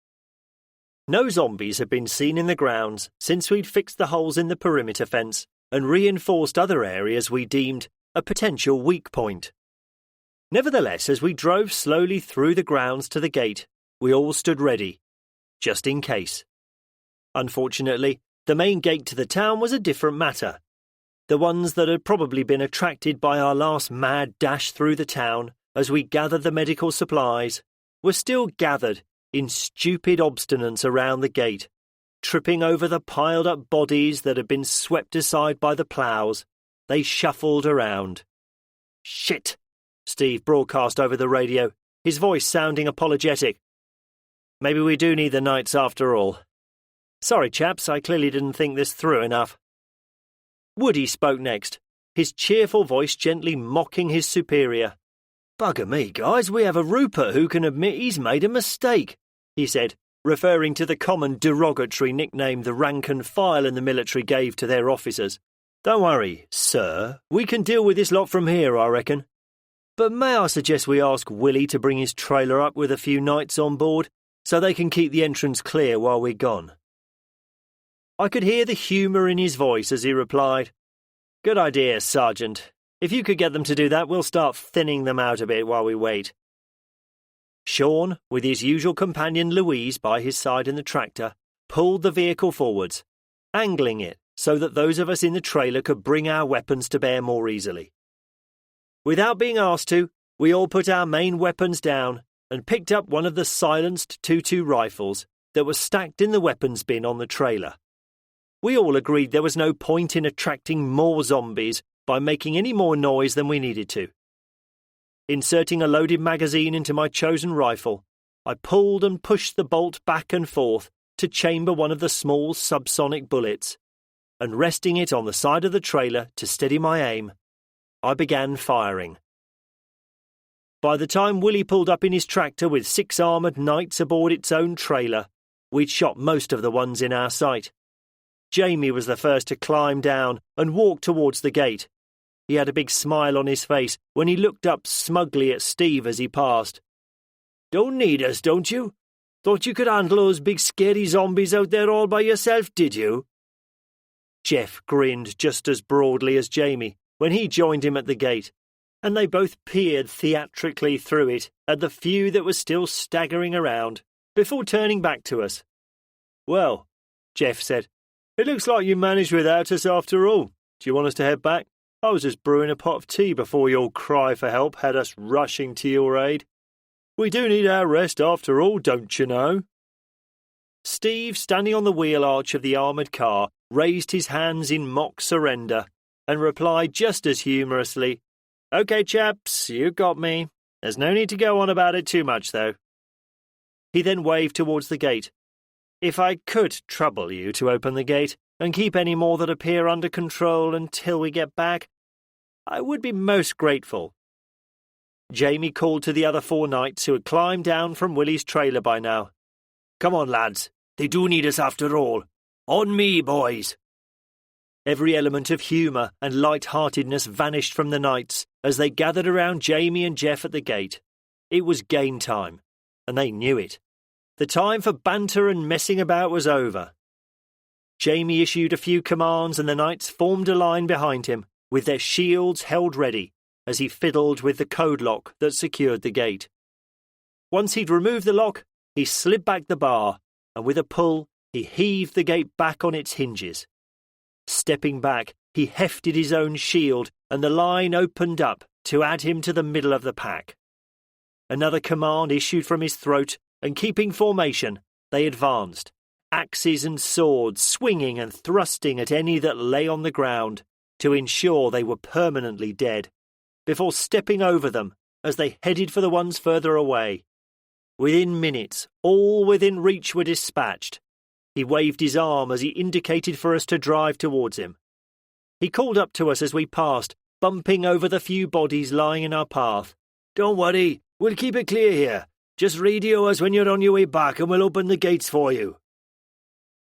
No zombies had been seen in the grounds since we'd fixed the holes in the perimeter fence and reinforced other areas we deemed a potential weak point. Nevertheless, as we drove slowly through the grounds to the gate, we all stood ready, just in case. Unfortunately, the main gate to the town was a different matter. The ones that had probably been attracted by our last mad dash through the town as we gathered the medical supplies were still gathered in stupid obstinance around the gate, tripping over the piled-up bodies that had been swept aside by the ploughs. They shuffled around. "Shit!" Steve broadcast over the radio, his voice sounding apologetic. "Maybe we do need the knights after all. Sorry, chaps, I clearly didn't think this through enough." Woody spoke next, his cheerful voice gently mocking his superior. "Bugger me, guys, we have a Rupert who can admit he's made a mistake," he said, referring to the common derogatory nickname the rank and file in the military gave to their officers. "Don't worry, sir, we can deal with this lot from here, I reckon. But may I suggest we ask Willie to bring his trailer up with a few knights on board, so they can keep the entrance clear while we're gone?" I could hear the humour in his voice as he replied, "Good idea, Sergeant. If you could get them to do that, we'll start thinning them out a bit while we wait." Sean, with his usual companion Louise by his side in the tractor, pulled the vehicle forwards, angling it so that those of us in the trailer could bring our weapons to bear more easily. Without being asked to, We all put our main weapons down and picked up one of the silenced 2.2 rifles that was stacked in the weapons bin on the trailer. We all agreed there was no point in attracting more zombies by making any more noise than we needed to. Inserting a loaded magazine into my chosen rifle, I pulled and pushed the bolt back and forth to chamber one of the small subsonic bullets, and resting it on the side of the trailer to steady my aim, I began firing. By the time Willie pulled up in his tractor with 6 armoured knights aboard its own trailer, we'd shot most of the ones in our sight. Jamie was the first to climb down and walk towards the gate. He had a big smile on his face when he looked up smugly at Steve as he passed. "Don't need us, don't you? Thought you could handle those big scary zombies out there all by yourself, did you?" Jeff grinned just as broadly as Jamie when he joined him at the gate, and they both peered theatrically through it at the few that were still staggering around, before turning back to us. "Well," Jeff said, "it looks like you managed without us after all. Do you want us to head back? I was just brewing a pot of tea before your cry for help had us rushing to your aid. We do need our rest after all, don't you know?" Steve, standing on the wheel arch of the armoured car, raised his hands in mock surrender and replied just as humorously, "OK, chaps, you got me. There's no need to go on about it too much, though." He then waved towards the gate. "If I could trouble you to open the gate and keep any more that appear under control until we get back, I would be most grateful." Jamie called to the other 4 knights who had climbed down from Willie's trailer by now. "Come on, lads. They do need us after all. On me, boys." Every element of humour and light-heartedness vanished from the knights as they gathered around Jamie and Jeff at the gate. It was game time, and they knew it. The time for banter and messing about was over. Jamie issued a few commands and the knights formed a line behind him, with their shields held ready, as he fiddled with the code lock that secured the gate. Once he'd removed the lock, he slid back the bar, and with a pull, he heaved the gate back on its hinges. Stepping back, he hefted his own shield, and the line opened up to add him to the middle of the pack. Another command issued from his throat, and keeping formation, they advanced, axes and swords swinging and thrusting at any that lay on the ground, to ensure they were permanently dead, before stepping over them as they headed for the ones further away. Within minutes, all within reach were dispatched. He waved his arm as he indicated for us to drive towards him. He called up to us as we passed, bumping over the few bodies lying in our path. "Don't worry, we'll keep it clear here. Just radio us when you're on your way back and we'll open the gates for you."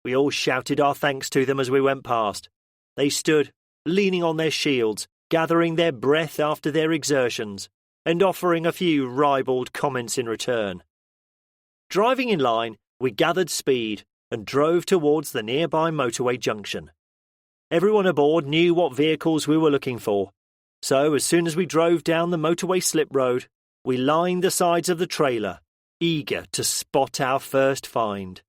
We all shouted our thanks to them as we went past. They stood, leaning on their shields, gathering their breath after their exertions, and offering a few ribald comments in return. Driving in line, we gathered speed and drove towards the nearby motorway junction. Everyone aboard knew what vehicles we were looking for, so as soon as we drove down the motorway slip road, we lined the sides of the trailer, eager to spot our first find.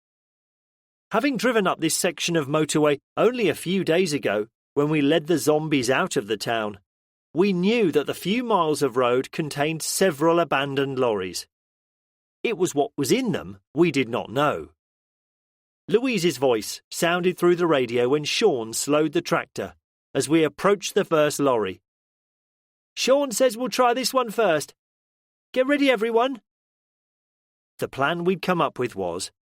Having driven up this section of motorway only a few days ago, when we led the zombies out of the town, we knew that the few miles of road contained several abandoned lorries. It was what was in them we did not know. Louise's voice sounded through the radio when Sean slowed the tractor as we approached the first lorry. "Sean says we'll try this one first. Get ready, everyone." The plan we'd come up with was,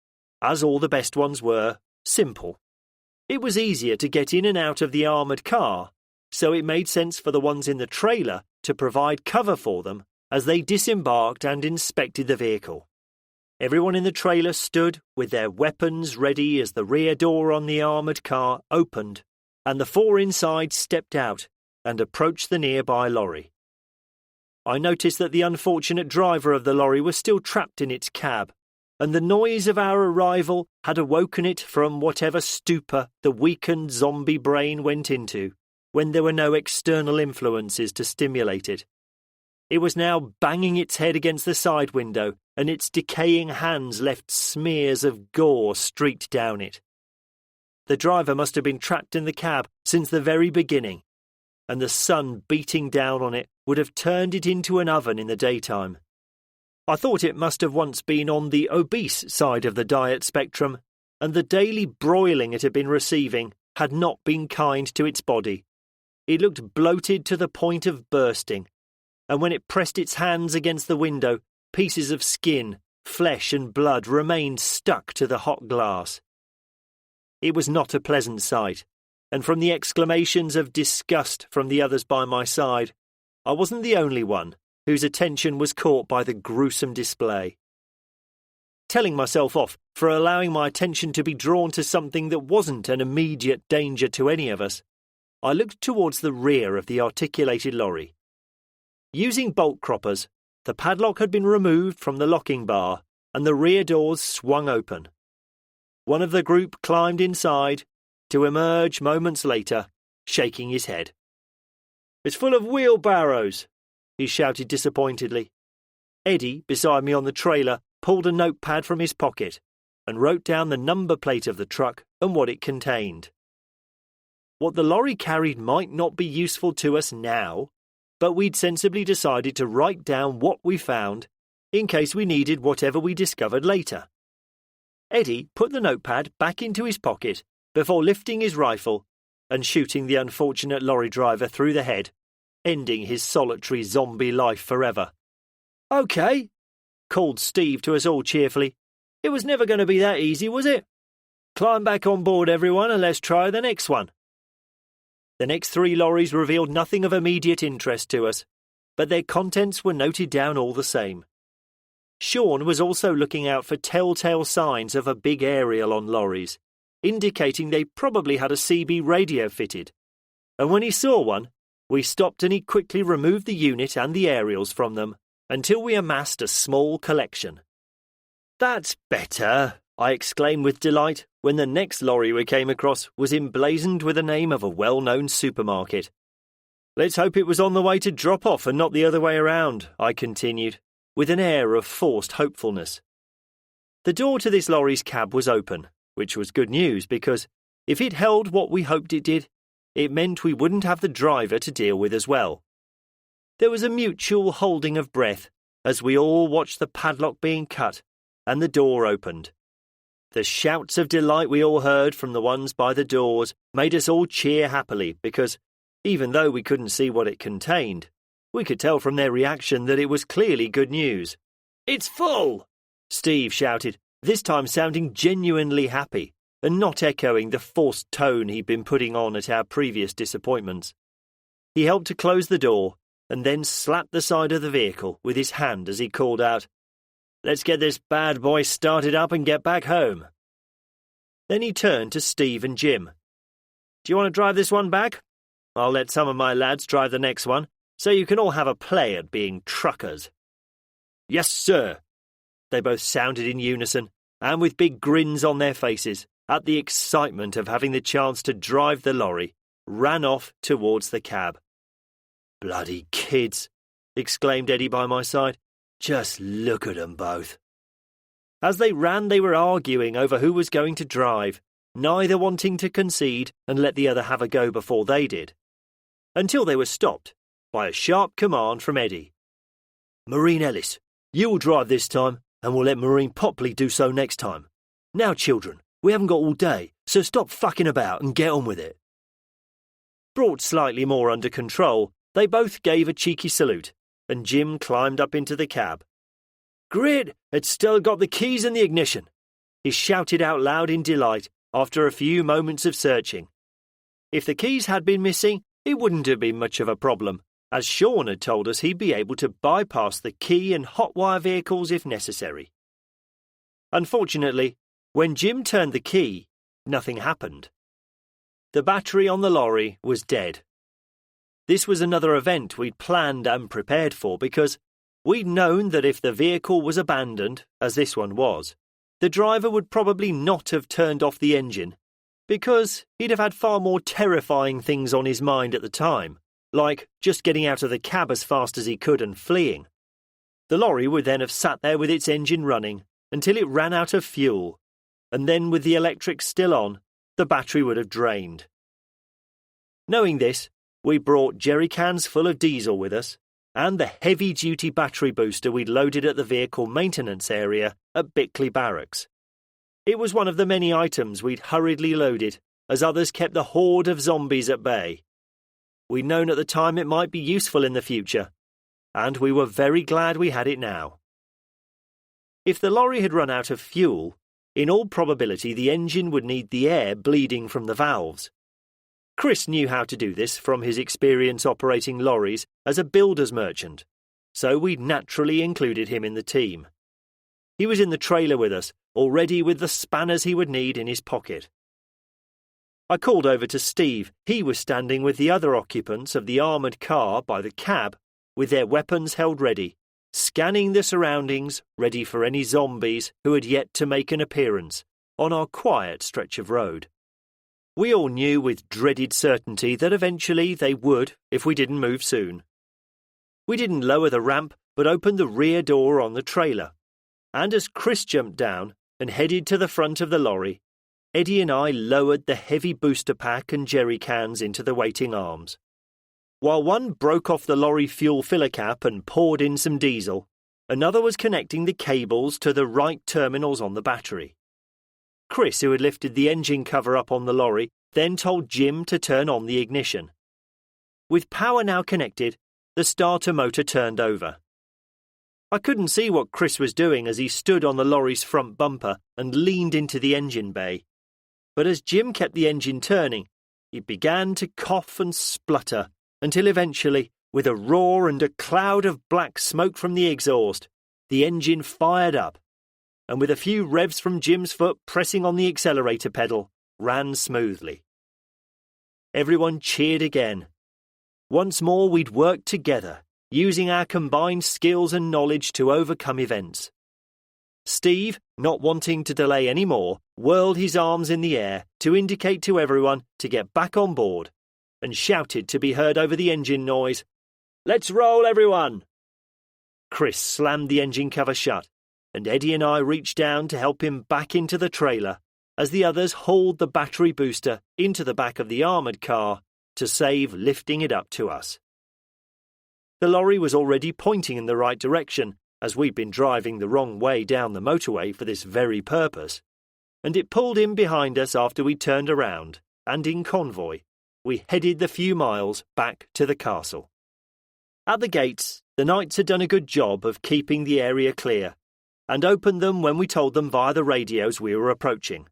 as all the best ones were, simple. It was easier to get in and out of the armoured car, so it made sense for the ones in the trailer to provide cover for them as they disembarked and inspected the vehicle. Everyone in the trailer stood with their weapons ready as the rear door on the armoured car opened, and the 4 inside stepped out and approached the nearby lorry. I noticed that the unfortunate driver of the lorry was still trapped in its cab, and the noise of our arrival had awoken it from whatever stupor the weakened zombie brain went into when there were no external influences to stimulate it. It was now banging its head against the side window, and its decaying hands left smears of gore streaked down it. The driver must have been trapped in the cab since the very beginning, and the sun beating down on it would have turned it into an oven in the daytime. I thought it must have once been on the obese side of the diet spectrum, and the daily broiling it had been receiving had not been kind to its body. It looked bloated to the point of bursting, and when it pressed its hands against the window, pieces of skin, flesh and blood remained stuck to the hot glass. It was not a pleasant sight, and from the exclamations of disgust from the others by my side, I wasn't the only one whose attention was caught by the gruesome display. Telling myself off for allowing my attention to be drawn to something that wasn't an immediate danger to any of us, I looked towards the rear of the articulated lorry. Using bolt croppers, the padlock had been removed from the locking bar and the rear doors swung open. One of the group climbed inside, to emerge moments later, shaking his head. "It's full of wheelbarrows," he shouted disappointedly. Eddie, beside me on the trailer, pulled a notepad from his pocket and wrote down the number plate of the truck and what it contained. What the lorry carried might not be useful to us now, but we'd sensibly decided to write down what we found in case we needed whatever we discovered later. Eddie put the notepad back into his pocket before lifting his rifle and shooting the unfortunate lorry driver through the head, ending his solitary zombie life forever. "OK," called Steve to us all cheerfully. "It was never going to be that easy, was it? Climb back on board, everyone, and let's try the next one." The next 3 lorries revealed nothing of immediate interest to us, but their contents were noted down all the same. Sean was also looking out for telltale signs of a big aerial on lorries, indicating they probably had a CB radio fitted, and when he saw one, we stopped and he quickly removed the unit and the aerials from them until we amassed a small collection. "That's better," I exclaimed with delight when the next lorry we came across was emblazoned with the name of a well-known supermarket. "Let's hope it was on the way to drop off and not the other way around," I continued, with an air of forced hopefulness. The door to this lorry's cab was open, which was good news because, if it held what we hoped it did, it meant we wouldn't have the driver to deal with as well. There was a mutual holding of breath as we all watched the padlock being cut and the door opened. The shouts of delight we all heard from the ones by the doors made us all cheer happily because, even though we couldn't see what it contained, we could tell from their reaction that it was clearly good news. "It's full!" Steve shouted, this time sounding genuinely happy and not echoing the forced tone he'd been putting on at our previous disappointments. He helped to close the door and then slapped the side of the vehicle with his hand as he called out, "Let's get this bad boy started up and get back home." Then he turned to Steve and Jim. "Do you want to drive this one back? I'll let some of my lads drive the next one, so you can all have a play at being truckers." "Yes, sir," they both sounded in unison, and with big grins on their faces, at the excitement of having the chance to drive the lorry, ran off towards the cab. "Bloody kids," exclaimed Eddie by my side. "Just look at 'em both." As they ran, they were arguing over who was going to drive, neither wanting to concede and let the other have a go before they did, until they were stopped by a sharp command from Eddie. "Maureen Ellis, you will drive this time, and we'll let Maureen Popley do so next time. Now, children, we haven't got all day, so stop fucking about and get on with it." Brought slightly more under control, they both gave a cheeky salute, and Jim climbed up into the cab. "Great, it's still got the keys and the ignition," he shouted out loud in delight after a few moments of searching. If the keys had been missing, it wouldn't have been much of a problem, as Sean had told us he'd be able to bypass the key and hot-wire vehicles if necessary. Unfortunately, when Jim turned the key, nothing happened. The battery on the lorry was dead. This was another event we'd planned and prepared for because we'd known that if the vehicle was abandoned, as this one was, the driver would probably not have turned off the engine because he'd have had far more terrifying things on his mind at the time, like just getting out of the cab as fast as he could and fleeing. The lorry would then have sat there with its engine running until it ran out of fuel, and then with the electric still on, the battery would have drained. Knowing this, we brought jerry cans full of diesel with us, and the heavy-duty battery booster we'd loaded at the vehicle maintenance area at Bickley Barracks. It was one of the many items we'd hurriedly loaded, as others kept the horde of zombies at bay. We'd known at the time it might be useful in the future, and we were very glad we had it now. If the lorry had run out of fuel, in all probability the engine would need the air bleeding from the valves. Chris knew how to do this from his experience operating lorries as a builder's merchant, so we naturally included him in the team. He was in the trailer with us, already with the spanners he would need in his pocket. I called over to Steve. He was standing with the other occupants of the armoured car by the cab, with their weapons held ready, scanning the surroundings, ready for any zombies who had yet to make an appearance on our quiet stretch of road. We all knew with dreaded certainty that eventually they would if we didn't move soon. We didn't lower the ramp, but opened the rear door on the trailer, and as Chris jumped down and headed to the front of the lorry, Eddie and I lowered the heavy booster pack and jerry cans into the waiting arms. While one broke off the lorry fuel filler cap and poured in some diesel, another was connecting the cables to the right terminals on the battery. Chris, who had lifted the engine cover up on the lorry, then told Jim to turn on the ignition. With power now connected, the starter motor turned over. I couldn't see what Chris was doing as he stood on the lorry's front bumper and leaned into the engine bay. But as Jim kept the engine turning, it began to cough and splutter until eventually, with a roar and a cloud of black smoke from the exhaust, the engine fired up, and with a few revs from Jim's foot pressing on the accelerator pedal, ran smoothly. Everyone cheered again. Once more we'd worked together, using our combined skills and knowledge to overcome events. Steve, not wanting to delay any more, whirled his arms in the air to indicate to everyone to get back on board, and shouted to be heard over the engine noise, "Let's roll, everyone!" Chris slammed the engine cover shut, and Eddie and I reached down to help him back into the trailer as the others hauled the battery booster into the back of the armoured car to save lifting it up to us. The lorry was already pointing in the right direction, as we'd been driving the wrong way down the motorway for this very purpose, and it pulled in behind us after we turned around, and in convoy, we headed the few miles back to the castle. At the gates, the knights had done a good job of keeping the area clear, and opened them when we told them via the radios we were approaching.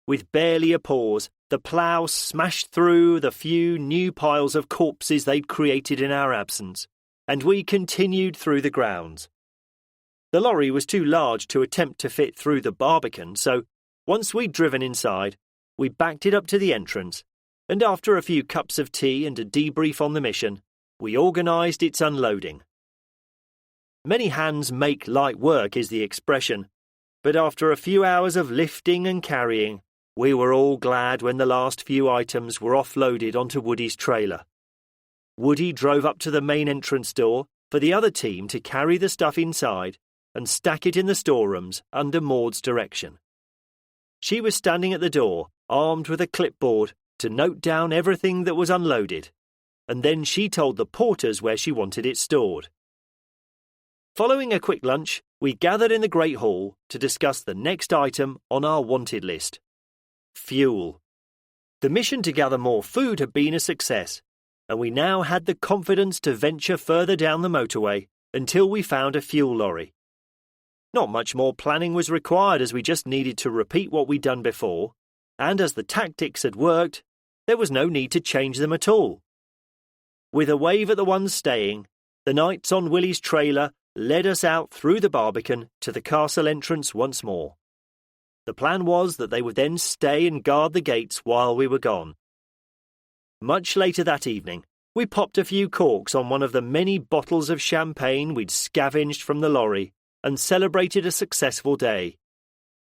With barely a pause, the plough smashed through the few new piles of corpses they'd created in our absence, and we continued through the grounds. The lorry was too large to attempt to fit through the Barbican, so once we'd driven inside, we backed it up to the entrance, and after a few cups of tea and a debrief on the mission, we organised its unloading. Many hands make light work is the expression, but after a few hours of lifting and carrying, we were all glad when the last few items were offloaded onto Woody's trailer. Woody drove up to the main entrance door for the other team to carry the stuff inside and stack it in the storerooms under Maud's direction. She was standing at the door, armed with a clipboard, to note down everything that was unloaded, and then she told the porters where she wanted it stored. Following a quick lunch, we gathered in the Great Hall to discuss the next item on our wanted list: fuel. The mission to gather more food had been a success, and we now had the confidence to venture further down the motorway until we found a fuel lorry. Not much more planning was required, as we just needed to repeat what we'd done before, and as the tactics had worked, there was no need to change them at all. With a wave at the ones staying, the knights on Willie's trailer led us out through the Barbican to the castle entrance once more. The plan was that they would then stay and guard the gates while we were gone. Much later that evening, we popped a few corks on one of the many bottles of champagne we'd scavenged from the lorry and celebrated a successful day.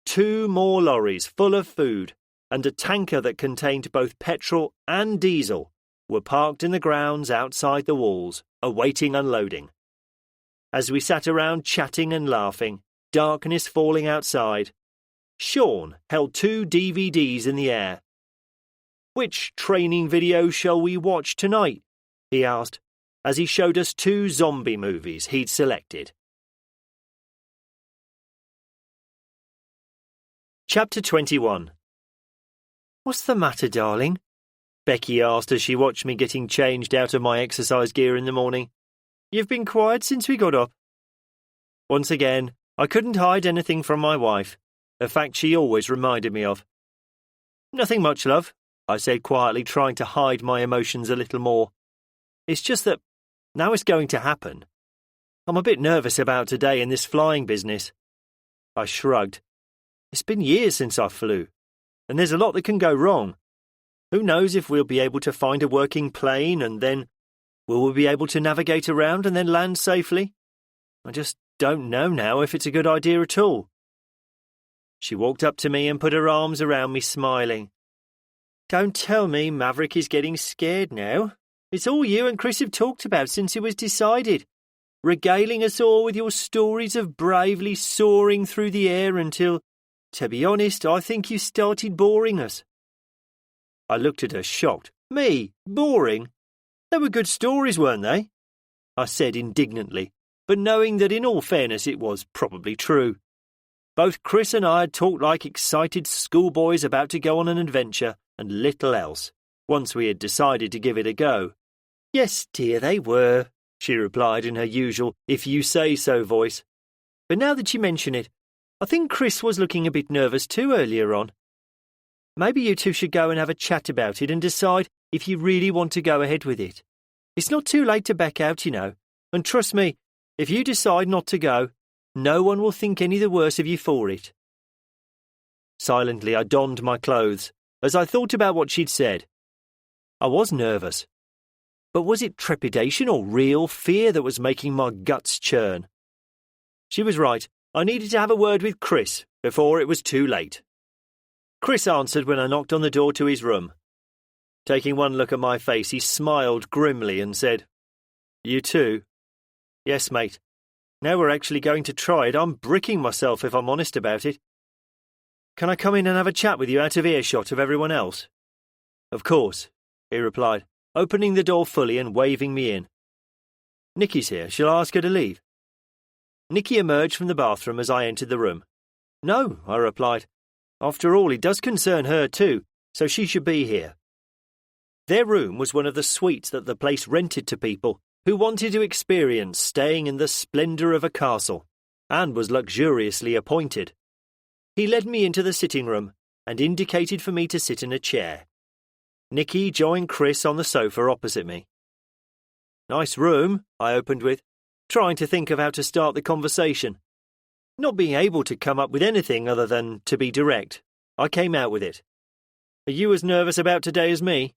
2 more lorries full of food and a tanker that contained both petrol and diesel were parked in the grounds outside the walls, awaiting unloading. As we sat around chatting and laughing, darkness falling outside, Sean held 2 DVDs in the air. "Which training video shall we watch tonight?" he asked. as he showed us 2 zombie movies he'd selected. Chapter 21. "What's the matter, darling?" Becky asked as she watched me getting changed out of my exercise gear in the morning. "You've been quiet since we got up." Once again, I couldn't hide anything from my wife, a fact she always reminded me of. "Nothing much, love," I said quietly, trying to hide my emotions a little more. "It's just that, now it's going to happen. I'm a bit nervous about today and this flying business." I shrugged. It's been years since I flew, and there's a lot that can go wrong. Who knows if we'll be able to find a working plane, and then will we be able to navigate around and then land safely? I just don't know now if it's a good idea at all. She walked up to me and put her arms around me, smiling. "Don't tell me Maverick is getting scared now. It's all you and Chris have talked about since it was decided, regaling us all with your stories of bravely soaring through the air until, to be honest, I think you started boring us." I looked at her, shocked. "Me? Boring? They were good stories, weren't they?" I said indignantly, but knowing that in all fairness it was probably true. Both Chris and I had talked like excited schoolboys about to go on an adventure, and little else, once we had decided to give it a go. "Yes, dear, they were," she replied in her usual if-you-say-so voice. "But now that you mention it, I think Chris was looking a bit nervous too earlier on. Maybe you two should go and have a chat about it and decide if you really want to go ahead with it. It's not too late to back out, you know, and trust me, if you decide not to go, no one will think any the worse of you for it." Silently, I donned my clothes as I thought about what she'd said. I was nervous, but was it trepidation or real fear that was making my guts churn? She was right. I needed to have a word with Chris before it was too late. Chris answered when I knocked on the door to his room. Taking one look at my face, he smiled grimly and said, "You too?" "Yes, mate. Now we're actually going to try it, I'm bricking myself if I'm honest about it. Can I come in and have a chat with you out of earshot of everyone else?" "Of course," he replied, opening the door fully and waving me in. "Nikki's here. Shall I ask her to leave?" Nikki emerged from the bathroom as I entered the room. "No," I replied. "After all, it does concern her too, so she should be here." Their room was one of the suites that the place rented to people who wanted to experience staying in the splendour of a castle, and was luxuriously appointed. He led me into the sitting room and indicated for me to sit in a chair. Nikki joined Chris on the sofa opposite me. "Nice room," I opened with, trying to think of how to start the conversation. Not being able to come up with anything other than to be direct, I came out with it. "Are you as nervous about today as me?"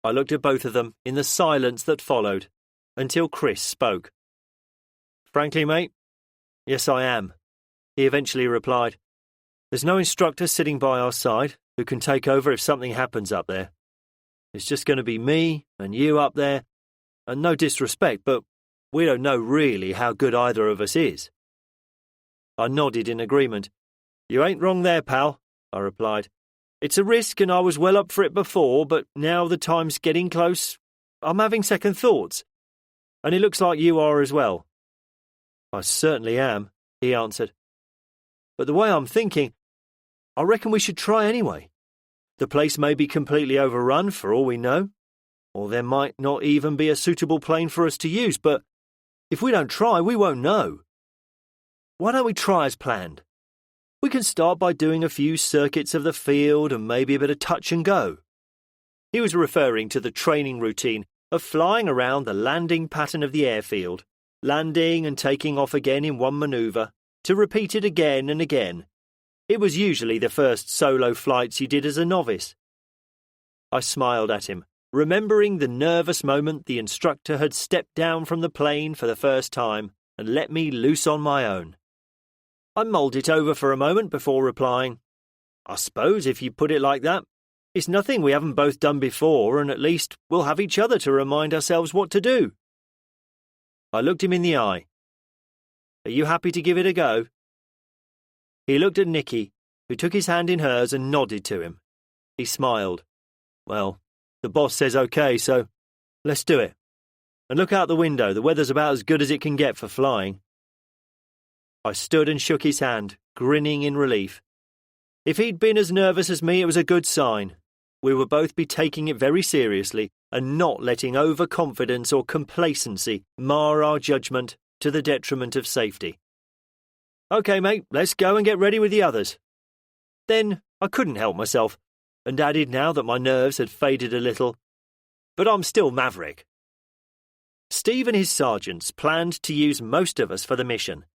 I looked at both of them in the silence that followed, until Chris spoke. "Frankly, mate, yes I am," he eventually replied. "There's no instructor sitting by our side who can take over if something happens up there. It's just going to be me and you up there, and no disrespect, but we don't know really how good either of us is." I nodded in agreement. "You ain't wrong there, pal," I replied. "It's a risk and I was well up for it before, but now the time's getting close, I'm having second thoughts. And it looks like you are as well." "I certainly am," he answered. "But the way I'm thinking, I reckon we should try anyway. The place may be completely overrun for all we know, or there might not even be a suitable plane for us to use, but if we don't try, we won't know. Why don't we try as planned? We can start by doing a few circuits of the field and maybe a bit of touch and go." He was referring to the training routine of flying around the landing pattern of the airfield, landing and taking off again in one manoeuvre, to repeat it again and again. It was usually the first solo flights you did as a novice. I smiled at him, remembering the nervous moment the instructor had stepped down from the plane for the first time and let me loose on my own. I mulled it over for a moment before replying, "I suppose if you put it like that, it's nothing we haven't both done before, and at least we'll have each other to remind ourselves what to do." I looked him in the eye. "Are you happy to give it a go?" He looked at Nikki, who took his hand in hers and nodded to him. He smiled. "Well, the boss says okay, so let's do it." And look out the window, the weather's about as good as it can get for flying." I stood and shook his hand, grinning in relief. If he'd been as nervous as me, it was a good sign. We would both be taking it very seriously and not letting overconfidence or complacency mar our judgment to the detriment of safety. "OK, mate, let's go and get ready with the others." Then I couldn't help myself, and added now that my nerves had faded a little, "But I'm still Maverick." Steve and his sergeants planned to use most of us for the mission.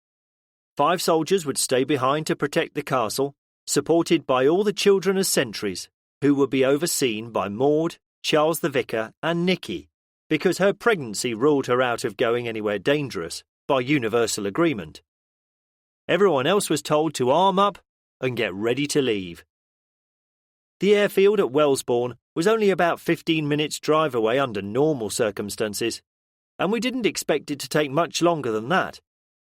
5 soldiers would stay behind to protect the castle, supported by all the children as sentries, who would be overseen by Maud, Charles the Vicar and Nikki, because her pregnancy ruled her out of going anywhere dangerous, by universal agreement. Everyone else was told to arm up and get ready to leave. The airfield at Wellesbourne was only about 15 minutes' drive away under normal circumstances, and we didn't expect it to take much longer than that,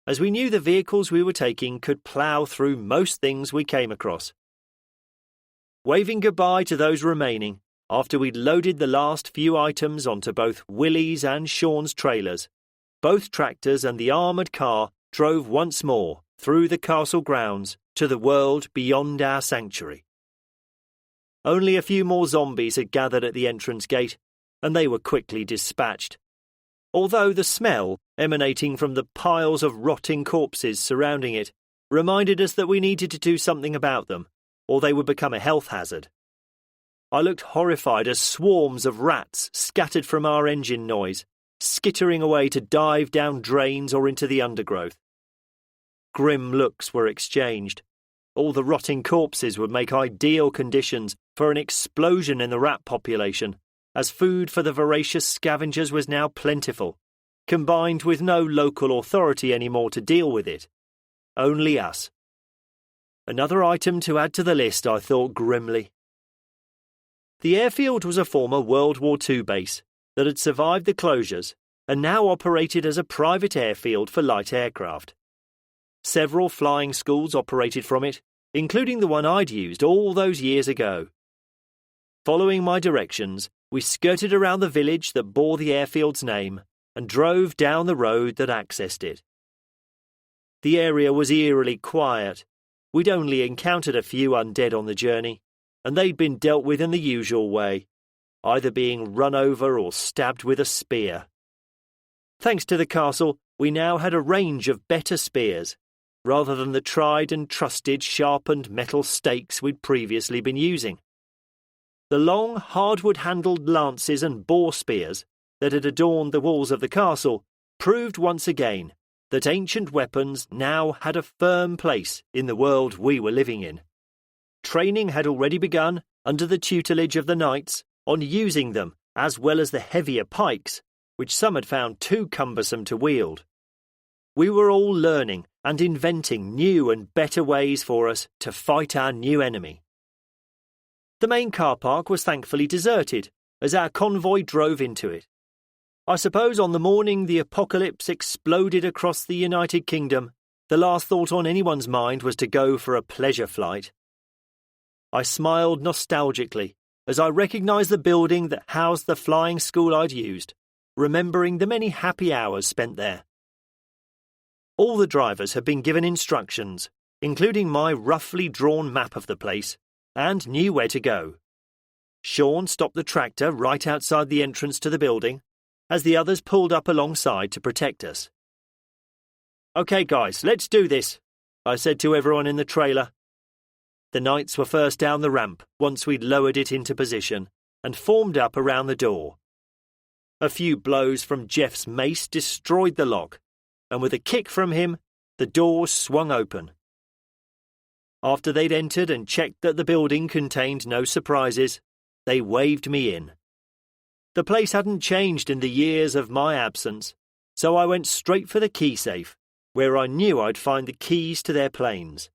as we knew the vehicles we were taking could plough through most things we came across. Waving goodbye to those remaining, after we'd loaded the last few items onto both Willie's and Sean's trailers, both tractors and the armoured car drove once more through the castle grounds to the world beyond our sanctuary. Only a few more zombies had gathered at the entrance gate, and they were quickly dispatched. Although the smell emanating from the piles of rotting corpses surrounding it reminded us that we needed to do something about them, or they would become a health hazard. I looked horrified as swarms of rats scattered from our engine noise, skittering away to dive down drains or into the undergrowth. Grim looks were exchanged. All the rotting corpses would make ideal conditions for an explosion in the rat population, as food for the voracious scavengers was now plentiful, combined with no local authority anymore to deal with it. Only us. Another item to add to the list, I thought grimly. The airfield was a former World War II base that had survived the closures and now operated as a private airfield for light aircraft. Several flying schools operated from it, including the one I'd used all those years ago. Following my directions, we skirted around the village that bore the airfield's name and drove down the road that accessed it. The area was eerily quiet. We'd only encountered a few undead on the journey, and they'd been dealt with in the usual way, either being run over or stabbed with a spear. Thanks to the castle, we now had a range of better spears, rather than the tried and trusted sharpened metal stakes we'd previously been using. The long, hardwood-handled lances and boar spears that had adorned the walls of the castle proved once again that ancient weapons now had a firm place in the world we were living in. Training had already begun, under the tutelage of the knights, on using them, as well as the heavier pikes, which some had found too cumbersome to wield. We were all learning and inventing new and better ways for us to fight our new enemy. The main car park was thankfully deserted, as our convoy drove into it. I suppose on the morning the apocalypse exploded across the United Kingdom, the last thought on anyone's mind was to go for a pleasure flight. I smiled nostalgically as I recognised the building that housed the flying school I'd used, remembering the many happy hours spent there. All the drivers had been given instructions, including my roughly drawn map of the place, and knew where to go. Sean stopped the tractor right outside the entrance to the building, as the others pulled up alongside to protect us. "OK, guys, let's do this," I said to everyone in the trailer. The knights were first down the ramp once we'd lowered it into position, and formed up around the door. A few blows from Jeff's mace destroyed the lock, and with a kick from him, the door swung open. After they'd entered and checked that the building contained no surprises, they waved me in. The place hadn't changed in the years of my absence, so I went straight for the key safe, where I knew I'd find the keys to their planes.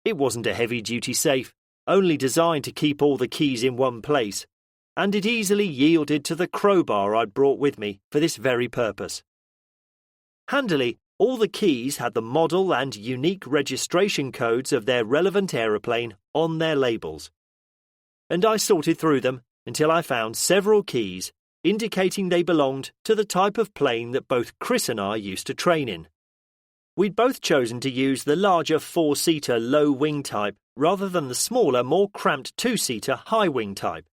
It wasn't a heavy-duty safe, only designed to keep all the keys in one place, and it easily yielded to the crowbar I'd brought with me for this very purpose. Handily, all the keys had the model and unique registration codes of their relevant aeroplane on their labels, and I sorted through them until I found several keys indicating they belonged to the type of plane that both Chris and I used to train in. We'd both chosen to use the larger four-seater low-wing type rather than the smaller, more cramped two-seater high-wing type.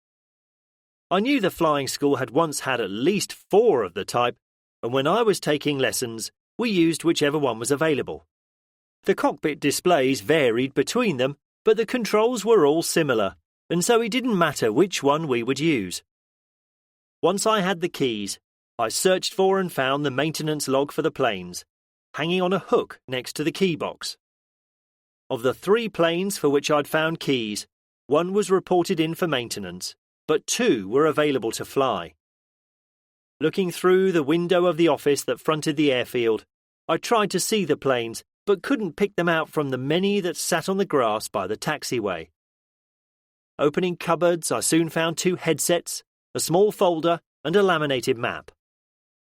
I knew the flying school had once had at least 4 of the type, and when I was taking lessons, we used whichever one was available. The cockpit displays varied between them, but the controls were all similar, and so it didn't matter which one we would use. Once I had the keys, I searched for and found the maintenance log for the planes, hanging on a hook next to the key box. Of the 3 planes for which I'd found keys, 1 was reported in for maintenance, but 2 were available to fly. Looking through the window of the office that fronted the airfield, I tried to see the planes, but couldn't pick them out from the many that sat on the grass by the taxiway. Opening cupboards, I soon found 2 headsets, a small folder, and a laminated map.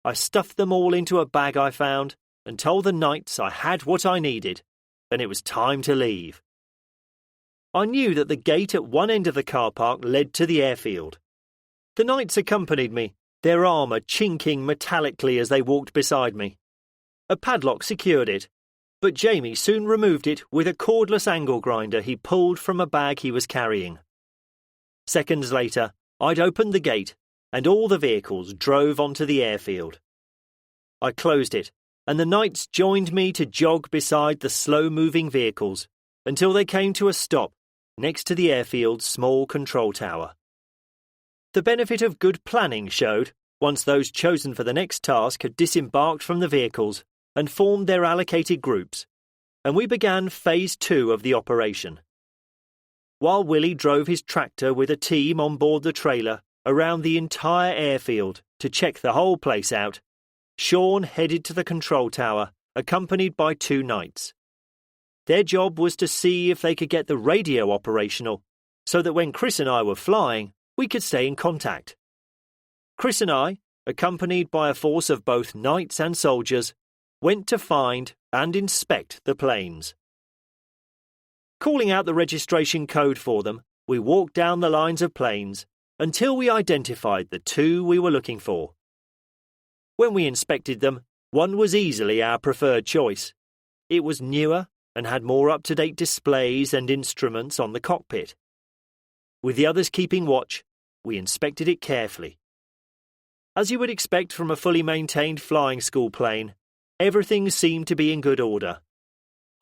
I stuffed them all into a bag I found and told the knights I had what I needed, and it was time to leave. I knew that the gate at one end of the car park led to the airfield. The knights accompanied me, their armour chinking metallically as they walked beside me. A padlock secured it, but Jamie soon removed it with a cordless angle grinder he pulled from a bag he was carrying. Seconds later, I'd opened the gate, and all the vehicles drove onto the airfield. I closed it, and the knights joined me to jog beside the slow-moving vehicles until they came to a stop next to the airfield's small control tower. The benefit of good planning showed once those chosen for the next task had disembarked from the vehicles and formed their allocated groups, and we began Phase 2 of the operation. While Willie drove his tractor with a team on board the trailer around the entire airfield to check the whole place out, Sean headed to the control tower, accompanied by 2 knights. Their job was to see if they could get the radio operational, so that when Chris and I were flying, we could stay in contact. Chris and I, accompanied by a force of both knights and soldiers, went to find and inspect the planes. Calling out the registration code for them, we walked down the lines of planes until we identified the 2 we were looking for. When we inspected them, one was easily our preferred choice. It was newer and had more up-to-date displays and instruments on the cockpit. With the others keeping watch, we inspected it carefully. As you would expect from a fully maintained flying school plane, everything seemed to be in good order.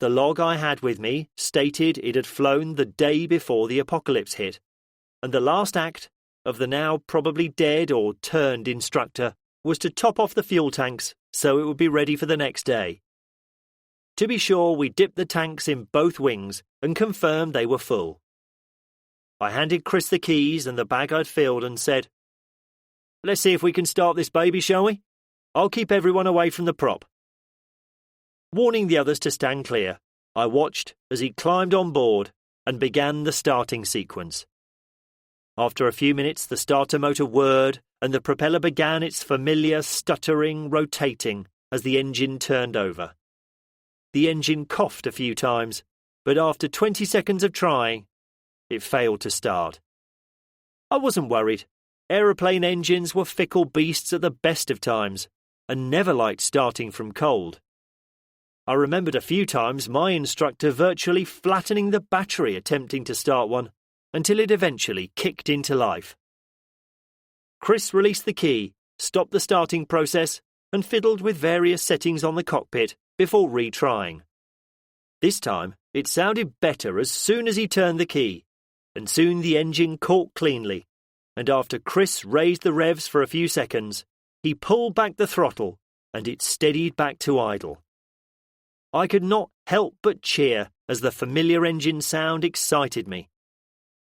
The log I had with me stated it had flown the day before the apocalypse hit, and the last act of the now probably dead or turned instructor was to top off the fuel tanks so it would be ready for the next day. To be sure, we dipped the tanks in both wings and confirmed they were full. I handed Chris the keys and the bag I'd filled and said, "Let's see if we can start this baby, shall we? I'll keep everyone away from the prop." Warning the others to stand clear, I watched as he climbed on board and began the starting sequence. After a few minutes, the starter motor whirred and the propeller began its familiar stuttering, rotating as the engine turned over. The engine coughed a few times, but after 20 seconds of trying, it failed to start. I wasn't worried. Aeroplane engines were fickle beasts at the best of times, and never liked starting from cold. I remembered a few times my instructor virtually flattening the battery attempting to start one, until it eventually kicked into life. Chris released the key, stopped the starting process, and fiddled with various settings on the cockpit before retrying. This time, it sounded better as soon as he turned the key, and soon the engine caught cleanly, and after Chris raised the revs for a few seconds, he pulled back the throttle, and it steadied back to idle. I could not help but cheer as the familiar engine sound excited me.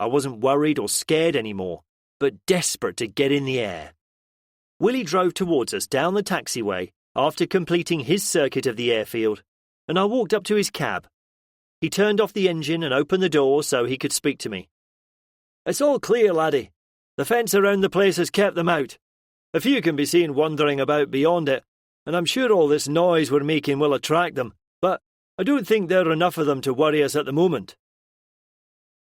I wasn't worried or scared anymore, but desperate to get in the air. Willie drove towards us down the taxiway after completing his circuit of the airfield, and I walked up to his cab. He turned off the engine and opened the door so he could speak to me. "It's all clear, laddie. The fence around the place has kept them out. A few can be seen wandering about beyond it, and I'm sure all this noise we're making will attract them, but I don't think there are enough of them to worry us at the moment."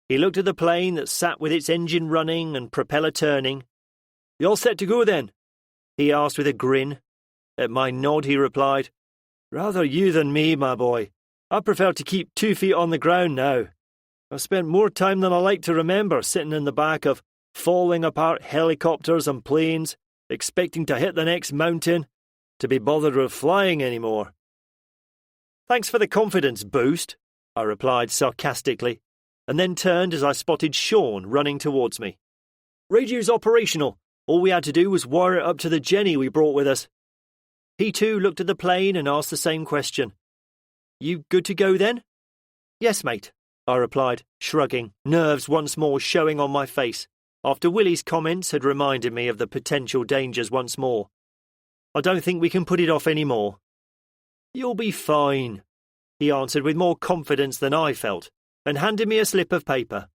He looked at the plane that sat with its engine running and propeller turning. You all set to go then?" he asked with a grin. At my nod he replied, "Rather you than me, my boy. I prefer to keep 2 feet on the ground now. I've spent more time than I like to remember sitting in the back of falling apart helicopters and planes, expecting to hit the next mountain, to be bothered with flying anymore." "Thanks for the confidence boost," I replied sarcastically, and then turned as I spotted Sean running towards me. "Radio's operational. All we had to do was wire it up to the Jenny we brought with us." He too looked at the plane and asked the same question. "You good to go then?" "Yes, mate," I replied, shrugging, nerves once more showing on my face, after Willie's comments had reminded me of the potential dangers once more. "I don't think we can put it off any more." "You'll be fine," he answered with more confidence than I felt, and handed me a slip of paper.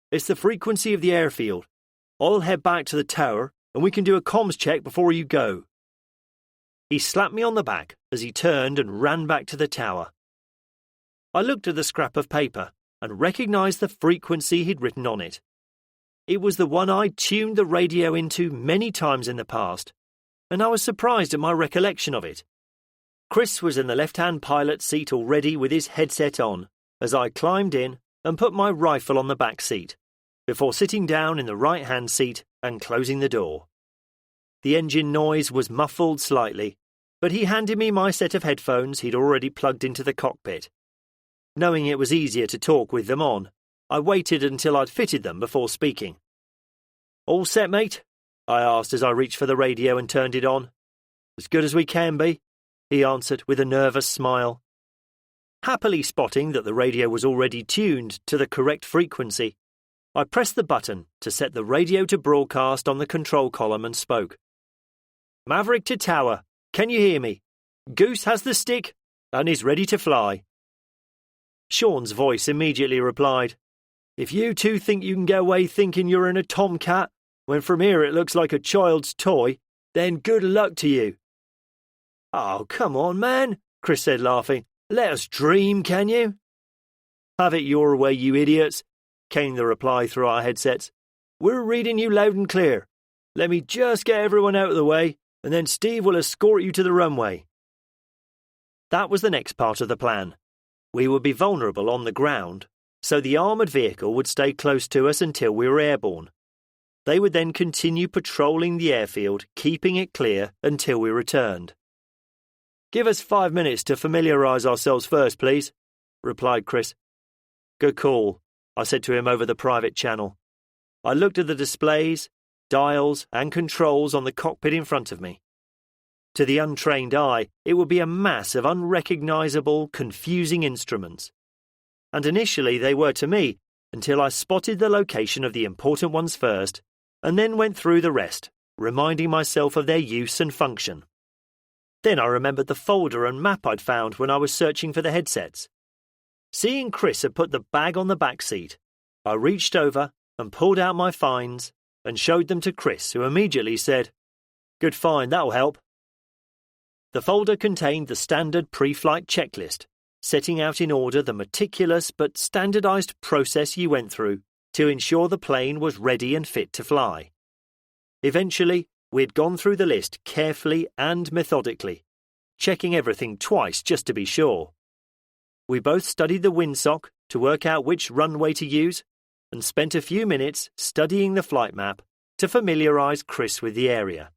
"It's the frequency of the airfield. I'll head back to the tower, and we can do a comms check before you go." He slapped me on the back as he turned and ran back to the tower. I looked at the scrap of paper and recognised the frequency he'd written on it. It was the one I'd tuned the radio into many times in the past, and I was surprised at my recollection of it. Chris was in the left-hand pilot seat already with his headset on as I climbed in and put my rifle on the back seat, before sitting down in the right-hand seat and closing the door. The engine noise was muffled slightly, but he handed me my set of headphones he'd already plugged into the cockpit. Knowing it was easier to talk with them on, I waited until I'd fitted them before speaking. "All set, mate?" I asked as I reached for the radio and turned it on. "As good as we can be," he answered with a nervous smile. Happily spotting that the radio was already tuned to the correct frequency, I pressed the button to set the radio to broadcast on the control column and spoke. "Maverick to tower, can you hear me? Goose has the stick and is ready to fly." Sean's voice immediately replied, "If you two think you can get away thinking you're in a Tomcat, when from here it looks like a child's toy, then good luck to you." "Oh, come on, man," Chris said, laughing. "Let us dream, can you?" "Have it your way, you idiots," came the reply through our headsets. "We're reading you loud and clear. Let me just get everyone out of the way, and then Steve will escort you to the runway." That was the next part of the plan. We would be vulnerable on the ground, so the armoured vehicle would stay close to us until we were airborne. They would then continue patrolling the airfield, keeping it clear until we returned. "Give us 5 minutes to familiarise ourselves first, please," replied Chris. "Good call," I said to him over the private channel. I looked at the displays, dials and controls on the cockpit in front of me. To the untrained eye, it would be a mass of unrecognisable, confusing instruments. And initially they were to me, until I spotted the location of the important ones first, and then went through the rest, reminding myself of their use and function. Then I remembered the folder and map I'd found when I was searching for the headsets. Seeing Chris had put the bag on the back seat, I reached over and pulled out my finds and showed them to Chris, who immediately said, "Good find, that'll help." The folder contained the standard pre-flight checklist, setting out in order the meticulous but standardised process you went through to ensure the plane was ready and fit to fly. Eventually, we had gone through the list carefully and methodically, checking everything twice just to be sure. We both studied the windsock to work out which runway to use, and spent a few minutes studying the flight map to familiarise Chris with the area.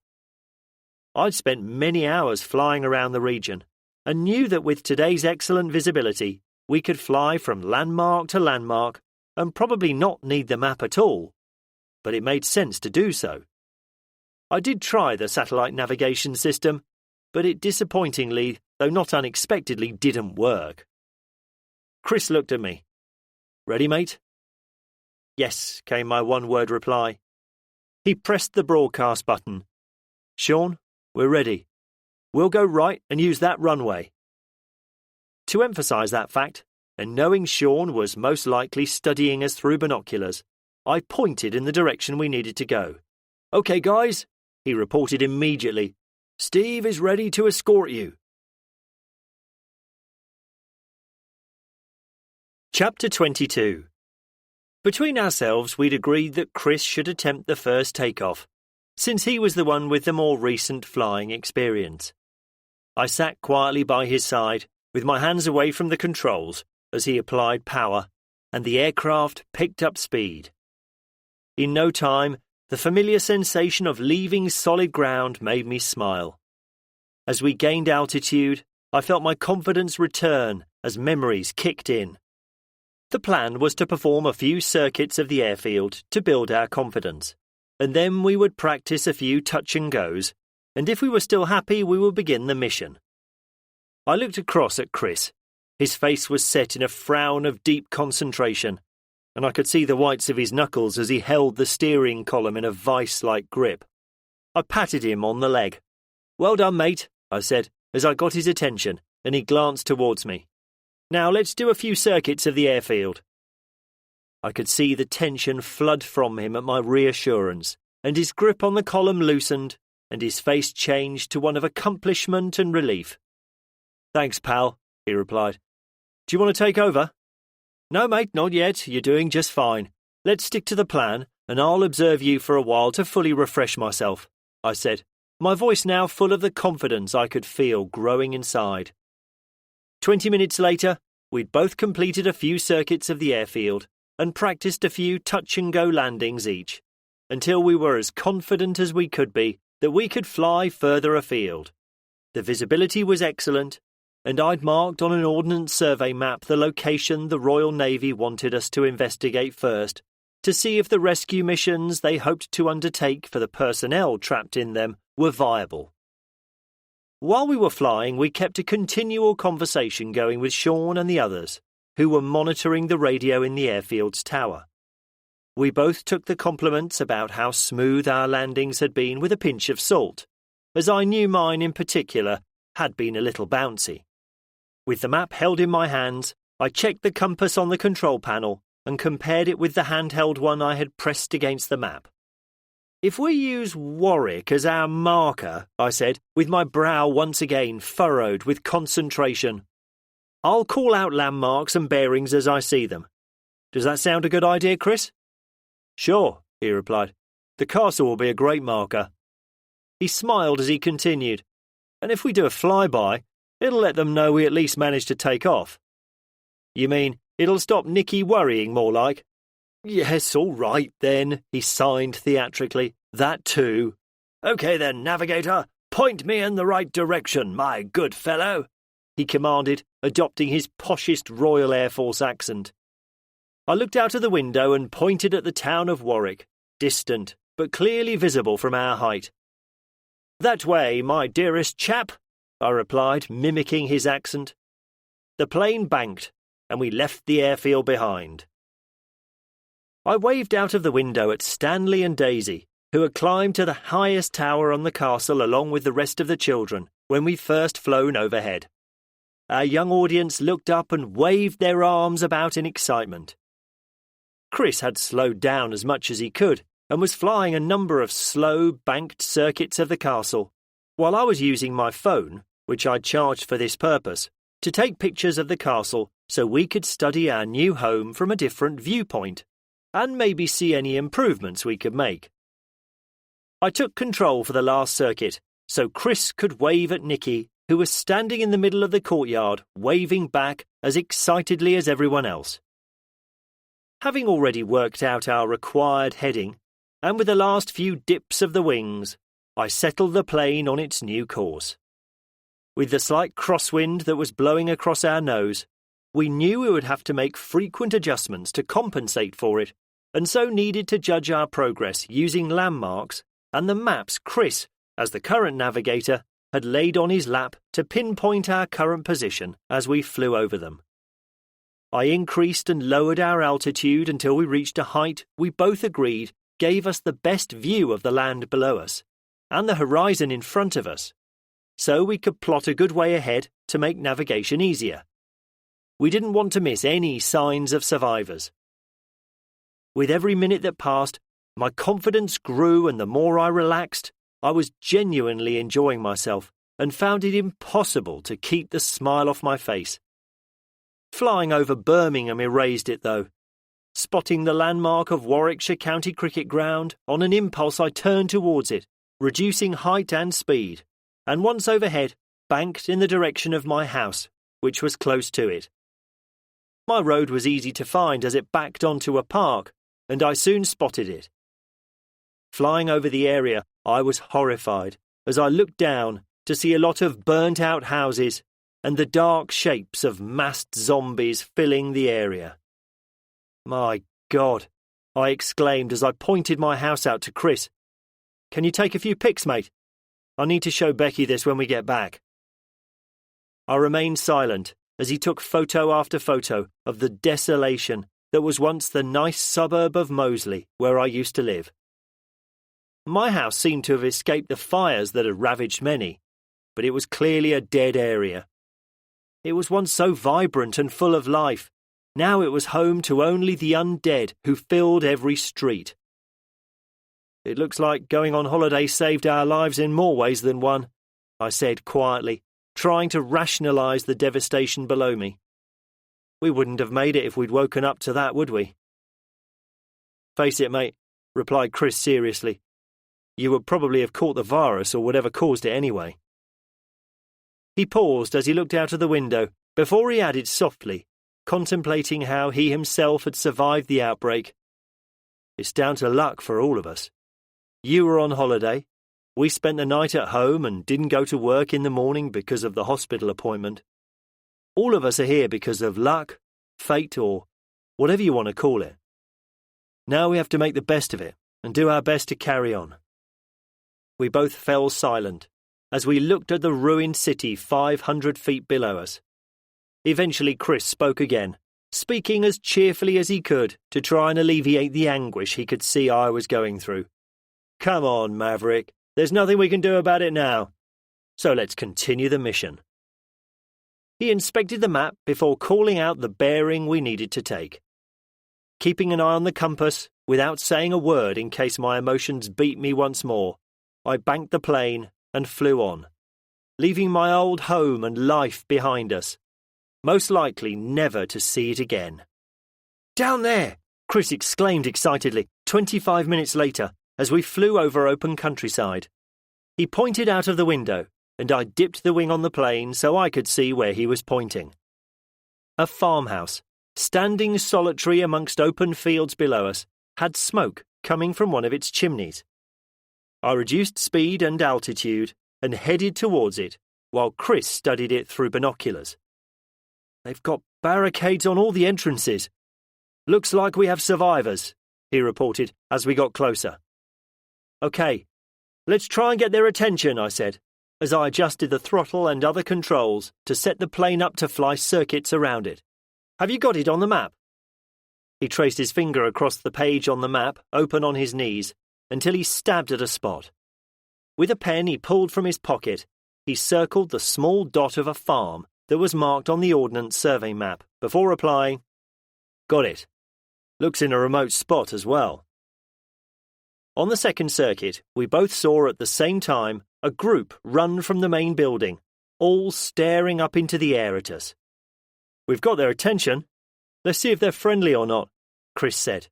I'd spent many hours flying around the region, and knew that with today's excellent visibility, we could fly from landmark to landmark and probably not need the map at all, but it made sense to do so. I did try the satellite navigation system, but it disappointingly, though not unexpectedly, didn't work. Chris looked at me. "Ready, mate?" "Yes," came my one-word reply. He pressed the broadcast button. "Sean, we're ready. We'll go right and use that runway." To emphasise that fact, and knowing Sean was most likely studying us through binoculars, I pointed in the direction we needed to go. "OK, guys," he reported immediately. "Steve is ready to escort you." Chapter 22. Between ourselves, we'd agreed that Chris should attempt the first takeoff, since he was the one with the more recent flying experience. I sat quietly by his side, with my hands away from the controls as he applied power, and the aircraft picked up speed. In no time, the familiar sensation of leaving solid ground made me smile. As we gained altitude, I felt my confidence return as memories kicked in. The plan was to perform a few circuits of the airfield to build our confidence, and then we would practice a few touch and goes, and if we were still happy, we would begin the mission. I looked across at Chris. His face was set in a frown of deep concentration, and I could see the whites of his knuckles as he held the steering column in a vice-like grip. I patted him on the leg. "Well done, mate," I said, as I got his attention, and he glanced towards me. "Now let's do a few circuits of the airfield." I could see the tension flood from him at my reassurance, and his grip on the column loosened, and his face changed to one of accomplishment and relief. "Thanks, pal," he replied. "Do you want to take over?" "No, mate, not yet. You're doing just fine. Let's stick to the plan, and I'll observe you for a while to fully refresh myself," I said, my voice now full of the confidence I could feel growing inside. 20 minutes later, we'd both completed a few circuits of the airfield and practiced a few touch-and-go landings each, until we were as confident as we could be that we could fly further afield. The visibility was excellent, and I'd marked on an Ordnance Survey map the location the Royal Navy wanted us to investigate first, to see if the rescue missions they hoped to undertake for the personnel trapped in them were viable. While we were flying, we kept a continual conversation going with Sean and the others, who were monitoring the radio in the airfield's tower. We both took the compliments about how smooth our landings had been with a pinch of salt, as I knew mine in particular had been a little bouncy. With the map held in my hands, I checked the compass on the control panel and compared it with the handheld one I had pressed against the map. "If we use Warwick as our marker," I said, with my brow once again furrowed with concentration, "I'll call out landmarks and bearings as I see them. Does that sound a good idea, Chris?" "Sure," he replied. "The castle will be a great marker." He smiled as he continued, "And if we do a flyby, it'll let them know we at least managed to take off." "You mean it'll stop Nicky worrying more like?" "Yes, all right then," he signed theatrically. "That too." "OK then, navigator, point me in the right direction, my good fellow," he commanded, adopting his poshest Royal Air Force accent. I looked out of the window and pointed at the town of Warwick, distant but clearly visible from our height. "That way, my dearest chap," I replied, mimicking his accent. The plane banked, and we left the airfield behind. I waved out of the window at Stanley and Daisy, who had climbed to the highest tower on the castle along with the rest of the children when we first flown overhead. Our young audience looked up and waved their arms about in excitement. Chris had slowed down as much as he could and was flying a number of slow, banked circuits of the castle, while I was using my phone, which I'd charged for this purpose, to take pictures of the castle so we could study our new home from a different viewpoint, and maybe see any improvements we could make. I took control for the last circuit, so Chris could wave at Nicky, who was standing in the middle of the courtyard, waving back as excitedly as everyone else. Having already worked out our required heading, and with the last few dips of the wings, I settled the plane on its new course. With the slight crosswind that was blowing across our nose, we knew we would have to make frequent adjustments to compensate for it, and so needed to judge our progress using landmarks and the maps Chris, as the current navigator, had laid on his lap to pinpoint our current position as we flew over them. I increased and lowered our altitude until we reached a height we both agreed gave us the best view of the land below us and the horizon in front of us, so we could plot a good way ahead to make navigation easier. We didn't want to miss any signs of survivors. With every minute that passed, my confidence grew, and the more I relaxed, I was genuinely enjoying myself and found it impossible to keep the smile off my face. Flying over Birmingham erased it, though. Spotting the landmark of Warwickshire County Cricket Ground, on an impulse I turned towards it, reducing height and speed, and once overhead, banked in the direction of my house, which was close to it. My road was easy to find as it backed onto a park, and I soon spotted it. Flying over the area, I was horrified as I looked down to see a lot of burnt-out houses and the dark shapes of massed zombies filling the area. "My God," I exclaimed as I pointed my house out to Chris. "Can you take a few pics, mate? I need to show Becky this when we get back." I remained silent as he took photo after photo of the desolation that was once the nice suburb of Moseley, where I used to live. My house seemed to have escaped the fires that had ravaged many, but it was clearly a dead area. It was once so vibrant and full of life. Now it was home to only the undead who filled every street. "It looks like going on holiday saved our lives in more ways than one," I said quietly, trying to rationalise the devastation below me. "We wouldn't have made it if we'd woken up to that, would we?" "Face it, mate," replied Chris seriously. "You would probably have caught the virus or whatever caused it anyway." He paused as he looked out of the window before he added softly, contemplating how he himself had survived the outbreak. "It's down to luck for all of us. You were on holiday. We spent the night at home and didn't go to work in the morning because of the hospital appointment. All of us are here because of luck, fate, or whatever you want to call it. Now we have to make the best of it and do our best to carry on." We both fell silent as we looked at the ruined city 500 feet below us. Eventually Chris spoke again, speaking as cheerfully as he could to try and alleviate the anguish he could see I was going through. "Come on, Maverick. There's nothing we can do about it now. So let's continue the mission." He inspected the map before calling out the bearing we needed to take. Keeping an eye on the compass, without saying a word in case my emotions beat me once more, I banked the plane and flew on, leaving my old home and life behind us, most likely never to see it again. "Down there!" Chris exclaimed excitedly 25 minutes later as we flew over open countryside. He pointed out of the window, and I dipped the wing on the plane so I could see where he was pointing. A farmhouse, standing solitary amongst open fields below us, had smoke coming from one of its chimneys. I reduced speed and altitude and headed towards it, while Chris studied it through binoculars. "They've got barricades on all the entrances. Looks like we have survivors," he reported as we got closer. "Okay, let's try and get their attention," I said, as I adjusted the throttle and other controls to set the plane up to fly circuits around it. "Have you got it on the map?" He traced his finger across the page on the map, open on his knees, until he stabbed at a spot. With a pen he pulled from his pocket, he circled the small dot of a farm that was marked on the Ordnance Survey map before replying, "Got it. Looks in a remote spot as well." On the second circuit, we both saw at the same time a group run from the main building, all staring up into the air at us. "We've got their attention. Let's see if they're friendly or not," Chris said.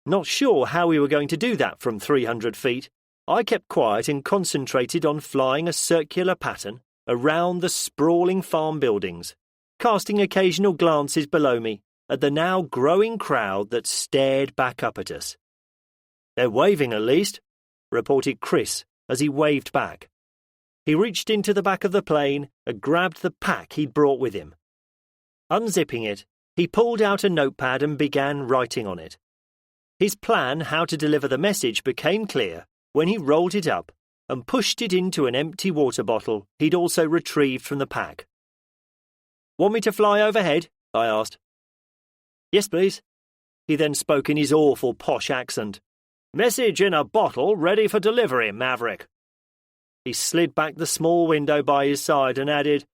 Not sure how we were going to do that from 300 feet, I kept quiet and concentrated on flying a circular pattern around the sprawling farm buildings, casting occasional glances below me at the now growing crowd that stared back up at us. "They're waving at least," reported Chris as he waved back. He reached into the back of the plane and grabbed the pack he'd brought with him. Unzipping it, he pulled out a notepad and began writing on it. His plan how to deliver the message became clear when he rolled it up and pushed it into an empty water bottle he'd also retrieved from the pack. "Want me to fly overhead?" I asked. "Yes, please." He then spoke in his awful posh accent. "Message in a bottle ready for delivery, Maverick." He slid back the small window by his side and added,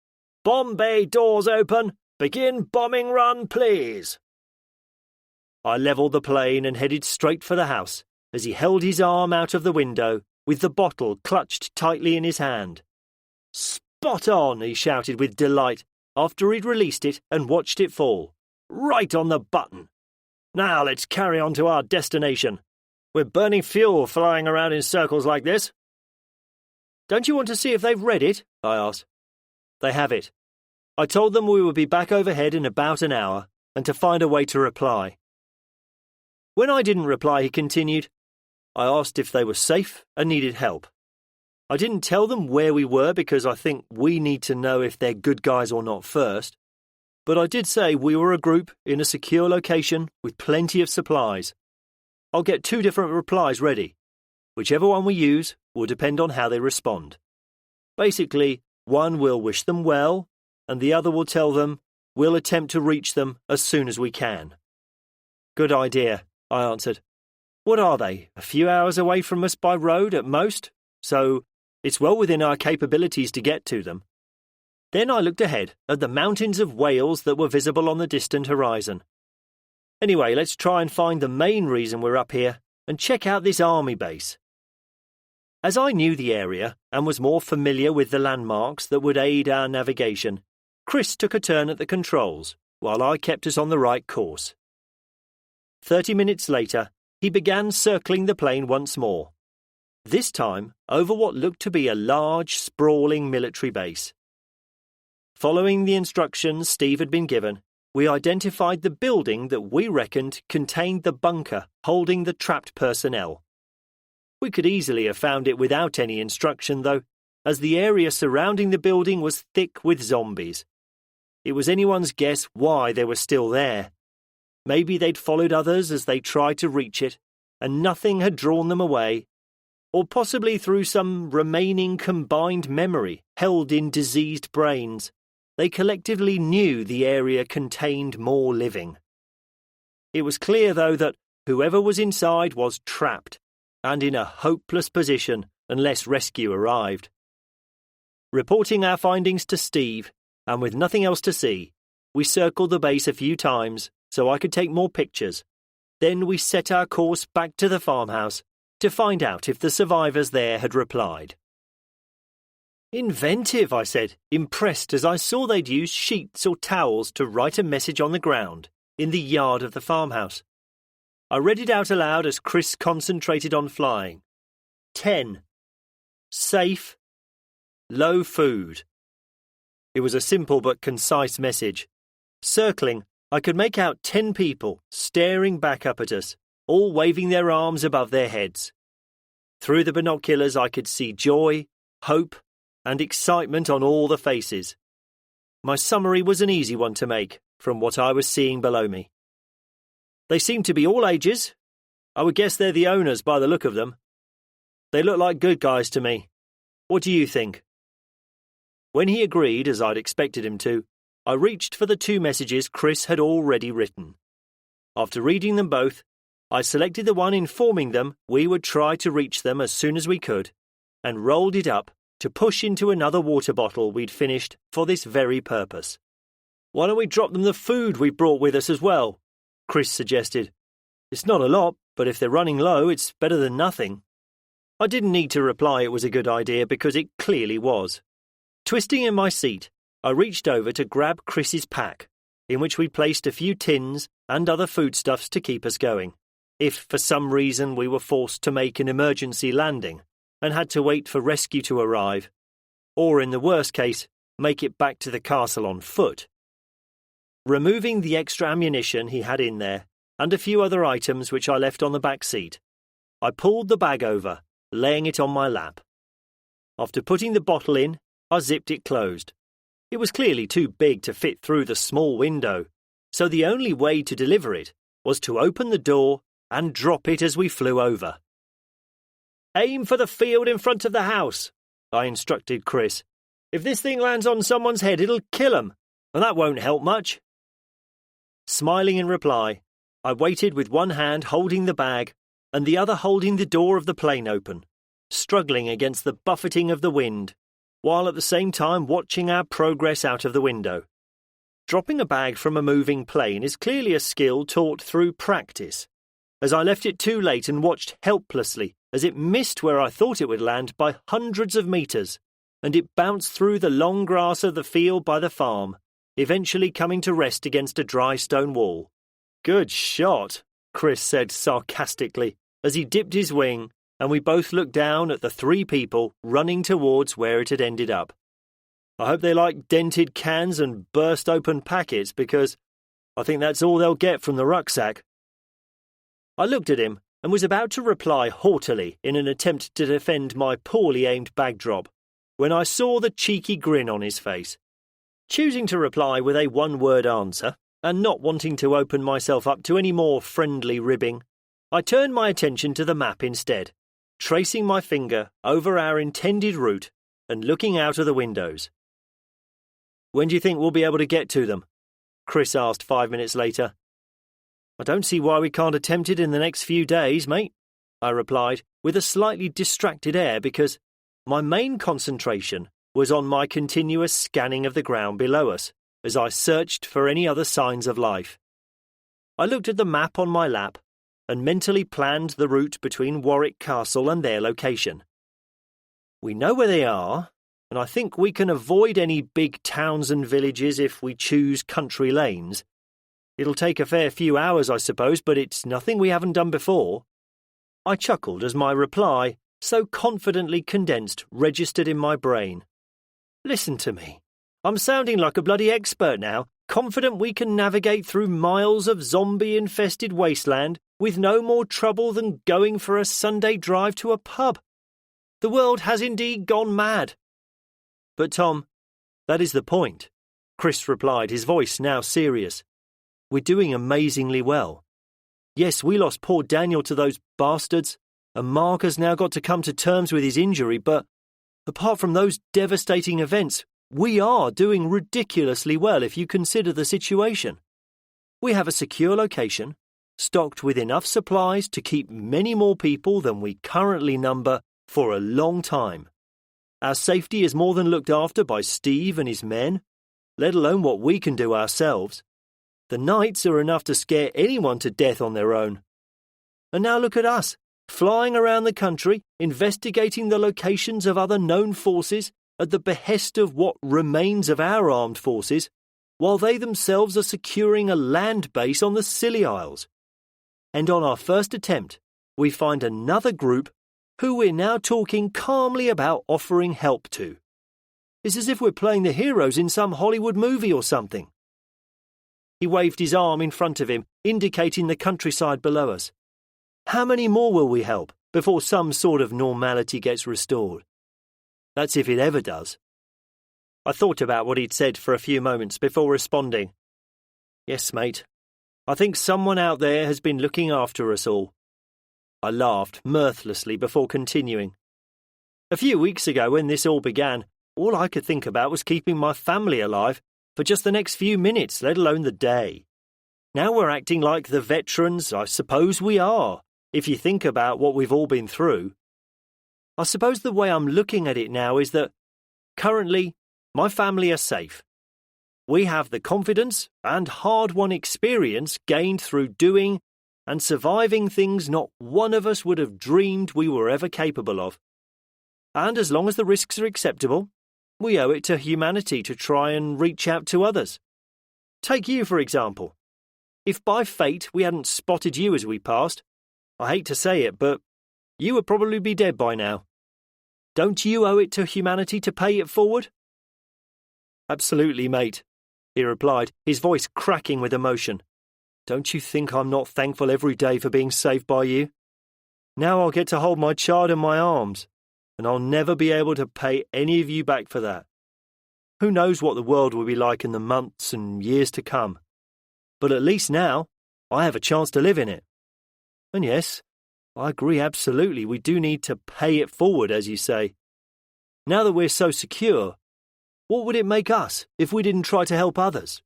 "Bomb bay doors open. Begin bombing run, please." I levelled the plane and headed straight for the house as he held his arm out of the window with the bottle clutched tightly in his hand. "Spot on," he shouted with delight after he'd released it and watched it fall. "Right on the button. Now let's carry on to our destination. We're burning fuel flying around in circles like this. Don't you want to see if they've read it? I asked. They have it. I told them we would be back overhead in about an hour and to find a way to reply. When I didn't reply, he continued, I asked if they were safe and needed help. I didn't tell them where we were because I think we need to know if they're good guys or not first. But I did say we were a group in a secure location with plenty of supplies. I'll get 2 different replies ready. Whichever one we use will depend on how they respond. Basically, one will wish them well, and the other will tell them we'll attempt to reach them as soon as we can. Good idea, I answered. What are they, a few hours away from us by road at most? So it's well within our capabilities to get to them. Then I looked ahead at the mountains of Wales that were visible on the distant horizon. Anyway, let's try and find the main reason we're up here and check out this army base. As I knew the area and was more familiar with the landmarks that would aid our navigation, Chris took a turn at the controls while I kept us on the right course. 30 minutes later, he began circling the plane once more. This time over what looked to be a large, sprawling military base. Following the instructions Steve had been given, we identified the building that we reckoned contained the bunker holding the trapped personnel. We could easily have found it without any instruction, though, as the area surrounding the building was thick with zombies. It was anyone's guess why they were still there. Maybe they'd followed others as they tried to reach it, and nothing had drawn them away, or possibly through some remaining combined memory held in diseased brains. They collectively knew the area contained more living. It was clear, though, that whoever was inside was trapped and in a hopeless position unless rescue arrived. Reporting our findings to Steve, and with nothing else to see, we circled the base a few times so I could take more pictures. Then we set our course back to the farmhouse to find out if the survivors there had replied. Inventive, I said, impressed as I saw they'd used sheets or towels to write a message on the ground in the yard of the farmhouse. I read it out aloud as Chris concentrated on flying. 10. Safe. Low food. It was a simple but concise message. Circling, I could make out 10 people staring back up at us, all waving their arms above their heads. Through the binoculars I could see joy, hope, and excitement on all the faces. My summary was an easy one to make, from what I was seeing below me. They seemed to be all ages. I would guess they're the owners by the look of them. They look like good guys to me. What do you think? When he agreed, as I'd expected him to, I reached for the 2 messages Chris had already written. After reading them both, I selected the one informing them we would try to reach them as soon as we could, and rolled it up to push into another water bottle we'd finished for this very purpose. Why don't we drop them the food we brought with us as well? Chris suggested. It's not a lot, but if they're running low, it's better than nothing. I didn't need to reply it was a good idea because it clearly was. Twisting in my seat, I reached over to grab Chris's pack, in which we placed a few tins and other foodstuffs to keep us going, if for some reason we were forced to make an emergency landing and had to wait for rescue to arrive, or in the worst case, make it back to the castle on foot. Removing the extra ammunition he had in there, and a few other items which I left on the back seat, I pulled the bag over, laying it on my lap. After putting the bottle in, I zipped it closed. It was clearly too big to fit through the small window, so the only way to deliver it was to open the door and drop it as we flew over. Aim for the field in front of the house, I instructed Chris. If this thing lands on someone's head, it'll kill 'em, and that won't help much. Smiling in reply, I waited with one hand holding the bag and the other holding the door of the plane open, struggling against the buffeting of the wind, while at the same time watching our progress out of the window. Dropping a bag from a moving plane is clearly a skill taught through practice, as I left it too late and watched helplessly as it missed where I thought it would land by hundreds of meters, and it bounced through the long grass of the field by the farm, eventually coming to rest against a dry stone wall. Good shot, Chris said sarcastically as he dipped his wing, and we both looked down at the three people running towards where it had ended up. I hope they like dented cans and burst open packets, because I think that's all they'll get from the rucksack. I looked at him and was about to reply haughtily in an attempt to defend my poorly aimed bag drop, when I saw the cheeky grin on his face. Choosing to reply with a one-word answer, and not wanting to open myself up to any more friendly ribbing, I turned my attention to the map instead, tracing my finger over our intended route and looking out of the windows. "When do you think we'll be able to get to them?" Chris asked 5 minutes later. "I don't see why we can't attempt it in the next few days, mate," I replied, with a slightly distracted air, because my main concentration was on my continuous scanning of the ground below us as I searched for any other signs of life. I looked at the map on my lap and mentally planned the route between Warwick Castle and their location. We know where they are, and I think we can avoid any big towns and villages if we choose country lanes. It'll take a fair few hours, I suppose, but it's nothing we haven't done before. I chuckled as my reply, so confidently condensed, registered in my brain. Listen to me. I'm sounding like a bloody expert now, confident we can navigate through miles of zombie-infested wasteland with no more trouble than going for a Sunday drive to a pub. The world has indeed gone mad. But Tom, that is the point, Chris replied, his voice now serious. We're doing amazingly well. Yes, we lost poor Daniel to those bastards, and Mark has now got to come to terms with his injury, but apart from those devastating events, we are doing ridiculously well if you consider the situation. We have a secure location, stocked with enough supplies to keep many more people than we currently number for a long time. Our safety is more than looked after by Steve and his men, let alone what we can do ourselves. The nights are enough to scare anyone to death on their own. And now look at us, flying around the country, investigating the locations of other known forces at the behest of what remains of our armed forces, while they themselves are securing a land base on the Scilly Isles. And on our first attempt, we find another group who we're now talking calmly about offering help to. It's as if we're playing the heroes in some Hollywood movie or something. He waved his arm in front of him, indicating the countryside below us. How many more will we help before some sort of normality gets restored? That's if it ever does. I thought about what he'd said for a few moments before responding. Yes, mate. I think someone out there has been looking after us all. I laughed mirthlessly before continuing. A few weeks ago, when this all began, all I could think about was keeping my family alive for just the next few minutes, let alone the day. Now we're acting like the veterans I suppose we are, if you think about what we've all been through. I suppose the way I'm looking at it now is that, currently, my family are safe. We have the confidence and hard-won experience gained through doing and surviving things not one of us would have dreamed we were ever capable of. And as long as the risks are acceptable, we owe it to humanity to try and reach out to others. Take you, for example. If by fate we hadn't spotted you as we passed, I hate to say it, but you would probably be dead by now. Don't you owe it to humanity to pay it forward? Absolutely, mate, he replied, his voice cracking with emotion. Don't you think I'm not thankful every day for being saved by you? Now I'll get to hold my child in my arms, and I'll never be able to pay any of you back for that. Who knows what the world will be like in the months and years to come? But at least now, I have a chance to live in it. And yes, I agree absolutely, we do need to pay it forward, as you say. Now that we're so secure, what would it make us if we didn't try to help others?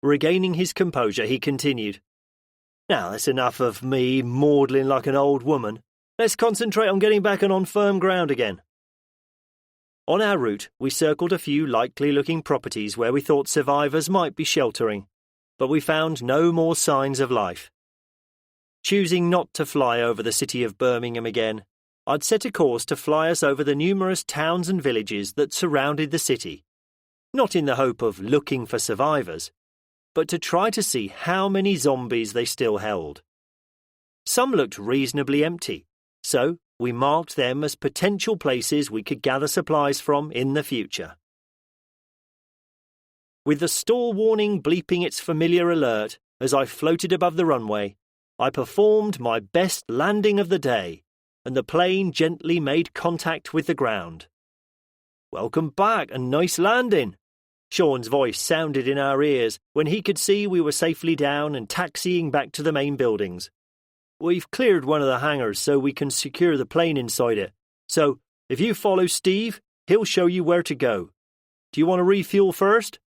Regaining his composure, he continued. Now that's enough of me maudling like an old woman. Let's concentrate on getting back and on firm ground again. On our route, we circled a few likely-looking properties where we thought survivors might be sheltering, but we found no more signs of life. Choosing not to fly over the city of Birmingham again, I'd set a course to fly us over the numerous towns and villages that surrounded the city, not in the hope of looking for survivors, but to try to see how many zombies they still held. Some looked reasonably empty, so we marked them as potential places we could gather supplies from in the future. With the stall warning bleeping its familiar alert as I floated above the runway, I performed my best landing of the day, and the plane gently made contact with the ground. "Welcome back, and nice landing," Sean's voice sounded in our ears when he could see we were safely down and taxiing back to the main buildings. "We've cleared one of the hangars so we can secure the plane inside it. So, if you follow Steve, he'll show you where to go. Do you want to refuel first?"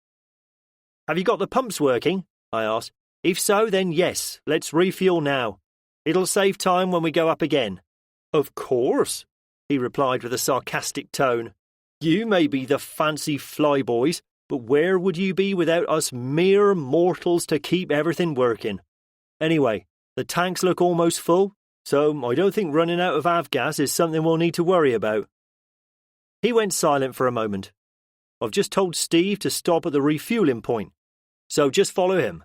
"Have you got the pumps working?" I asked. "If so, then yes, let's refuel now. It'll save time when we go up again." "Of course," he replied with a sarcastic tone. "You may be the fancy flyboys, but where would you be without us mere mortals to keep everything working? Anyway, the tanks look almost full, so I don't think running out of avgas is something we'll need to worry about." He went silent for a moment. "I've just told Steve to stop at the refueling point, so just follow him."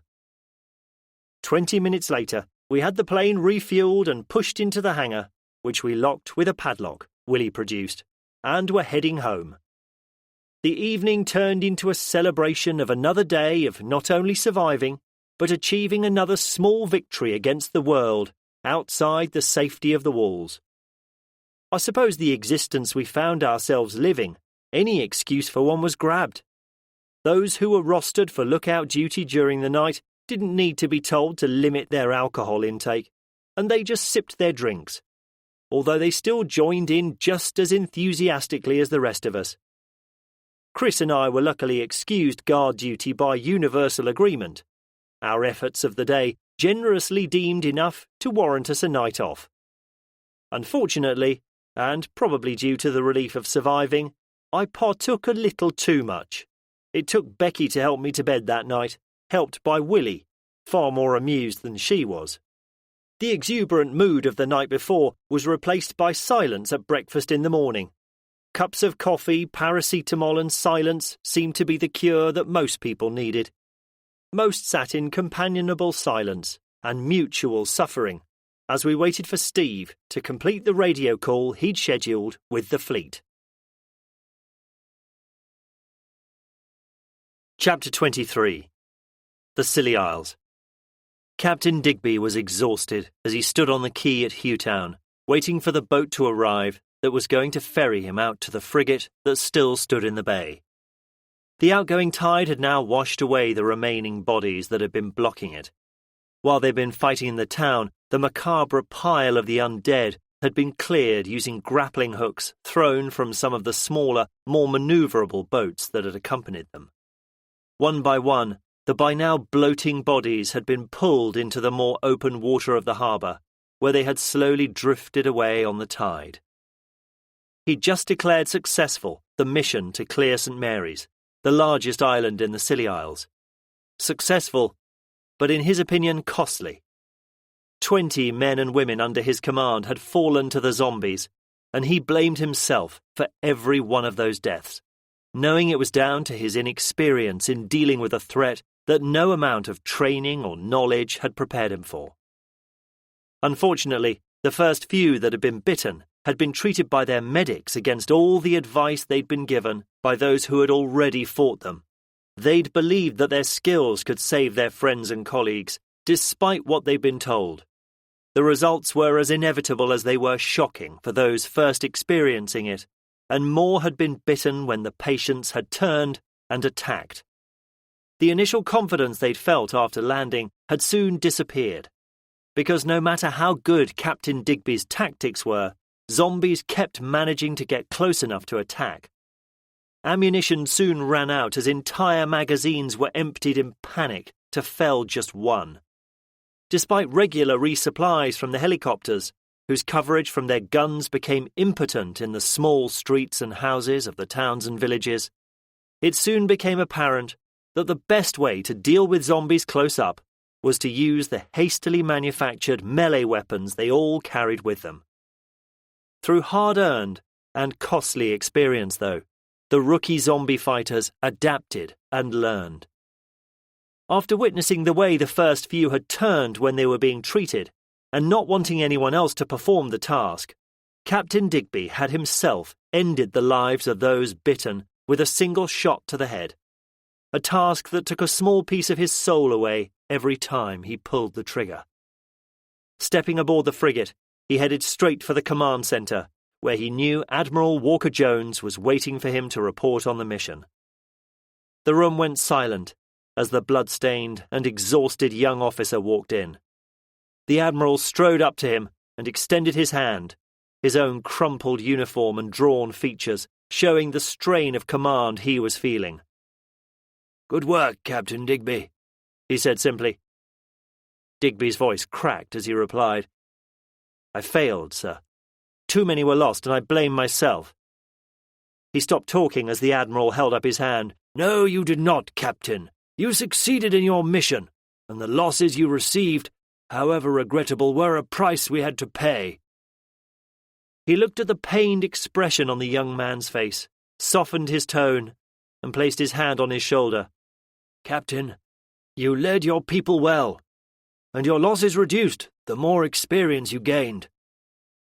20 minutes later, we had the plane refueled and pushed into the hangar, which we locked with a padlock Willie produced, and were heading home. The evening turned into a celebration of another day of not only surviving, but achieving another small victory against the world outside the safety of the walls. I suppose the existence we found ourselves living, any excuse for one was grabbed. Those who were rostered for lookout duty during the night didn't need to be told to limit their alcohol intake, and they just sipped their drinks, although they still joined in just as enthusiastically as the rest of us. Chris and I were luckily excused guard duty by universal agreement, our efforts of the day generously deemed enough to warrant us a night off. Unfortunately, and probably due to the relief of surviving, I partook a little too much. It took Becky to help me to bed that night, helped by Willie, far more amused than she was. The exuberant mood of the night before was replaced by silence at breakfast in the morning. Cups of coffee, paracetamol and silence seemed to be the cure that most people needed. Most sat in companionable silence and mutual suffering as we waited for Steve to complete the radio call he'd scheduled with the fleet. Chapter 23. The Scilly Isles. Captain Digby was exhausted as he stood on the quay at Hewtown, waiting for the boat to arrive that was going to ferry him out to the frigate that still stood in the bay. The outgoing tide had now washed away the remaining bodies that had been blocking it. While they'd been fighting in the town, the macabre pile of the undead had been cleared using grappling hooks thrown from some of the smaller, more manoeuvrable boats that had accompanied them. One by one, the by now bloating bodies had been pulled into the more open water of the harbour, where they had slowly drifted away on the tide. He'd just declared successful the mission to clear St. Mary's, the largest island in the Scilly Isles. Successful, but in his opinion costly. 20 men and women under his command had fallen to the zombies, and he blamed himself for every one of those deaths, knowing it was down to his inexperience in dealing with a threat that no amount of training or knowledge had prepared him for. Unfortunately, the first few that had been bitten had been treated by their medics against all the advice they'd been given by those who had already fought them. They'd believed that their skills could save their friends and colleagues, despite what they'd been told. The results were as inevitable as they were shocking for those first experiencing it, and more had been bitten when the patients had turned and attacked. The initial confidence they'd felt after landing had soon disappeared, because no matter how good Captain Digby's tactics were, zombies kept managing to get close enough to attack. Ammunition soon ran out as entire magazines were emptied in panic to fell just one. Despite regular resupplies from the helicopters, whose coverage from their guns became impotent in the small streets and houses of the towns and villages, it soon became apparent that the best way to deal with zombies close up was to use the hastily manufactured melee weapons they all carried with them. Through hard-earned and costly experience, though, the rookie zombie fighters adapted and learned. After witnessing the way the first few had turned when they were being treated, and not wanting anyone else to perform the task, Captain Digby had himself ended the lives of those bitten with a single shot to the head, a task that took a small piece of his soul away every time he pulled the trigger. Stepping aboard the frigate, he headed straight for the command centre, where he knew Admiral Walker-Jones was waiting for him to report on the mission. The room went silent as the blood-stained and exhausted young officer walked in. The Admiral strode up to him and extended his hand, his own crumpled uniform and drawn features showing the strain of command he was feeling. "Good work, Captain Digby," he said simply. Digby's voice cracked as he replied, "I failed, sir. Too many were lost, and I blame myself." He stopped talking as the Admiral held up his hand. "No, you did not, Captain. You succeeded in your mission, and the losses you received, however regrettable, were a price we had to pay." He looked at the pained expression on the young man's face, softened his tone, and placed his hand on his shoulder. "Captain, you led your people well, and your losses reduced the more experience you gained.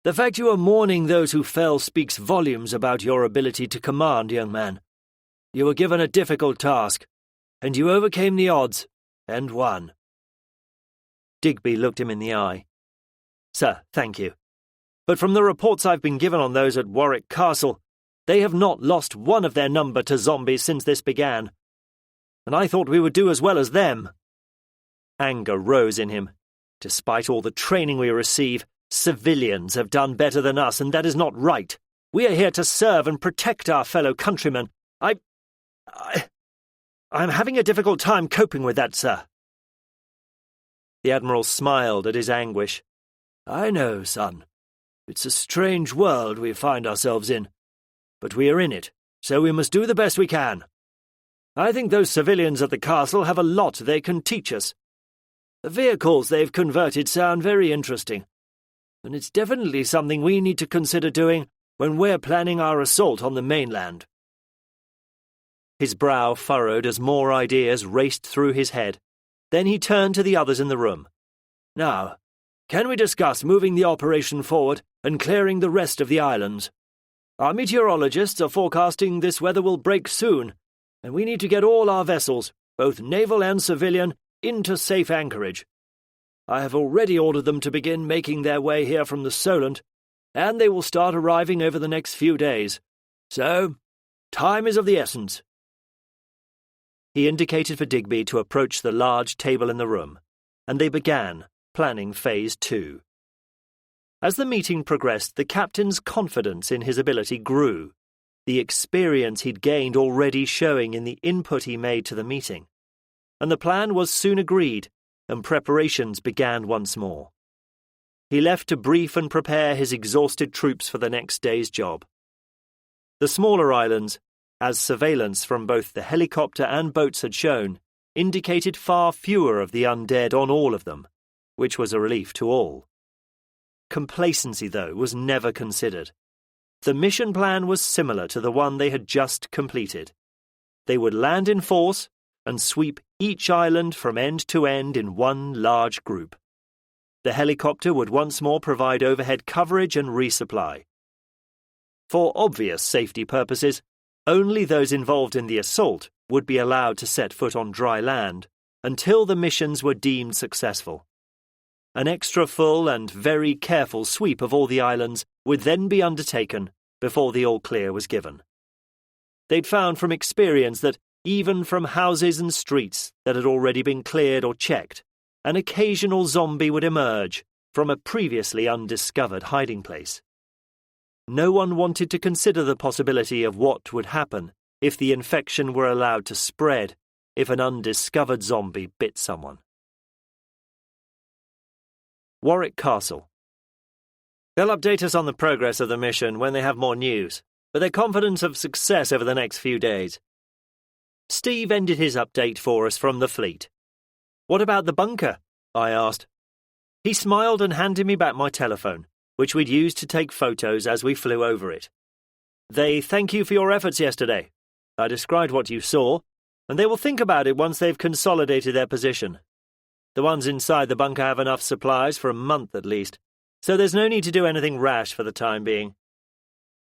The fact you are mourning those who fell speaks volumes about your ability to command, young man. You were given a difficult task, and you overcame the odds, and won." Digby looked him in the eye. "Sir, thank you. But from the reports I've been given on those at Warwick Castle, they have not lost one of their number to zombies since this began. And I thought we would do as well as them." Anger rose in him. "Despite all the training we receive, civilians have done better than us, and that is not right. We are here to serve and protect our fellow countrymen. I'm having a difficult time coping with that, sir." The Admiral smiled at his anguish. "I know, son. It's a strange world we find ourselves in. But we are in it, so we must do the best we can. I think those civilians at the castle have a lot they can teach us. The vehicles they've converted sound very interesting, and it's definitely something we need to consider doing when we're planning our assault on the mainland." His brow furrowed as more ideas raced through his head. Then he turned to the others in the room. "Now, can we discuss moving the operation forward and clearing the rest of the islands? Our meteorologists are forecasting this weather will break soon, and we need to get all our vessels, both naval and civilian, into safe anchorage. I have already ordered them to begin making their way here from the Solent, and they will start arriving over the next few days. So, time is of the essence." He indicated for Digby to approach the large table in the room, and they began planning Phase 2. As the meeting progressed, the captain's confidence in his ability grew, the experience he'd gained already showing in the input he made to the meeting. And the plan was soon agreed, and preparations began once more. He left to brief and prepare his exhausted troops for the next day's job. The smaller islands, as surveillance from both the helicopter and boats had shown, indicated far fewer of the undead on all of them, which was a relief to all. Complacency, though, was never considered. The mission plan was similar to the one they had just completed. They would land in force and sweep each island from end to end in one large group. The helicopter would once more provide overhead coverage and resupply. For obvious safety purposes, only those involved in the assault would be allowed to set foot on dry land until the missions were deemed successful. An extra full and very careful sweep of all the islands would then be undertaken before the all-clear was given. They'd found from experience that even from houses and streets that had already been cleared or checked, an occasional zombie would emerge from a previously undiscovered hiding place. No one wanted to consider the possibility of what would happen if the infection were allowed to spread if an undiscovered zombie bit someone. Warwick Castle. They'll update us on the progress of the mission when they have more news, but they're confident of success over the next few days. Steve ended his update for us from the fleet. "What about the bunker?" I asked. He smiled and handed me back my telephone, which we'd used to take photos as we flew over it. "They thank you for your efforts yesterday. I described what you saw, and they will think about it once they've consolidated their position. The ones inside the bunker have enough supplies for a month at least, so there's no need to do anything rash for the time being.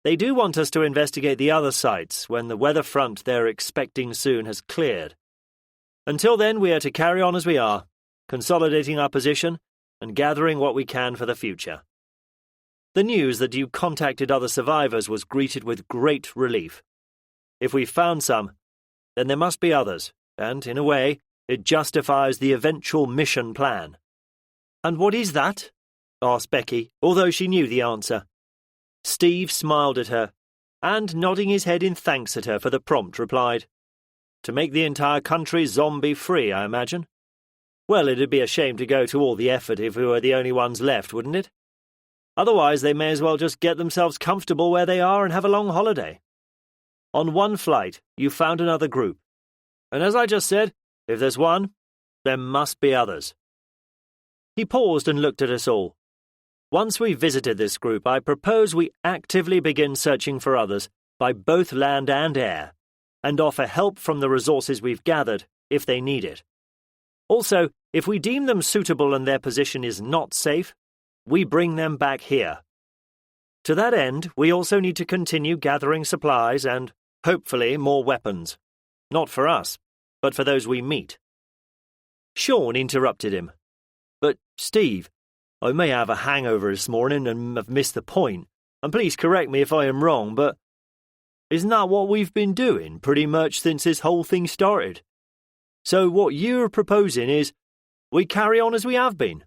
They do want us to investigate the other sites when the weather front they're expecting soon has cleared. Until then, we are to carry on as we are, consolidating our position and gathering what we can for the future. The news that you contacted other survivors was greeted with great relief. If we found some, then there must be others, and, in a way, it justifies the eventual mission plan. "And what is that?" asked Becky, although she knew the answer. Steve smiled at her, and, nodding his head in thanks at her for the prompt, replied, "To make the entire country zombie-free, I imagine. Well, it'd be a shame to go to all the effort if we were the only ones left, wouldn't it? Otherwise, they may as well just get themselves comfortable where they are and have a long holiday. On one flight, you found another group. And as I just said, if there's one, there must be others." He paused and looked at us all. "Once we've visited this group, I propose we actively begin searching for others, by both land and air, and offer help from the resources we've gathered, if they need it. Also, if we deem them suitable and their position is not safe, we bring them back here. To that end, we also need to continue gathering supplies and, hopefully, more weapons. Not for us, but for those we meet." Sean interrupted him. "But, Steve, I may have a hangover this morning and have missed the point, and please correct me if I am wrong, but isn't that what we've been doing pretty much since this whole thing started? So what you're proposing is we carry on as we have been?"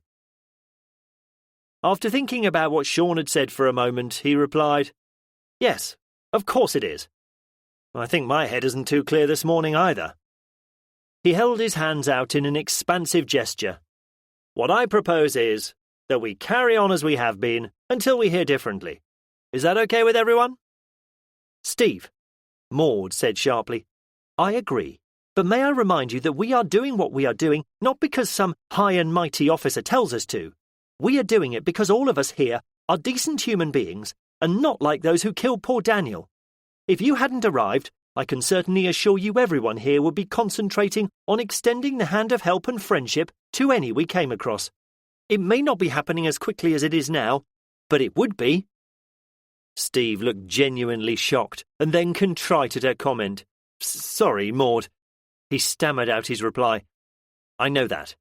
After thinking about what Sean had said for a moment, he replied, "Yes, of course it is. I think my head isn't too clear this morning either." He held his hands out in an expansive gesture. "What I propose is that we carry on as we have been until we hear differently. Is that okay with everyone?" "Steve," Maud said sharply, "I agree. But may I remind you that we are doing what we are doing not because some high and mighty officer tells us to. We are doing it because all of us here are decent human beings and not like those who killed poor Daniel. If you hadn't arrived, I can certainly assure you everyone here would be concentrating on extending the hand of help and friendship to any we came across. It may not be happening as quickly as it is now, but it would be." Steve looked genuinely shocked and then contrite at her comment. "Sorry, Maud." He stammered out his reply. "I know that,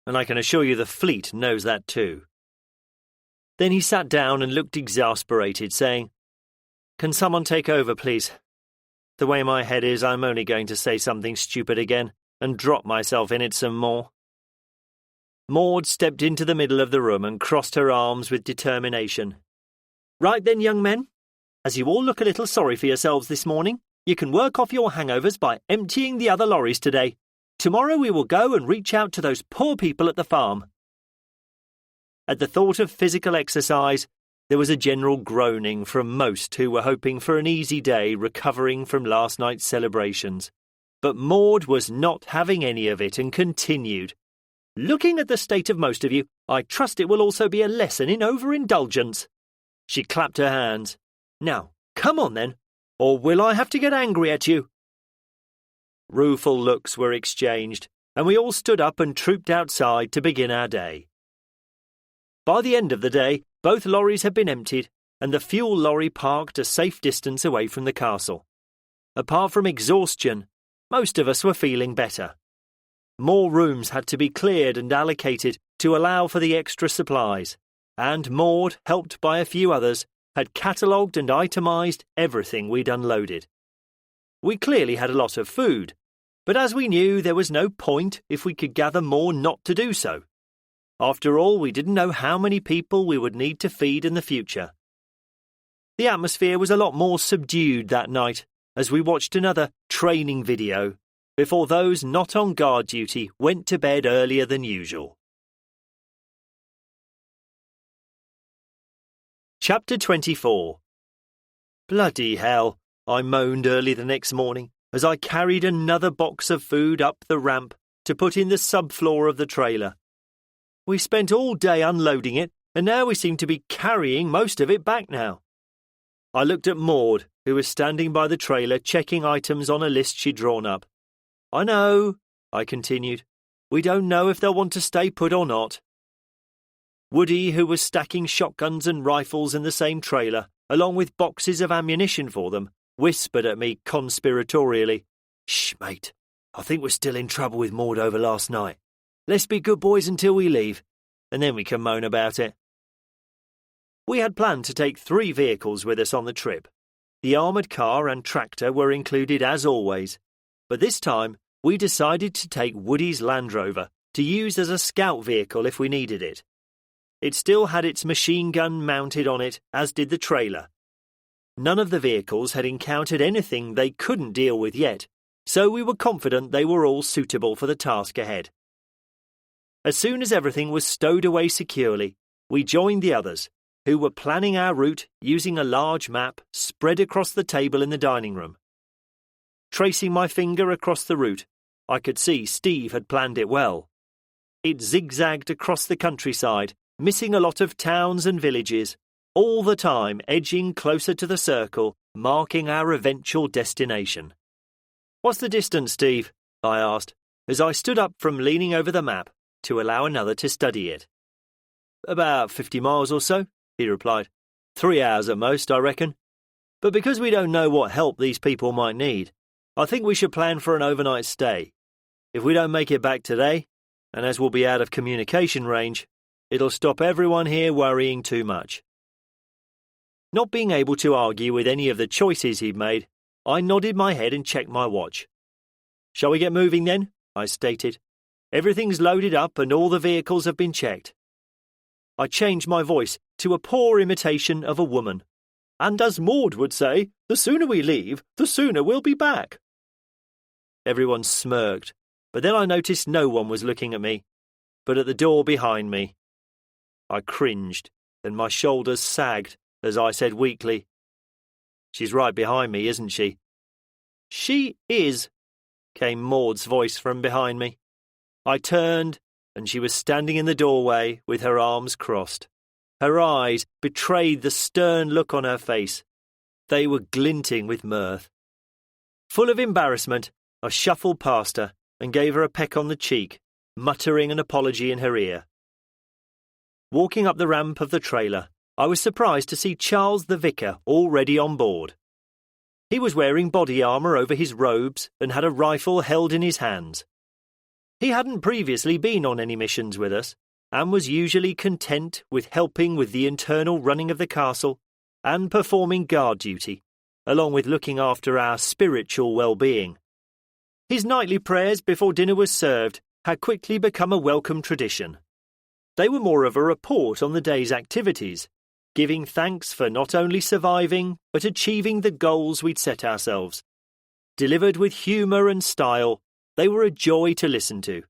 and I can assure you the fleet knows that too." Then he sat down and looked exasperated, saying, "Can someone take over, please? The way my head is, I'm only going to say something stupid again and drop myself in it some more." Maud stepped into the middle of the room and crossed her arms with determination. "Right then, young men, as you all look a little sorry for yourselves this morning, you can work off your hangovers by emptying the other lorries today. Tomorrow we will go and reach out to those poor people at the farm." At the thought of physical exercise, there was a general groaning from most who were hoping for an easy day recovering from last night's celebrations. But Maud was not having any of it and continued, "Looking at the state of most of you, I trust it will also be a lesson in overindulgence." She clapped her hands. "Now, come on then, or will I have to get angry at you?" Rueful looks were exchanged, and we all stood up and trooped outside to begin our day. By the end of the day, both lorries had been emptied, and the fuel lorry parked a safe distance away from the castle. Apart from exhaustion, most of us were feeling better. More rooms had to be cleared and allocated to allow for the extra supplies, and Maud, helped by a few others, had catalogued and itemised everything we'd unloaded. We clearly had a lot of food, but as we knew, there was no point if we could gather more not to do so. After all, we didn't know how many people we would need to feed in the future. The atmosphere was a lot more subdued that night as we watched another training video before those not on guard duty went to bed earlier than usual. Chapter 24. "Bloody hell," I moaned early the next morning as I carried another box of food up the ramp to put in the subfloor of the trailer. We spent all day unloading it, and now we seem to be carrying most of it back now. I looked at Maud, who was standing by the trailer checking items on a list she'd drawn up. I know, I continued. We don't know if they'll want to stay put or not. Woody, who was stacking shotguns and rifles in the same trailer, along with boxes of ammunition for them, whispered at me conspiratorially, "Shh, mate, I think we're still in trouble with Maud over last night. Let's be good boys until we leave, and then we can moan about it." We had planned to take 3 vehicles with us on the trip. The armoured car and tractor were included as always, but this time we decided to take Woody's Land Rover to use as a scout vehicle if we needed it. It still had its machine gun mounted on it, as did the trailer. None of the vehicles had encountered anything they couldn't deal with yet, so we were confident they were all suitable for the task ahead. As soon as everything was stowed away securely, we joined the others, who were planning our route using a large map spread across the table in the dining room. Tracing my finger across the route, I could see Steve had planned it well. It zigzagged across the countryside, missing a lot of towns and villages, all the time edging closer to the circle, marking our eventual destination. "What's the distance, Steve?" I asked, as I stood up from leaning over the map to allow another to study it. "About 50 miles or so," he replied. 3 hours at most, I reckon. But because we don't know what help these people might need, I think we should plan for an overnight stay. If we don't make it back today, and as we'll be out of communication range, it'll stop everyone here worrying too much." Not being able to argue with any of the choices he'd made, I nodded my head and checked my watch. "Shall we get moving then?" I stated. "Everything's loaded up and all the vehicles have been checked." I changed my voice to a poor imitation of a woman. "And as Maud would say, the sooner we leave, the sooner we'll be back." Everyone smirked, but then I noticed no one was looking at me, but at the door behind me. I cringed, and my shoulders sagged as I said weakly, "She's right behind me, isn't she?" "She is," came Maud's voice from behind me. I turned, and she was standing in the doorway with her arms crossed. Her eyes betrayed the stern look on her face. They were glinting with mirth. Full of embarrassment, I shuffled past her and gave her a peck on the cheek, muttering an apology in her ear. Walking up the ramp of the trailer, I was surprised to see Charles the vicar already on board. He was wearing body armour over his robes and had a rifle held in his hands. He hadn't previously been on any missions with us, and was usually content with helping with the internal running of the castle and performing guard duty, along with looking after our spiritual well-being. His nightly prayers before dinner was served had quickly become a welcome tradition. They were more of a report on the day's activities, giving thanks for not only surviving but achieving the goals we'd set ourselves. Delivered with humour and style, they were a joy to listen to.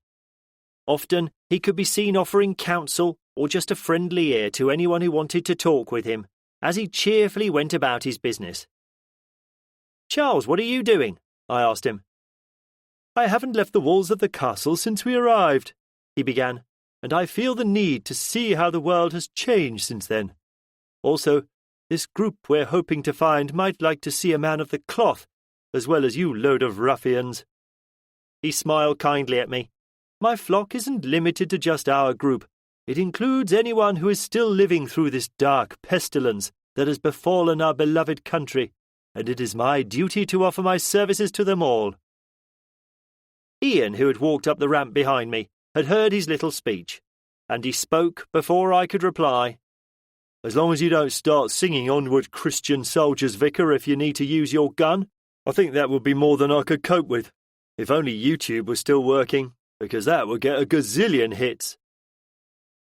Often he could be seen offering counsel or just a friendly ear to anyone who wanted to talk with him, as he cheerfully went about his business. "Charles, what are you doing?" I asked him. "I haven't left the walls of the castle since we arrived," he began, "and I feel the need to see how the world has changed since then. Also, this group we're hoping to find might like to see a man of the cloth, as well as you load of ruffians." He smiled kindly at me. "My flock isn't limited to just our group. It includes anyone who is still living through this dark pestilence that has befallen our beloved country, and it is my duty to offer my services to them all." Ian, who had walked up the ramp behind me, had heard his little speech, and he spoke before I could reply. "As long as you don't start singing 'Onward, Christian Soldiers,' Vicar, if you need to use your gun, I think that would be more than I could cope with. If only YouTube was still working, because that would get a gazillion hits."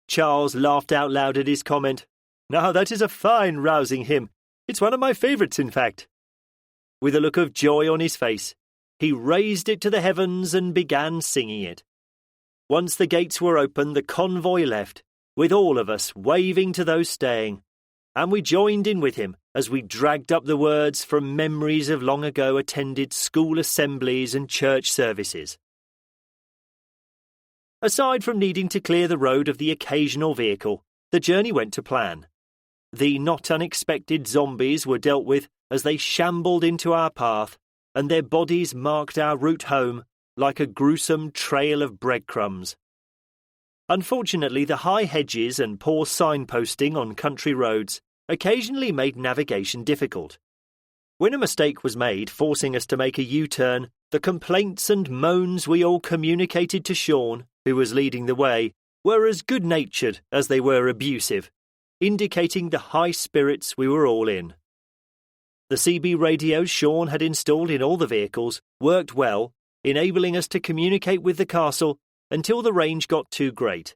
Charles laughed out loud at his comment. "Now that is a fine rousing hymn. It's one of my favourites, in fact." With a look of joy on his face, he raised it to the heavens and began singing it. Once the gates were open, the convoy left, with all of us waving to those staying, and we joined in with him as we dragged up the words from memories of long ago attended school assemblies and church services. Aside from needing to clear the road of the occasional vehicle, the journey went to plan. The not unexpected zombies were dealt with as they shambled into our path, and their bodies marked our route home like a gruesome trail of breadcrumbs. Unfortunately, the high hedges and poor signposting on country roads occasionally made navigation difficult. When a mistake was made, forcing us to make a U-turn, the complaints and moans we all communicated to Sean, who was leading the way, were as good-natured as they were abusive, indicating the high spirits we were all in. The CB radios Sean had installed in all the vehicles worked well, enabling us to communicate with the castle until the range got too great.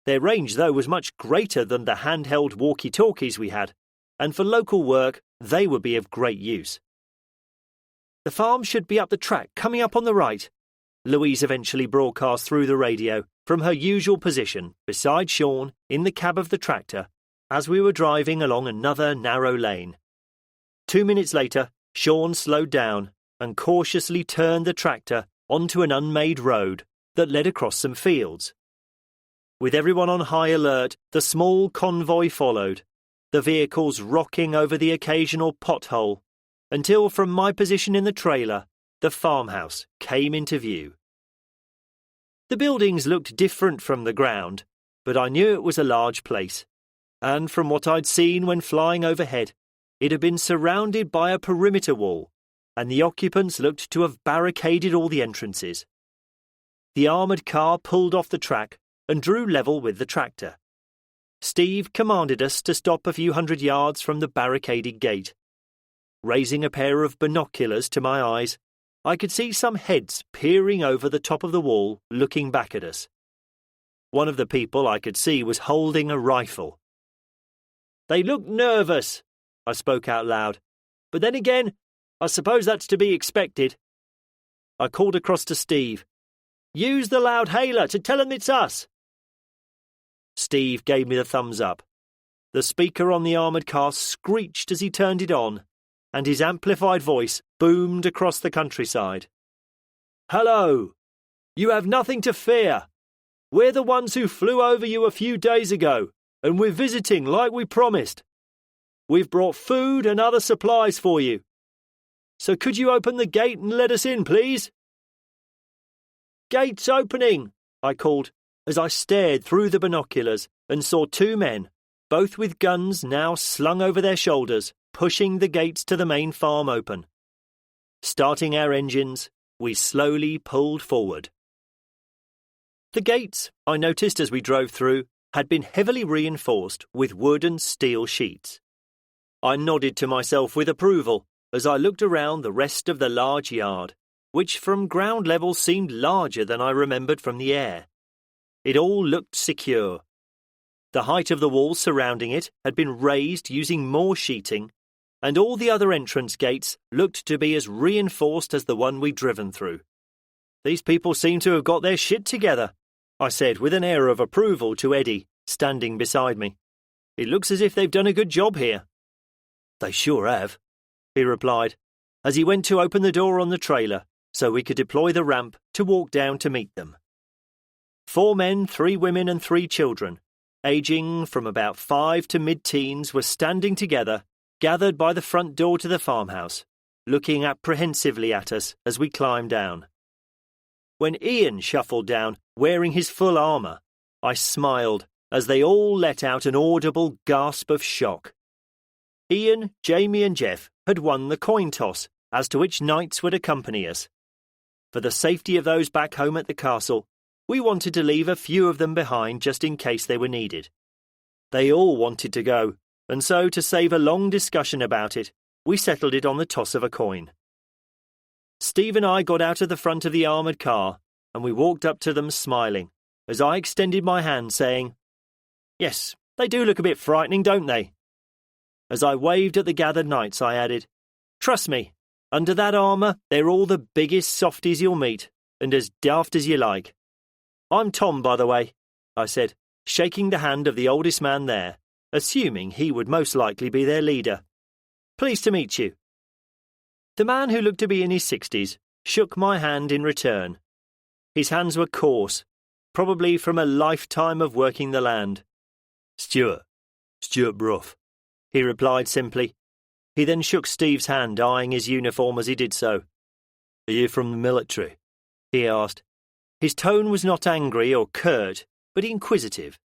Their range, though, was much greater than the handheld walkie-talkies we had, and for local work, they would be of great use. "The farm should be up the track, coming up on the right," Louise eventually broadcast through the radio from her usual position beside Sean in the cab of the tractor as we were driving along another narrow lane. 2 minutes later, Sean slowed down and cautiously turned the tractor onto an unmade road that led across some fields. With everyone on high alert, the small convoy followed, the vehicles rocking over the occasional pothole, until from my position in the trailer, the farmhouse came into view. The buildings looked different from the ground, but I knew it was a large place, and from what I'd seen when flying overhead, it had been surrounded by a perimeter wall, and the occupants looked to have barricaded all the entrances. The armoured car pulled off the track and drew level with the tractor. Steve commanded us to stop a few hundred yards from the barricaded gate. Raising a pair of binoculars to my eyes, I could see some heads peering over the top of the wall, looking back at us. One of the people I could see was holding a rifle. "They look nervous," I spoke out loud. "But then again, I suppose that's to be expected." I called across to Steve. "Use the loud hailer to tell them it's us." Steve gave me the thumbs up. The speaker on the armoured car screeched as he turned it on, and his amplified voice boomed across the countryside. "Hello! You have nothing to fear. We're the ones who flew over you a few days ago, and we're visiting like we promised. We've brought food and other supplies for you. So could you open the gate and let us in, please?" "Gate's opening," I called, as I stared through the binoculars and saw 2 men, both with guns now slung over their shoulders, pushing the gates to the main farm open. Starting our engines, we slowly pulled forward. The gates, I noticed as we drove through, had been heavily reinforced with wood and steel sheets. I nodded to myself with approval as I looked around the rest of the large yard, which from ground level seemed larger than I remembered from the air. It all looked secure. The height of the walls surrounding it had been raised using more sheeting, and all the other entrance gates looked to be as reinforced as the one we'd driven through. "These people seem to have got their shit together," I said with an air of approval to Eddie, standing beside me. "It looks as if they've done a good job here." "They sure have," he replied, as he went to open the door on the trailer so we could deploy the ramp to walk down to meet them. 4 men, 3 women and 3 children, aging from about 5 to mid-teens, were standing together, gathered by the front door to the farmhouse, looking apprehensively at us as we climbed down. When Ian shuffled down, wearing his full armour, I smiled as they all let out an audible gasp of shock. Ian, Jamie and Jeff had won the coin toss as to which knights would accompany us. For the safety of those back home at the castle, we wanted to leave a few of them behind just in case they were needed. They all wanted to go, and so to save a long discussion about it, we settled it on the toss of a coin. Steve and I got out of the front of the armoured car, and we walked up to them smiling, as I extended my hand saying, "Yes, they do look a bit frightening, don't they?" As I waved at the gathered knights, I added, "Trust me, under that armour they're all the biggest softies you'll meet, and as daft as you like. I'm Tom, by the way," I said, shaking the hand of the oldest man there, assuming he would most likely be their leader. "Pleased to meet you." The man, who looked to be in his 60s, shook my hand in return. His hands were coarse, probably from a lifetime of working the land. Stuart Bruff," he replied simply. He then shook Steve's hand, eyeing his uniform as he did so. "Are you from the military?" he asked. His tone was not angry or curt, but inquisitive.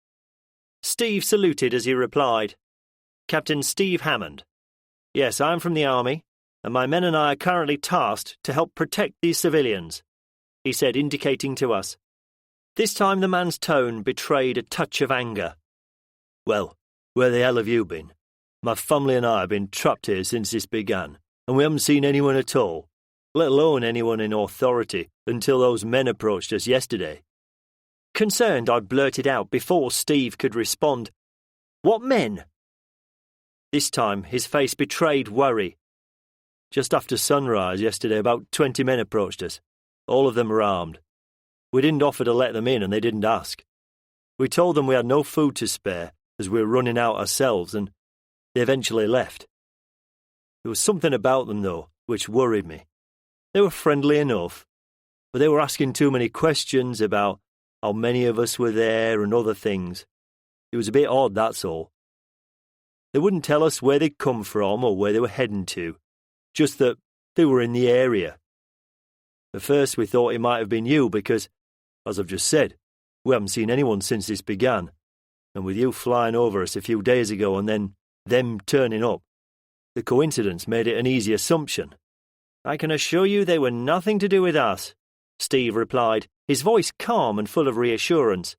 Steve saluted as he replied. Captain Steve Hammond. Yes, I'm from the army, and my men and I are currently tasked to help protect these civilians, he said, indicating to us. This time the man's tone betrayed a touch of anger. Well, where the hell have you been? My family and I have been trapped here since this began, and we haven't seen anyone at all, let alone anyone in authority, until those men approached us yesterday. Concerned, I blurted out before Steve could respond. What men? This time his face betrayed worry. Just after sunrise yesterday, about 20 men approached us. All of them were armed. We didn't offer to let them in, and they didn't ask. We told them we had no food to spare, as we were running out ourselves, and they eventually left. There was something about them, though, which worried me. They were friendly enough, but they were asking too many questions about how many of us were there and other things. It was a bit odd, that's all. They wouldn't tell us where they'd come from or where they were heading to, just that they were in the area. At first we thought it might have been you because, as I've just said, we haven't seen anyone since this began, and with you flying over us a few days ago and then them turning up, the coincidence made it an easy assumption. I can assure you they were nothing to do with us, Steve replied, his voice calm and full of reassurance.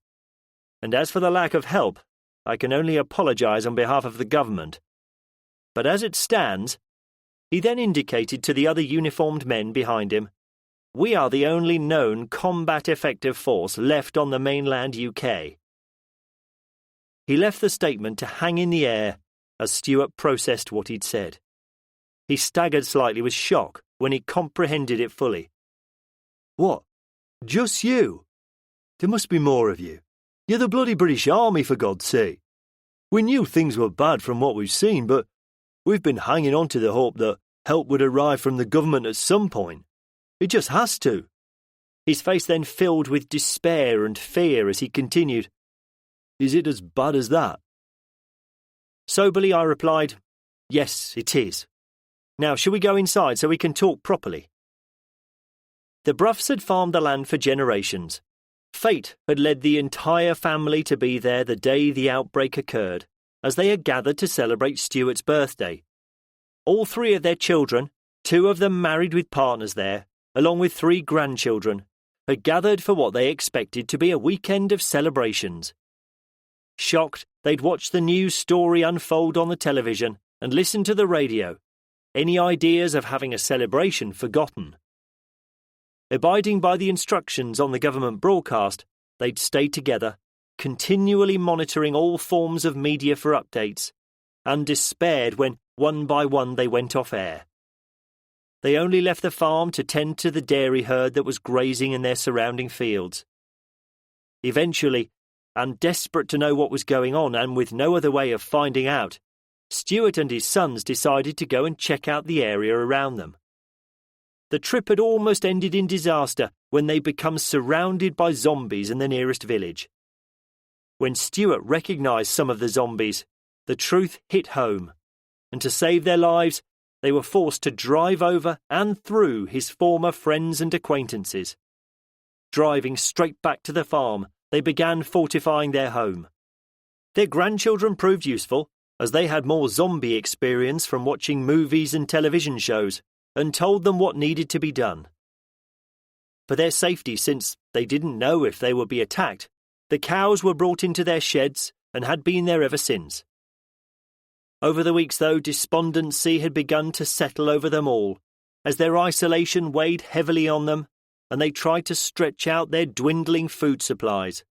And as for the lack of help, I can only apologise on behalf of the government. But as it stands, he then indicated to the other uniformed men behind him, we are the only known combat-effective force left on the mainland UK. He left the statement to hang in the air as Stuart processed what he'd said. He staggered slightly with shock when he comprehended it fully. What? Just you? There must be more of you. You're the bloody British Army, for God's sake. We knew things were bad from what we've seen, but we've been hanging on to the hope that help would arrive from the government at some point. It just has to. His face then filled with despair and fear as he continued. Is it as bad as that? Soberly I replied, yes, it is. Now, shall we go inside so we can talk properly? The Bruffs had farmed the land for generations. Fate had led the entire family to be there the day the outbreak occurred, as they had gathered to celebrate Stuart's birthday. All 3 of their children, 2 of them married with partners there, along with 3 grandchildren, had gathered for what they expected to be a weekend of celebrations. Shocked, they'd watched the news story unfold on the television and listened to the radio, any ideas of having a celebration forgotten. Abiding by the instructions on the government broadcast, they'd stay together, continually monitoring all forms of media for updates, and despaired when, one by one, they went off air. They only left the farm to tend to the dairy herd that was grazing in their surrounding fields. Eventually, and desperate to know what was going on and with no other way of finding out, Stuart and his sons decided to go and check out the area around them. The trip had almost ended in disaster when they become surrounded by zombies in the nearest village. When Stuart recognised some of the zombies, the truth hit home, and to save their lives, they were forced to drive over and through his former friends and acquaintances. Driving straight back to the farm, they began fortifying their home. Their grandchildren proved useful, as they had more zombie experience from watching movies and television shows, and told them what needed to be done. For their safety, since they didn't know if they would be attacked, the cows were brought into their sheds and had been there ever since. Over the weeks, though, despondency had begun to settle over them all, as their isolation weighed heavily on them, and they tried to stretch out their dwindling food supplies.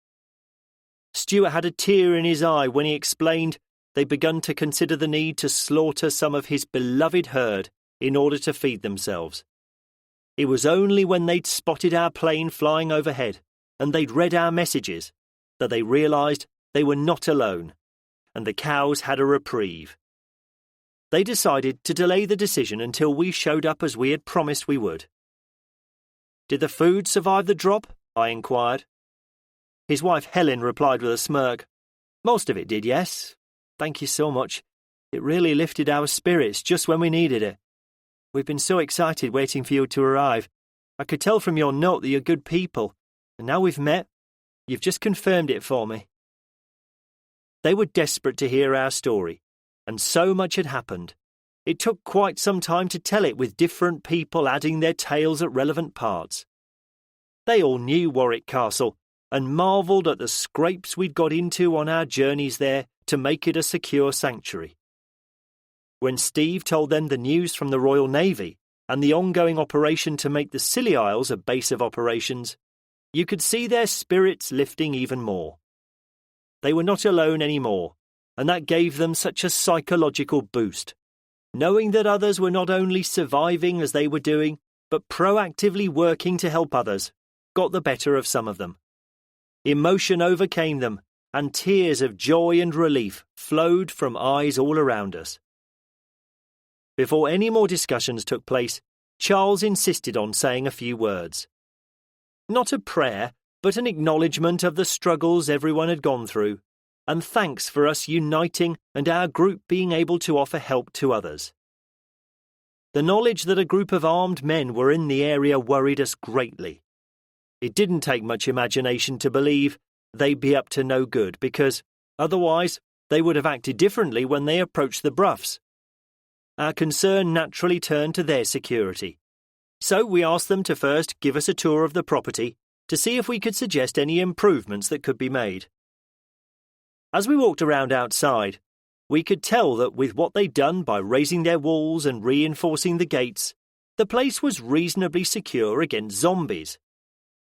Stuart had a tear in his eye when he explained they'd begun to consider the need to slaughter some of his beloved herd in order to feed themselves. It was only when they'd spotted our plane flying overhead and they'd read our messages that they realised they were not alone, and the cows had a reprieve. They decided to delay the decision until we showed up as we had promised we would. Did the food survive the drop? I inquired. His wife Helen replied with a smirk. Most of it did, yes. Thank you so much. It really lifted our spirits just when we needed it. We've been so excited waiting for you to arrive. I could tell from your note that you're good people, and now we've met, you've just confirmed it for me." They were desperate to hear our story, and so much had happened. It took quite some time to tell it, with different people adding their tales at relevant parts. They all knew Warwick Castle and marvelled at the scrapes we'd got into on our journeys there to make it a secure sanctuary. When Steve told them the news from the Royal Navy and the ongoing operation to make the Scilly Isles a base of operations, you could see their spirits lifting even more. They were not alone anymore, and that gave them such a psychological boost. Knowing that others were not only surviving as they were doing, but proactively working to help others, got the better of some of them. Emotion overcame them, and tears of joy and relief flowed from eyes all around us. Before any more discussions took place, Charles insisted on saying a few words. Not a prayer, but an acknowledgement of the struggles everyone had gone through, and thanks for us uniting and our group being able to offer help to others. The knowledge that a group of armed men were in the area worried us greatly. It didn't take much imagination to believe they'd be up to no good, because otherwise they would have acted differently when they approached the Bruffs. Our concern naturally turned to their security, so we asked them to first give us a tour of the property to see if we could suggest any improvements that could be made. As we walked around outside, we could tell that with what they'd done by raising their walls and reinforcing the gates, the place was reasonably secure against zombies.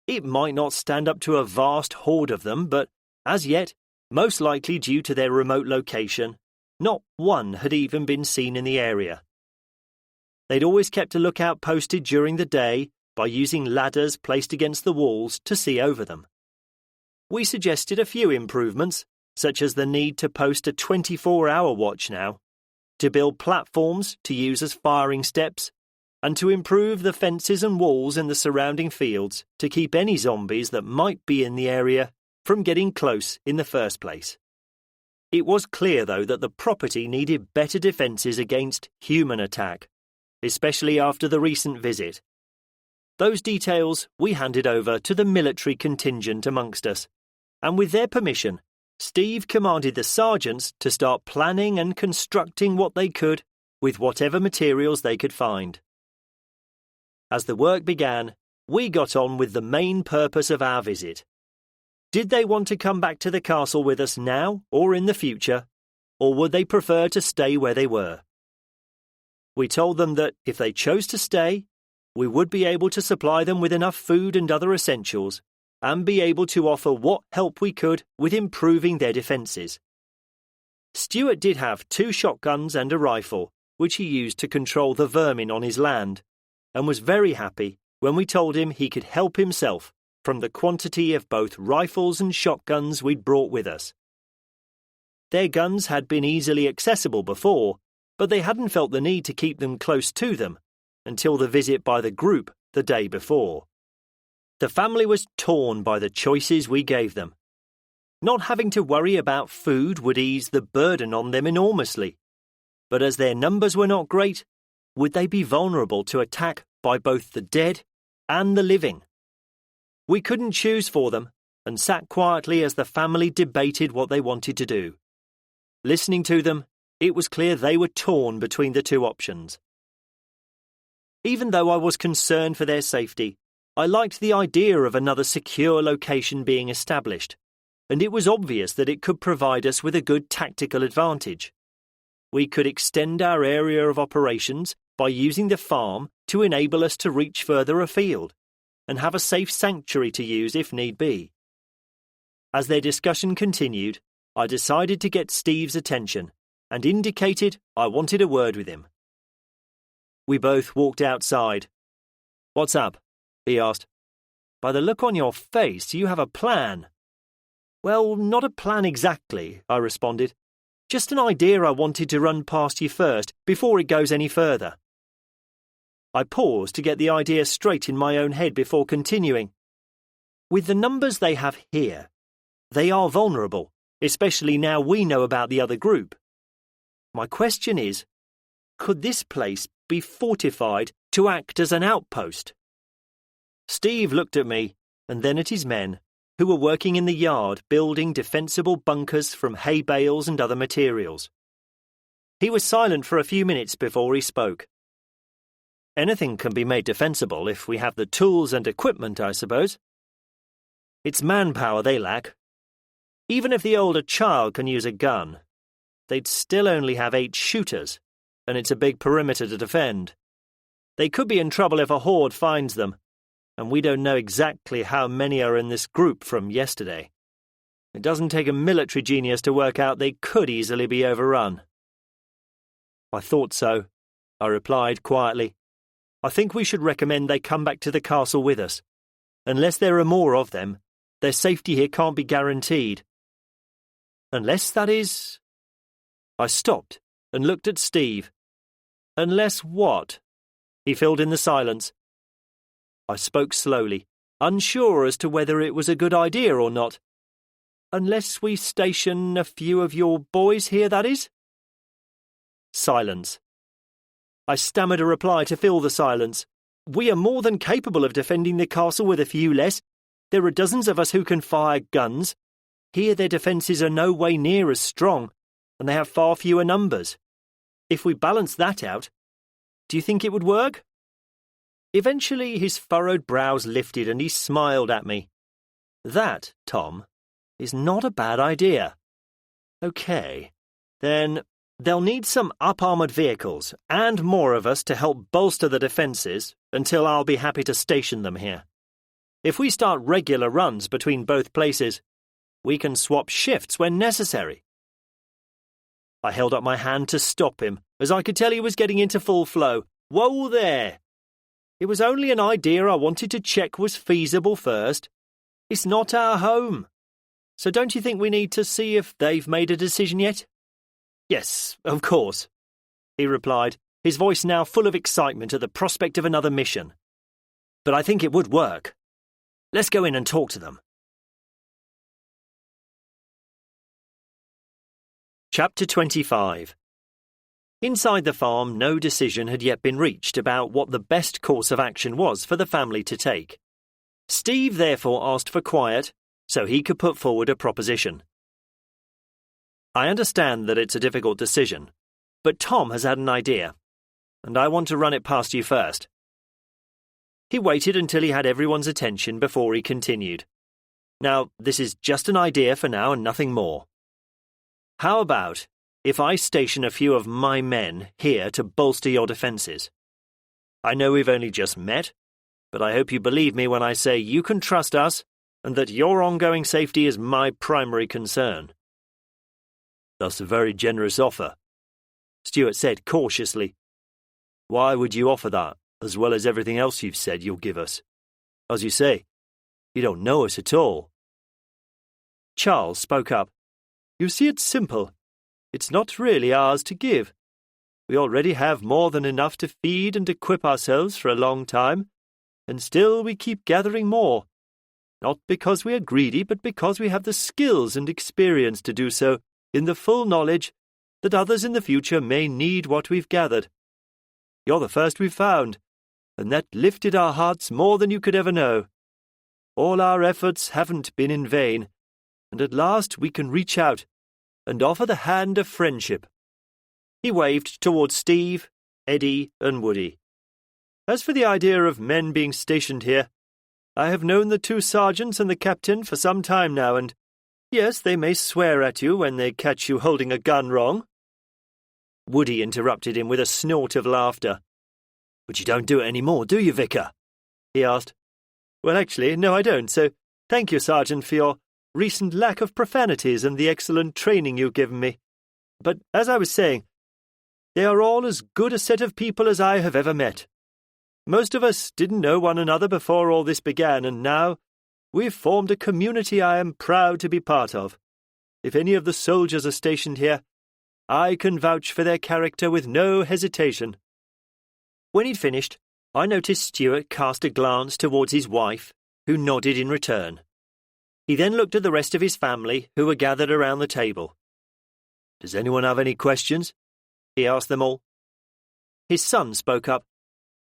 It might not stand up to a vast horde of them, but as yet, most likely due to their remote location, not one had even been seen in the area. They'd always kept a lookout posted during the day by using ladders placed against the walls to see over them. We suggested a few improvements, such as the need to post a 24-hour watch now, to build platforms to use as firing steps, and to improve the fences and walls in the surrounding fields to keep any zombies that might be in the area from getting close in the first place. It was clear, though, that the property needed better defences against human attack, especially after the recent visit. Those details we handed over to the military contingent amongst us, and with their permission, Steve commanded the sergeants to start planning and constructing what they could with whatever materials they could find. As the work began, we got on with the main purpose of our visit. Did they want to come back to the castle with us now or in the future, or would they prefer to stay where they were? We told them that if they chose to stay, we would be able to supply them with enough food and other essentials, and be able to offer what help we could with improving their defences. Stuart did have 2 shotguns and a rifle, which he used to control the vermin on his land, and was very happy when we told him he could help himself from the quantity of both rifles and shotguns we'd brought with us. Their guns had been easily accessible before, but they hadn't felt the need to keep them close to them until the visit by the group the day before. The family was torn by the choices we gave them. Not having to worry about food would ease the burden on them enormously, but as their numbers were not great, would they be vulnerable to attack by both the dead and the living? We couldn't choose for them, and sat quietly as the family debated what they wanted to do. Listening to them, it was clear they were torn between the 2 options. Even though I was concerned for their safety, I liked the idea of another secure location being established, and it was obvious that it could provide us with a good tactical advantage. We could extend our area of operations by using the farm to enable us to reach further afield, and have a safe sanctuary to use if need be. As their discussion continued, I decided to get Steve's attention, and indicated I wanted a word with him. We both walked outside. "What's up?" he asked. "By the look on your face, you have a plan." "Well, not a plan exactly," I responded. "Just an idea I wanted to run past you first, before it goes any further." I paused to get the idea straight in my own head before continuing. "With the numbers they have here, they are vulnerable, especially now we know about the other group. My question is, could this place be fortified to act as an outpost?" Steve looked at me, and then at his men, who were working in the yard building defensible bunkers from hay bales and other materials. He was silent for a few minutes before he spoke. Anything can be made defensible if we have the tools and equipment, I suppose. It's manpower they lack. Even if the older child can use a gun, they'd still only have 8 shooters, and it's a big perimeter to defend. They could be in trouble if a horde finds them, and we don't know exactly how many are in this group from yesterday. It doesn't take a military genius to work out they could easily be overrun. I thought so, I replied quietly. I think we should recommend they come back to the castle with us. Unless there are more of them, their safety here can't be guaranteed. Unless, that is... I stopped and looked at Steve. Unless what? He filled in the silence. I spoke slowly, unsure as to whether it was a good idea or not. Unless we station a few of your boys here, that is? Silence. I stammered a reply to fill the silence. We are more than capable of defending the castle with a few less. There are dozens of us who can fire guns. Here their defences are no way near as strong, and they have far fewer numbers. If we balance that out, do you think it would work? Eventually his furrowed brows lifted and he smiled at me. That, Tom, is not a bad idea. OK, then they'll need some up-armoured vehicles and more of us to help bolster the defences until I'll be happy to station them here. If we start regular runs between both places, we can swap shifts when necessary. I held up my hand to stop him, as I could tell he was getting into full flow. Whoa there! It was only an idea I wanted to check was feasible first. It's not our home. So don't you think we need to see if they've made a decision yet? Yes, of course, he replied, his voice now full of excitement at the prospect of another mission. But I think it would work. Let's go in and talk to them. Chapter 25. Inside the farm, no decision had yet been reached about what the best course of action was for the family to take. Steve therefore asked for quiet, so he could put forward a proposition. I understand that it's a difficult decision, but Tom has had an idea, and I want to run it past you first. He waited until he had everyone's attention before he continued. Now, this is just an idea for now and nothing more. How about if I station a few of my men here to bolster your defences? I know we've only just met, but I hope you believe me when I say you can trust us and that your ongoing safety is my primary concern. That's a very generous offer, Stuart said cautiously. Why would you offer that, as well as everything else you've said you'll give us? As you say, you don't know us at all. Charles spoke up. You see, it's simple. It's not really ours to give. We already have more than enough to feed and equip ourselves for a long time, and still we keep gathering more. Not because we are greedy, but because we have the skills and experience to do so, in the full knowledge that others in the future may need what we've gathered. You're the first we've found, and that lifted our hearts more than you could ever know. All our efforts haven't been in vain, and at last we can reach out and offer the hand of friendship. He waved towards Steve, Eddie, and Woody. As for the idea of men being stationed here, I have known the 2 sergeants and the captain for some time now, and yes, they may swear at you when they catch you holding a gun wrong. Woody interrupted him with a snort of laughter. But you don't do it any more, do you, Vicar? He asked. Well, actually, no, I don't, so thank you, Sergeant, for your recent lack of profanities and the excellent training you've given me. But as I was saying, they are all as good a set of people as I have ever met. Most of us didn't know one another before all this began, and now we've formed a community I am proud to be part of. If any of the soldiers are stationed here, I can vouch for their character with no hesitation. When he'd finished, I noticed Stuart cast a glance towards his wife, who nodded in return. He then looked at the rest of his family, who were gathered around the table. Does anyone have any questions? He asked them all. His son spoke up.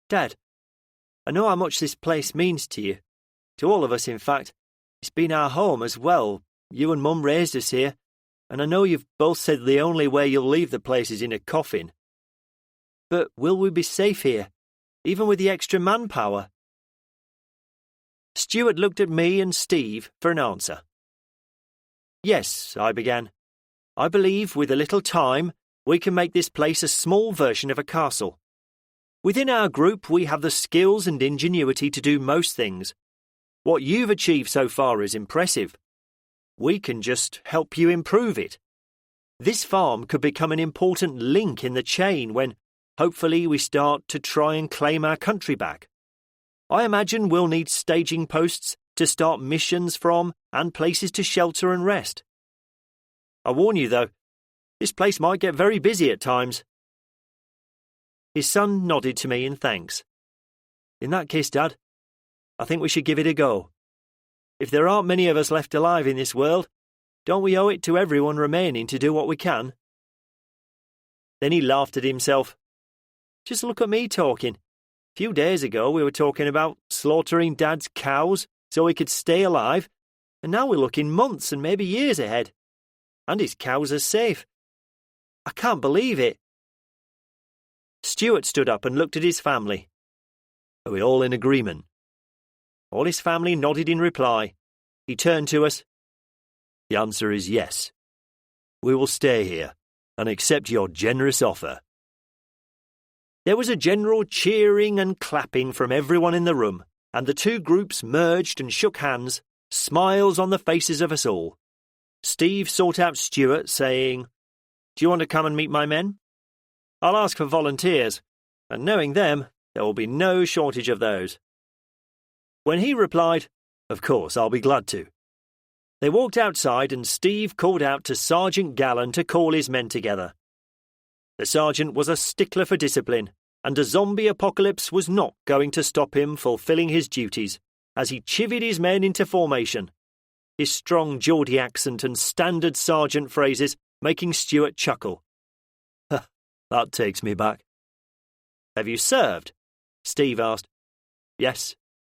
Dad, I know how much this place means to you. To all of us, in fact. It's been our home as well. You and Mum raised us here, and I know you've both said the only way you'll leave the place is in a coffin. But will we be safe here, even with the extra manpower? Stuart looked at me and Steve for an answer. Yes, I began. I believe with a little time we can make this place a small version of a castle. Within our group we have the skills and ingenuity to do most things. What you've achieved so far is impressive. We can just help you improve it. This farm could become an important link in the chain when, hopefully, we start to try and claim our country back. I imagine we'll need staging posts to start missions from and places to shelter and rest. I warn you, though, this place might get very busy at times. His son nodded to me in thanks. In that case, Dad, I think we should give it a go. If there aren't many of us left alive in this world, don't we owe it to everyone remaining to do what we can? Then he laughed at himself. Just look at me talking. A few days ago we were talking about slaughtering Dad's cows so he could stay alive, and now we're looking months and maybe years ahead. And his cows are safe. I can't believe it. Stuart stood up and looked at his family. Are we all in agreement? All his family nodded in reply. He turned to us. The answer is yes. We will stay here and accept your generous offer. There was a general cheering and clapping from everyone in the room, and the two groups merged and shook hands, smiles on the faces of us all. Steve sought out Stuart, saying, Do you want to come and meet my men? I'll ask for volunteers, and knowing them, there will be no shortage of those. When he replied, Of course, I'll be glad to. They walked outside and Steve called out to Sergeant Gallen to call his men together. The sergeant was a stickler for discipline, and a zombie apocalypse was not going to stop him fulfilling his duties, as he chivied his men into formation, his strong Geordie accent and standard sergeant phrases making Stuart chuckle. That takes me back. Have you served? Steve asked. Yes,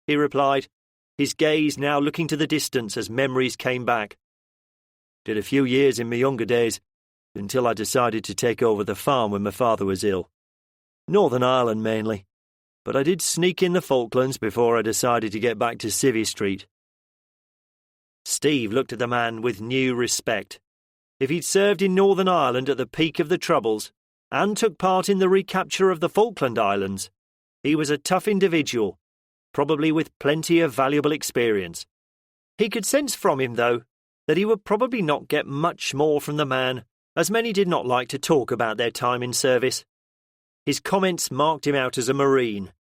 he replied, his gaze now looking to the distance as memories came back. Did a few years in my younger days, until I decided to take over the farm when my father was ill. Northern Ireland mainly, but I did sneak in the Falklands before I decided to get back to Civvy Street. Steve looked at the man with new respect. If he'd served in Northern Ireland at the peak of the Troubles, and took part in the recapture of the Falkland Islands, he was a tough individual, probably with plenty of valuable experience. He could sense from him, though, that he would probably not get much more from the man, as many did not like to talk about their time in service. His comments marked him out as a Marine,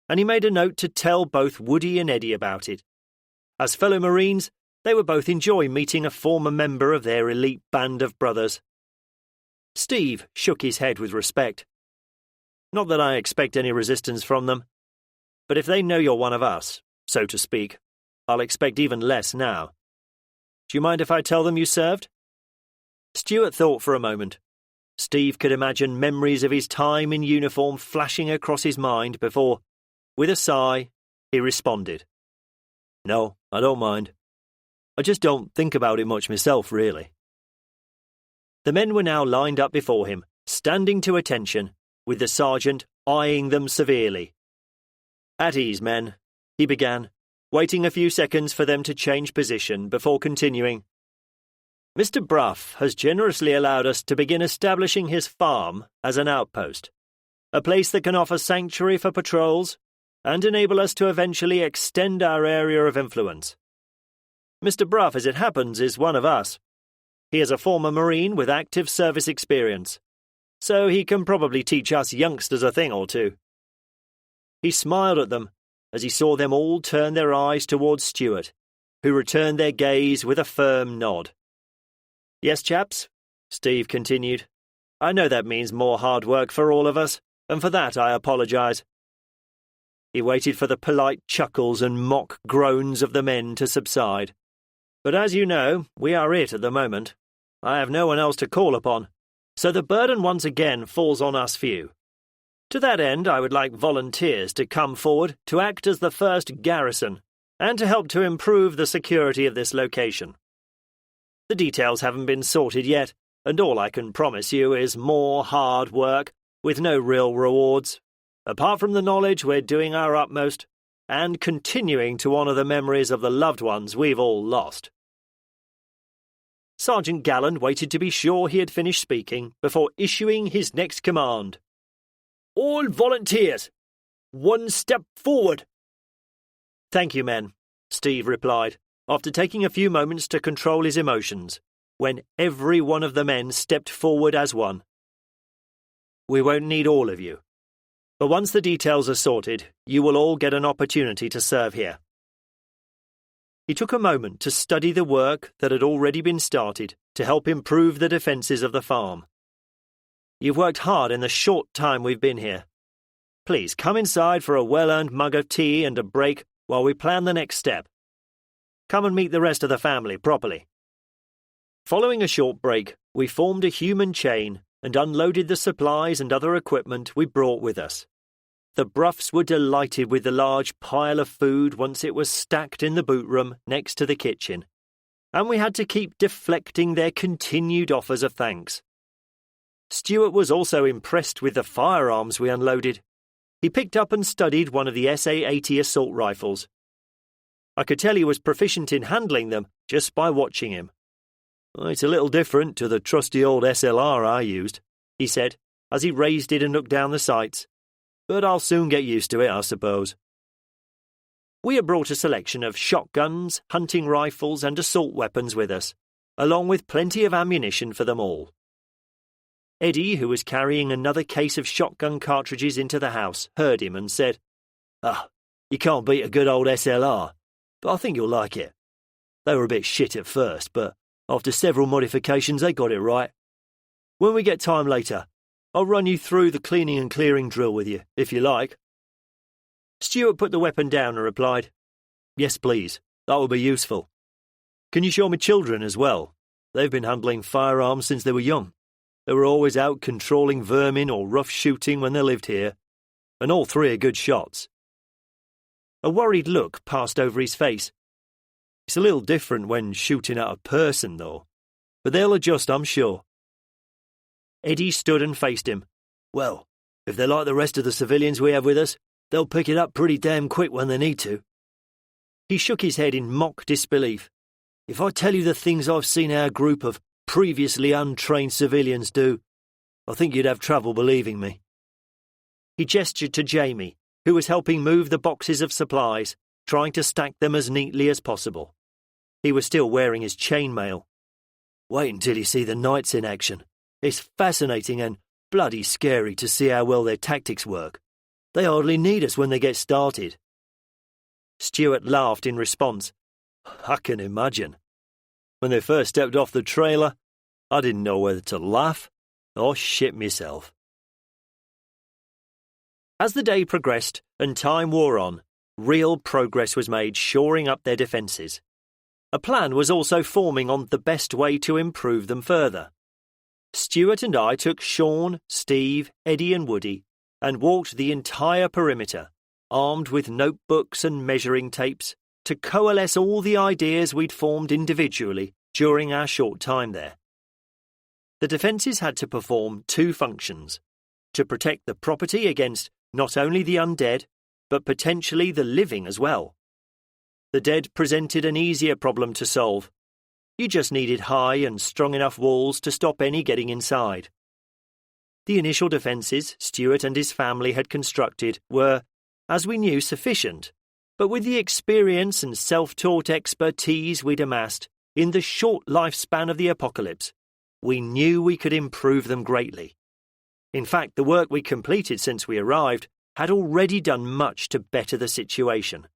and he made a note to tell both Woody and Eddie about it. As fellow Marines, they would both enjoy meeting a former member of their elite band of brothers. Steve shook his head with respect. Not that I expect any resistance from them, but if they know you're one of us, so to speak, I'll expect even less now. Do you mind if I tell them you served? Stuart thought for a moment. Steve could imagine memories of his time in uniform flashing across his mind before, with a sigh, he responded. No, I don't mind. I just don't think about it much myself, really. The men were now lined up before him, standing to attention, with the sergeant eyeing them severely. At ease, men, he began, waiting a few seconds for them to change position before continuing. Mr. Bruff has generously allowed us to begin establishing his farm as an outpost, a place that can offer sanctuary for patrols and enable us to eventually extend our area of influence. Mr. Bruff, as it happens, is one of us. He is a former Marine with active service experience, so he can probably teach us youngsters a thing or two. He smiled at them as he saw them all turn their eyes towards Stuart, who returned their gaze with a firm nod. Yes, chaps, Steve continued. I know that means more hard work for all of us, and for that I apologise. He waited for the polite chuckles and mock groans of the men to subside. But as you know, we are it at the moment. I have no one else to call upon, so the burden once again falls on us few. To that end, I would like volunteers to come forward to act as the first garrison and to help to improve the security of this location. The details haven't been sorted yet, and all I can promise you is more hard work with no real rewards, apart from the knowledge we're doing our utmost and continuing to honour the memories of the loved ones we've all lost. Sergeant Galland waited to be sure he had finished speaking before issuing his next command. All volunteers! 1 step forward! Thank you, men, Steve replied, after taking a few moments to control his emotions, when every one of the men stepped forward as one. We won't need all of you, but once the details are sorted, you will all get an opportunity to serve here. He took a moment to study the work that had already been started to help improve the defences of the farm. You've worked hard in the short time we've been here. Please come inside for a well-earned mug of tea and a break while we plan the next step. Come and meet the rest of the family properly. Following a short break, we formed a human chain and unloaded the supplies and other equipment we brought with us. The Bruffs were delighted with the large pile of food once it was stacked in the boot room next to the kitchen, and we had to keep deflecting their continued offers of thanks. Stuart was also impressed with the firearms we unloaded. He picked up and studied one of the SA-80 assault rifles. I could tell he was proficient in handling them just by watching him. It's a little different to the trusty old SLR I used, he said, as he raised it and looked down the sights. But I'll soon get used to it, I suppose. We had brought a selection of shotguns, hunting rifles and assault weapons with us, along with plenty of ammunition for them all. Eddie, who was carrying another case of shotgun cartridges into the house, heard him and said, You can't beat a good old SLR, but I think you'll like it. They were a bit shit at first, but after several modifications they got it right. When we get time later, I'll run you through the cleaning and clearing drill with you, if you like. Stuart put the weapon down and replied, Yes, please, that will be useful. Can you show me children as well? They've been handling firearms since they were young. They were always out controlling vermin or rough shooting when they lived here, and all 3 are good shots. A worried look passed over his face. It's a little different when shooting at a person, though, but they'll adjust, I'm sure. Eddie stood and faced him. Well, if they're like the rest of the civilians we have with us, they'll pick it up pretty damn quick when they need to. He shook his head in mock disbelief. If I tell you the things I've seen our group of previously untrained civilians do, I think you'd have trouble believing me. He gestured to Jamie, who was helping move the boxes of supplies, trying to stack them as neatly as possible. He was still wearing his chainmail. Wait until you see the knights in action. It's fascinating and bloody scary to see how well their tactics work. They hardly need us when they get started. Stuart laughed in response. I can imagine. When they first stepped off the trailer, I didn't know whether to laugh or shit myself. As the day progressed and time wore on, real progress was made shoring up their defences. A plan was also forming on the best way to improve them further. Stuart and I took Sean, Steve, Eddie and Woody and walked the entire perimeter, armed with notebooks and measuring tapes, to coalesce all the ideas we'd formed individually during our short time there. The defences had to perform 2 functions: to protect the property against not only the undead, but potentially the living as well. The dead presented an easier problem to solve. You just needed high and strong enough walls to stop any getting inside. The initial defences Stuart and his family had constructed were, as we knew, sufficient, but with the experience and self-taught expertise we'd amassed in the short lifespan of the apocalypse, we knew we could improve them greatly. In fact, the work we completed since we arrived had already done much to better the situation.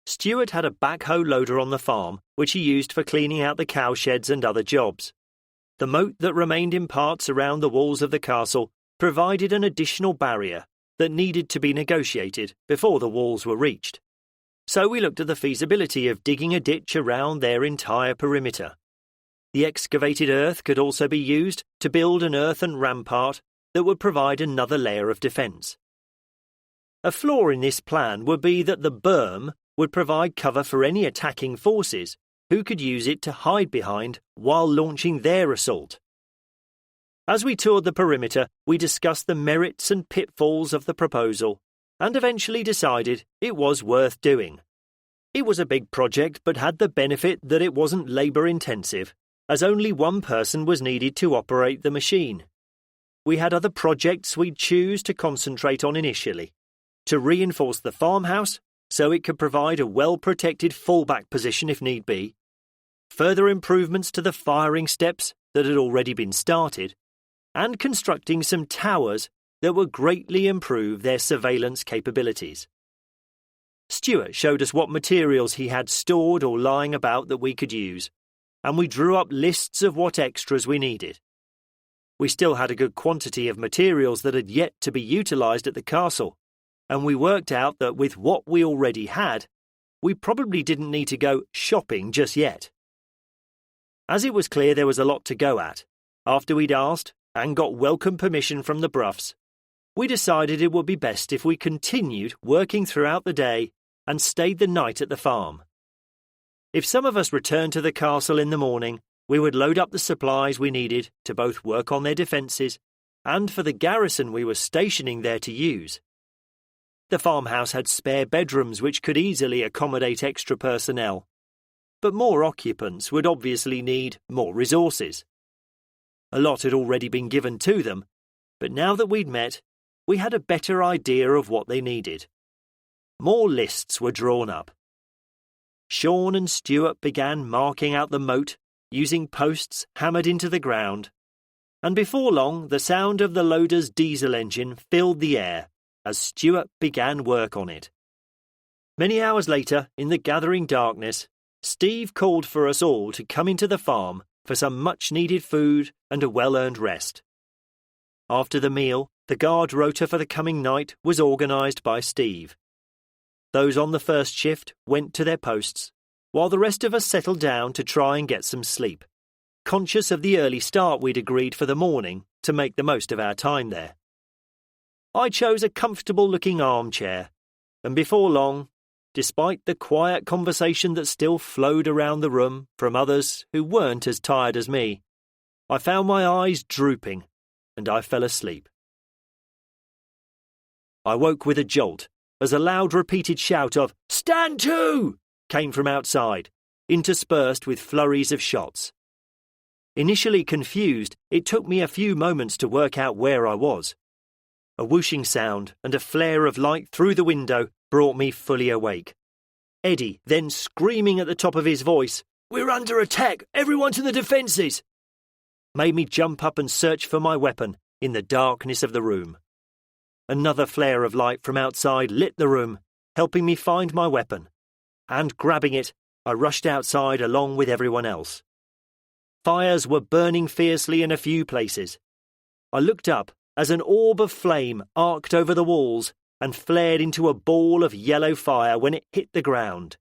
Stuart had a backhoe loader on the farm, which he used for cleaning out the cowsheds and other jobs. The moat that remained in parts around the walls of the castle provided an additional barrier that needed to be negotiated before the walls were reached. So we looked at the feasibility of digging a ditch around their entire perimeter. The excavated earth could also be used to build an earthen rampart that would provide another layer of defence. A flaw in this plan would be that the berm would provide cover for any attacking forces who could use it to hide behind while launching their assault. As we toured the perimeter, we discussed the merits and pitfalls of the proposal and eventually decided it was worth doing. It was a big project but had the benefit that it wasn't labour-intensive, as only one person was needed to operate the machine. We had other projects we'd choose to concentrate on initially, to reinforce the farmhouse so it could provide a well-protected fallback position if need be, further improvements to the firing steps that had already been started, and constructing some towers that would greatly improve their surveillance capabilities. Stuart showed us what materials he had stored or lying about that we could use, and we drew up lists of what extras we needed. We still had a good quantity of materials that had yet to be utilised at the castle, and we worked out that with what we already had, we probably didn't need to go shopping just yet. As it was clear there was a lot to go at, after we'd asked and got welcome permission from the Bruffs, we decided it would be best if we continued working throughout the day and stayed the night at the farm. If some of us returned to the castle in the morning, we would load up the supplies we needed to both work on their defences and for the garrison we were stationing there to use. The farmhouse had spare bedrooms which could easily accommodate extra personnel, but more occupants would obviously need more resources. A lot had already been given to them, but now that we'd met, we had a better idea of what they needed. More lists were drawn up. Sean and Stuart began marking out the moat using posts hammered into the ground, and before long the sound of the loader's diesel engine filled the air as Stuart began work on it. Many hours later, in the gathering darkness, Steve called for us all to come into the farm for some much-needed food and a well-earned rest. After the meal, the guard rota for the coming night was organised by Steve. Those on the first shift went to their posts, while the rest of us settled down to try and get some sleep, conscious of the early start we'd agreed for the morning to make the most of our time there. I chose a comfortable-looking armchair, and before long, despite the quiet conversation that still flowed around the room from others who weren't as tired as me, I found my eyes drooping, and I fell asleep. I woke with a jolt as a loud repeated shout of "Stand to!" came from outside, interspersed with flurries of shots. Initially confused, it took me a few moments to work out where I was. A whooshing sound and a flare of light through the window brought me fully awake. Eddie then screaming at the top of his voice, "We're under attack! Everyone to the defences!" made me jump up and search for my weapon in the darkness of the room. Another flare of light from outside lit the room, helping me find my weapon, and grabbing it, I rushed outside along with everyone else. Fires were burning fiercely in a few places. I looked up as an orb of flame arced over the walls and flared into a ball of yellow fire when it hit the ground.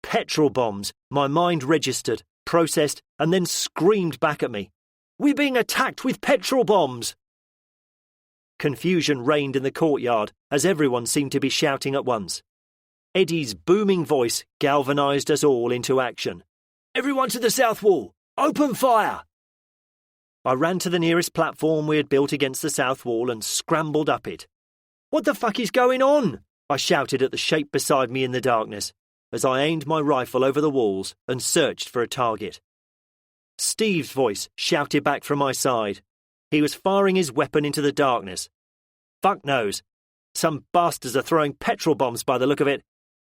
Petrol bombs, my mind registered, processed, and then screamed back at me. "We're being attacked with petrol bombs!" Confusion reigned in the courtyard as everyone seemed to be shouting at once. Eddie's booming voice galvanised us all into action. "Everyone to the south wall! Open fire!" I ran to the nearest platform we had built against the south wall and scrambled up it. "What the fuck is going on?" I shouted at the shape beside me in the darkness, as I aimed my rifle over the walls and searched for a target. Steve's voice shouted back from my side. He was firing his weapon into the darkness. "Fuck knows. Some bastards are throwing petrol bombs by the look of it.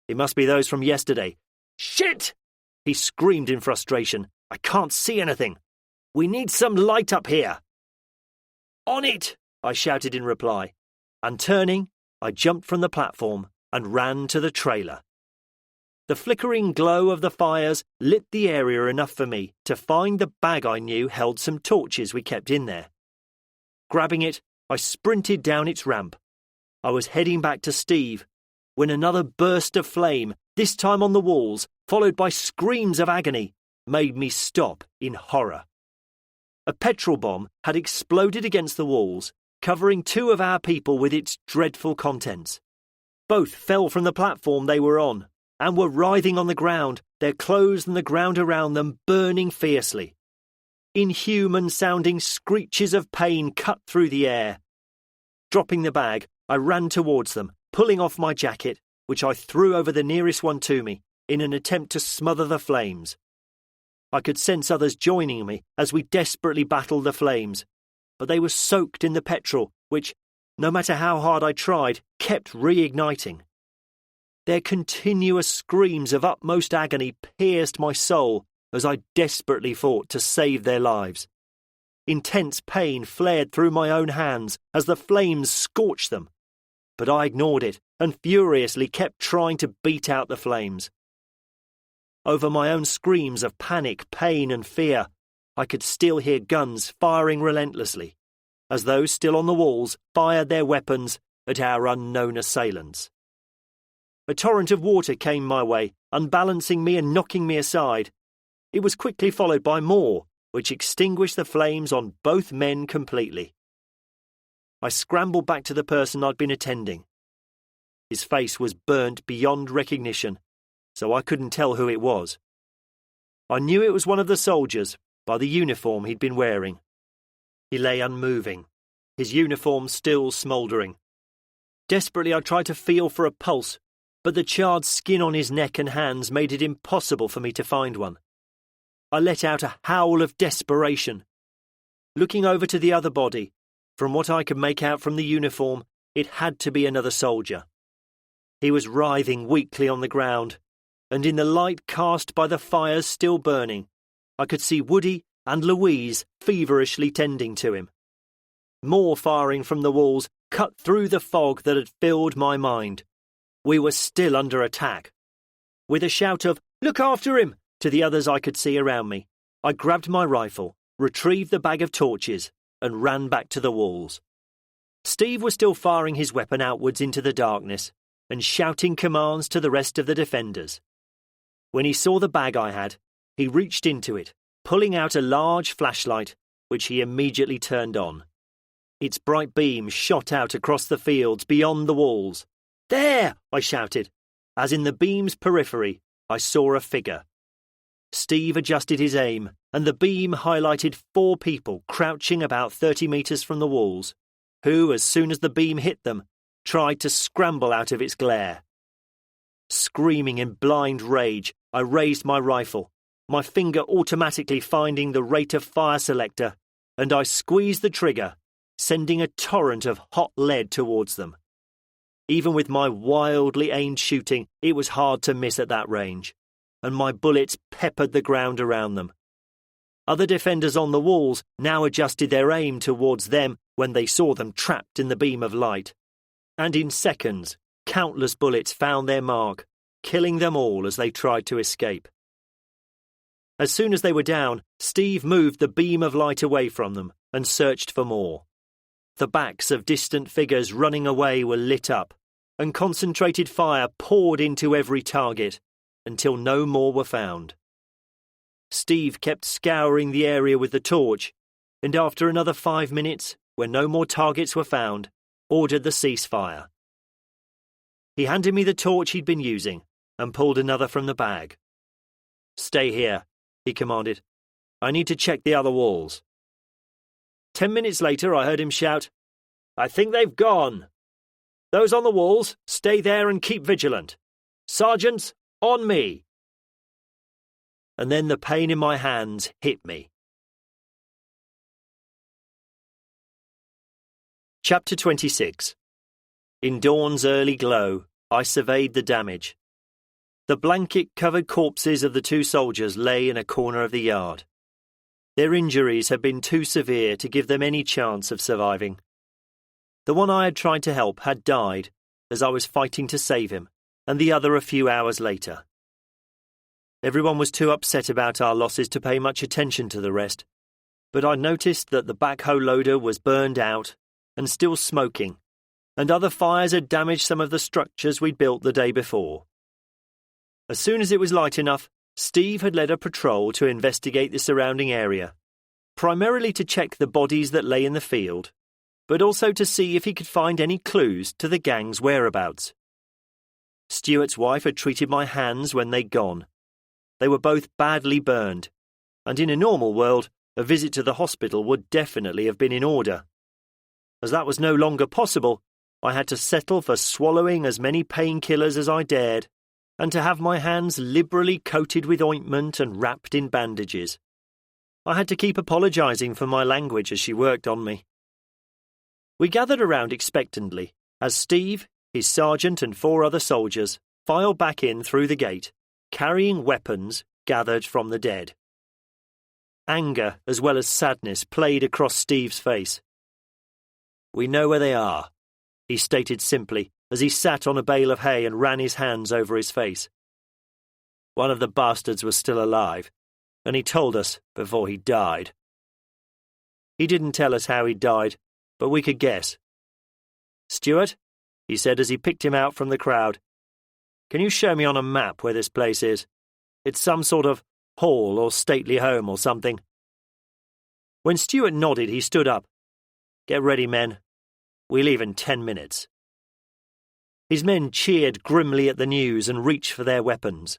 It must be those from yesterday." "Shit!" he screamed in frustration. "I can't see anything. We need some light up here." "On it!" I shouted in reply, and turning, I jumped from the platform and ran to the trailer. The flickering glow of the fires lit the area enough for me to find the bag I knew held some torches we kept in there. Grabbing it, I sprinted down its ramp. I was heading back to Steve when another burst of flame, this time on the walls, followed by screams of agony, made me stop in horror. A petrol bomb had exploded against the walls, covering 2 of our people with its dreadful contents. Both fell from the platform they were on and were writhing on the ground, their clothes and the ground around them burning fiercely. Inhuman-sounding screeches of pain cut through the air. Dropping the bag, I ran towards them, pulling off my jacket, which I threw over the nearest one to me, in an attempt to smother the flames. I could sense others joining me as we desperately battled the flames, but they were soaked in the petrol, which, no matter how hard I tried, kept reigniting. Their continuous screams of utmost agony pierced my soul as I desperately fought to save their lives. Intense pain flared through my own hands as the flames scorched them, but I ignored it and furiously kept trying to beat out the flames. Over my own screams of panic, pain and fear, I could still hear guns firing relentlessly, as those still on the walls fired their weapons at our unknown assailants. A torrent of water came my way, unbalancing me and knocking me aside. It was quickly followed by more, which extinguished the flames on both men completely. I scrambled back to the person I'd been attending. His face was burnt beyond recognition, so I couldn't tell who it was. I knew it was one of the soldiers by the uniform he'd been wearing. He lay unmoving, his uniform still smouldering. Desperately I tried to feel for a pulse, but the charred skin on his neck and hands made it impossible for me to find one. I let out a howl of desperation. Looking over to the other body, from what I could make out from the uniform, it had to be another soldier. He was writhing weakly on the ground, and in the light cast by the fires still burning, I could see Woody and Louise feverishly tending to him. More firing from the walls cut through the fog that had filled my mind. We were still under attack. With a shout of, "Look after him!" to the others I could see around me, I grabbed my rifle, retrieved the bag of torches, and ran back to the walls. Steve was still firing his weapon outwards into the darkness and shouting commands to the rest of the defenders. When he saw the bag I had, he reached into it, pulling out a large flashlight, which he immediately turned on. Its bright beam shot out across the fields beyond the walls. "There!" I shouted, as in the beam's periphery I saw a figure. Steve adjusted his aim, and the beam highlighted 4 people crouching about 30 metres from the walls, who, as soon as the beam hit them, tried to scramble out of its glare. Screaming in blind rage, I raised my rifle, my finger automatically finding the rate of fire selector, and I squeezed the trigger, sending a torrent of hot lead towards them. Even with my wildly aimed shooting, it was hard to miss at that range, and my bullets peppered the ground around them. Other defenders on the walls now adjusted their aim towards them when they saw them trapped in the beam of light, and in seconds, countless bullets found their mark, killing them all as they tried to escape. As soon as they were down, Steve moved the beam of light away from them and searched for more. The backs of distant figures running away were lit up, and concentrated fire poured into every target, until no more were found. Steve kept scouring the area with the torch, and after another 5 minutes, when no more targets were found, ordered the ceasefire. He handed me the torch he'd been using, and pulled another from the bag. "Stay here," he commanded. "I need to check the other walls." 10 minutes later I heard him shout, "I think they've gone. Those on the walls, stay there and keep vigilant. Sergeants, on me." And then the pain in my hands hit me. Chapter 26. In dawn's early glow, I surveyed the damage. The blanket-covered corpses of the 2 soldiers lay in a corner of the yard. Their injuries had been too severe to give them any chance of surviving. The one I had tried to help had died as I was fighting to save him, and the other a few hours later. Everyone was too upset about our losses to pay much attention to the rest, but I noticed that the backhoe loader was burned out and still smoking, and other fires had damaged some of the structures we'd built the day before. As soon as it was light enough, Steve had led a patrol to investigate the surrounding area, primarily to check the bodies that lay in the field, but also to see if he could find any clues to the gang's whereabouts. Stuart's wife had treated my hands when they'd gone. They were both badly burned, and in a normal world, a visit to the hospital would definitely have been in order. As that was no longer possible, I had to settle for swallowing as many painkillers as I dared, and to have my hands liberally coated with ointment and wrapped in bandages. I had to keep apologising for my language as she worked on me. We gathered around expectantly as Steve, his sergeant and 4 other soldiers filed back in through the gate, carrying weapons gathered from the dead. Anger as well as sadness played across Steve's face. "We know where they are," he stated simply as he sat on a bale of hay and ran his hands over his face. "One of the bastards was still alive, and he told us before he died." He didn't tell us how he died, but we could guess. "Stuart," he said as he picked him out from the crowd, "can you show me on a map where this place is? It's some sort of hall or stately home or something." When Stuart nodded, he stood up. "Get ready, men. We leave in 10 minutes. His men cheered grimly at the news and reached for their weapons.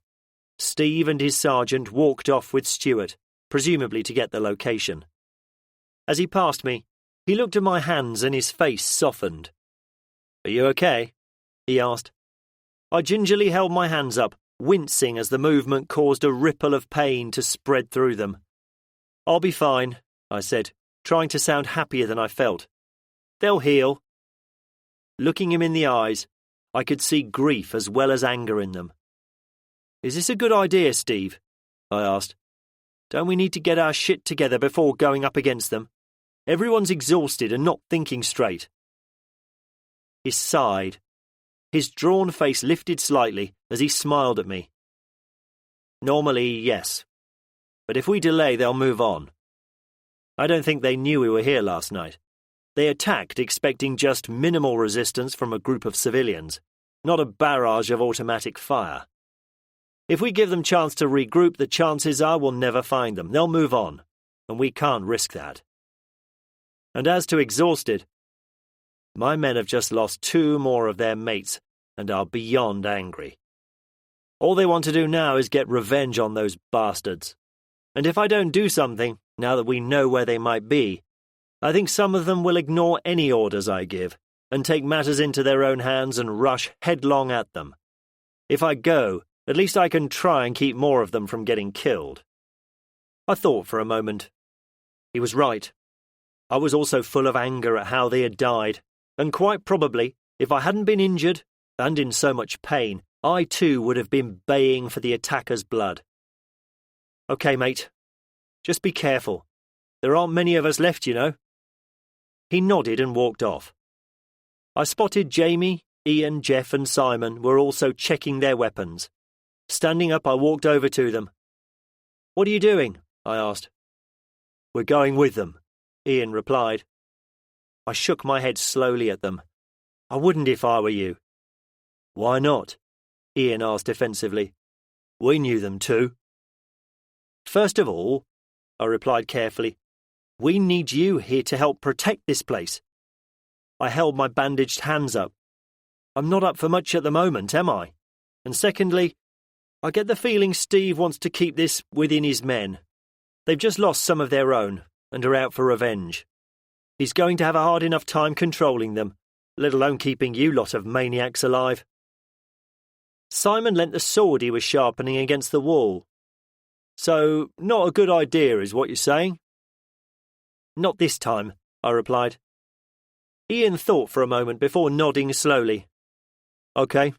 Steve and his sergeant walked off with Stuart, presumably to get the location. As he passed me, he looked at my hands and his face softened. "Are you okay?" he asked. I gingerly held my hands up, wincing as the movement caused a ripple of pain to spread through them. "I'll be fine," I said, trying to sound happier than I felt. "They'll heal." Looking him in the eyes, I could see grief as well as anger in them. "Is this a good idea, Steve?" I asked. "Don't we need to get our shit together before going up against them? Everyone's exhausted and not thinking straight." He sighed. His drawn face lifted slightly as he smiled at me. "Normally, yes. But if we delay, they'll move on. I don't think they knew we were here last night. They attacked expecting just minimal resistance from a group of civilians, not a barrage of automatic fire. If we give them chance to regroup, the chances are we'll never find them. They'll move on, and we can't risk that. And as to exhausted, my men have just lost 2 more of their mates and are beyond angry. All they want to do now is get revenge on those bastards. And if I don't do something, now that we know where they might be, I think some of them will ignore any orders I give and take matters into their own hands and rush headlong at them. If I go, at least I can try and keep more of them from getting killed." I thought for a moment. He was right. I was also full of anger at how they had died, and quite probably, if I hadn't been injured and in so much pain, I too would have been baying for the attacker's blood. "Okay, mate. Just be careful. There aren't many of us left, you know." He nodded and walked off. I spotted Jamie, Ian, Jeff and Simon were also checking their weapons. Standing up, I walked over to them. "What are you doing?" I asked. "We're going with them," Ian replied. I shook my head slowly at them. "I wouldn't if I were you." "Why not?" Ian asked defensively. "We knew them too." "First of all," I replied carefully, "we need you here to help protect this place." I held my bandaged hands up. "I'm not up for much at the moment, am I? And secondly, I get the feeling Steve wants to keep this within his men. They've just lost some of their own and are out for revenge. He's going to have a hard enough time controlling them, let alone keeping you lot of maniacs alive." Simon leant the sword he was sharpening against the wall. "So, not a good idea, is what you're saying?" "Not this time," I replied. Ian thought for a moment before nodding slowly. "Okay,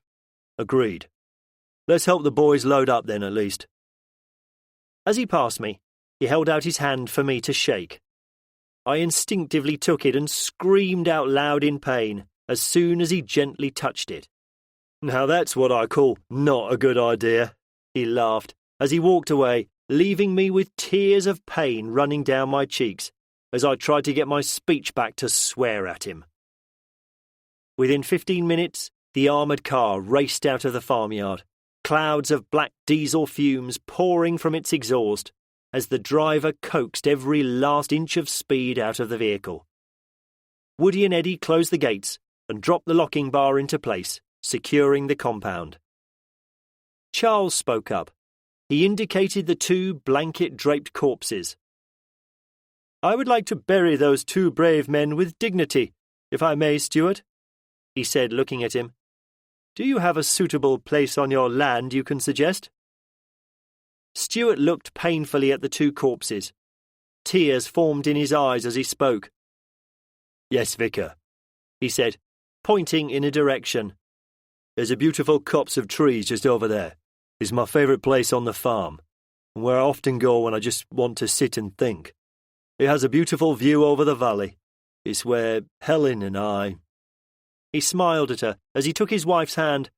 agreed. Let's help the boys load up then, at least." As he passed me, he held out his hand for me to shake. I instinctively took it and screamed out loud in pain as soon as he gently touched it. "Now that's what I call not a good idea," he laughed as he walked away, leaving me with tears of pain running down my cheeks as I tried to get my speech back to swear at him. Within 15 minutes, the armoured car raced out of the farmyard, clouds of black diesel fumes pouring from its exhaust, as the driver coaxed every last inch of speed out of the vehicle. Woody and Eddie closed the gates and dropped the locking bar into place, securing the compound. Charles spoke up. He indicated the two blanket-draped corpses. "I would like to bury those two brave men with dignity, if I may, Stuart," he said, looking at him. "Do you have a suitable place on your land you can suggest?" Stuart looked painfully at the two corpses. Tears formed in his eyes as he spoke. "Yes, Vicar," he said, pointing in a direction. "There's a beautiful copse of trees just over there. It's my favourite place on the farm, and where I often go when I just want to sit and think. It has a beautiful view over the valley. It's where Helen and I—" He smiled at her as he took his wife's hand.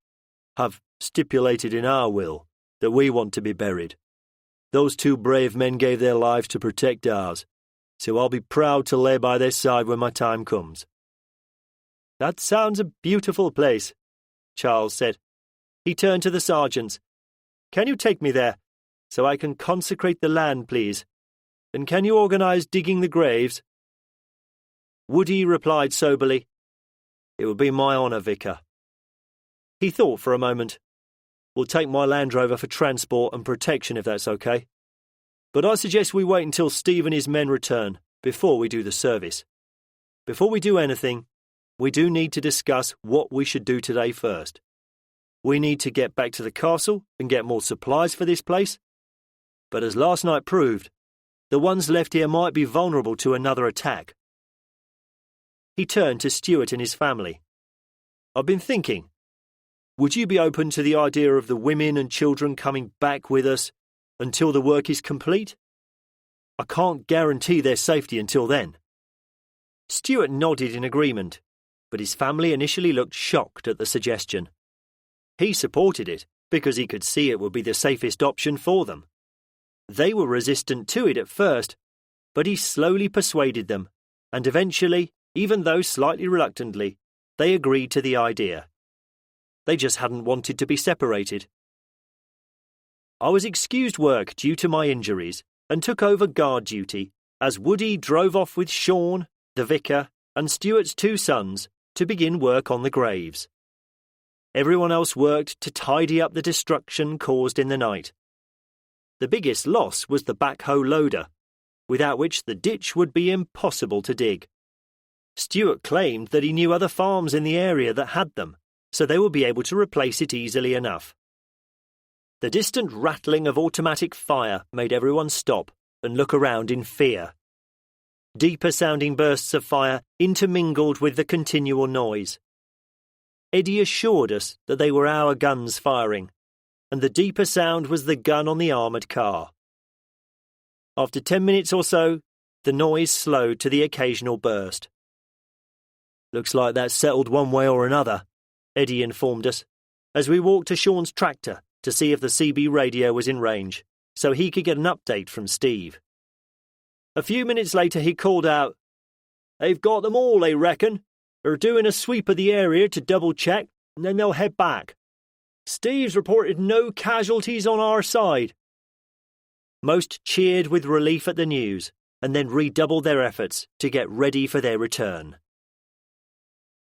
"Have stipulated in our will that we want to be buried. Those two brave men gave their lives to protect ours, so I'll be proud to lay by their side when my time comes." "That sounds a beautiful place," Charles said. He turned to the sergeants. "Can you take me there, so I can consecrate the land, please? And can you organise digging the graves?" Woody replied soberly, "It would be my honour, Vicar." He thought for a moment. "We'll take my Land Rover for transport and protection if that's okay. But I suggest we wait until Steve and his men return before we do the service. Before we do anything, we do need to discuss what we should do today first. We need to get back to the castle and get more supplies for this place. But as last night proved, the ones left here might be vulnerable to another attack." He turned to Stuart and his family. "I've been thinking. Would you be open to the idea of the women and children coming back with us until the work is complete? I can't guarantee their safety until then." Stuart nodded in agreement, but his family initially looked shocked at the suggestion. He supported it because he could see it would be the safest option for them. They were resistant to it at first, but he slowly persuaded them, and eventually, even though slightly reluctantly, they agreed to the idea. They just hadn't wanted to be separated. I was excused work due to my injuries and took over guard duty as Woody drove off with Sean, the vicar, and Stuart's two sons to begin work on the graves. Everyone else worked to tidy up the destruction caused in the night. The biggest loss was the backhoe loader, without which the ditch would be impossible to dig. Stuart claimed that he knew other farms in the area that had them, so they would be able to replace it easily enough. The distant rattling of automatic fire made everyone stop and look around in fear. Deeper-sounding bursts of fire intermingled with the continual noise. Eddie assured us that they were our guns firing, and the deeper sound was the gun on the armoured car. After 10 minutes or so, the noise slowed to the occasional burst. "Looks like that's settled one way or another," Eddie informed us, as we walked to Sean's tractor to see if the CB radio was in range, so he could get an update from Steve. A few minutes later he called out, "They've got them all, they reckon. They're doing a sweep of the area to double-check, and then they'll head back. Steve's reported no casualties on our side." Most cheered with relief at the news, and then redoubled their efforts to get ready for their return.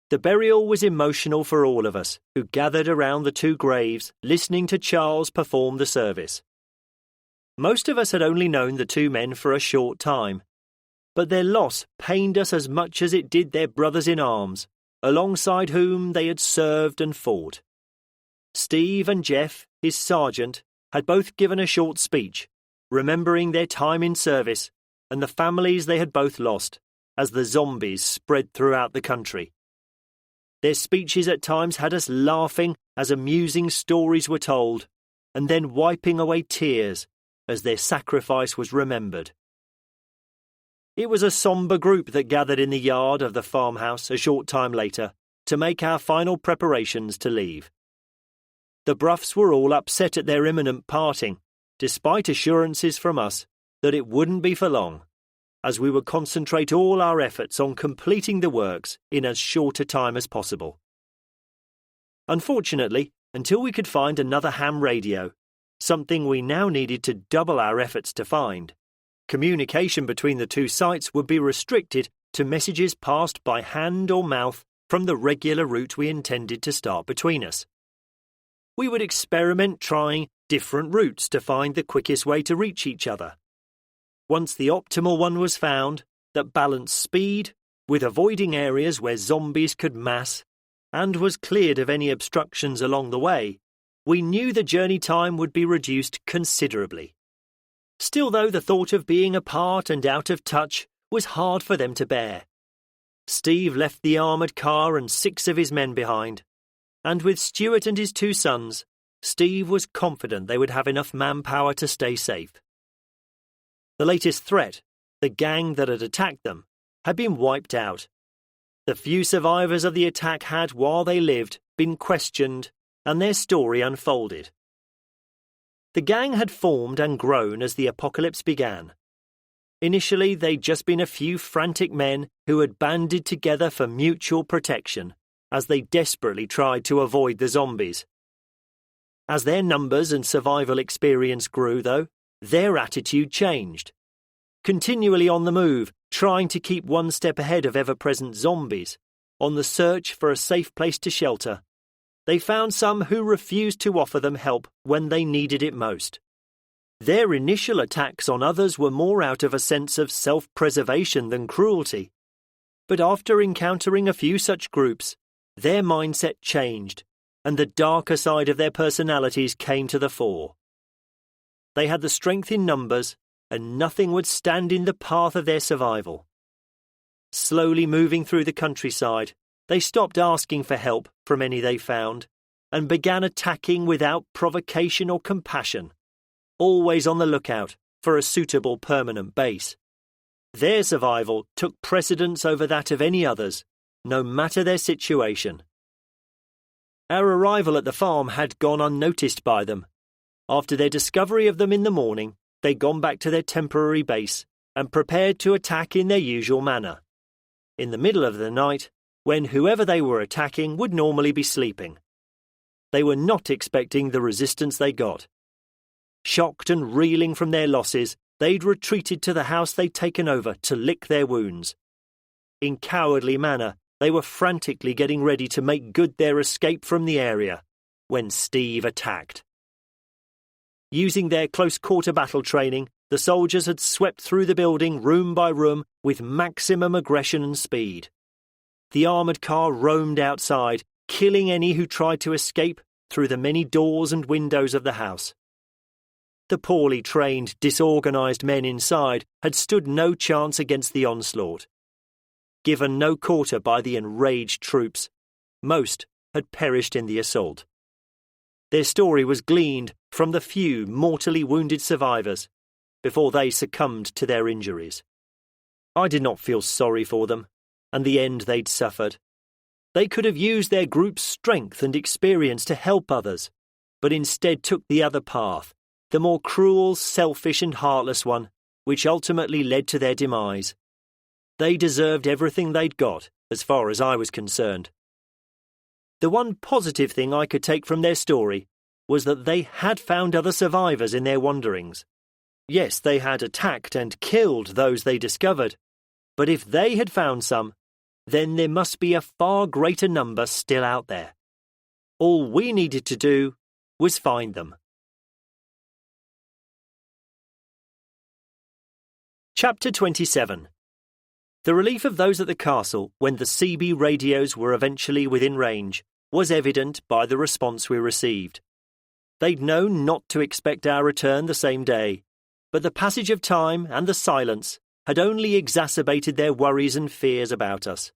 The burial was emotional for all of us, who gathered around the two graves, listening to Charles perform the service. Most of us had only known the two men for a short time, but their loss pained us as much as it did their brothers in arms, alongside whom they had served and fought. Steve and Jeff, his sergeant, had both given a short speech, remembering their time in service and the families they had both lost, as the zombies spread throughout the country. Their speeches at times had us laughing as amusing stories were told, and then wiping away tears as their sacrifice was remembered. It was a sombre group that gathered in the yard of the farmhouse a short time later to make our final preparations to leave. The Bruffs were all upset at their imminent parting, despite assurances from us that it wouldn't be for long, as we would concentrate all our efforts on completing the works in as short a time as possible. Unfortunately, until we could find another ham radio, something we now needed to double our efforts to find. Communication between the two sites would be restricted to messages passed by hand or mouth from the regular route we intended to start between us. We would experiment trying different routes to find the quickest way to reach each other. Once the optimal one was found, that balanced speed with avoiding areas where zombies could mass and was cleared of any obstructions along the way, we knew the journey time would be reduced considerably. Still, though, the thought of being apart and out of touch was hard for them to bear. Steve left the armoured car and 6 of his men behind, and with Stuart and his 2 sons, Steve was confident they would have enough manpower to stay safe. The latest threat, the gang that had attacked them, had been wiped out. The few survivors of the attack had, while they lived, been questioned, and their story unfolded. The gang had formed and grown as the apocalypse began. Initially, they'd just been a few frantic men who had banded together for mutual protection, as they desperately tried to avoid the zombies. As their numbers and survival experience grew, though, their attitude changed. Continually on the move, trying to keep one step ahead of ever-present zombies, on the search for a safe place to shelter, they found some who refused to offer them help when they needed it most. Their initial attacks on others were more out of a sense of self-preservation than cruelty. But after encountering a few such groups, their mindset changed, and the darker side of their personalities came to the fore. They had the strength in numbers, and nothing would stand in the path of their survival. Slowly moving through the countryside, they stopped asking for help from any they found, and began attacking without provocation or compassion, always on the lookout for a suitable permanent base. Their survival took precedence over that of any others, no matter their situation. Our arrival at the farm had gone unnoticed by them. After their discovery of them in the morning, they'd gone back to their temporary base and prepared to attack in their usual manner. In the middle of the night, when whoever they were attacking would normally be sleeping. They were not expecting the resistance they got. Shocked and reeling from their losses, they'd retreated to the house they'd taken over to lick their wounds. In cowardly manner, they were frantically getting ready to make good their escape from the area, when Steve attacked. Using their close-quarter battle training, the soldiers had swept through the building room by room with maximum aggression and speed. The armoured car roamed outside, killing any who tried to escape through the many doors and windows of the house. The poorly trained, disorganised men inside had stood no chance against the onslaught. Given no quarter by the enraged troops, most had perished in the assault. Their story was gleaned from the few mortally wounded survivors before they succumbed to their injuries. I did not feel sorry for them, and the end they'd suffered. They could have used their group's strength and experience to help others, but instead took the other path, the more cruel, selfish and heartless one, which ultimately led to their demise. They deserved everything they'd got, as far as I was concerned. The one positive thing I could take from their story was that they had found other survivors in their wanderings. Yes, they had attacked and killed those they discovered, but if they had found some, then there must be a far greater number still out there. All we needed to do was find them. Chapter 27. The relief of those at the castle when the CB radios were eventually within range was evident by the response we received. They'd known not to expect our return the same day, but the passage of time and the silence had only exacerbated their worries and fears about us.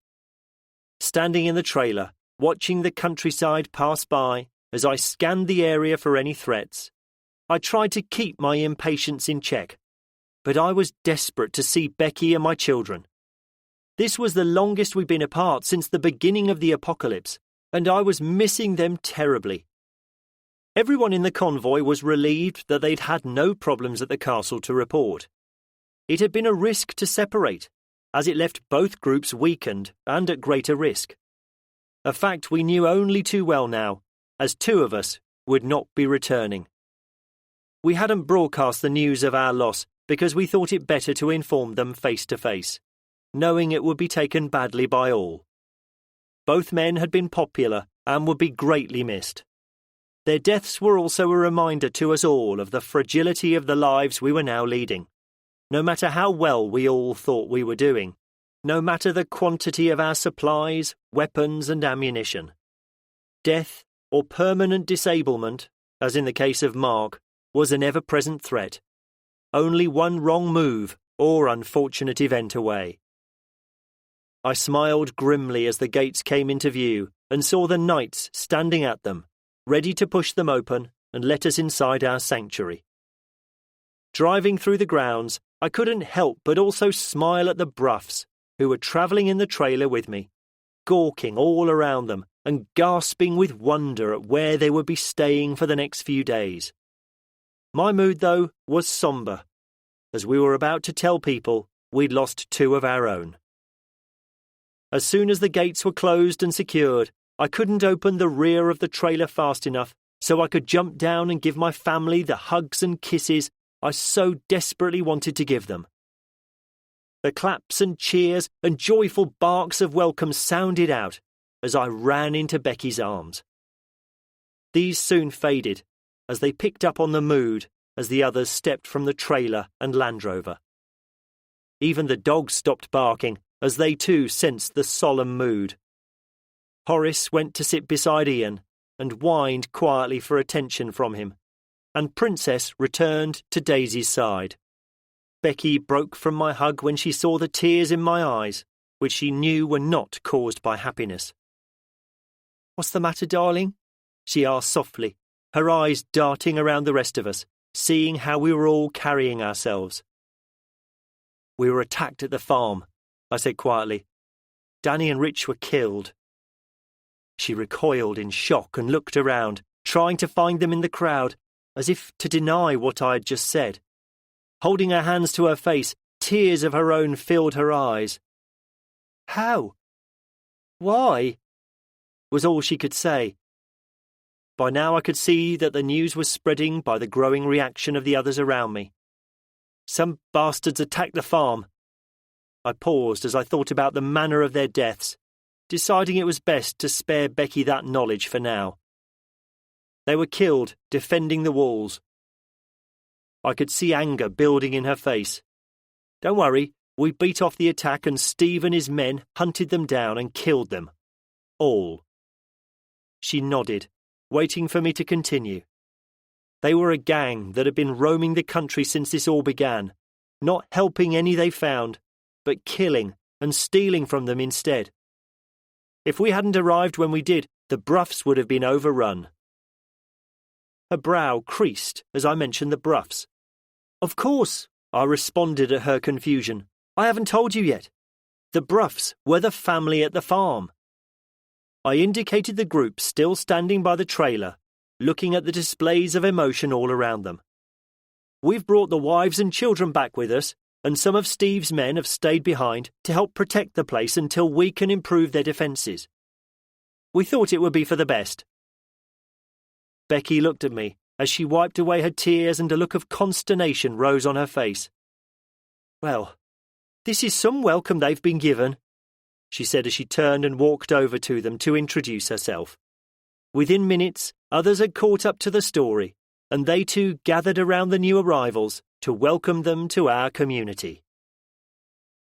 Standing in the trailer, watching the countryside pass by as I scanned the area for any threats, I tried to keep my impatience in check, but I was desperate to see Becky and my children. This was the longest we'd been apart since the beginning of the apocalypse, and I was missing them terribly. Everyone in the convoy was relieved that they'd had no problems at the castle to report. It had been a risk to separate, as it left both groups weakened and at greater risk. A fact we knew only too well now, as 2 of us would not be returning. We hadn't broadcast the news of our loss because we thought it better to inform them face to face, knowing it would be taken badly by all. Both men had been popular and would be greatly missed. Their deaths were also a reminder to us all of the fragility of the lives we were now leading. No matter how well we all thought we were doing, no matter the quantity of our supplies, weapons and ammunition. Death or permanent disablement, as in the case of Mark, was an ever-present threat. Only one wrong move or unfortunate event away. I smiled grimly as the gates came into view and saw the knights standing at them, ready to push them open and let us inside our sanctuary. Driving through the grounds, I couldn't help but also smile at the Bruffs, who were travelling in the trailer with me, gawking all around them and gasping with wonder at where they would be staying for the next few days. My mood, though, was sombre, as we were about to tell people we'd lost 2 of our own. As soon as the gates were closed and secured, I couldn't open the rear of the trailer fast enough so I could jump down and give my family the hugs and kisses I so desperately wanted to give them. The claps and cheers and joyful barks of welcome sounded out as I ran into Becky's arms. These soon faded as they picked up on the mood as the others stepped from the trailer and Land Rover. Even the dogs stopped barking as they too sensed the solemn mood. Horace went to sit beside Ian and whined quietly for attention from him, and Princess returned to Daisy's side. Becky broke from my hug when she saw the tears in my eyes, which she knew were not caused by happiness. "What's the matter, darling?" she asked softly, her eyes darting around the rest of us, seeing how we were all carrying ourselves. "We were attacked at the farm," I said quietly. "Danny and Rich were killed." She recoiled in shock and looked around, trying to find them in the crowd, as if to deny what I had just said. Holding her hands to her face, tears of her own filled her eyes. "How? Why?" was all she could say. By now I could see that the news was spreading by the growing reaction of the others around me. "Some bastards attacked the farm." I paused as I thought about the manner of their deaths, deciding it was best to spare Becky that knowledge for now. They were killed defending the walls. I could see anger building in her face. "Don't worry, we beat off the attack and Steve and his men hunted them down and killed them. All." She nodded, waiting for me to continue. They were a gang that had been roaming the country since this all began, not helping any they found, but killing and stealing from them instead. If we hadn't arrived when we did, the Bruffs would have been overrun. Her brow creased as I mentioned the Bruffs. "Of course," I responded at her confusion. "I haven't told you yet. The Bruffs were the family at the farm." I indicated the group still standing by the trailer, looking at the displays of emotion all around them. "We've brought the wives and children back with us, and some of Steve's men have stayed behind to help protect the place until we can improve their defences. We thought it would be for the best." Becky looked at me as she wiped away her tears and a look of consternation rose on her face. "Well, this is some welcome they've been given," she said as she turned and walked over to them to introduce herself. Within minutes, others had caught up to the story, and they too gathered around the new arrivals to welcome them to our community.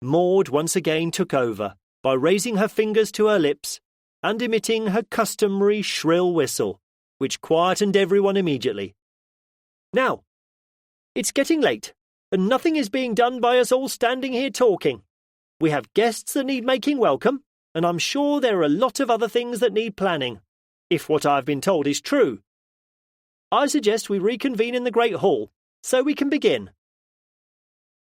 Maud once again took over by raising her fingers to her lips and emitting her customary shrill whistle, which quietened everyone immediately. "Now, it's getting late, and nothing is being done by us all standing here talking. We have guests that need making welcome, and I'm sure there are a lot of other things that need planning, if what I've been told is true. I suggest we reconvene in the Great Hall, so we can begin."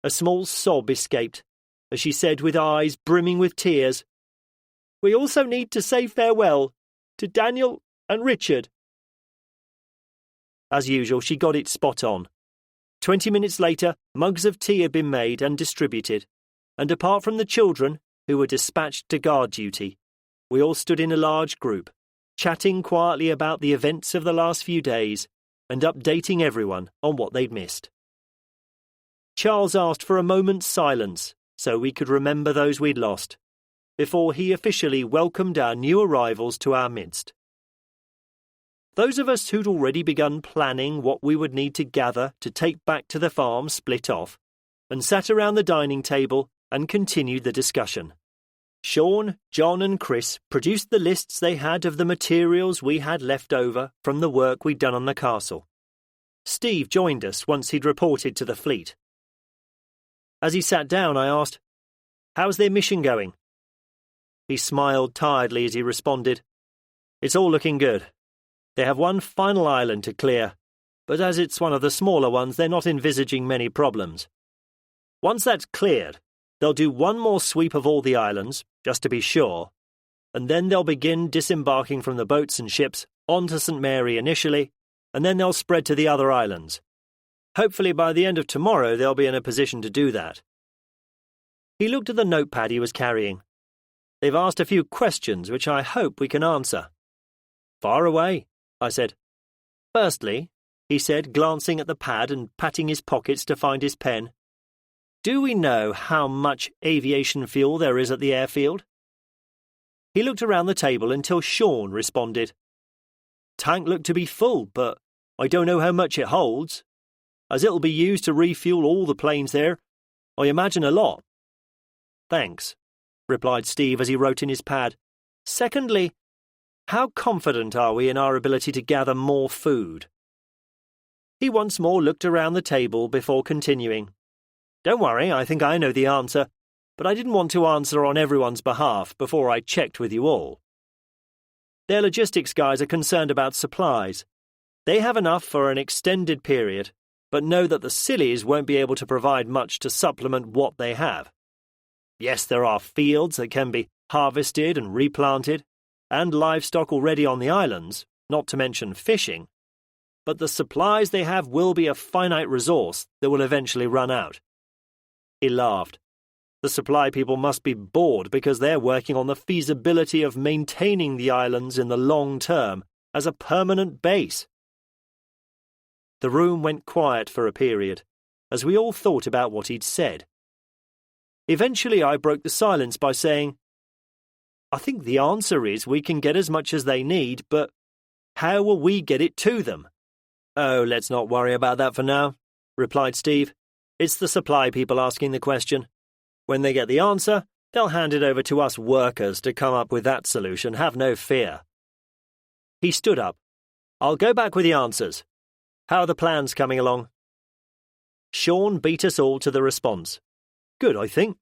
A small sob escaped, as she said with eyes brimming with tears, "We also need to say farewell to Daniel and Richard." As usual, she got it spot on. 20 minutes later, mugs of tea had been made and distributed, and apart from the children, who were dispatched to guard duty, we all stood in a large group, chatting quietly about the events of the last few days and updating everyone on what they'd missed. Charles asked for a moment's silence so we could remember those we'd lost, before he officially welcomed our new arrivals to our midst. Those of us who'd already begun planning what we would need to gather to take back to the farm split off, and sat around the dining table and continued the discussion. Sean, John and Chris produced the lists they had of the materials we had left over from the work we'd done on the castle. Steve joined us once he'd reported to the fleet. As he sat down, I asked, "How's their mission going?" He smiled tiredly as he responded, "It's all looking good. They have one final island to clear, but as it's one of the smaller ones, they're not envisaging many problems. Once that's cleared, they'll do one more sweep of all the islands, just to be sure, and then they'll begin disembarking from the boats and ships onto St. Mary initially, and then they'll spread to the other islands. Hopefully by the end of tomorrow they'll be in a position to do that." He looked at the notepad he was carrying. "They've asked a few questions which I hope we can answer." "Fire away," I said. "Firstly," he said, glancing at the pad and patting his pockets to find his pen, "do we know how much aviation fuel there is at the airfield?" He looked around the table until Sean responded. "Tank looked to be full, but I don't know how much it holds. As it'll be used to refuel all the planes there, I imagine a lot." "Thanks," replied Steve as he wrote in his pad. "Secondly, how confident are we in our ability to gather more food?" He once more looked around the table before continuing. "Don't worry, I think I know the answer, but I didn't want to answer on everyone's behalf before I checked with you all. Their logistics guys are concerned about supplies. They have enough for an extended period, but know that the Sillies won't be able to provide much to supplement what they have. Yes, there are fields that can be harvested and replanted, and livestock already on the islands, not to mention fishing, but the supplies they have will be a finite resource that will eventually run out." He laughed. "The supply people must be bored because they're working on the feasibility of maintaining the islands in the long term as a permanent base." The room went quiet for a period, as we all thought about what he'd said. Eventually I broke the silence by saying, "I think the answer is we can get as much as they need, but how will we get it to them?" "Oh, let's not worry about that for now," replied Steve. "It's the supply people asking the question. When they get the answer, they'll hand it over to us workers to come up with that solution, have no fear." He stood up. "I'll go back with the answers. How are the plans coming along?" Sean beat us all to the response. "Good, I think.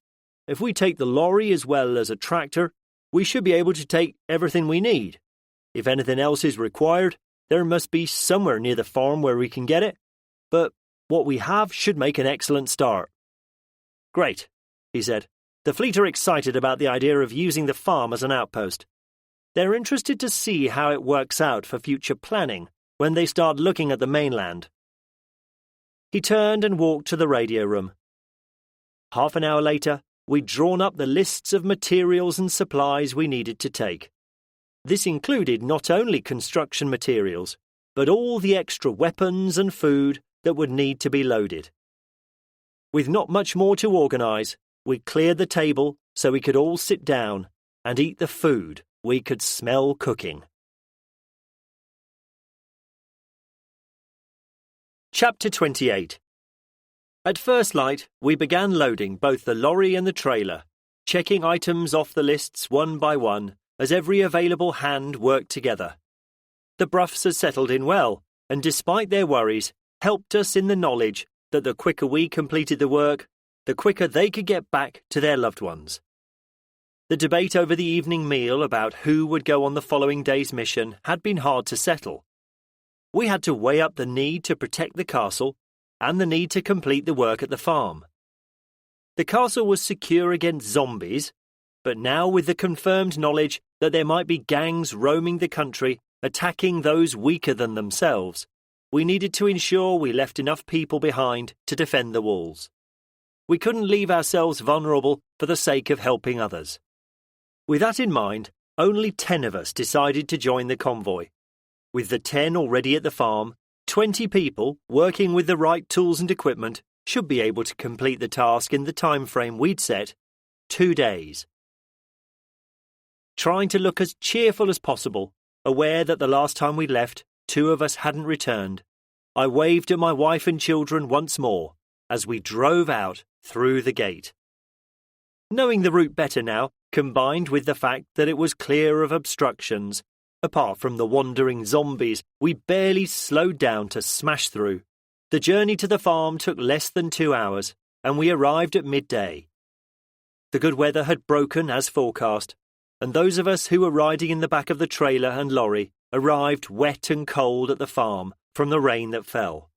If we take the lorry as well as a tractor, we should be able to take everything we need. If anything else is required, there must be somewhere near the farm where we can get it, but what we have should make an excellent start." "Great," he said. "The fleet are excited about the idea of using the farm as an outpost. They're interested to see how it works out for future planning when they start looking at the mainland." He turned and walked to the radio room. Half an hour later, we'd drawn up the lists of materials and supplies we needed to take. This included not only construction materials, but all the extra weapons and food that would need to be loaded. With not much more to organise, we cleared the table so we could all sit down and eat the food we could smell cooking. Chapter 28. At first light, we began loading both the lorry and the trailer, checking items off the lists one by one as every available hand worked together. The Bruffs had settled in well, and despite their worries, helped us in the knowledge that the quicker we completed the work, the quicker they could get back to their loved ones. The debate over the evening meal about who would go on the following day's mission had been hard to settle. We had to weigh up the need to protect the castle and the need to complete the work at the farm. The castle was secure against zombies, but now with the confirmed knowledge that there might be gangs roaming the country, attacking those weaker than themselves, we needed to ensure we left enough people behind to defend the walls. We couldn't leave ourselves vulnerable for the sake of helping others. With that in mind, only 10 of us decided to join the convoy. With the 10 already at the farm, 20 people working with the right tools and equipment should be able to complete the task in the time frame we'd set, 2 days. Trying to look as cheerful as possible, aware that the last time we left, 2 of us hadn't returned, I waved at my wife and children once more as we drove out through the gate. Knowing the route better now, combined with the fact that it was clear of obstructions, apart from the wandering zombies we barely slowed down to smash through, the journey to the farm took less than 2 hours, and we arrived at midday. The good weather had broken as forecast, and those of us who were riding in the back of the trailer and lorry arrived wet and cold at the farm from the rain that fell.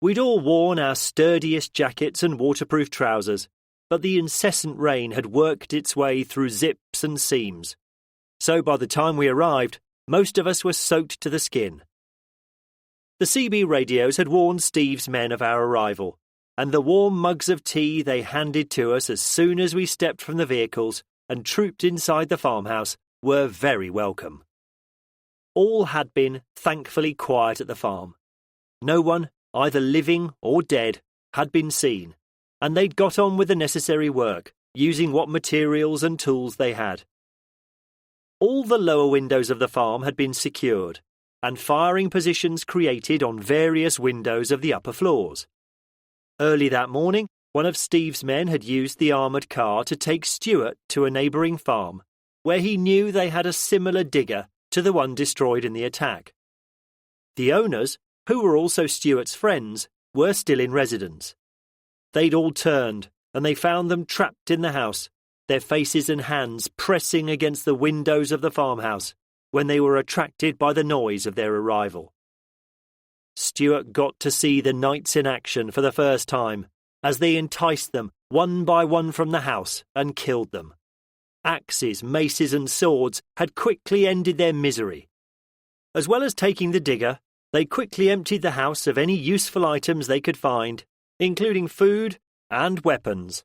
We'd all worn our sturdiest jackets and waterproof trousers, but the incessant rain had worked its way through zips and seams, so by the time we arrived, most of us were soaked to the skin. The CB radios had warned Steve's men of our arrival, and the warm mugs of tea they handed to us as soon as we stepped from the vehicles and trooped inside the farmhouse were very welcome. All had been thankfully quiet at the farm. No one, either living or dead, had been seen, and they'd got on with the necessary work, using what materials and tools they had. All the lower windows of the farm had been secured, and firing positions created on various windows of the upper floors. Early that morning, one of Steve's men had used the armoured car to take Stuart to a neighbouring farm, where he knew they had a similar digger to the one destroyed in the attack. The owners, who were also Stuart's friends, were still in residence. They'd all turned, and they found them trapped in the house, their faces and hands pressing against the windows of the farmhouse, when they were attracted by the noise of their arrival. Stuart got to see the knights in action for the first time, as they enticed them one by one from the house and killed them. Axes, maces and swords had quickly ended their misery. As well as taking the digger, they quickly emptied the house of any useful items they could find, including food and weapons.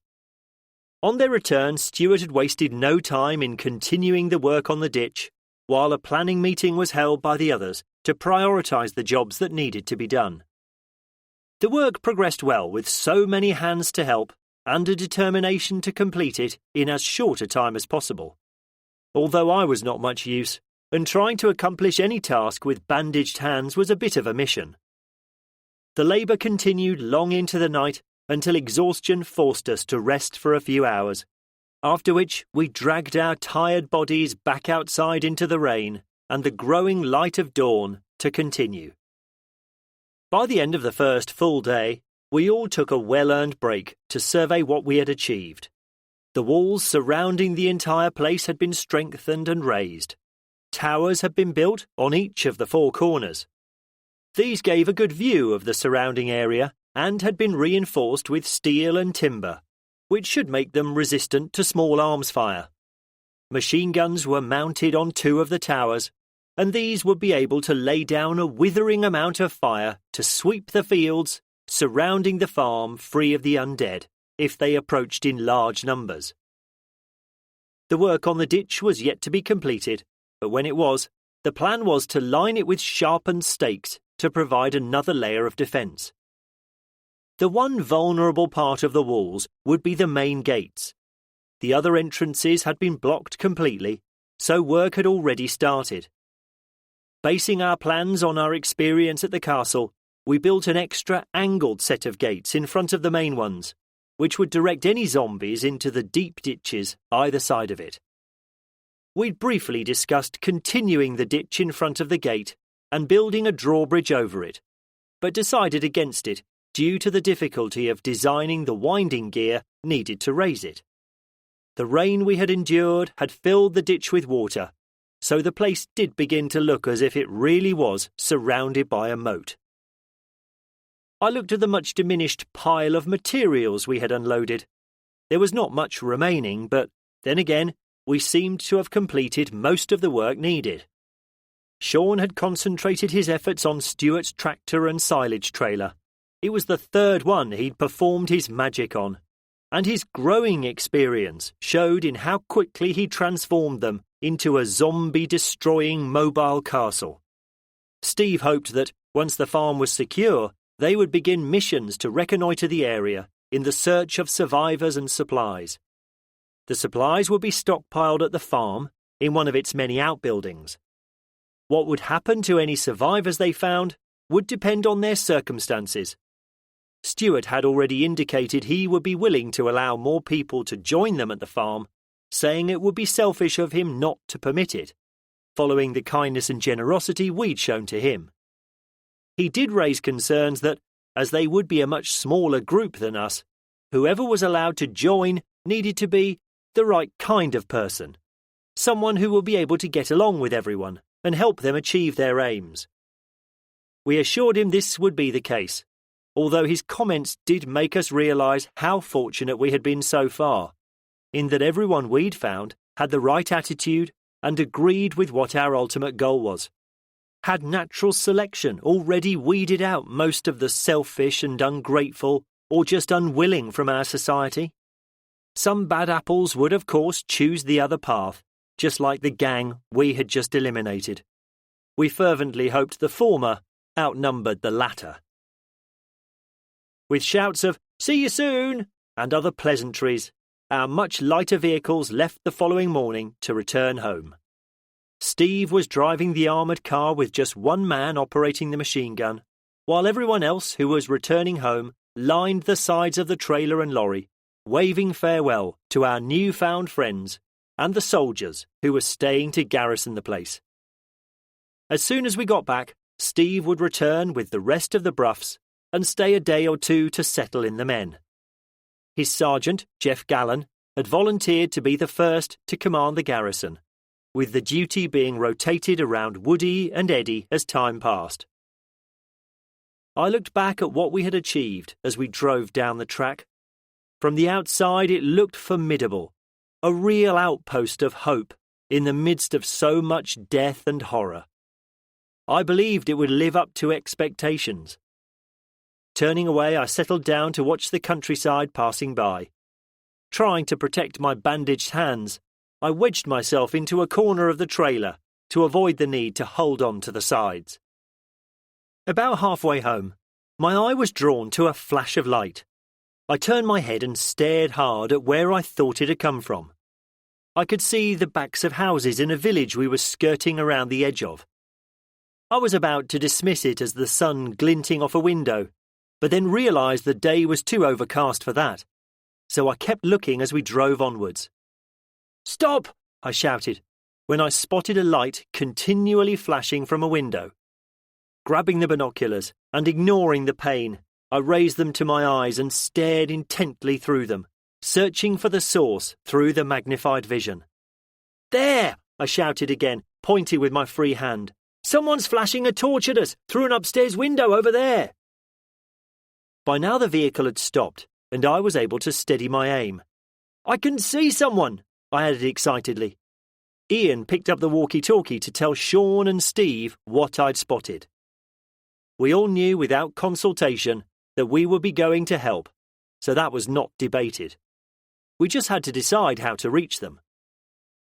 On their return, Stuart had wasted no time in continuing the work on the ditch, while a planning meeting was held by the others to prioritise the jobs that needed to be done. The work progressed well with so many hands to help and a determination to complete it in as short a time as possible. Although I was not much use, and trying to accomplish any task with bandaged hands was a bit of a mission. The labour continued long into the night until exhaustion forced us to rest for a few hours, after which we dragged our tired bodies back outside into the rain and the growing light of dawn to continue. By the end of the first full day, we all took a well-earned break to survey what we had achieved. The walls surrounding the entire place had been strengthened and raised. Towers had been built on each of the 4 corners. These gave a good view of the surrounding area and had been reinforced with steel and timber, which should make them resistant to small arms fire. Machine guns were mounted on 2 of the towers, and these would be able to lay down a withering amount of fire to sweep the fields surrounding the farm free of the undead if they approached in large numbers. The work on the ditch was yet to be completed, but when it was, the plan was to line it with sharpened stakes to provide another layer of defence. The one vulnerable part of the walls would be the main gates. The other entrances had been blocked completely, so work had already started. Basing our plans on our experience at the castle, we built an extra angled set of gates in front of the main ones, which would direct any zombies into the deep ditches either side of it. We'd briefly discussed continuing the ditch in front of the gate and building a drawbridge over it, but decided against it due to the difficulty of designing the winding gear needed to raise it. The rain we had endured had filled the ditch with water, so the place did begin to look as if it really was surrounded by a moat. I looked at the much diminished pile of materials we had unloaded. There was not much remaining, but then again, we seemed to have completed most of the work needed. Sean had concentrated his efforts on Stuart's tractor and silage trailer. It was the 3rd one he'd performed his magic on, and his growing experience showed in how quickly he transformed them into a zombie-destroying mobile castle. Steve hoped that, Once the farm was secure, they would begin missions to reconnoitre the area in the search of survivors and supplies. The supplies would be stockpiled at the farm in one of its many outbuildings. What would happen to any survivors they found would depend on their circumstances. Stuart had already indicated he would be willing to allow more people to join them at the farm, saying it would be selfish of him not to permit it, following the kindness and generosity we'd shown to him. He did raise concerns that, as they would be a much smaller group than us, whoever was allowed to join needed to be the right kind of person, someone who would be able to get along with everyone and help them achieve their aims. We assured him this would be the case, although his comments did make us realise how fortunate we had been so far, in that everyone we'd found had the right attitude and agreed with what our ultimate goal was. Had natural selection already weeded out most of the selfish and ungrateful or just unwilling from our society? Some bad apples would of course choose the other path, just like the gang we had just eliminated. We fervently hoped the former outnumbered the latter. With shouts of "See you soon!" and other pleasantries, our much lighter vehicles left the following morning to return home. Steve was driving the armoured car with just one man operating the machine gun, while everyone else who was returning home lined the sides of the trailer and lorry, waving farewell to our newfound friends and the soldiers who were staying to garrison the place. As soon as we got back, Steve would return with the rest of the Bruffs and stay a day or two to settle in the men. His sergeant, Jeff Gallen, had volunteered to be the first to command the garrison, with the duty being rotated around Woody and Eddie as time passed. I looked back at what we had achieved as we drove down the track. From the outside it looked formidable, a real outpost of hope in the midst of so much death and horror. I believed it would live up to expectations. Turning away, I settled down to watch the countryside passing by. Trying to protect my bandaged hands, I wedged myself into a corner of the trailer to avoid the need to hold on to the sides. About halfway home, my eye was drawn to a flash of light. I turned my head and stared hard at where I thought it had come from. I could see the backs of houses in a village we were skirting around the edge of. I was about to dismiss it as the sun glinting off a window, but then realised the day was too overcast for that, so I kept looking as we drove onwards. "Stop!" I shouted, when I spotted a light continually flashing from a window. Grabbing the binoculars and ignoring the pain, I raised them to my eyes and stared intently through them, searching for the source through the magnified vision. "There!" I shouted again, pointing with my free hand. "Someone's flashing a torch at us through an upstairs window over there!" By now the vehicle had stopped, and I was able to steady my aim. "I can see someone!" I added excitedly. Ian picked up the walkie-talkie to tell Sean and Steve what I'd spotted. We all knew without consultation that we would be going to help, so that was not debated. We just had to decide how to reach them.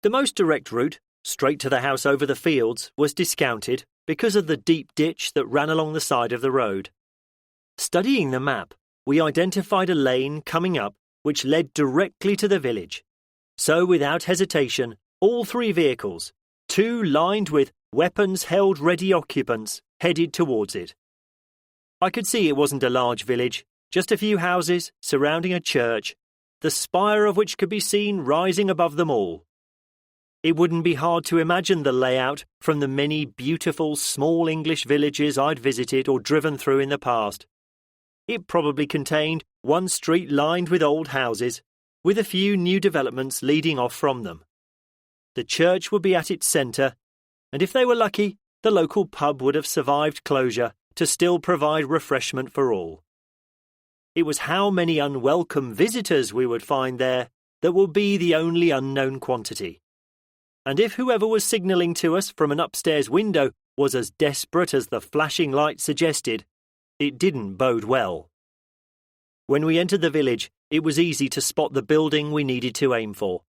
The most direct route, straight to the house over the fields, was discounted because of the deep ditch that ran along the side of the road. Studying the map, we identified a lane coming up which led directly to the village. So without hesitation, all three vehicles, two lined with weapons-held ready occupants, headed towards it. I could see it wasn't a large village, just a few houses surrounding a church, the spire of which could be seen rising above them all. It wouldn't be hard to imagine the layout from the many beautiful small English villages I'd visited or driven through in the past. It probably contained one street lined with old houses, with a few new developments leading off from them. The church would be at its centre, and if they were lucky, the local pub would have survived closure to still provide refreshment for all. It was how many unwelcome visitors we would find there that would be the only unknown quantity. And if whoever was signalling to us from an upstairs window was as desperate as the flashing light suggested, it didn't bode well. When we entered the village, it was easy to spot the building we needed to aim for.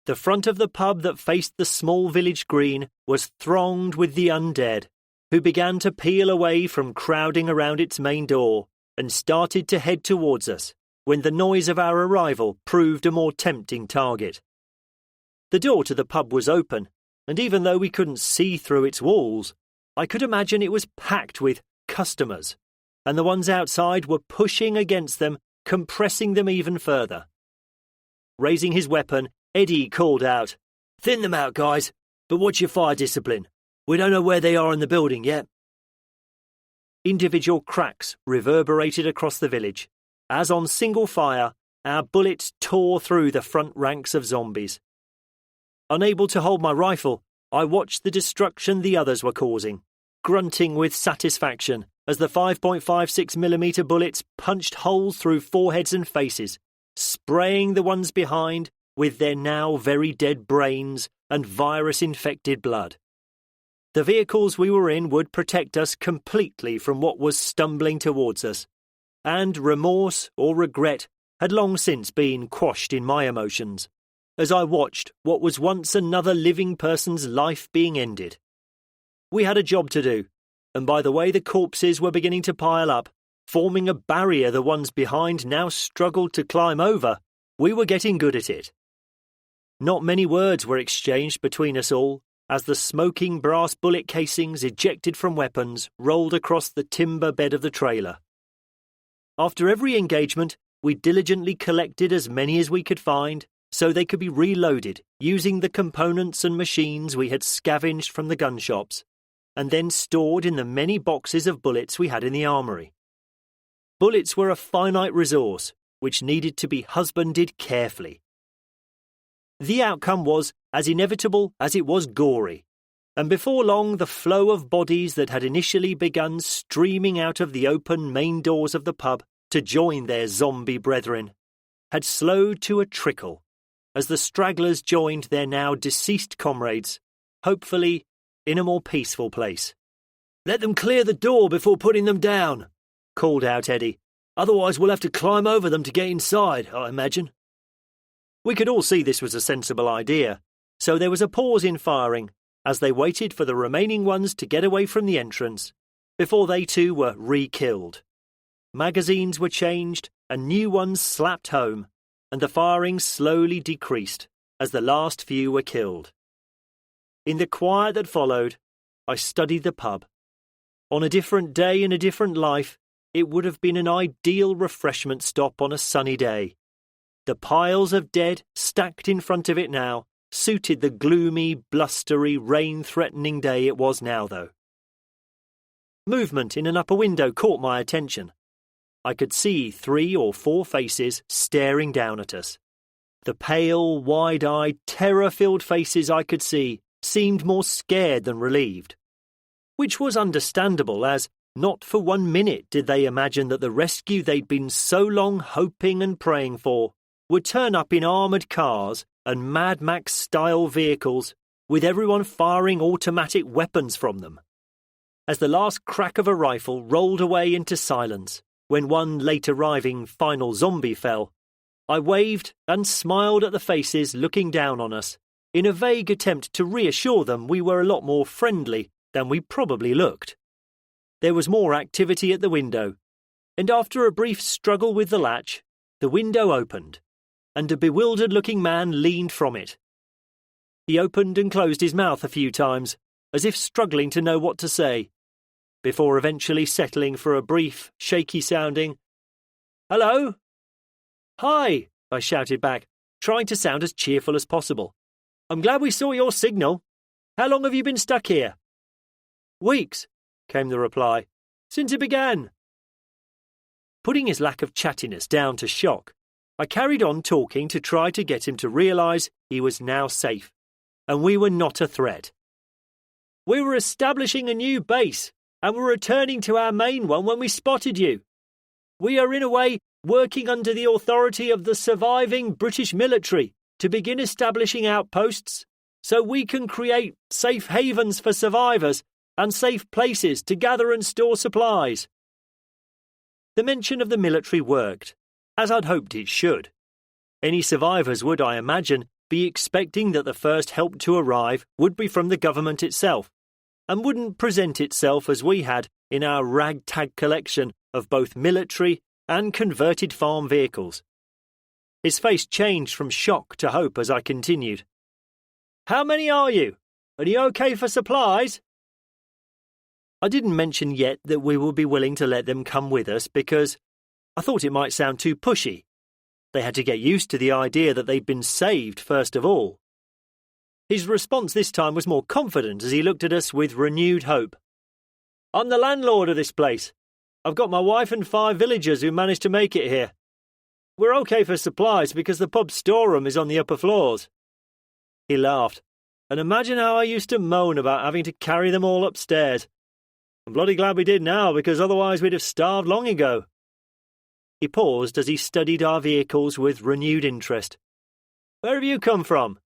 The front of the pub that faced the small village green was thronged with the undead, who began to peel away from crowding around its main door and started to head towards us when the noise of our arrival proved a more tempting target. The door to the pub was open, and even though we couldn't see through its walls, I could imagine it was packed with customers, and the ones outside were pushing against them, compressing them even further. Raising his weapon, Eddie called out, "Thin them out, guys, but watch your fire discipline. We don't know where they are in the building yet." Individual cracks reverberated across the village, as on single fire, our bullets tore through the front ranks of zombies. Unable to hold my rifle, I watched the destruction the others were causing, grunting with satisfaction as the 5.56mm bullets punched holes through foreheads and faces, spraying the ones behind with their now very dead brains and virus-infected blood. The vehicles we were in would protect us completely from what was stumbling towards us, and remorse or regret had long since been quashed in my emotions, as I watched what was once another living person's life being ended. We had a job to do, and by the way the corpses were beginning to pile up, forming a barrier the ones behind now struggled to climb over, we were getting good at it. Not many words were exchanged between us all, as the smoking brass bullet casings ejected from weapons rolled across the timber bed of the trailer. After every engagement, we diligently collected as many as we could find, so they could be reloaded using the components and machines we had scavenged from the gun shops, and then stored in the many boxes of bullets we had in the armoury. Bullets were a finite resource, which needed to be husbanded carefully. The outcome was as inevitable as it was gory, and before long the flow of bodies that had initially begun streaming out of the open main doors of the pub to join their zombie brethren had slowed to a trickle, as the stragglers joined their now deceased comrades, hopefully in a more peaceful place. "Let them clear the door before putting them down," called out Eddie. "Otherwise we'll have to climb over them to get inside, I imagine." We could all see this was a sensible idea, so there was a pause in firing as they waited for the remaining ones to get away from the entrance before they too were re-killed. Magazines were changed and new ones slapped home, and the firing slowly decreased as the last few were killed. In the quiet that followed, I studied the pub. On a different day in a different life, it would have been an ideal refreshment stop on a sunny day. The piles of dead stacked in front of it now suited the gloomy, blustery, rain-threatening day it was now, though. Movement in an upper window caught my attention. I could see 3 or 4 faces staring down at us. The pale, wide-eyed, terror-filled faces I could see seemed more scared than relieved, which was understandable, as not for 1 minute did they imagine that the rescue they'd been so long hoping and praying for would turn up in armoured cars and Mad Max-style vehicles, with everyone firing automatic weapons from them. As the last crack of a rifle rolled away into silence, when one late-arriving final zombie fell, I waved and smiled at the faces looking down on us, in a vague attempt to reassure them we were a lot more friendly than we probably looked. There was more activity at the window, and after a brief struggle with the latch, the window opened, and a bewildered-looking man leaned from it. He opened and closed his mouth a few times, as if struggling to know what to say, before eventually settling for a brief, shaky-sounding, "Hello?" "Hi," I shouted back, trying to sound as cheerful as possible. "I'm glad we saw your signal. How long have you been stuck here?" "Weeks," came the reply. "Since it began." Putting his lack of chattiness down to shock, I carried on talking to try to get him to realise he was now safe, and we were not a threat. "We were establishing a new base, and were returning to our main one when we spotted you. We are in a way working under the authority of the surviving British military to begin establishing outposts, so we can create safe havens for survivors and safe places to gather and store supplies." The mention of the military worked, as I'd hoped it should. Any survivors would, I imagine, be expecting that the first help to arrive would be from the government itself, and wouldn't present itself as we had in our ragtag collection of both military and converted farm vehicles. His face changed from shock to hope as I continued. "How many are you? Are you okay for supplies?" I didn't mention yet that we would be willing to let them come with us because I thought it might sound too pushy. They had to get used to the idea that they'd been saved first of all. His response this time was more confident as he looked at us with renewed hope. "I'm the landlord of this place. I've got my wife and 5 villagers who managed to make it here. We're okay for supplies because the pub storeroom is on the upper floors." He laughed. "And imagine how I used to moan about having to carry them all upstairs. I'm bloody glad we did now, because otherwise we'd have starved long ago." He paused as he studied our vehicles with renewed interest. "Where have you come from?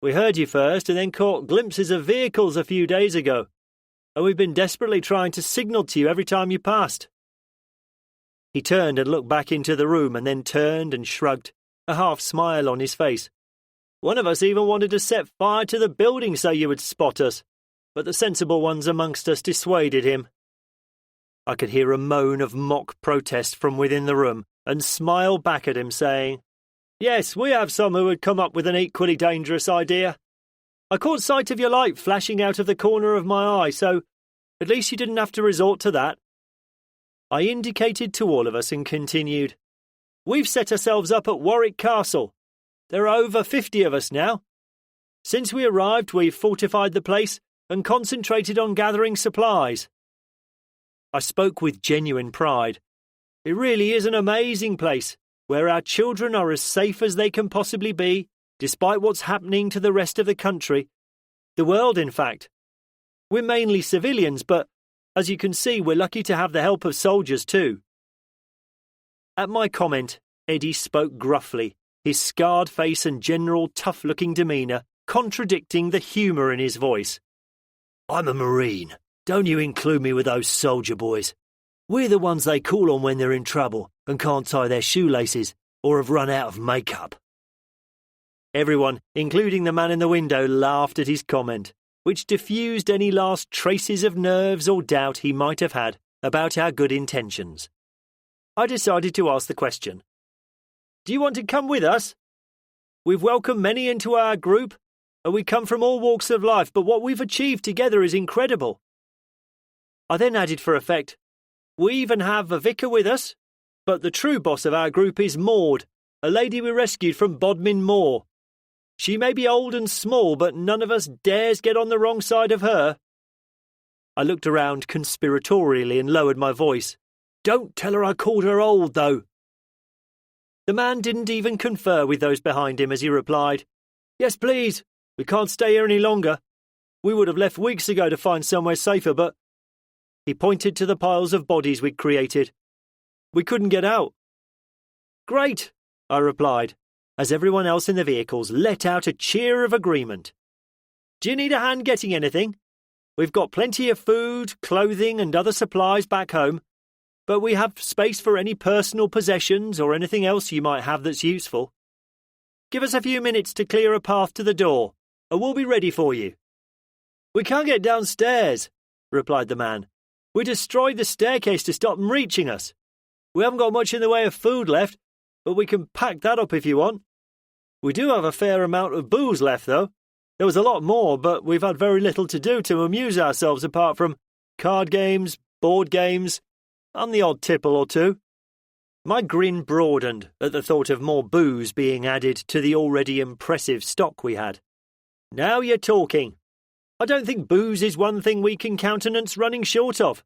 We heard you first and then caught glimpses of vehicles a few days ago, and we've been desperately trying to signal to you every time you passed." He turned and looked back into the room and then turned and shrugged, a half smile on his face. "One of us even wanted to set fire to the building so you would spot us, but the sensible ones amongst us dissuaded him." I could hear a moan of mock protest from within the room and smile back at him, saying, "Yes, we have some who would come up with an equally dangerous idea. I caught sight of your light flashing out of the corner of my eye, so at least you didn't have to resort to that." I indicated to all of us and continued, "We've set ourselves up at Warwick Castle. There are over 50 of us now. Since we arrived, we've fortified the place and concentrated on gathering supplies." I spoke with genuine pride. It really is an amazing place, where our children are as safe as they can possibly be, despite what's happening to the rest of the country. The world, in fact. We're mainly civilians, but as you can see, we're lucky to have the help of soldiers too. At my comment, Eddie spoke gruffly, his scarred face and general tough-looking demeanour contradicting the humour in his voice. "I'm a Marine. Don't you include me with those soldier boys. We're the ones they call on when they're in trouble and can't tie their shoelaces or have run out of makeup." Everyone, including the man in the window, laughed at his comment, which diffused any last traces of nerves or doubt he might have had about our good intentions. I decided to ask the question. "Do you want to come with us? We've welcomed many into our group, and we come from all walks of life, but what we've achieved together is incredible." I then added for effect, "We even have a vicar with us, but the true boss of our group is Maud, a lady we rescued from Bodmin Moor. She may be old and small, but none of us dares get on the wrong side of her." I looked around conspiratorially and lowered my voice. "Don't tell her I called her old, though." The man didn't even confer with those behind him as he replied, "Yes, please. We can't stay here any longer. We would have left weeks ago to find somewhere safer, but—" He pointed to the piles of bodies we'd created. "We couldn't get out." "Great," I replied, as everyone else in the vehicles let out a cheer of agreement. "Do you need a hand getting anything? We've got plenty of food, clothing and other supplies back home, but we have space for any personal possessions or anything else you might have that's useful. Give us a few minutes to clear a path to the door, and we'll be ready for you." "We can't get downstairs," replied the man. "We destroyed the staircase to stop them reaching us. We haven't got much in the way of food left, but we can pack that up if you want. We do have a fair amount of booze left, though. There was a lot more, but we've had very little to do to amuse ourselves apart from card games, board games, and the odd tipple or two." My grin broadened at the thought of more booze being added to the already impressive stock we had. "Now you're talking. I don't think booze is one thing we can countenance running short of."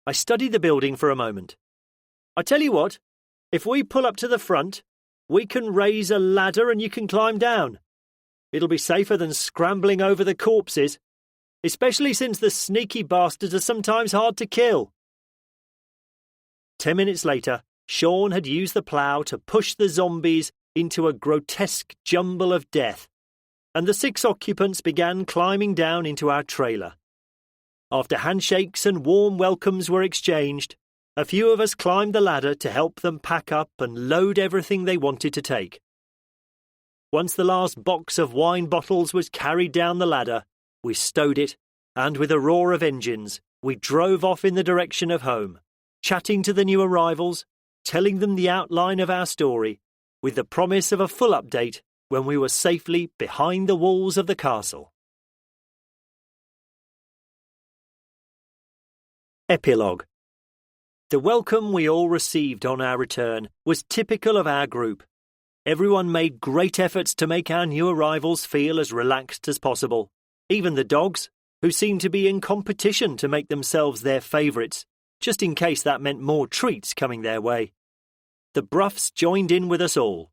I studied the building for a moment. "I tell you what, if we pull up to the front, we can raise a ladder and you can climb down. It'll be safer than scrambling over the corpses, especially since the sneaky bastards are sometimes hard to kill." 10 minutes later, Sean had used the plough to push the zombies into a grotesque jumble of death, and the 6 occupants began climbing down into our trailer. After handshakes and warm welcomes were exchanged, a few of us climbed the ladder to help them pack up and load everything they wanted to take. Once the last box of wine bottles was carried down the ladder, we stowed it and with a roar of engines, we drove off in the direction of home, chatting to the new arrivals, telling them the outline of our story, with the promise of a full update when we were safely behind the walls of the castle. Epilogue. The welcome we all received on our return was typical of our group. Everyone made great efforts to make our new arrivals feel as relaxed as possible. Even the dogs, who seemed to be in competition to make themselves their favourites, just in case that meant more treats coming their way. The Bruffs joined in with us all.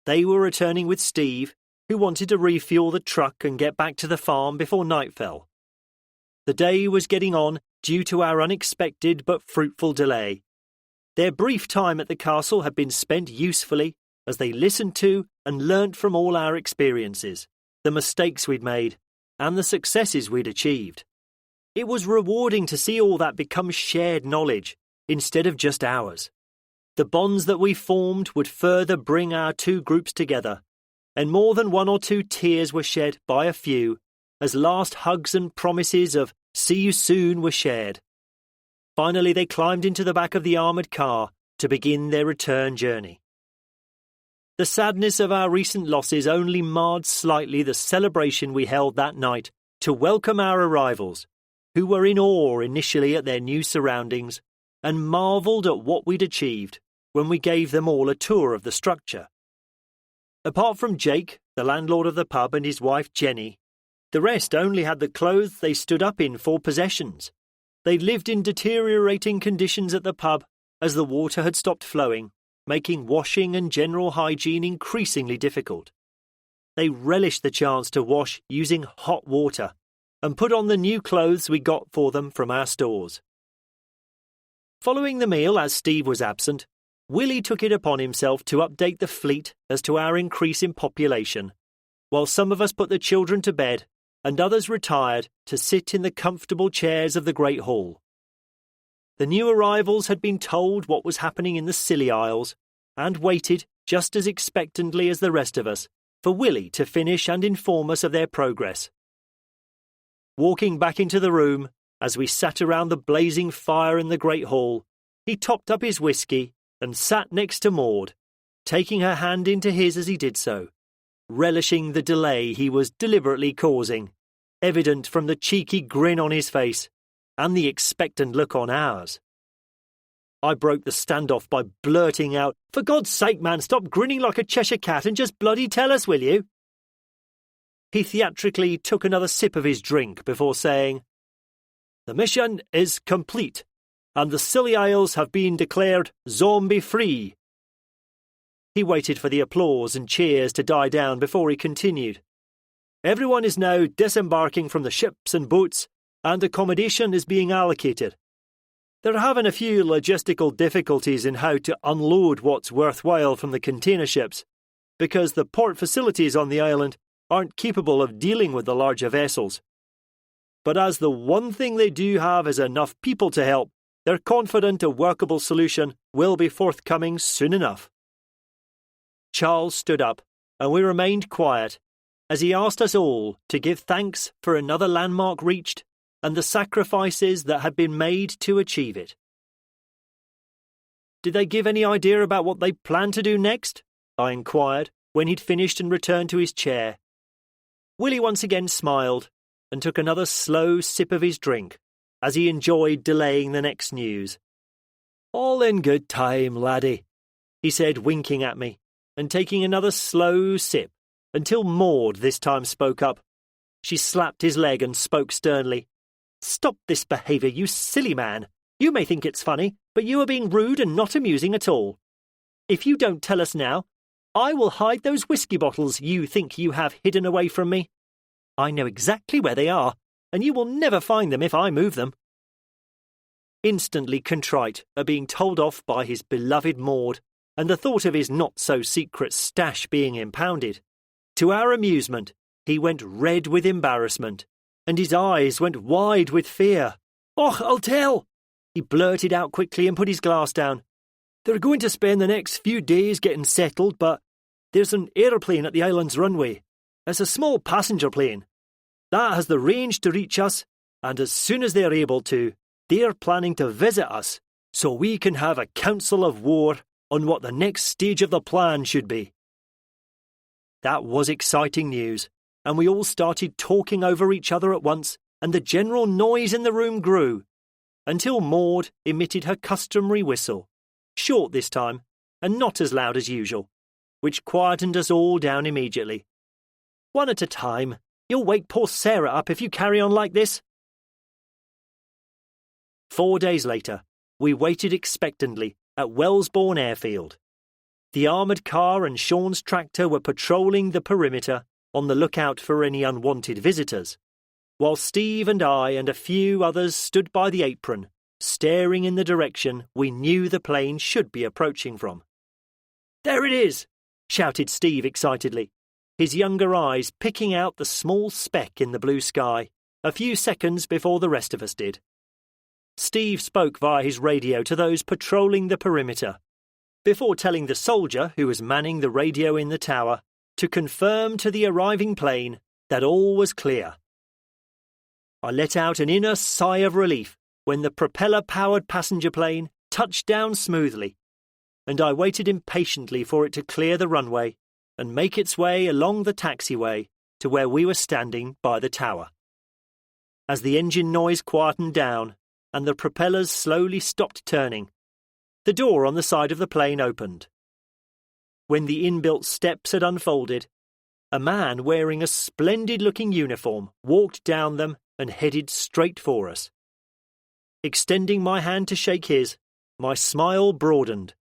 They were returning with Steve, who wanted to refuel the truck and get back to the farm before night fell. The day was getting on due to our unexpected but fruitful delay. Their brief time at the castle had been spent usefully as they listened to and learnt from all our experiences, the mistakes we'd made, and the successes we'd achieved. It was rewarding to see all that become shared knowledge instead of just ours. The bonds that we formed would further bring our two groups together, and more than one or two tears were shed by a few as last hugs and promises of "see you soon" were shared. Finally, they climbed into the back of the armoured car to begin their return journey. The sadness of our recent losses only marred slightly the celebration we held that night to welcome our arrivals, who were in awe initially at their new surroundings and marvelled at what we'd achieved when we gave them all a tour of the structure. Apart from Jake, the landlord of the pub, and his wife Jenny, the rest only had the clothes they stood up in for possessions. They'd lived in deteriorating conditions at the pub as the water had stopped flowing, making washing and general hygiene increasingly difficult. They relished the chance to wash using hot water and put on the new clothes we got for them from our stores. Following the meal, as Steve was absent, Willie took it upon himself to update the fleet as to our increase in population, while some of us put the children to bed and others retired to sit in the comfortable chairs of the Great Hall. The new arrivals had been told what was happening in the Scilly Isles and waited, just as expectantly as the rest of us, for Willie to finish and inform us of their progress. Walking back into the room, as we sat around the blazing fire in the Great Hall, he topped up his whisky and sat next to Maud, taking her hand into his as he did so, relishing the delay he was deliberately causing, evident from the cheeky grin on his face and the expectant look on ours. I broke the standoff by blurting out, "For God's sake, man, stop grinning like a Cheshire cat and just bloody tell us, will you?" He theatrically took another sip of his drink before saying, "The mission is complete, and the Scilly Isles have been declared zombie-free." He waited for the applause and cheers to die down before he continued. "Everyone is now disembarking from the ships and boats, and accommodation is being allocated. They're having a few logistical difficulties in how to unload what's worthwhile from the container ships, because the port facilities on the island aren't capable of dealing with the larger vessels. But as the one thing they do have is enough people to help, they're confident a workable solution will be forthcoming soon enough." Charles stood up, and we remained quiet, as he asked us all to give thanks for another landmark reached and the sacrifices that had been made to achieve it. "Did they give any idea about what they planned to do next?" I inquired, when he'd finished and returned to his chair. Willie once again smiled and took another slow sip of his drink, as he enjoyed delaying the next news. "All in good time, laddie," he said, winking at me, and taking another slow sip, until Maud this time spoke up. She slapped his leg and spoke sternly. "Stop this behaviour, you silly man. You may think it's funny, but you are being rude and not amusing at all. If you don't tell us now, I will hide those whisky bottles you think you have hidden away from me. I know exactly where they are, and you will never find them if I move them." Instantly contrite at being told off by his beloved Maud, and the thought of his not-so-secret stash being impounded, to our amusement, he went red with embarrassment, and his eyes went wide with fear. "Och, I'll tell!" he blurted out quickly and put his glass down. "They're going to spend the next few days getting settled, but there's an aeroplane at the island's runway. It's a small passenger plane. That has the range to reach us, and as soon as they're able to, they're planning to visit us so we can have a council of war on what the next stage of the plan should be." That was exciting news, and we all started talking over each other at once, and the general noise in the room grew, until Maud emitted her customary whistle, short this time, and not as loud as usual, which quietened us all down immediately. "One at a time. You'll wake poor Sarah up if you carry on like this." 4 days later, we waited expectantly at Wellesbourne Airfield. The armoured car and Sean's tractor were patrolling the perimeter, on the lookout for any unwanted visitors, while Steve and I and a few others stood by the apron, staring in the direction we knew the plane should be approaching from. "There it is!" shouted Steve excitedly, his younger eyes picking out the small speck in the blue sky, a few seconds before the rest of us did. Steve spoke via his radio to those patrolling the perimeter, before telling the soldier who was manning the radio in the tower to confirm to the arriving plane that all was clear. I let out an inner sigh of relief when the propeller-powered passenger plane touched down smoothly, and I waited impatiently for it to clear the runway and make its way along the taxiway to where we were standing by the tower. As the engine noise quietened down and the propellers slowly stopped turning, the door on the side of the plane opened. When the inbuilt steps had unfolded, a man wearing a splendid-looking uniform walked down them and headed straight for us. Extending my hand to shake his, my smile broadened,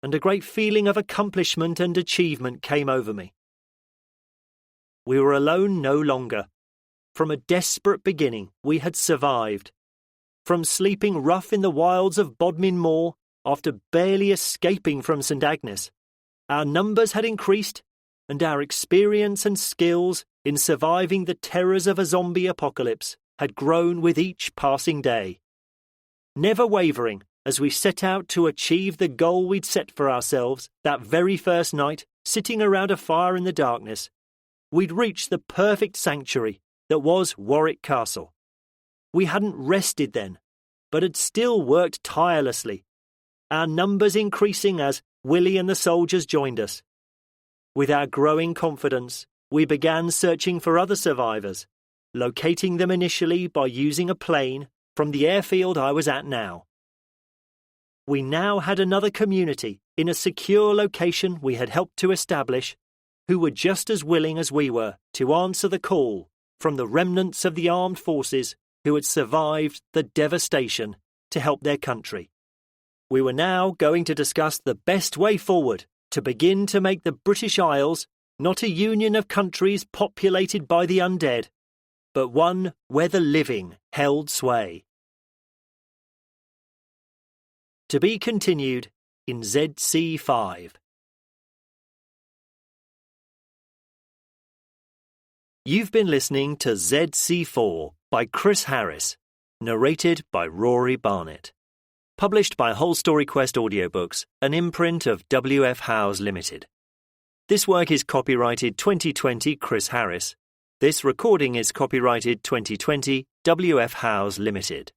and a great feeling of accomplishment and achievement came over me. We were alone no longer. From a desperate beginning, we had survived. From sleeping rough in the wilds of Bodmin Moor after barely escaping from St Agnes, our numbers had increased, and our experience and skills in surviving the terrors of a zombie apocalypse had grown with each passing day. Never wavering as we set out to achieve the goal we'd set for ourselves that very first night, sitting around a fire in the darkness, we'd reached the perfect sanctuary that was Warwick Castle. We hadn't rested then, but had still worked tirelessly, our numbers increasing as Willie and the soldiers joined us. With our growing confidence, we began searching for other survivors, locating them initially by using a plane from the airfield I was at now. We now had another community in a secure location we had helped to establish, who were just as willing as we were to answer the call from the remnants of the armed forces who had survived the devastation to help their country. We were now going to discuss the best way forward to begin to make the British Isles not a union of countries populated by the undead, but one where the living held sway. To be continued in ZC5. You've been listening to ZC4 by Chris Harris, narrated by Rory Barnett. Published by Whole Story Quest Audiobooks, an imprint of W.F. Howes Limited. This work is copyrighted 2020 Chris Harris. This recording is copyrighted 2020 W.F. Howes Limited.